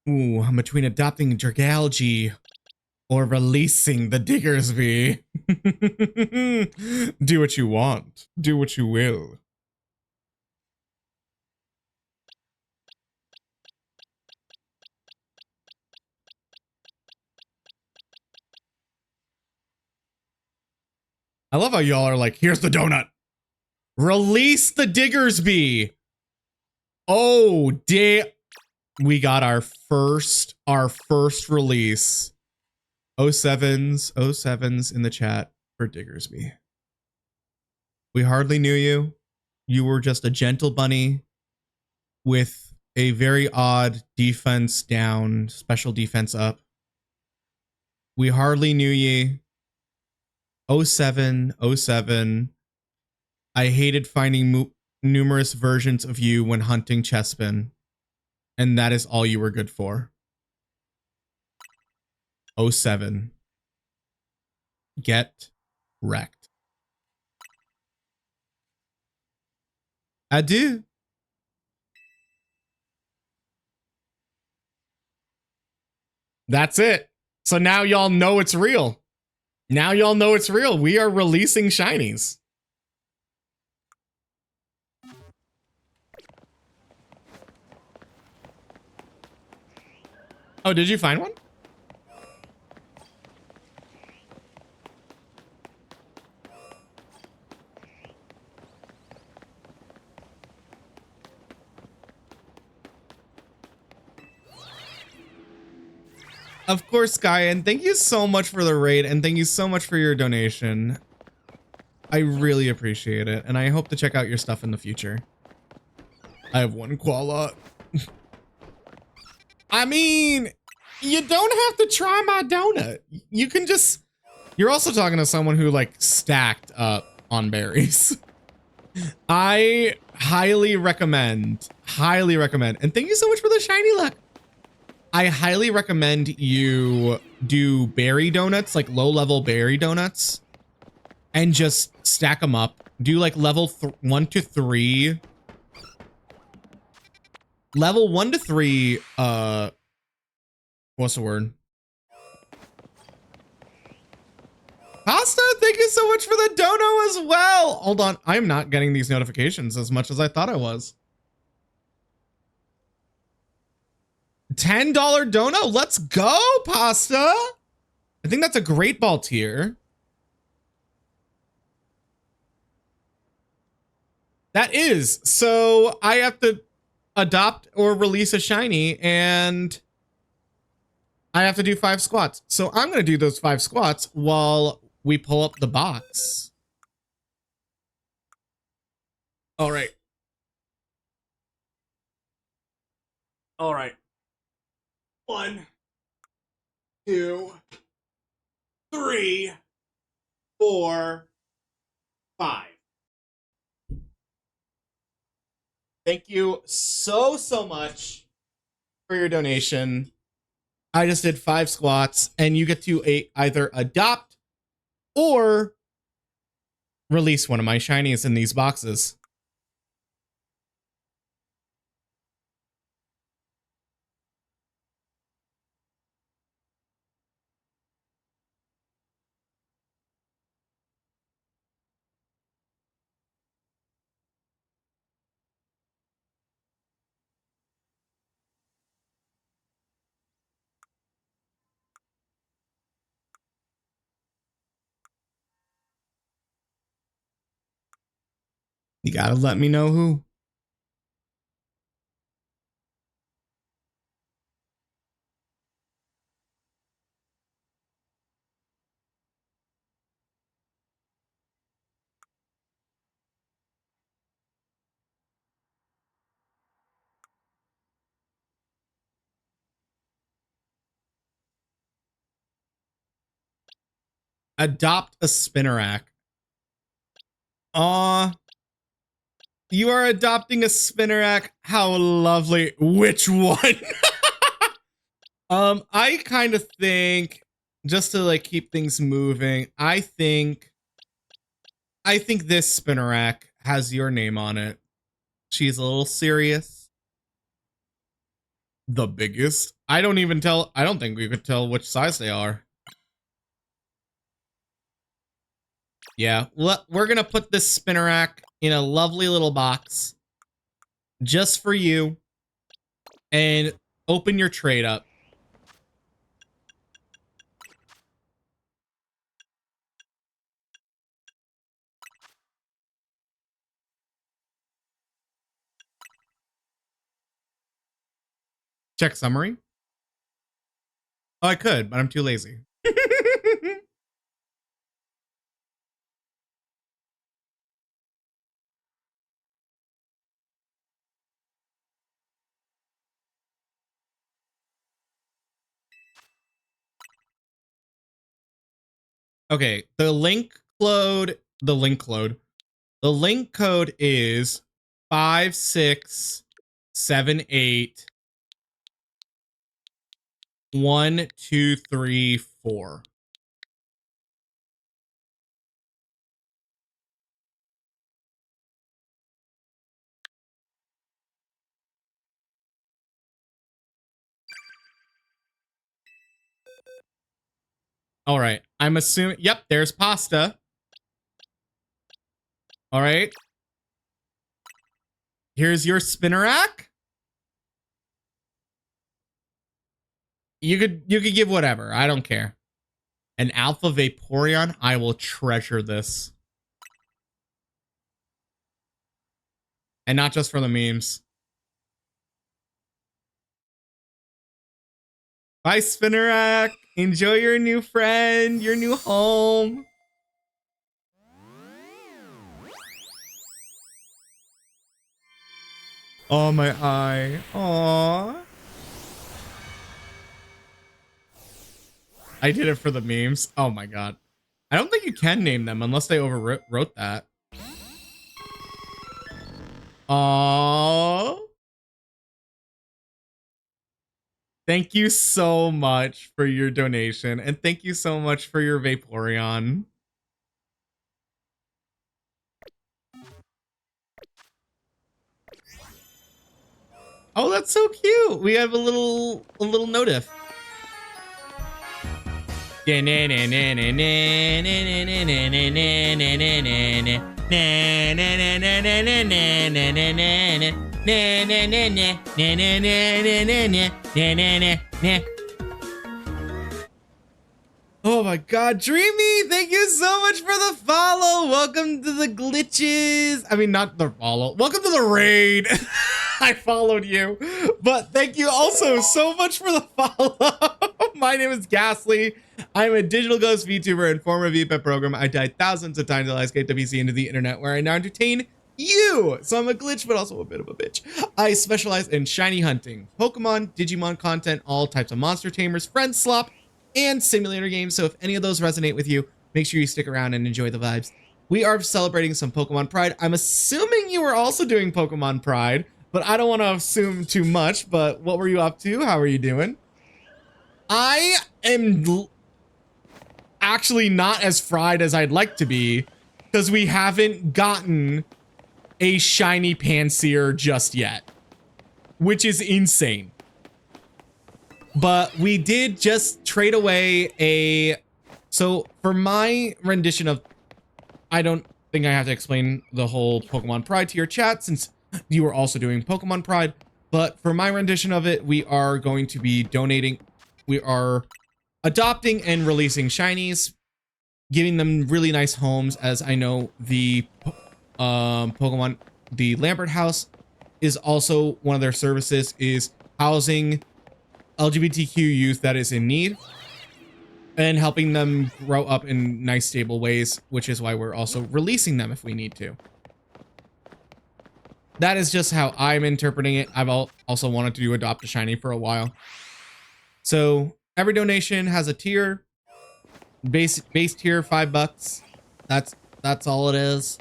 [SPEAKER 2] Ooh, I'm between adopting Dragalge or releasing the Diggersby. Do what you want. Do what you will. I love how y'all are like, here's the donut. Release the Diggersby. Oh, damn. We got our first release. 07s in the chat for Diggersby. We hardly knew you. You were just a gentle bunny with a very odd defense down, special defense up. We hardly knew ye. 07. I hated finding numerous versions of you when hunting Chespin. And that is all you were good for. 07. Get wrecked. Adieu. That's it. So now y'all know it's real. Now y'all know it's real. We are releasing shinies. Oh, did you find one? Of course, Sky, and thank you so much for the raid, and thank you so much for your donation. I really appreciate it, and I hope to check out your stuff in the future. I have one koala. I mean, you don't have to try my donut. You can just... You're also talking to someone who, like, stacked up on berries. I highly recommend. And thank you so much for the shiny luck. I highly recommend you do berry donuts, like low-level berry donuts, and just stack them up. Do like level 1 to 3. Level 1 to 3, what's the word? Pasta, thank you so much for the dono as well. Hold on, I'm not getting these notifications as much as I thought I was. $10 dono, let's go, Pasta. I think that's a great ball tier. That is, so I have to adopt or release a shiny and I have to do 5 squats. So I'm going to do those 5 squats while we pull up the box. All right. All right. 1, 2, 3, 4, 5. Thank you so much for your donation. I just did 5 squats and you get to either adopt or release one of my shinies in these boxes. You gotta let me know who. Adopt a Spinnerack. Aw. You are adopting a Spinnerack. How lovely. Which one? I kind of think, just to like keep things moving, I think this Spinnerack has your name on it. She's a little serious. The biggest. I don't think we could tell which size they are. Yeah, we're gonna put this Spinnerack in a lovely little box just for you and open your trade up. Check summary. Oh, I could, but I'm too lazy. Okay, the link code is 56781234. All right, I'm assuming, yep, there's Pasta. All right. Here's your Spinnerack. You could give whatever. I don't care. An Alpha Vaporeon. I will treasure this. And not just for the memes. Bye, Spinnerack. Enjoy your new friend, your new home. Oh, my eye. Aww. I did it for the memes. Oh my god. I don't think you can name them unless they overwrote that. Aww. Thank you so much for your donation, and thank you so much for your Vaporeon. Oh, that's so cute. We have a little notif. Oh my god, Dreamy, thank you so much for the follow. Welcome to the glitches. I mean, not the follow. Welcome to the raid. I followed you, but thank you also so much for the follow. My name is Ghastly. I'm a digital ghost VTuber and former VPET program. I died thousands of times till I escaped WC into the internet, where I now entertain you. So I'm a glitch, but also a bit of a bitch. I specialize in shiny hunting, Pokemon, Digimon content, all types of monster tamers, friend slop, and simulator games. So if any of those resonate with you, make sure you stick around and enjoy the vibes. We are celebrating some Pokemon Pride. I'm assuming you were also doing Pokemon Pride, but I don't want to assume too much. But what were you up to? How are you doing? I am actually not as fried as I'd like to be, because we haven't gotten a shiny Pansear just yet, which is insane. But we did just trade away a... So for my rendition of... I don't think I have to explain the whole Pokemon Pride to your chat, since you were also doing Pokemon Pride. But for my rendition of it, we are going to be donating... We are adopting and releasing shinies, giving them really nice homes, as I know the Pokemon... The Lambert house is also one of their services, is housing LGBTQ youth that is in need and helping them grow up in nice, stable ways, which is why we're also releasing them if we need to. That is just how I'm interpreting it. I've also wanted to adopt a shiny for a while. So every donation has a tier. Base tier, $5. That's all it is.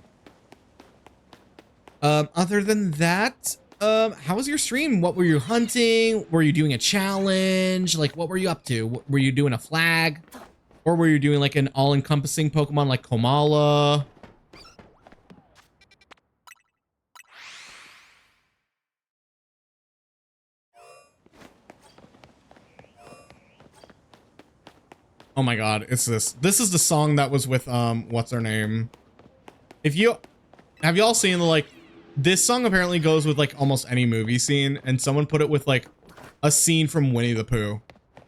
[SPEAKER 2] Other than that, how was your stream? What were you hunting? Were you doing a challenge? Like, what were you up to? Were you doing a flag? Or were you doing like an all-encompassing Pokemon like Komala? Oh my god, it's this. This is the song that was with, what's her name? Have y'all seen the, like, this song apparently goes with like almost any movie scene, and someone put it with like a scene from Winnie the Pooh.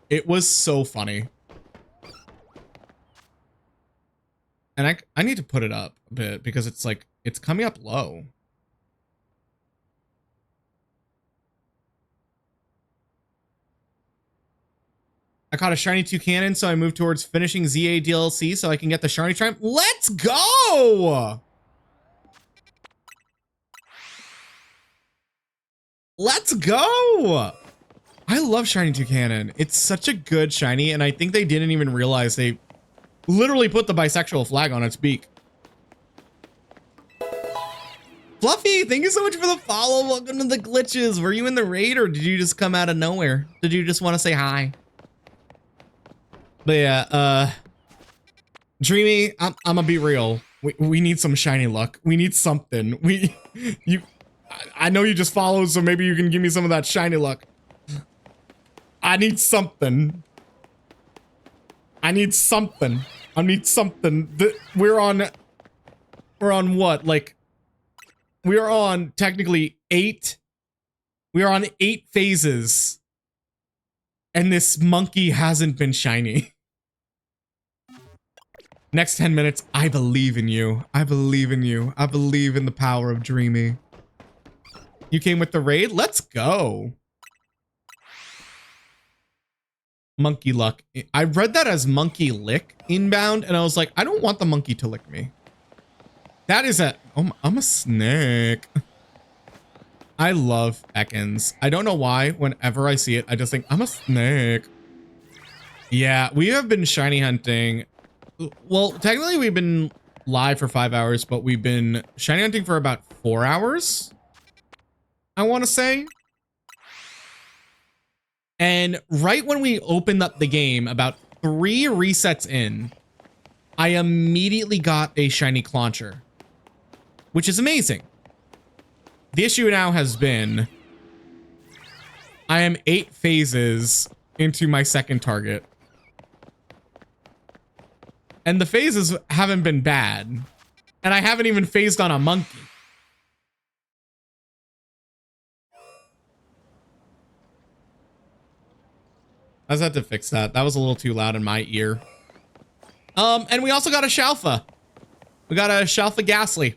[SPEAKER 2] It was so funny. And I need to put it up a bit because it's like, it's coming up low. I caught a shiny Toucannon, so I moved towards finishing ZA DLC so I can get the shiny triumph. Let's go! Let's go! I love shiny Toucannon. It's such a good shiny, and I think they didn't even realize they literally put the bisexual flag on its beak. Fluffy, thank you so much for the follow. Welcome to the glitches. Were you in the raid, or did you just come out of nowhere? Did you just want to say hi? But yeah, Dreamy, I'm gonna be real. We need some shiny luck. We need something. I know you just followed, so maybe you can give me some of that shiny luck. I need something. I need something. I need something. We're on what? Like, we are on technically 8. We are on 8 phases. And this monkey hasn't been shiny. Next 10 minutes, I believe in you. I believe in you. I believe in the power of Dreamy. You came with the raid? Let's go. Monkey luck. I read that as monkey lick inbound, and I was like, I don't want the monkey to lick me. That is a... Oh, I'm a snake. I love Ekans. I don't know why. Whenever I see it, I just think, I'm a snake. Yeah, we have been shiny hunting. Well, technically we've been live for 5 hours, but we've been shiny hunting for about 4 hours, I want to say. And right when we opened up the game, about 3 resets in, I immediately got a shiny Clauncher, which is amazing. The issue now has been I am 8 phases into my second target. And the phases haven't been bad. And I haven't even phased on a monkey. I just had to fix that. That was a little too loud in my ear. And we also got a Shalfa. We got a Shalfa Ghastly.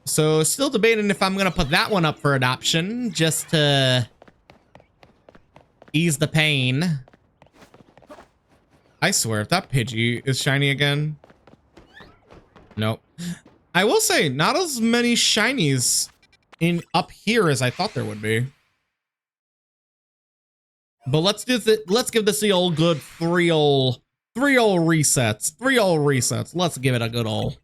[SPEAKER 2] So still debating if I'm gonna put that one up for adoption just to ease the pain. I swear, if that Pidgey is shiny again. Nope. I will say, not as many shinies in up here as I thought there would be. But let's give this the old good 3-0 resets. 3-0 resets. Let's give it a good old.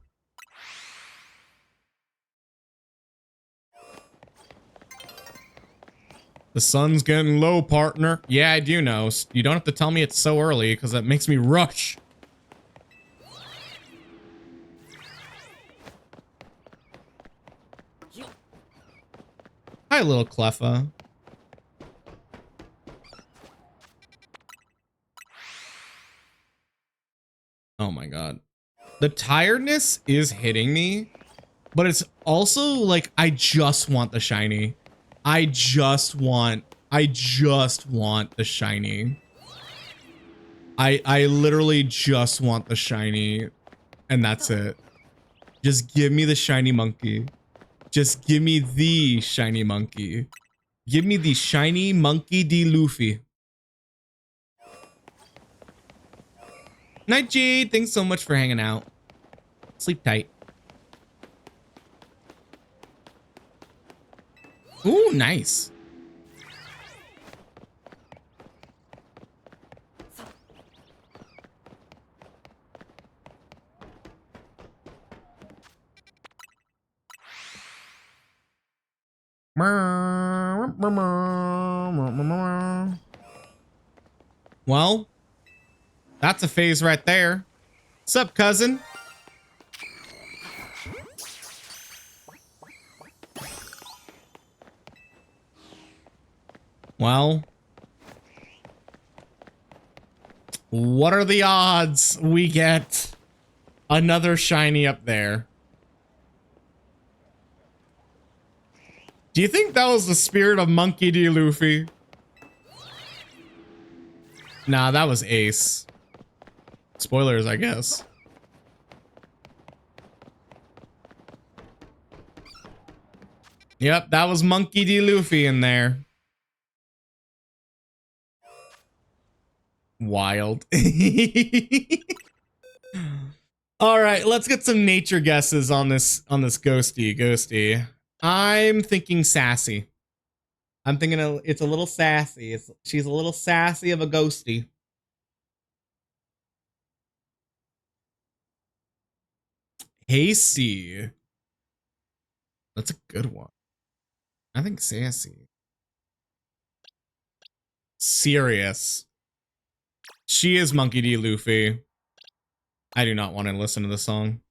[SPEAKER 2] The sun's getting low, partner. Yeah, I do know. You don't have to tell me it's so early because that makes me rush. Hi, little Cleffa. Oh my god. The tiredness is hitting me, but it's also like I just want the shiny. I just want the shiny. I literally just want the shiny, and that's it. Just give me the shiny monkey. Just give me the shiny monkey. Give me the shiny monkey D. Luffy. Night, Jade. Thanks so much for hanging out. Sleep tight. Ooh, nice. Well, that's a phase right there. What's up, cousin? Well, what are the odds we get another shiny up there? Do you think that was the spirit of Monkey D. Luffy? Nah, that was Ace. Spoilers, I guess. Yep, that was Monkey D. Luffy in there. Wild. All right, let's get some nature guesses on this ghosty. I'm thinking sassy. I'm thinking it's a little sassy. She's a little sassy of a ghosty. Hasty. That's a good one. I think sassy. Serious. She is Monkey D. Luffy. I do not want to listen to the song.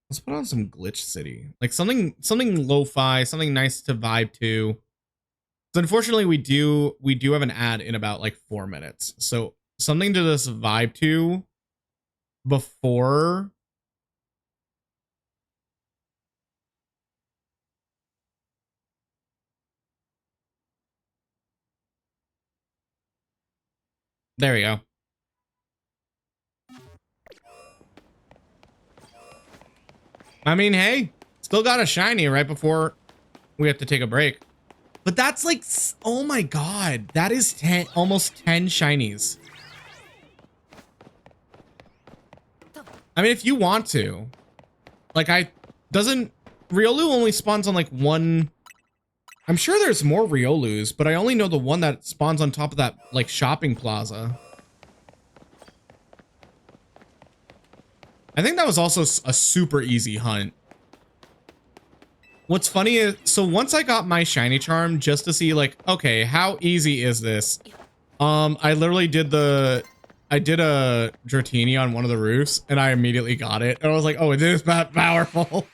[SPEAKER 2] Let's put on some Glitch City. Like something lo-fi, something nice to vibe to. So unfortunately we do have an ad in about like 4 minutes. So something to just vibe to before. There we go. I mean, hey, still got a shiny right before we have to take a break. But that's like, oh my god, that is 10, almost 10 shinies. I mean, if you want to, like, Riolu only spawns on like one. I'm sure there's more Riolus, but I only know the one that spawns on top of that like shopping plaza. I think that was also a super easy hunt. What's funny is, so once I got my shiny charm just to see like, okay, how easy is this? I literally did I did a Dratini on one of the roofs and I immediately got it. And I was like, oh, it is that powerful.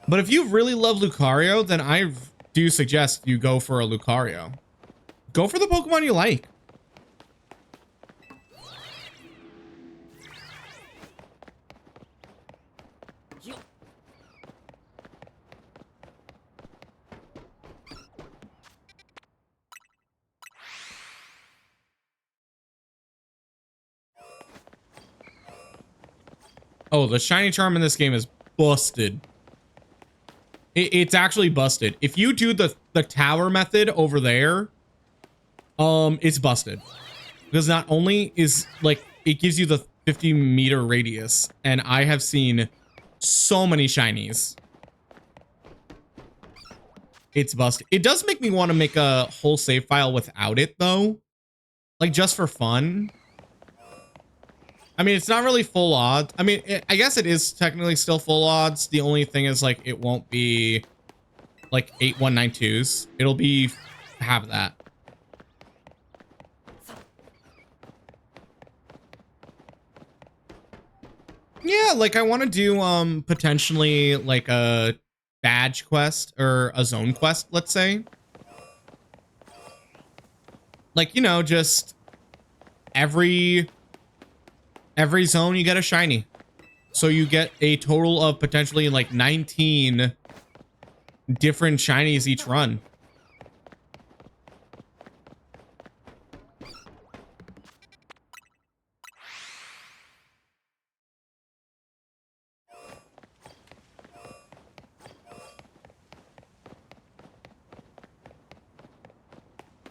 [SPEAKER 2] But if you really love Lucario, then I do suggest you go for a Lucario. Go for the Pokemon you like. Oh, the shiny charm in this game is busted. It's actually busted. If you do the tower method over there, it's busted. Because not only is like, it gives you the 50-meter radius, and I have seen so many shinies. It's busted. It does make me want to make a whole save file without it though. Like just for fun. I mean, it's not really full odds. I mean, I guess it is technically still full odds. The only thing is like, it won't be like 8192s. It'll be half that. Yeah, like I want to do potentially like a badge quest or a zone quest, let's say. Like, you know, just every zone you get a shiny. So you get a total of potentially like 19 different shinies each run.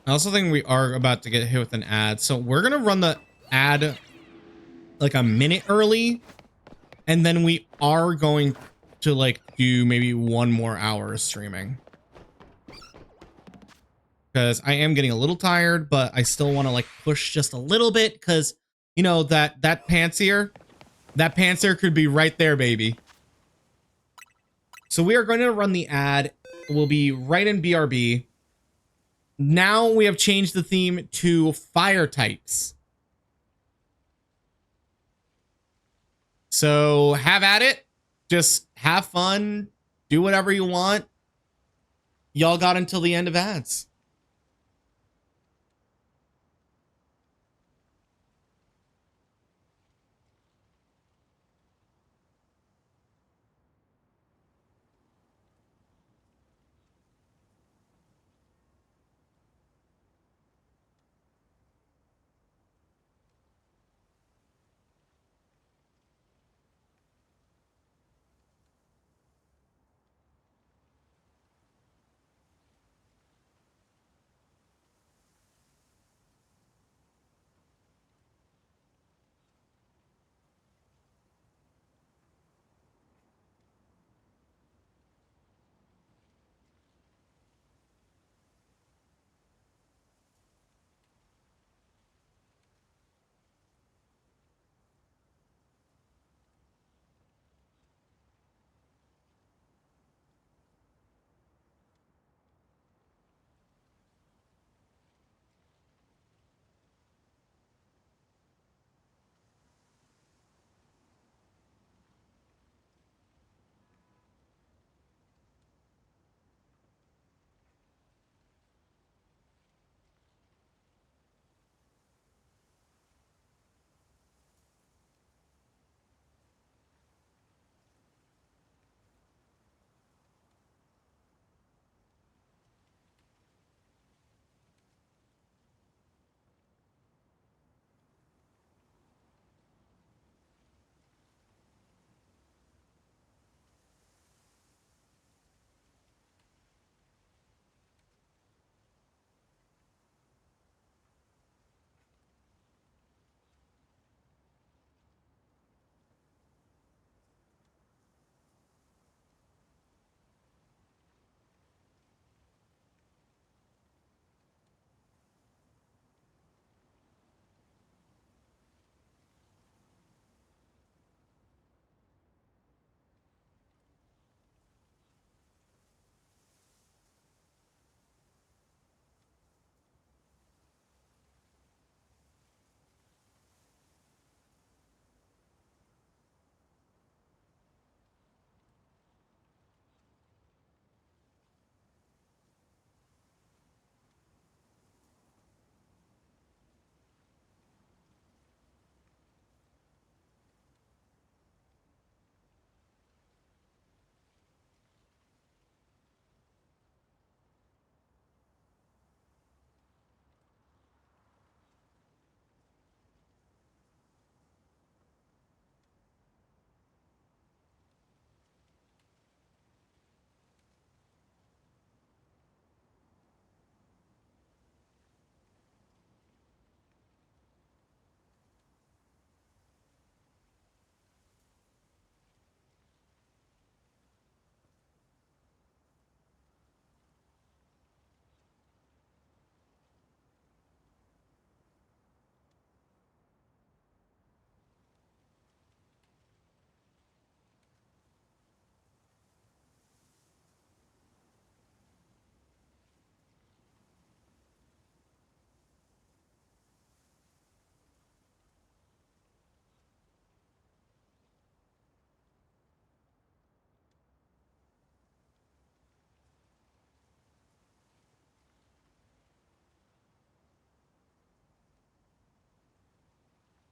[SPEAKER 2] I also think we are about to get hit with an ad. So we're going to run the ad like a minute early. And then we are going to like do maybe 1 more hour of streaming. Because I am getting a little tired, but I still want to like push just a little bit. Because, you know, that Pansear could be right there, baby. So we are going to run the ad. We'll be right in BRB. Now we have changed the theme to fire types. So have at it. Just have fun. Do whatever you want. Y'all got until the end of ads.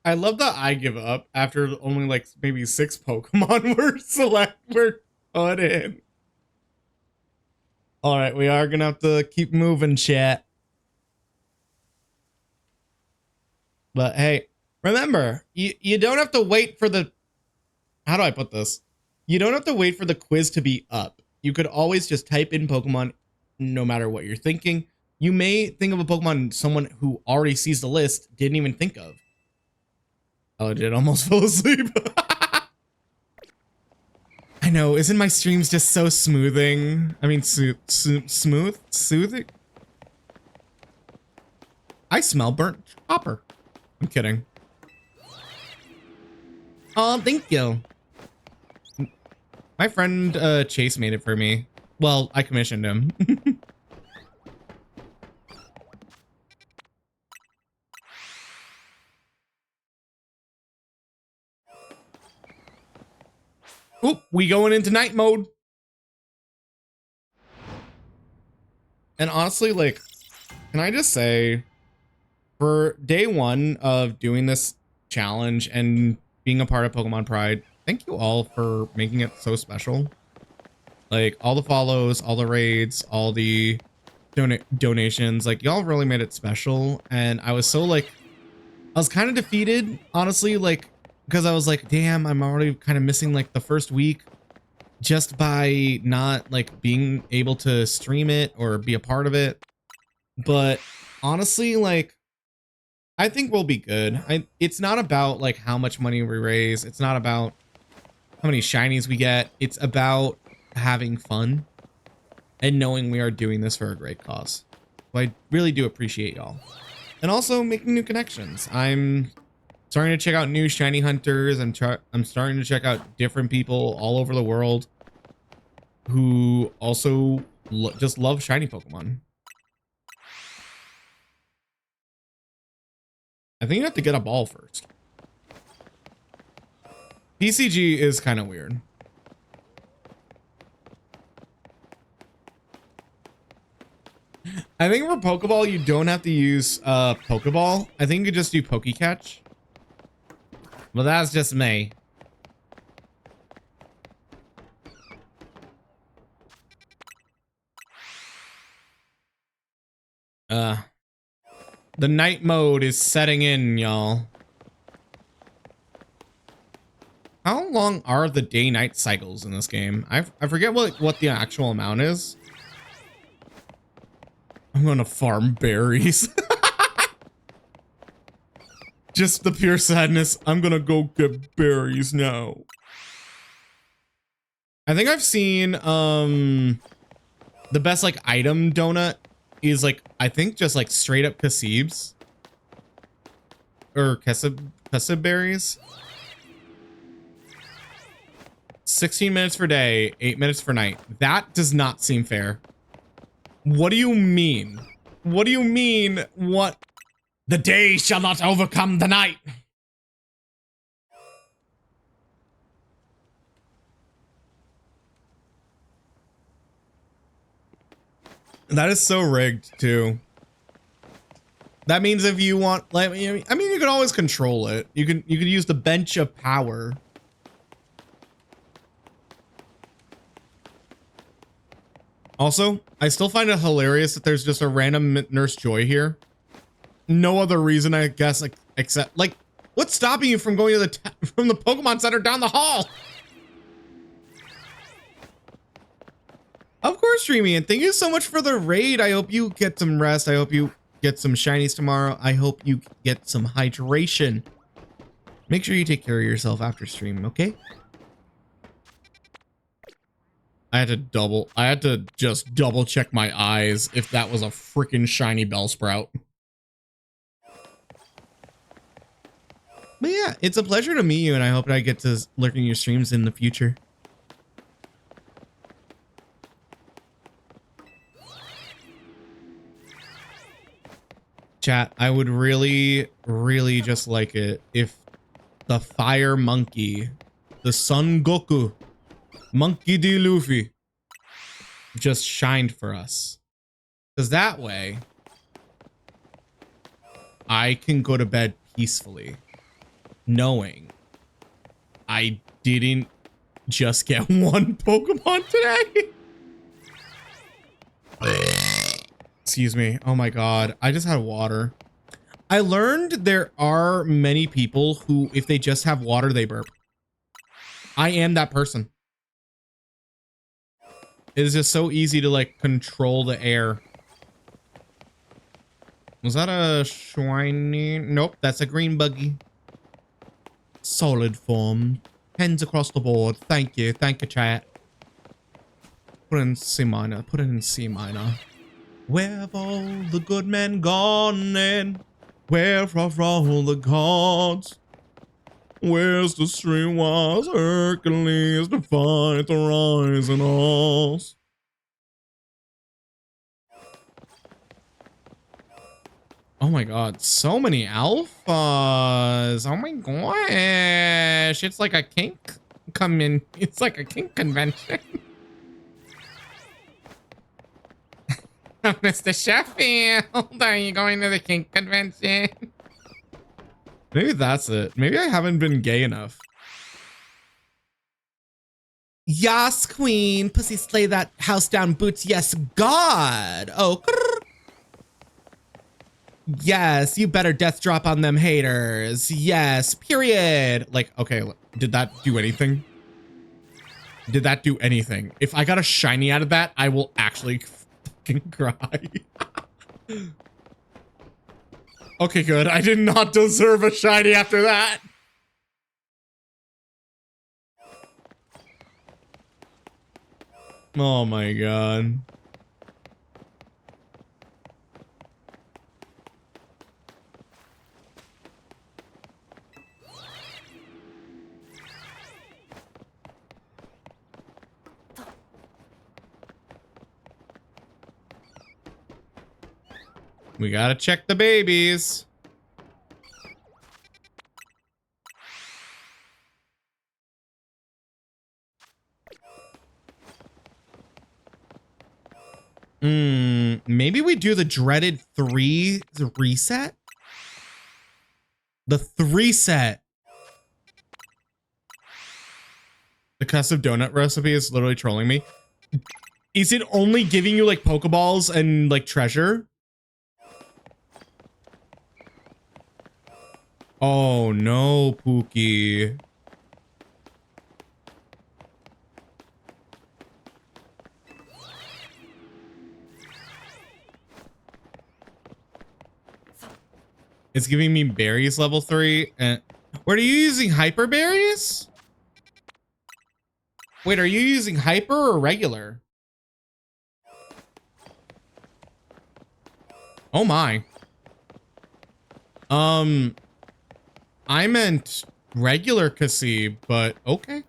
[SPEAKER 2] I love that I give up after only like maybe 6 Pokemon were put in. All right, we are gonna have to keep moving, chat. But hey, remember, you don't have to wait for the, how do I put this? You don't have to wait for the quiz to be up. You could always just type in Pokemon no matter what you're thinking. You may think of a Pokemon someone who already sees the list didn't even think of. Oh, I did almost fall asleep. I know, isn't my streams just so smoothing? I mean, smooth? Soothing? I smell burnt copper. I'm kidding. Oh, thank you. My friend Chase made it for me. Well, I commissioned him. Oop, we going into night mode. And honestly, like, can I just say, for day 1 of doing this challenge and being a part of Pokemon Pride, thank you all for making it so special. Like, all the follows, all the raids, all the donations, like, y'all really made it special. And I was so, like, I was kind of defeated, honestly, like, because I was like, damn, I'm already kind of missing, like, the first week just by not, like, being able to stream it or be a part of it. But honestly, like, I think we'll be good. It's not about, like, how much money we raise. It's not about how many shinies we get. It's about having fun and knowing we are doing this for a great cause. So I really do appreciate y'all. And also making new connections. I'm starting to check out new shiny hunters. I'm starting to check out different people all over the world who also just love shiny Pokemon. I think you have to get a ball first. PCG is kind of weird. I think for Pokeball, you don't have to use Pokeball. I think you just do Pokecatch. Well, that's just me. The night mode is setting in, y'all. How long are the day-night cycles in this game? I forget what the actual amount is. I'm gonna farm berries. Just the pure sadness. I'm gonna go get berries now. I think I've seen the best like item donut is like, I think just like straight up Kasibs or Kasib berries. 16 minutes for day, 8 minutes for night. That does not seem fair. What do you mean? What do you mean? What? The day shall not overcome the night. That is so rigged too. That means if you want, like, I mean, you can always control it. You can use the bench of power. Also, I still find it hilarious that there's just a random Nurse Joy here. No other reason, I guess, like, except, like, what's stopping you from going to from the Pokemon Center down the hall? Of course, Dreamy, and thank you so much for the raid. I hope you get some rest. I hope you get some shinies tomorrow. I hope you get some hydration. Make sure you take care of yourself after stream, okay? I had to just double check my eyes if that was a freaking shiny Bellsprout. But yeah, it's a pleasure to meet you, and I hope that I get to lurk in your streams in the future. Chat, I would really, really just like it if the Fire Monkey, the Sun Goku, Monkey D. Luffy, just shined for us. Because that way, I can go to bed peacefully. knowing I didn't just get one Pokemon today. Excuse me. Oh my God. I just had water. I learned there are many people who, if they just have water, they burp. I am that person. It is just so easy to like control the air. Was that a shiny? Nope, that's a green buggy. Solid form. Pens across the board. Thank you. Thank you, chat. Put it in C minor. Put it in C minor. Where have all the good men gone and where are all the gods? Where's the streetwise Hercules to fight the rising horse? Oh my God, so many alphas. Oh my gosh. It's like a kink It's like a kink convention. Mr. Sheffield, are you going to the kink convention? Maybe that's it. Maybe I haven't been gay enough. Yas, queen. Pussy slay that house down boots. Yes, God. Oh, yes, you better death drop on them haters. Yes, period. Like, okay, did that do anything? Did that do anything? If I got a shiny out of that, I will actually fucking cry. Okay, good. I did not deserve a shiny after that. Oh my God. We gotta check the babies. Maybe we do the dreaded 3 reset? The 3 set. The custom donut recipe is literally trolling me. Is it only giving you like Pokeballs and like treasure? Oh no, Pookie. It's giving me berries level 3. And what are you using? Hyper berries? Wait, are you using hyper or regular? Oh my. I meant regular Cassie, but okay.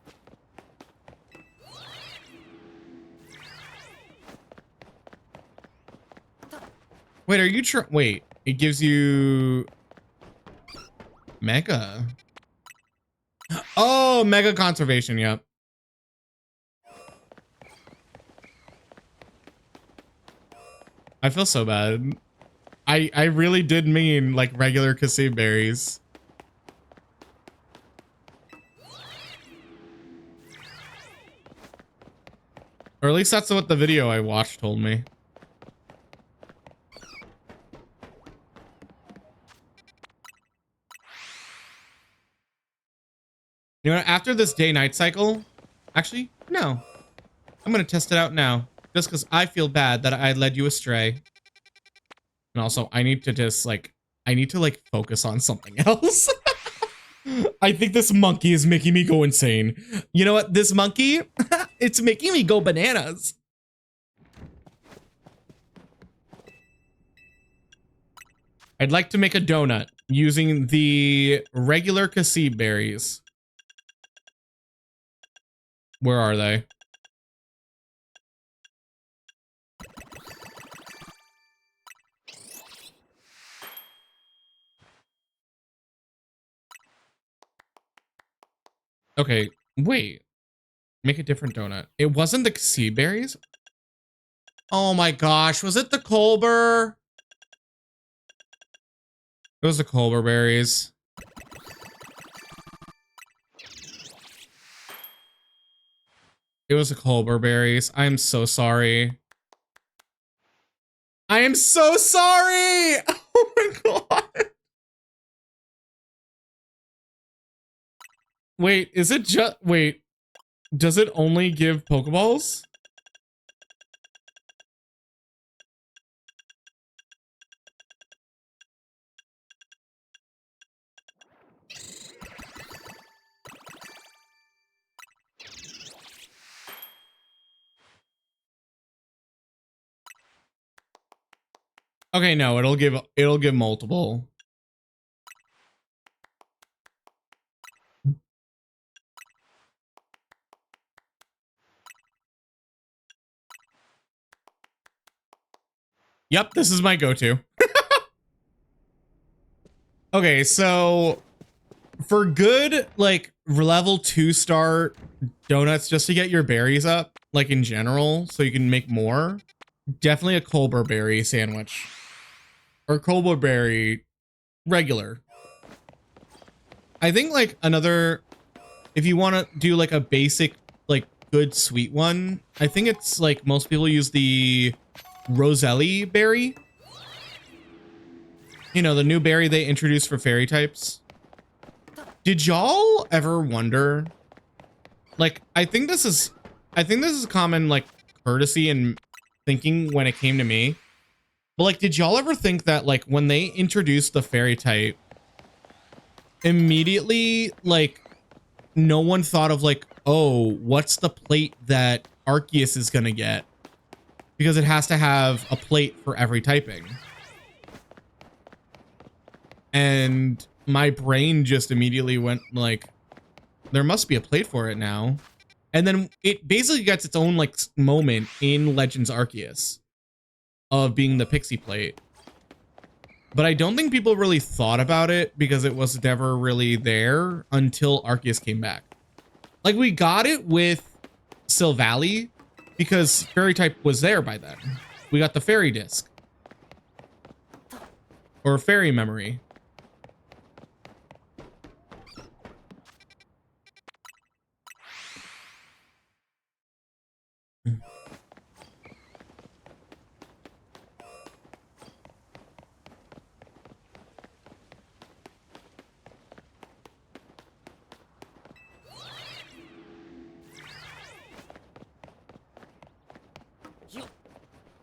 [SPEAKER 2] Wait, are you wait, it gives you mega. Oh, mega conservation, yep. I feel so bad. I really did mean like regular Cassie berries. Or at least that's what the video I watched told me. You know, after this day-night cycle, actually, no. I'm gonna test it out now. Just because I feel bad that I led you astray. And also, I need to just, like, I need to, like, focus on something else. I think this monkey is making me go insane. You know what? This monkey, it's making me go bananas. I'd like to make a donut using the regular Cassie berries. Where are they? Okay, wait. Make a different donut. It wasn't the sea berries? Oh my gosh, was it the Colbur? It was the Colbur berries. It was the Colbur berries. I am so sorry. I am so sorry. Oh my god. Wait, is it just, wait, does it only give Pokeballs? Okay, no, it'll give multiple. Yep, this is my go-to. Okay, so for good, like level 2 star donuts, just to get your berries up, like in general, so you can make more, definitely a Colbur berry sandwich. Or Colbur berry regular. I think like another, if you want to do like a basic, like good sweet one, I think it's like most people use the Roselli berry. You know, the new berry they introduced for fairy types. Did y'all ever wonder, like, I think this is common, like, courtesy and thinking when it came to me. But like, did y'all ever think that like when they introduced the fairy type, immediately, like, no one thought of like, oh, what's the plate that Arceus is gonna get? Because it has to have a plate for every typing. And my brain just immediately went like, there must be a plate for it now. And then it basically gets its own like moment in Legends Arceus of being the pixie plate. But I don't think people really thought about it because it was never really there until Arceus came back. Like, we got it with Silvally because fairy type was there by then. We got the fairy disc. Or fairy memory.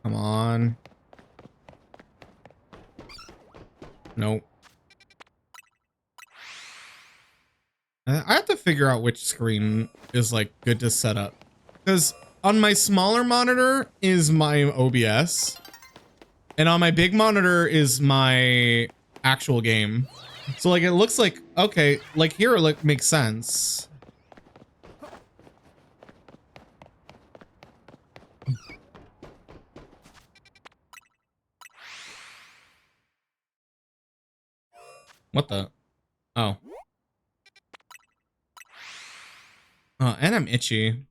[SPEAKER 2] Come on. Nope. I have to figure out which screen is like good to set up. Because on my smaller monitor is my OBS. And on my big monitor is my actual game. So like it looks like, okay, like here it like makes sense. What the? Oh. Oh, and I'm itchy.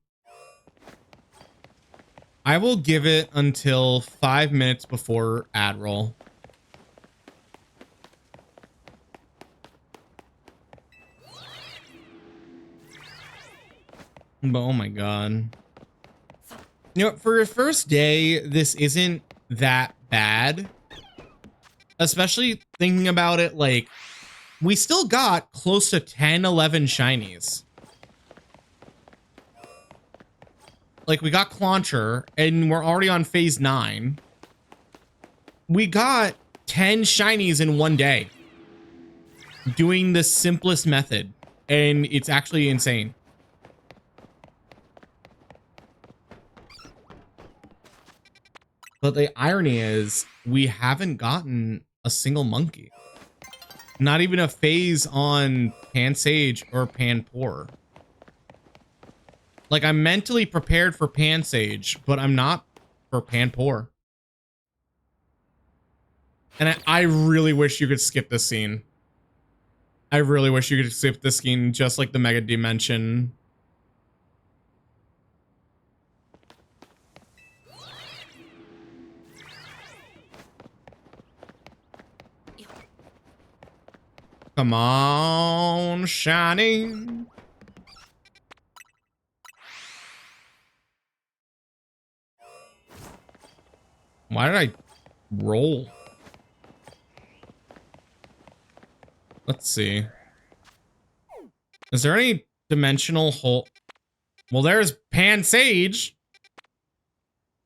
[SPEAKER 2] I will give it until 5 minutes before ad roll. But oh my god. You know, for a first day, this isn't that bad. Especially thinking about it, like, we still got close to 10, 11 shinies. Like, we got Clauncher, and we're already on phase 9. We got 10 shinies in one day. Doing the simplest method. And it's actually insane. But the irony is, we haven't gotten a single monkey. Not even a phase on Pansage or Panpour. Like, I'm mentally prepared for Pansage, but I'm not for Panpour. And I really wish you could skip this scene. I really wish you could skip this scene, just like the Mega Dimension. Come on, shiny. Why did I roll? Let's see. Is there any dimensional hole? Well, there's Pan Sage.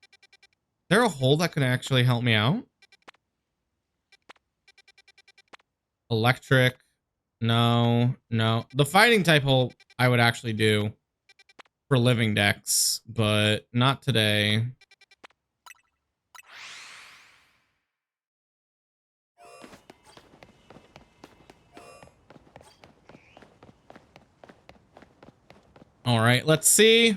[SPEAKER 2] Is there a hole that could actually help me out? Electric. No, no. The fighting type hole I would actually do for living decks, but not today. All right, let's see.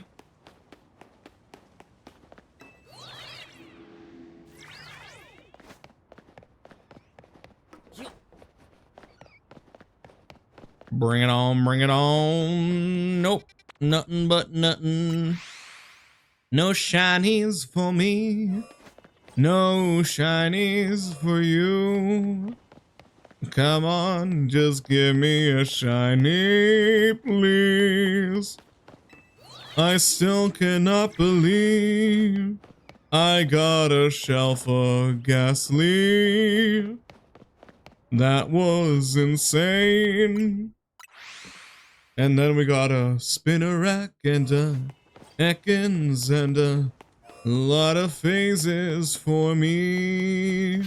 [SPEAKER 2] Bring it on, bring it on. Nope, nothing but nothing. No shinies for me. No shinies for you. Come on, just give me a shiny, please. I still cannot believe I got a shelf of Ghastly. That was insane. And then we got a Spinnerack and a Ekans and a lot of phases for me.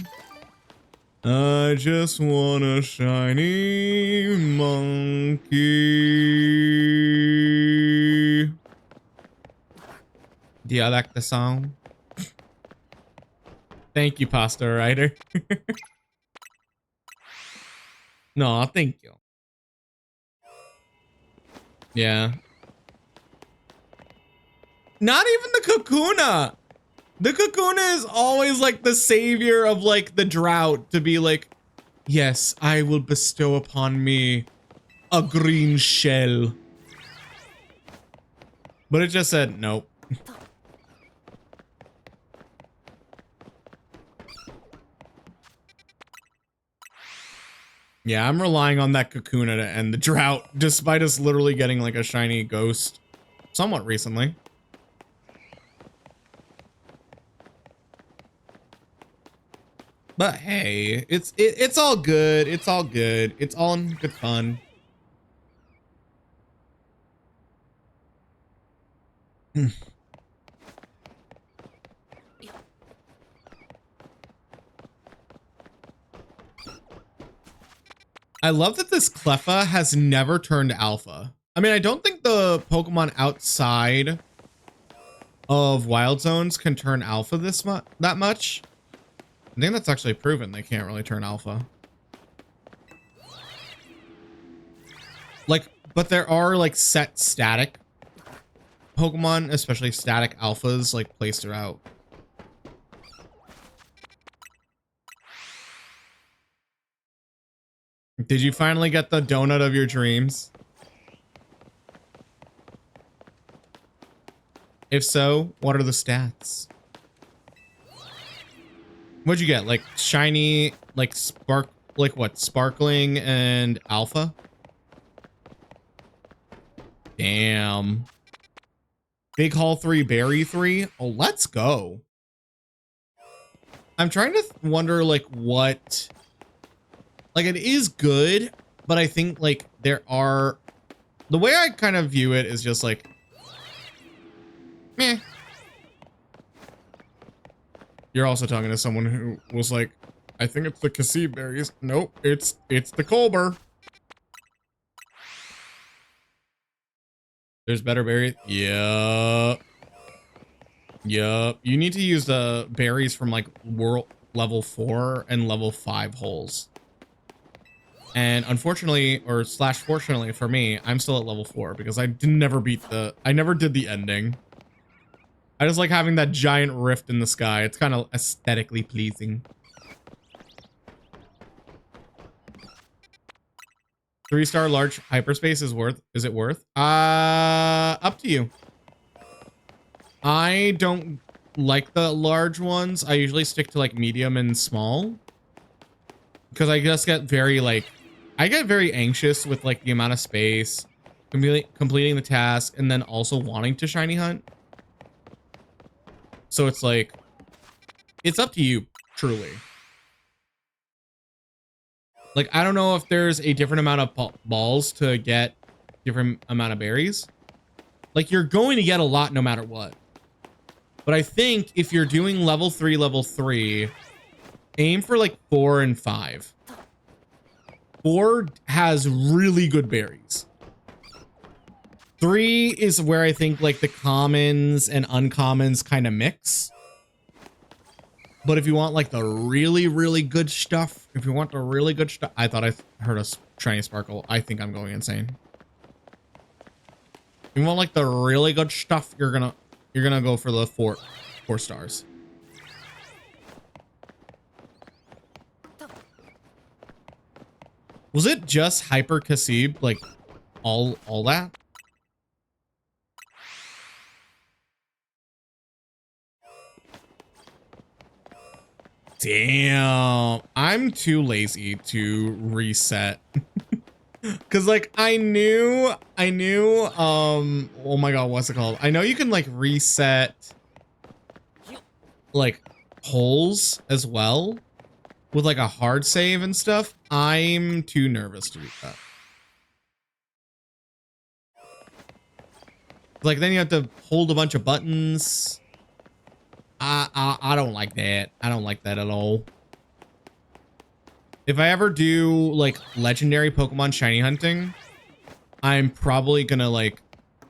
[SPEAKER 2] I just want a shiny monkey. Do you like the song? Thank you, Pasta Writer. No, thank you. Yeah. Not even the Kakuna. The Kakuna is always like the savior of like the drought to be like, yes, I will bestow upon me a green shell. But it just said nope. Yeah, I'm relying on that Kakuna to end the drought, despite us literally getting like a shiny ghost somewhat recently. But hey, it's all good. It's all good. It's all in good fun. I love that this Cleffa has never turned alpha. I mean, I don't think the Pokemon outside of Wild Zones can turn alpha that much. I think that's actually proven they can't really turn alpha. Like, but there are like set static Pokemon, especially static alphas, like placed throughout. Did you finally get the donut of your dreams? If so, what are the stats? What'd you get? Like shiny, like what? Sparkling and alpha? Damn. Big Haul 3, Berry 3. Oh, let's go. I'm trying to wonder like what... Like it is good, but I think like there are... The way I kind of view it is just like... Meh. You're also talking to someone who was like, I think it's the Cassie berries. Nope, it's the Colbur. There's better berries. Yup. Yup. You need to use the berries from like world level 4 and level 5 holes. And unfortunately, or slash fortunately for me, I'm still at level 4 because I never did the ending. I just like having that giant rift in the sky. It's kind of aesthetically pleasing. 3-star large hyperspace is it worth? Up to you. I don't like the large ones. I usually stick to like medium and small. Because I just get very like, I get very anxious with like the amount of space, completing the task, and then also wanting to shiny hunt. So it's like, it's up to you, truly. Like, I don't know if there's a different amount of balls to get different amount of berries. Like, you're going to get a lot no matter what. But I think if you're doing level 3, aim for like 4 and 5. 4 has really good berries. 3 is where I think like the commons and uncommons kind of mix. But if you want like the really, really good stuff, I thought I heard a shiny sparkle. I think I'm going insane. If you want like the really good stuff, you're gonna go for the 4 stars. Was it just Hyper Kasib, like all that? Damn, I'm too lazy to reset. Cause like I knew, oh my God, what's it called? I know you can like reset like holes as well with like a hard save and stuff. I'm too nervous to do that. Like then you have to hold a bunch of buttons. I don't like that. I don't like that at all. If I ever do like legendary Pokemon shiny hunting, I'm probably gonna like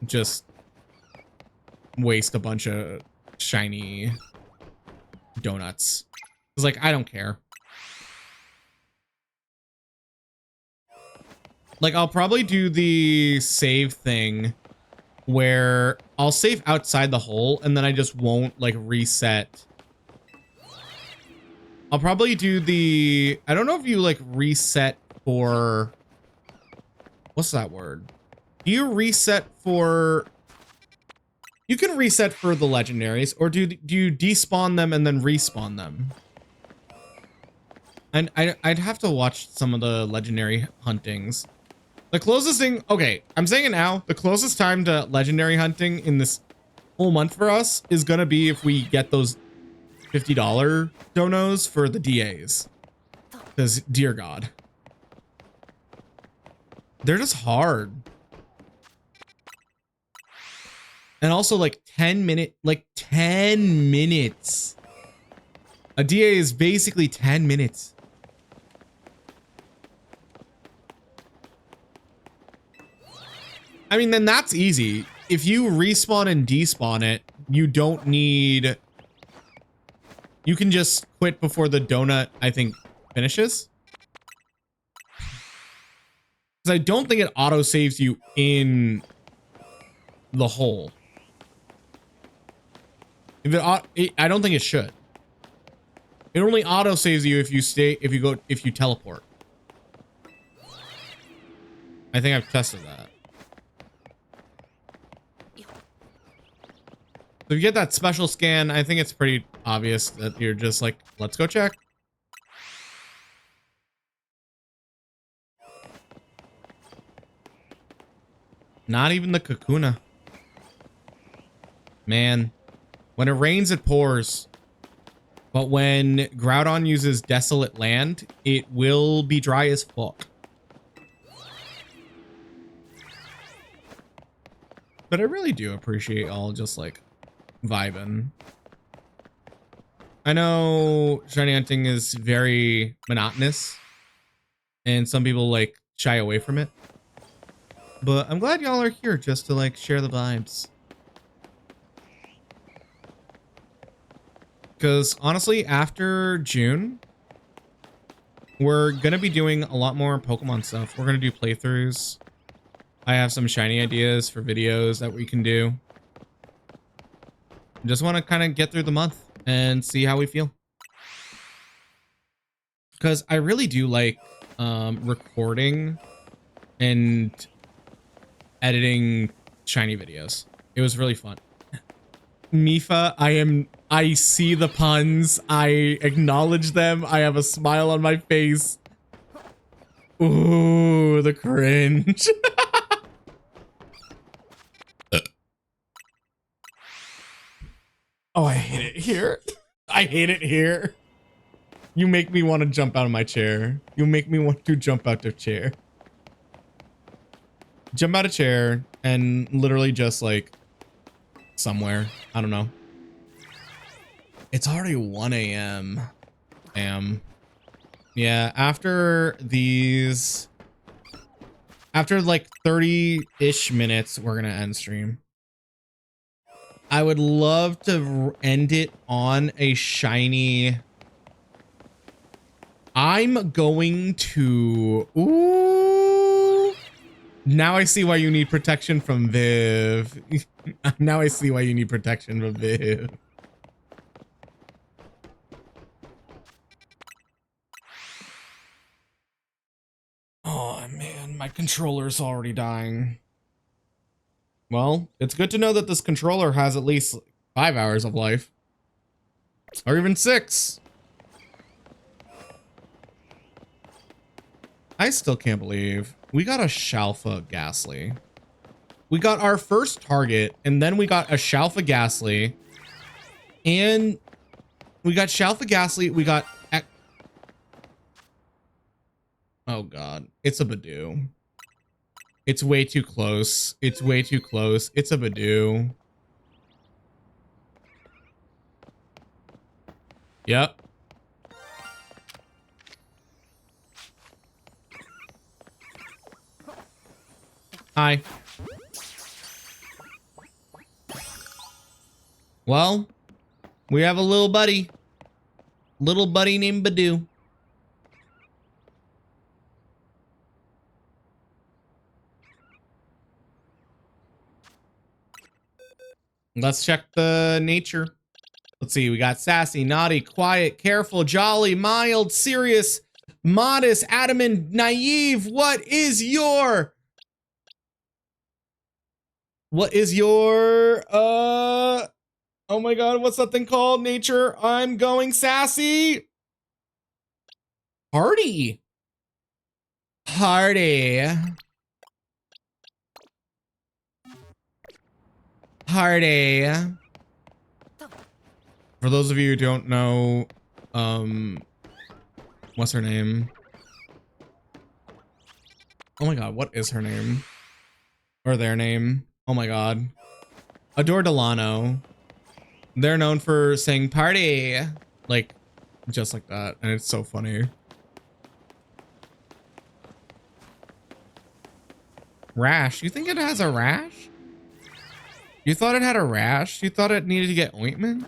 [SPEAKER 2] just waste a bunch of shiny donuts. It's like, I don't care. Like I'll probably do the save thing where I'll save outside the hole and then I just won't like reset. I'll probably do the, I don't know if you like reset for, what's that word? Do you reset for, you can reset for the legendaries, or do you despawn them and then respawn them? And I'd have to watch some of the legendary huntings. The closest thing, okay, I'm saying it now, the closest time to legendary hunting in this whole month for us is gonna be if we get those $50 donos for the DAs. Because, dear God. They're just hard. And also like 10 minutes. A DA is basically 10 minutes. I mean, then that's easy. If you respawn and despawn it, you don't need... You can just quit before the donut, I think, finishes. Because I don't think it auto-saves you in the hole. If I don't think it should. It only auto-saves you if you teleport. I think I've tested that. So if you get that special scan, I think it's pretty obvious that you're just like, let's go check. Not even the Kakuna. Man, when it rains, it pours. But when Groudon uses Desolate Land, it will be dry as fuck. But I really do appreciate all just like vibing. I know shiny hunting is very monotonous and some people like shy away from it, but I'm glad y'all are here just to like share the vibes. Because honestly, after June, we're gonna be doing a lot more Pokemon stuff. We're gonna do playthroughs. I have some shiny ideas for videos that we can do. Just want to kind of get through the month and see how we feel. Because I really do like recording and editing shiny videos. It was really fun. Mifa, I see the puns. I acknowledge them. I have a smile on my face. Ooh, the cringe. Oh, I hate it here. I I hate it here. You make me want to jump out of my chair. You make me want to jump out the chair. Jump out of chair and literally just like somewhere. I don't know. It's already 1 a.m. Damn. Yeah, after these... After like 30-ish minutes, we're gonna end stream. I would love to end it on a shiny... I'm going to... Ooh! Now I see why you need protection from Viv. Now I see why you need protection from Viv. Oh man, my controller's already dying. Well, it's good to know that this controller has at least 5 hours of life. Or even 6. I still can't believe we got a Shalfa Ghastly. We got our first target, and then we got a Shalfa Ghastly. And we got Shalfa Ghastly, we got... Oh god, it's a Badoo. It's way too close. It's way too close. It's a Badoo. Yep. Hi. Well, we have a little buddy. Little buddy named Badoo. Let's check the nature. Let's see. We got sassy, naughty, quiet, careful, jolly, mild, serious, modest, adamant, naive. What is your... Oh my god, what's that thing called? Nature. I'm going sassy. Party. Party. Party. For those of you who don't know, what's her name? Oh my god, what is her name? Or their name? Oh my god. Adore Delano. They're known for saying party. Like, just like that. And it's so funny. Rash. You think it has a rash? You thought it had a rash? You thought it needed to get ointment?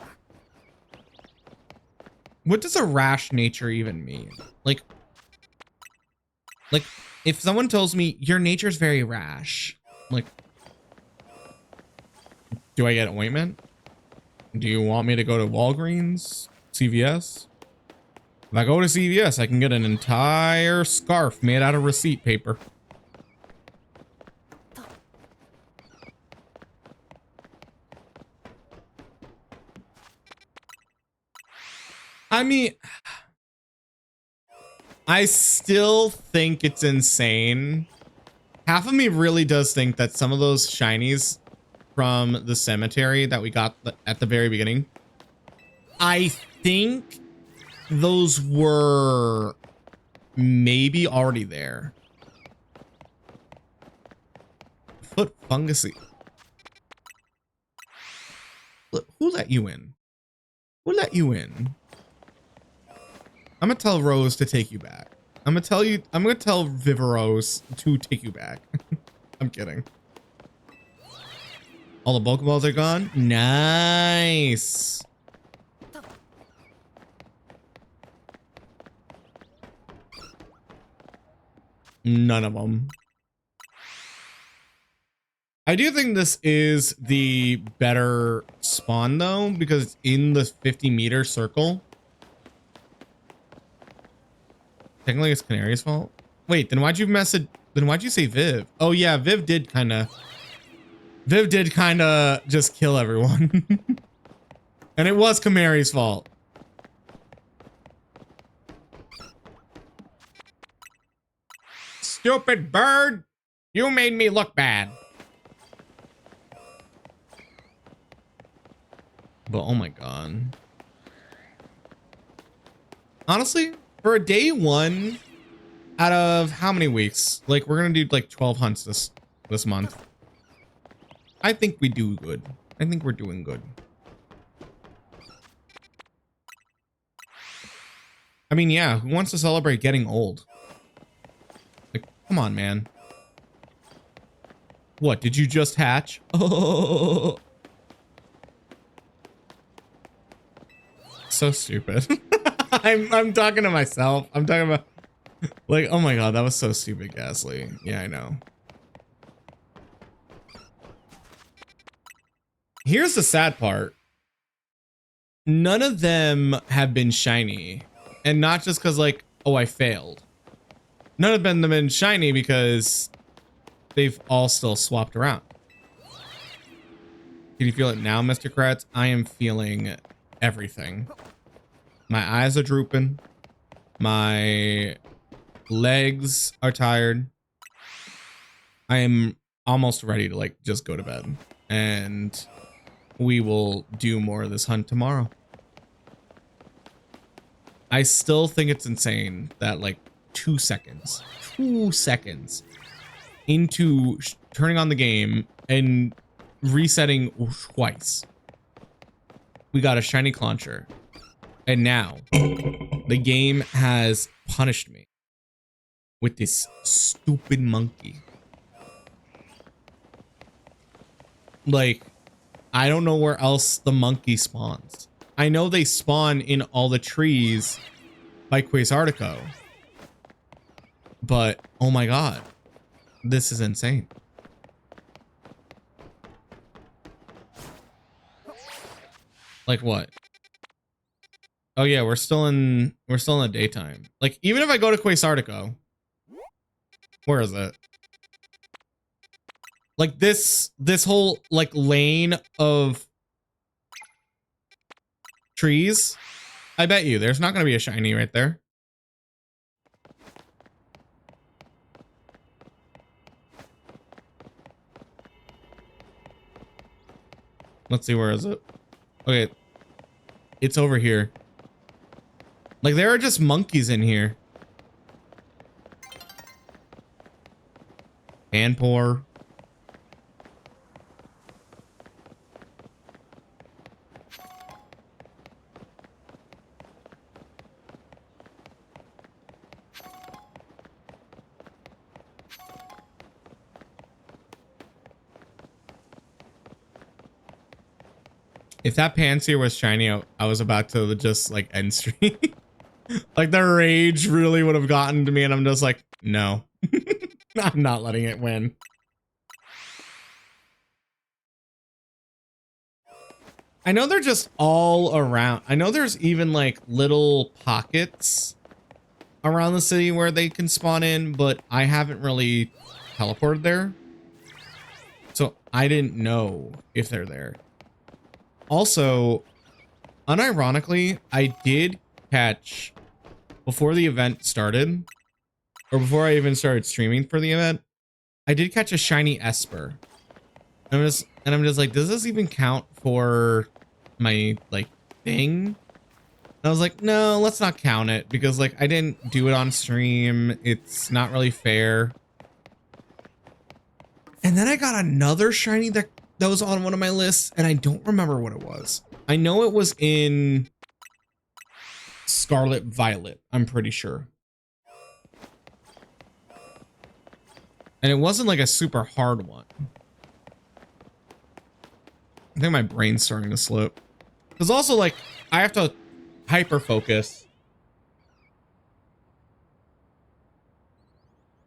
[SPEAKER 2] What does a rash nature even mean? Like, if someone tells me your nature's very rash, like, do I get ointment? Do you want me to go to Walgreens? CVS? If I go to CVS, I can get an entire scarf made out of receipt paper. I mean, I still think it's insane. Half of me really does think that some of those shinies from the cemetery that we got at the very beginning, I think those were maybe already there. Foot fungusy. Look, who let you in? Who let you in? I'm gonna tell Rose to take you back. I'm gonna tell Viverose to take you back. I'm kidding. All the Pokeballs are gone? Nice. None of them. I do think this is the better spawn though, because it's in the 50-meter circle. Technically it's Canary's fault. Wait, then why'd you say Viv? Oh yeah, Viv did kind of just kill everyone. And it was Canary's fault. Stupid bird! You made me look bad. But oh my god. Honestly, for a day one out of how many weeks? Like we're gonna do like 12 hunts this month. I think we do good. I think we're doing good. I mean, yeah, who wants to celebrate getting old? Like, come on, man. What, did you just hatch? Oh, so stupid. I'm talking to myself. I'm talking about like, oh my god, that was so stupid, Ghastly. Yeah, I know. Here's the sad part. None of them have been shiny. And not just because like, oh, I failed. None of them have been shiny because they've all still swapped around. Can you feel it now, Mr. Kratz? I am feeling everything. My eyes are drooping. My legs are tired. I am almost ready to like just go to bed. And we will do more of this hunt tomorrow. I still think it's insane that like 2 seconds into turning on the game and resetting twice, we got a shiny clauncher. And now the game has punished me with this stupid monkey. Like, I don't know where else the monkey spawns. I know they spawn in all the trees by Quasartico. But, oh my god. This is insane. Like what? Oh yeah, we're still in the daytime. Like, even if I go to Quasartico, where is it? Like this whole like lane of trees, I bet you there's not going to be a shiny right there. Let's see, where is it? Okay, it's over here. Like, there are just monkeys in here. And poor. If that Panseer was shiny, I was about to just like end stream. Like the rage really would have gotten to me, and I'm just like, no. I'm not letting it win. I know they're just all around. I know there's even like little pockets around the city where they can spawn in, but I haven't really teleported there. So I didn't know if they're there. Also, unironically, I did catch, before the event started, or before I even started streaming for the event, I did catch a shiny Esper. I'm just like, does this even count for my like thing? And I was like, no, let's not count it, because like I didn't do it on stream. It's not really fair. And then I got another shiny that was on one of my lists, and I don't remember what it was. I know it was in Scarlet Violet, I'm pretty sure. And it wasn't like a super hard one. I think my brain's starting to slip. Because also, like, I have to hyper focus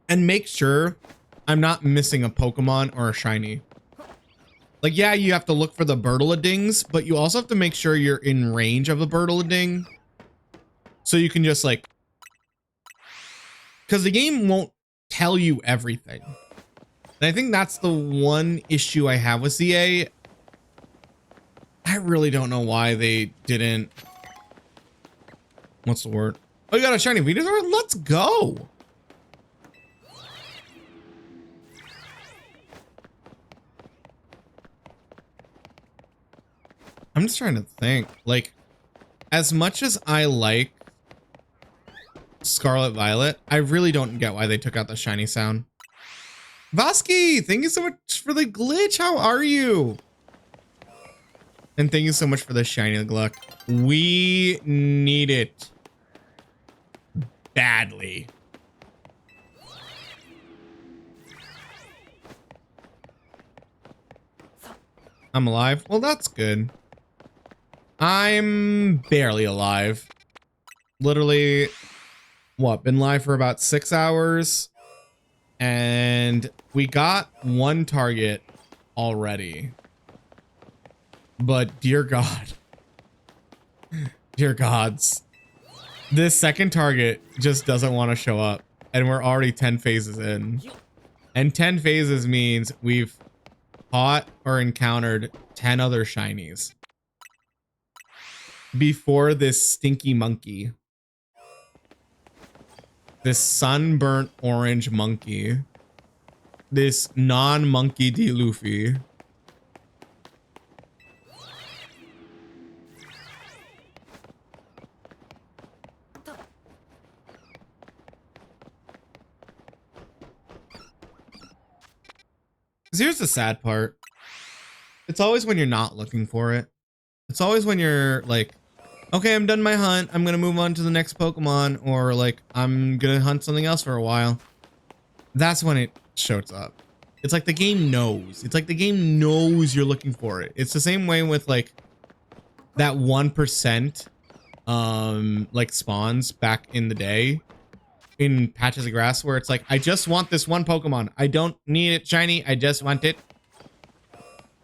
[SPEAKER 2] and make sure I'm not missing a Pokemon or a shiny. Like, yeah, you have to look for the Birtledings, but you also have to make sure you're in range of the Birtleding. So you can just like, because the game won't tell you everything. And I think that's the one issue I have with ZA. I really don't know why they didn't. What's the word? Oh, you got a shiny Venusaur? Let's go. I'm just trying to think, like, as much as I like Scarlet Violet. I really don't get why they took out the shiny sound. Vasky, thank you so much for the glitch. How are you? And thank you so much for the shiny Gluck. We need it badly. I'm alive. Well, that's good. I'm barely alive. Literally, what, been live for about 6 hours, and we got one target already. But dear God, dear gods, this second target just doesn't want to show up, and we're already 10 phases in. And 10 phases means we've caught or encountered 10 other shinies before this stinky monkey. This sunburnt orange monkey. This non-monkey D. Luffy. Here's the sad part. It's always when you're not looking for it. It's always when you're like, okay, I'm done my hunt. I'm going to move on to the next Pokemon, or like, I'm going to hunt something else for a while. That's when it shows up. It's like the game knows. It's like the game knows you're looking for it. It's the same way with like that 1% like spawns back in the day in patches of grass, where it's like, I just want this one Pokemon. I don't need it shiny. I just want it.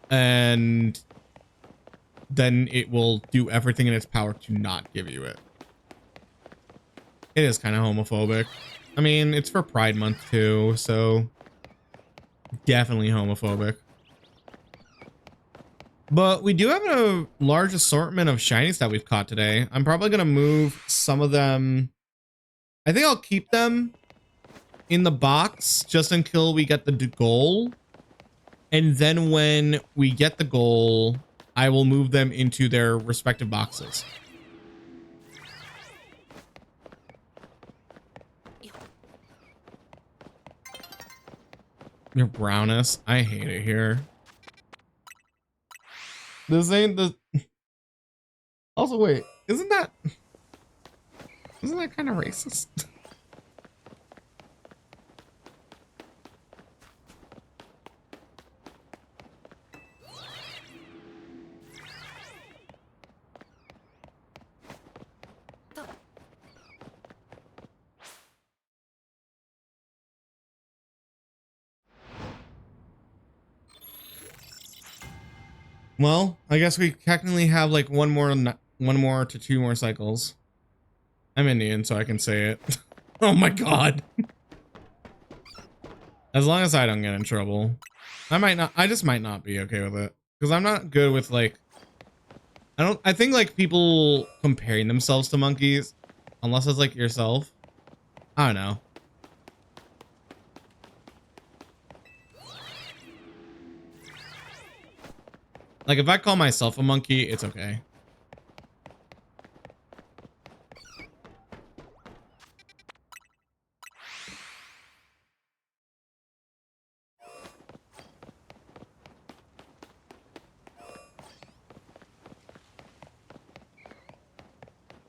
[SPEAKER 2] And then it will do everything in its power to not give you it. It is kind of homophobic. I mean, it's for Pride Month too, so definitely homophobic. But we do have a large assortment of shinies that we've caught today. I'm probably going to move some of them. I think I'll keep them in the box just until we get the goal. And then when we get the goal, I will move them into their respective boxes. Your brownest. I hate it here. This ain't the... Also, wait. Isn't that kind of racist? Well, I guess we technically have like one more to 2 more cycles. I'm Indian, so I can say it. Oh my god. As long as I don't get in trouble. I just might not be okay with it. Because I'm not good with like, I think like people comparing themselves to monkeys, unless it's like yourself. I don't know. Like if I call myself a monkey, it's okay.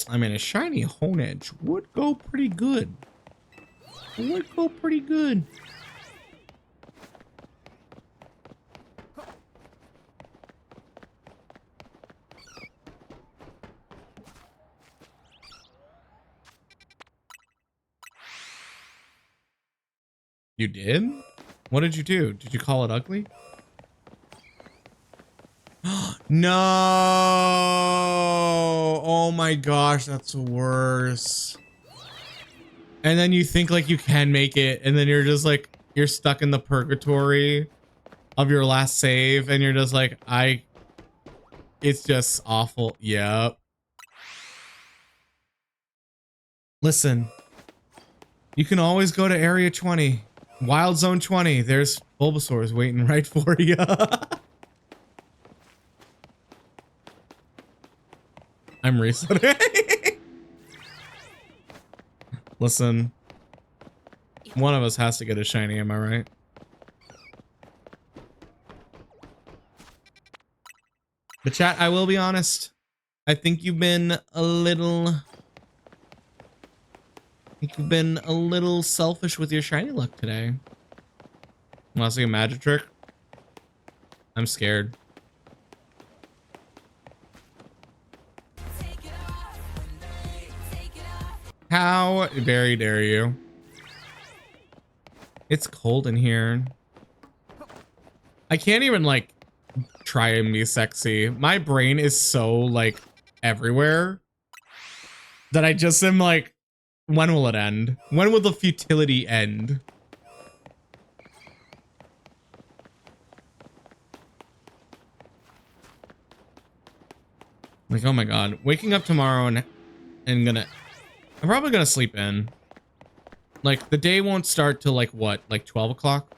[SPEAKER 2] I mean, a shiny Honedge would go pretty good. It would go pretty good. You did? What did you do? Did you call it ugly? No! Oh my gosh, that's worse. And then you think like you can make it, and then you're just like, you're stuck in the purgatory of your last save, and you're just like, it's just awful. Yep. Listen, you can always go to Area 20. Wild Zone 20. There's Bulbasaurs waiting right for you. I'm resetting. Listen, one of us has to get a shiny, am I right? But chat, I will be honest. I think you've been a little selfish with your shiny luck today. Want to see a magic trick? I'm scared. How very dare you? It's cold in here. I can't even like try and be sexy. My brain is so like everywhere that I just am like, when will it end? When will the futility end? Like, oh my god, waking up tomorrow and I'm probably gonna sleep in. Like, the day won't start till like what, like 12 o'clock?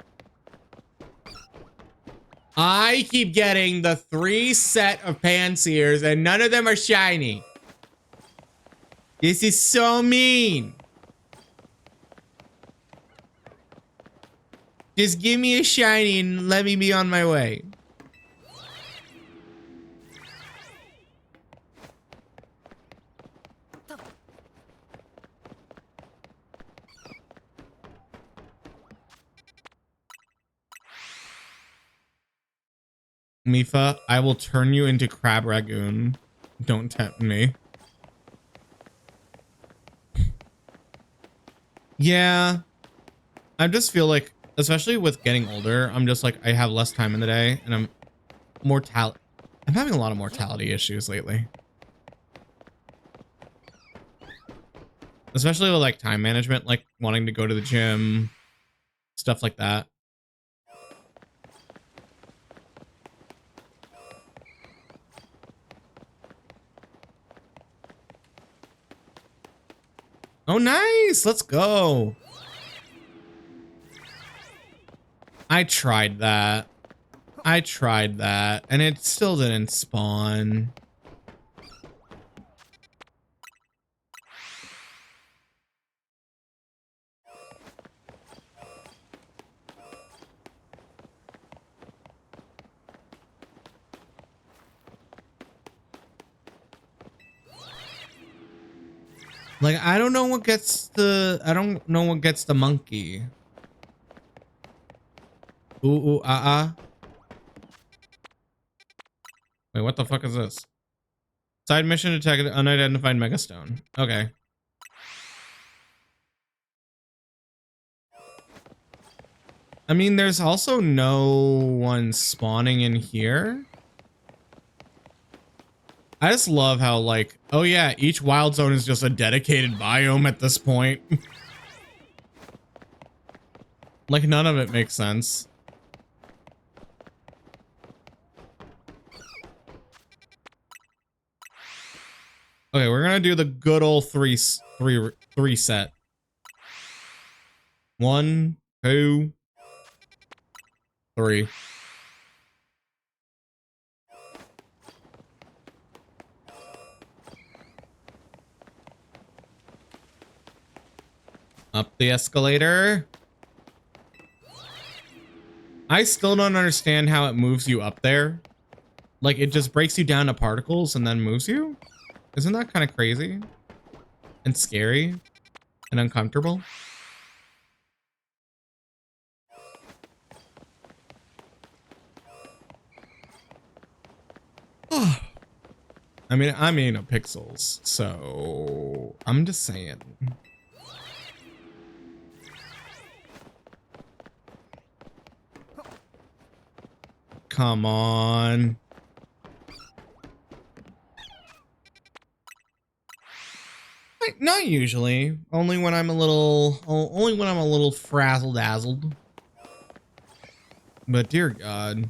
[SPEAKER 2] I keep getting the 3 set of Panseers and none of them are shiny. This is so mean. Just give me a shiny and let me be on my way. Mifa, I will turn you into Crab Ragoon. Don't tempt me. Yeah. I just feel like, especially with getting older, I'm just like, I have less time in the day and I'm having a lot of mortality issues lately. Especially with like time management, like wanting to go to the gym, stuff like that. Oh, nice. Let's go. I tried that. And it still didn't spawn. Like, I don't know what gets the monkey. Ooh, Wait, what the fuck is this? Side mission detected unidentified megastone. Okay. I mean, there's also no one spawning in here. I just love how, like, oh yeah, each wild zone is just a dedicated biome at this point. Like, none of it makes sense. Okay, we're gonna do the good old three set. 1, 2, 3. Up the escalator. I still don't understand how it moves you up there. Like, it just breaks you down to particles and then moves you? Isn't that kind of crazy? And scary? And uncomfortable? I mean a pixels, so I'm just saying. Come on. Not usually. Only when I'm a little frazzle dazzled. But dear God.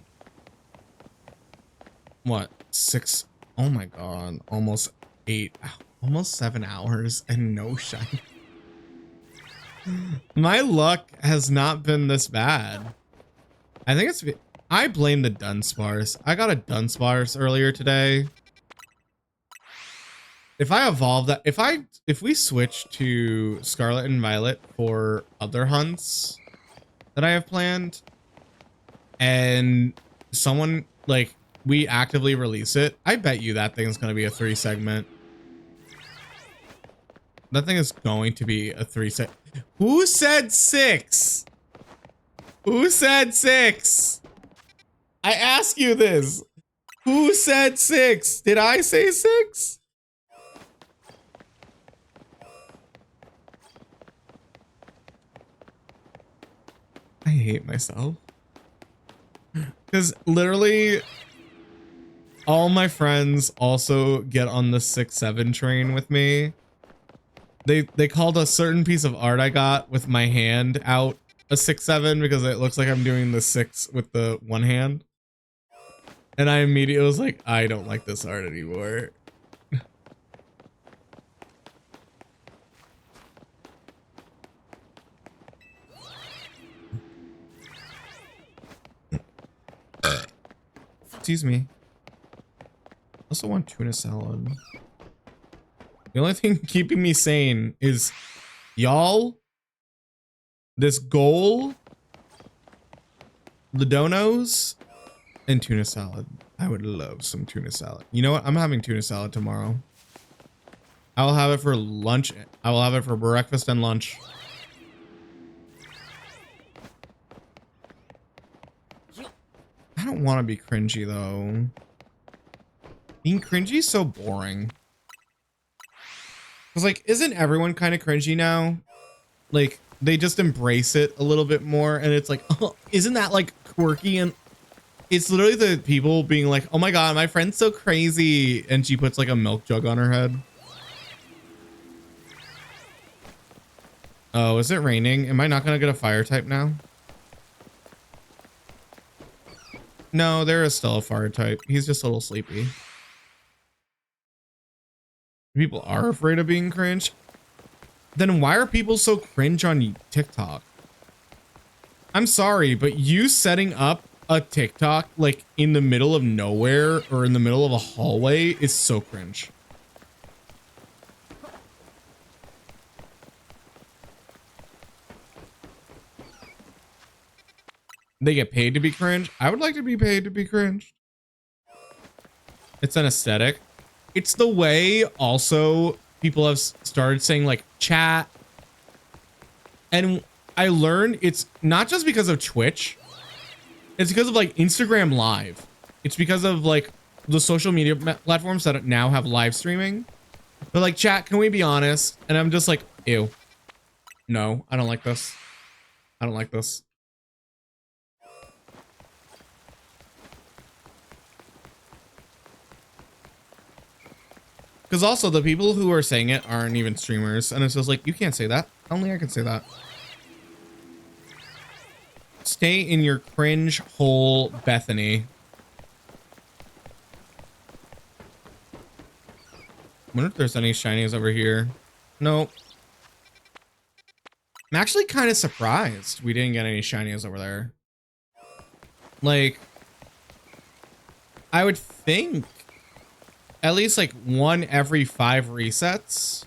[SPEAKER 2] What? 6? Oh my God. Almost 8. Almost 7 hours and no shine. My luck has not been this bad. I think I blame the Dunsparce. I got a Dunsparce earlier today. If I evolve that, if we switch to Scarlet and Violet for other hunts that I have planned, and someone like we actively release it, I bet you that thing's gonna be a 3 segment. That thing is going to be a 3 seg. Who said 6? Who said 6? I ask you this. Who said 6? Did I say 6? I hate myself. Because literally all my friends also get on the 6-7 train with me. They called a certain piece of art I got with my hand out a 6-7 because it looks like I'm doing the 6 with the one hand. And I immediately was like, I don't like this art anymore. Excuse me. I also want tuna salad. The only thing keeping me sane is y'all, this goal, the donos, and tuna salad. I would love some tuna salad. You know what? I'm having tuna salad tomorrow. I will have it for lunch. I will have it for breakfast and lunch. I don't want to be cringy though. Being cringy is so boring. Cause like, isn't everyone kind of cringy now? Like, they just embrace it a little bit more, and it's like, oh, isn't that like quirky? And it's literally the people being like, oh my god, my friend's so crazy, and she puts like a milk jug on her head. Oh, is it raining? Am I not gonna get a fire type now? No, there is still a fire type. He's just a little sleepy. People are afraid of being cringe. Then why are people so cringe on TikTok? I'm sorry, but you setting up a TikTok like in the middle of nowhere or in the middle of a hallway is so cringe. They get paid to be cringe. I would like to be paid to be cringe. It's an aesthetic. It's the way also people have started saying like chat. And I learned it's not just because of Twitch. It's because of like Instagram Live. It's because of like the social media platforms that now have live streaming. But like, chat, can we be honest? And I'm just like, ew. No, I don't like this. I don't like this. Because also the people who are saying it aren't even streamers. And it's just like, you can't say that. Only I can say that. Stay in your cringe hole, Bethany. I wonder if there's any shinies over here. Nope. I'm actually kind of surprised we didn't get any shinies over there. Like, I would think at least like 1 every 5 resets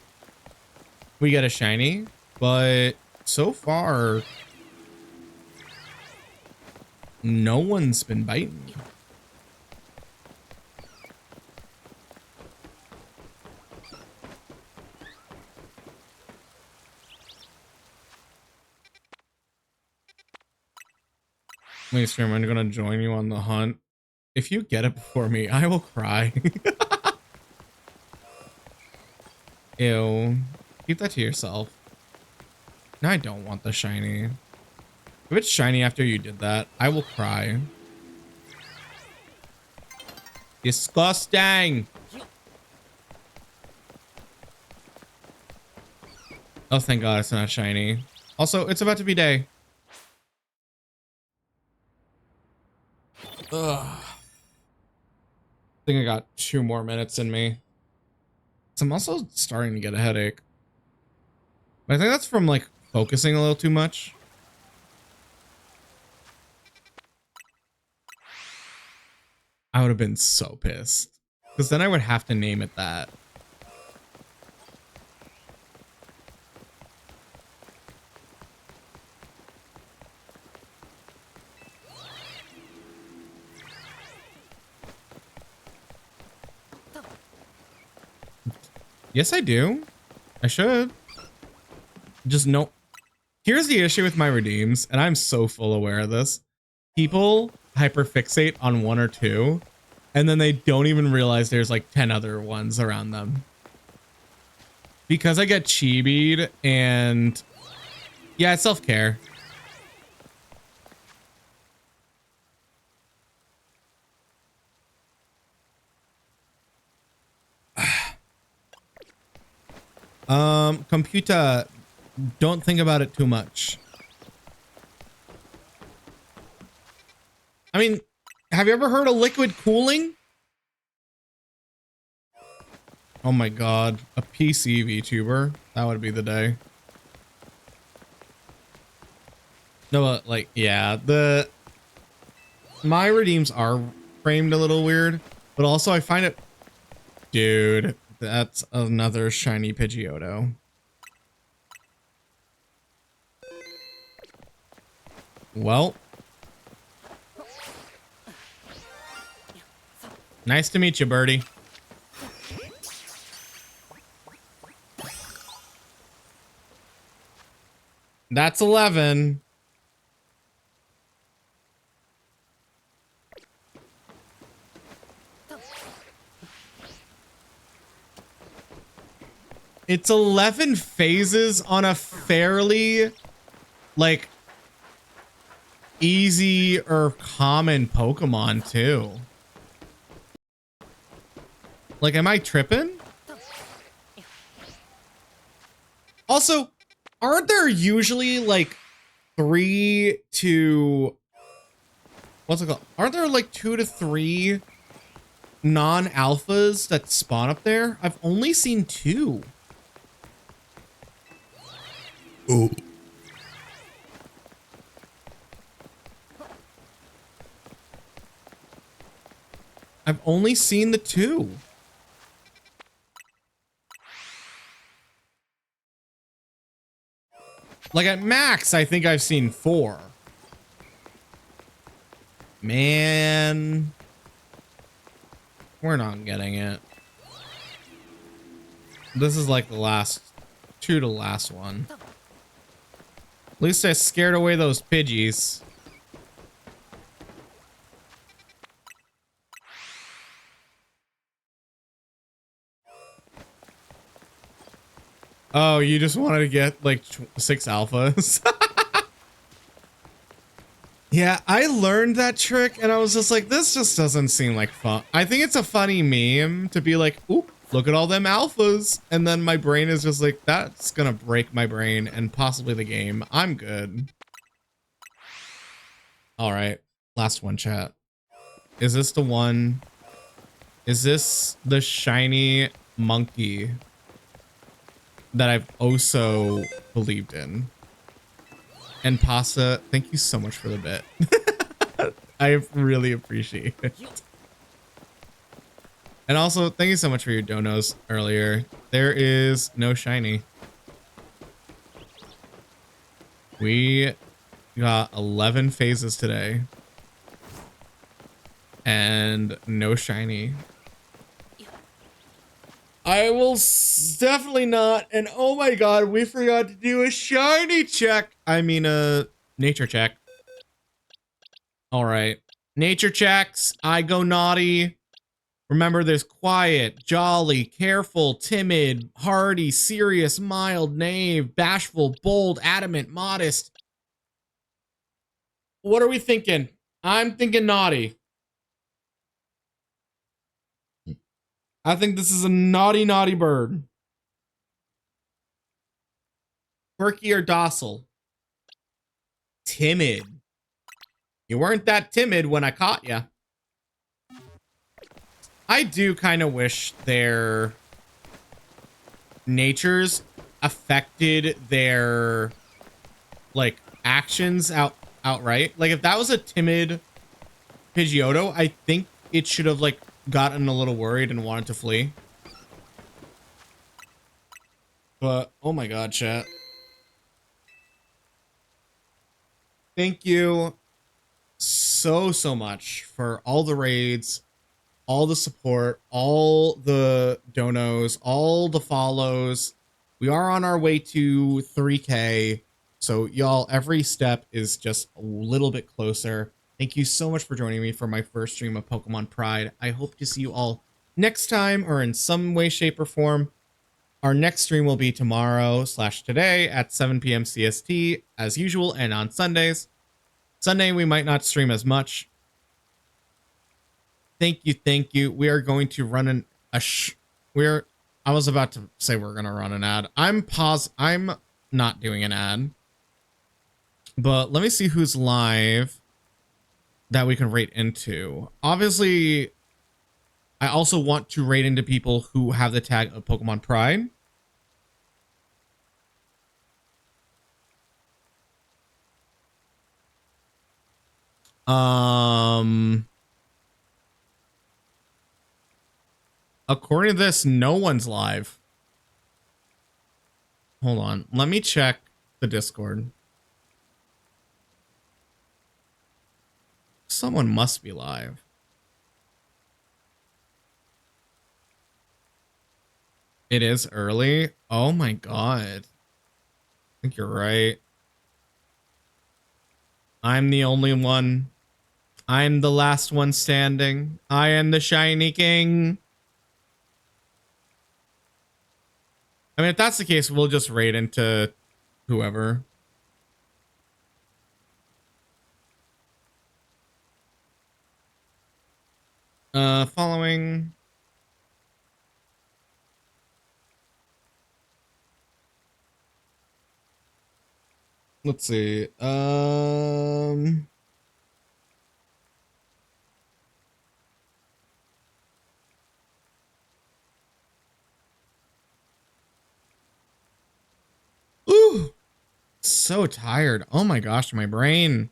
[SPEAKER 2] we get a shiny, but so far no one's been biting. Wait, stream, I'm gonna join you on the hunt. If you get it before me, I will cry. Ew. Keep that to yourself. No, I don't want the shiny. If it's shiny after you did that, I will cry. Disgusting. Oh, thank God it's not shiny. Also, it's about to be day. Ugh. I think I got 2 more minutes in me. So I'm also starting to get a headache. But I think that's from like focusing a little too much. I would have been so pissed. Because then I would have to name it that. Yes, I do. I should. Just no. Here's the issue with my redeems, and I'm so full aware of this. People hyperfixate on one or two, and then they don't even realize there's like 10 other ones around them. Because I get chibied, and yeah, it's self-care. Computer, don't think about it too much. I mean, have you ever heard of liquid cooling? Oh my god, a PC VTuber. That would be the day. No, but like, yeah, my redeems are framed a little weird, but also I find it, dude, that's another shiny Pidgeotto. Well, nice to meet you, birdie. That's 11. It's 11 phases on a fairly, like, easy or common Pokemon, too. Like, am I tripping? Also, aren't there usually, like, 3 to... What's it called? Aren't there, like, 2 to 3 non-alphas that spawn up there? I've only seen 2. Oh. I've only seen the 2. Like at max, I think I've seen 4. Man. We're not getting it. This is like the last 2 to last one. At least I scared away those Pidgeys. Oh, you just wanted to get like 6 alphas. Yeah, I learned that trick and I was just like, this just doesn't seem like fun. I think it's a funny meme to be like, oop, look at all them alphas. And then my brain is just like, that's gonna break my brain and possibly the game. I'm good. All right, last one, chat. Is this the one? Is this the shiny monkey that I've also believed in? And Pasta, thank you so much for the bit. I really appreciate it. And also, thank you so much for your donos earlier. There is no shiny. We got 11 phases today. And no shiny. I will definitely not. And oh my god, we forgot to do a shiny check. I mean, a nature check. All right. Nature checks. I go naughty. Remember, there's quiet, jolly, careful, timid, hardy, serious, mild, knave, bashful, bold, adamant, modest. What are we thinking? I'm thinking naughty. I think this is a naughty, naughty bird. Quirky or docile? Timid. You weren't that timid when I caught you. I do kind of wish their natures affected their like actions outright. Like if that was a timid Pidgeotto, I think it should have like gotten a little worried and wanted to flee. But oh my god, chat. Thank you so much for all the raids, all the support, all the donos, all the follows. We are on our way to 3K. So y'all, every step is just a little bit closer. Thank you so much for joining me for my first stream of Pokemon Pride. I hope to see you all next time or in some way, shape, or form. Our next stream will be tomorrow/today at 7 p.m. CST as usual, and on Sundays. Sunday, we might not stream as much. Thank you. We are going to run I was about to say we're gonna run an ad. I'm not doing an ad. But let me see who's live that we can rate into. Obviously, I also want to rate into people who have the tag of Pokemon Pride. According to this, no one's live. Hold on. Let me check the Discord. Someone must be live. It is early. Oh my god. I think you're right. I'm the only one. I'm the last one standing. I am the shiny king. I mean, if that's the case, we'll just raid into whoever. Following. Let's see. Ooh, so tired. Oh my gosh, my brain.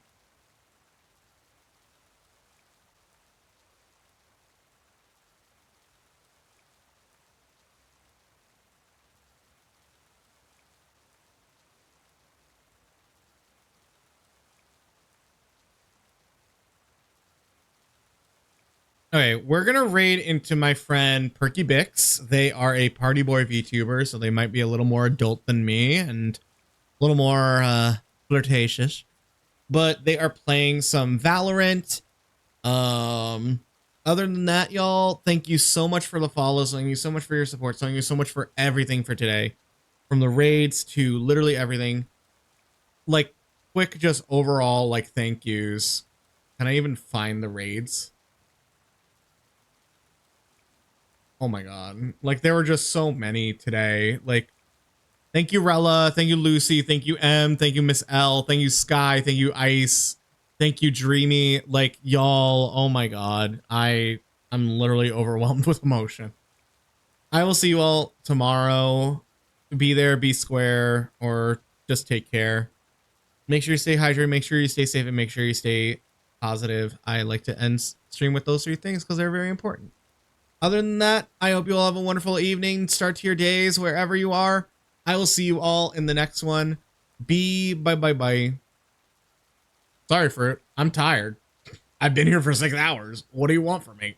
[SPEAKER 2] Okay, we're gonna raid into my friend Perky Bix. They are a party boy VTuber, so they might be a little more adult than me and a little more flirtatious. But they are playing some Valorant. Other than that, y'all, thank you so much for the follows. Thank you so much for your support. Thank you so much for everything for today. From the raids to literally everything. Like, quick, just overall, like, thank yous. Can I even find the raids? Oh my god. Like, there were just so many today. Like, thank you, Rella. Thank you, Lucy. Thank you, M. Thank you, Miss L. Thank you, Sky. Thank you, Ice. Thank you, Dreamy. Like, y'all, oh my god. I'm literally overwhelmed with emotion. I will see you all tomorrow. Be there, be square, or just take care. Make sure you stay hydrated, make sure you stay safe, and make sure you stay positive. I like to end stream with those three things because they're very important. Other than that, I hope you all have a wonderful evening. Start to your days wherever you are. I will see you all in the next one. Bye. Sorry for it. I'm tired. I've been here for 6 hours. What do you want from me?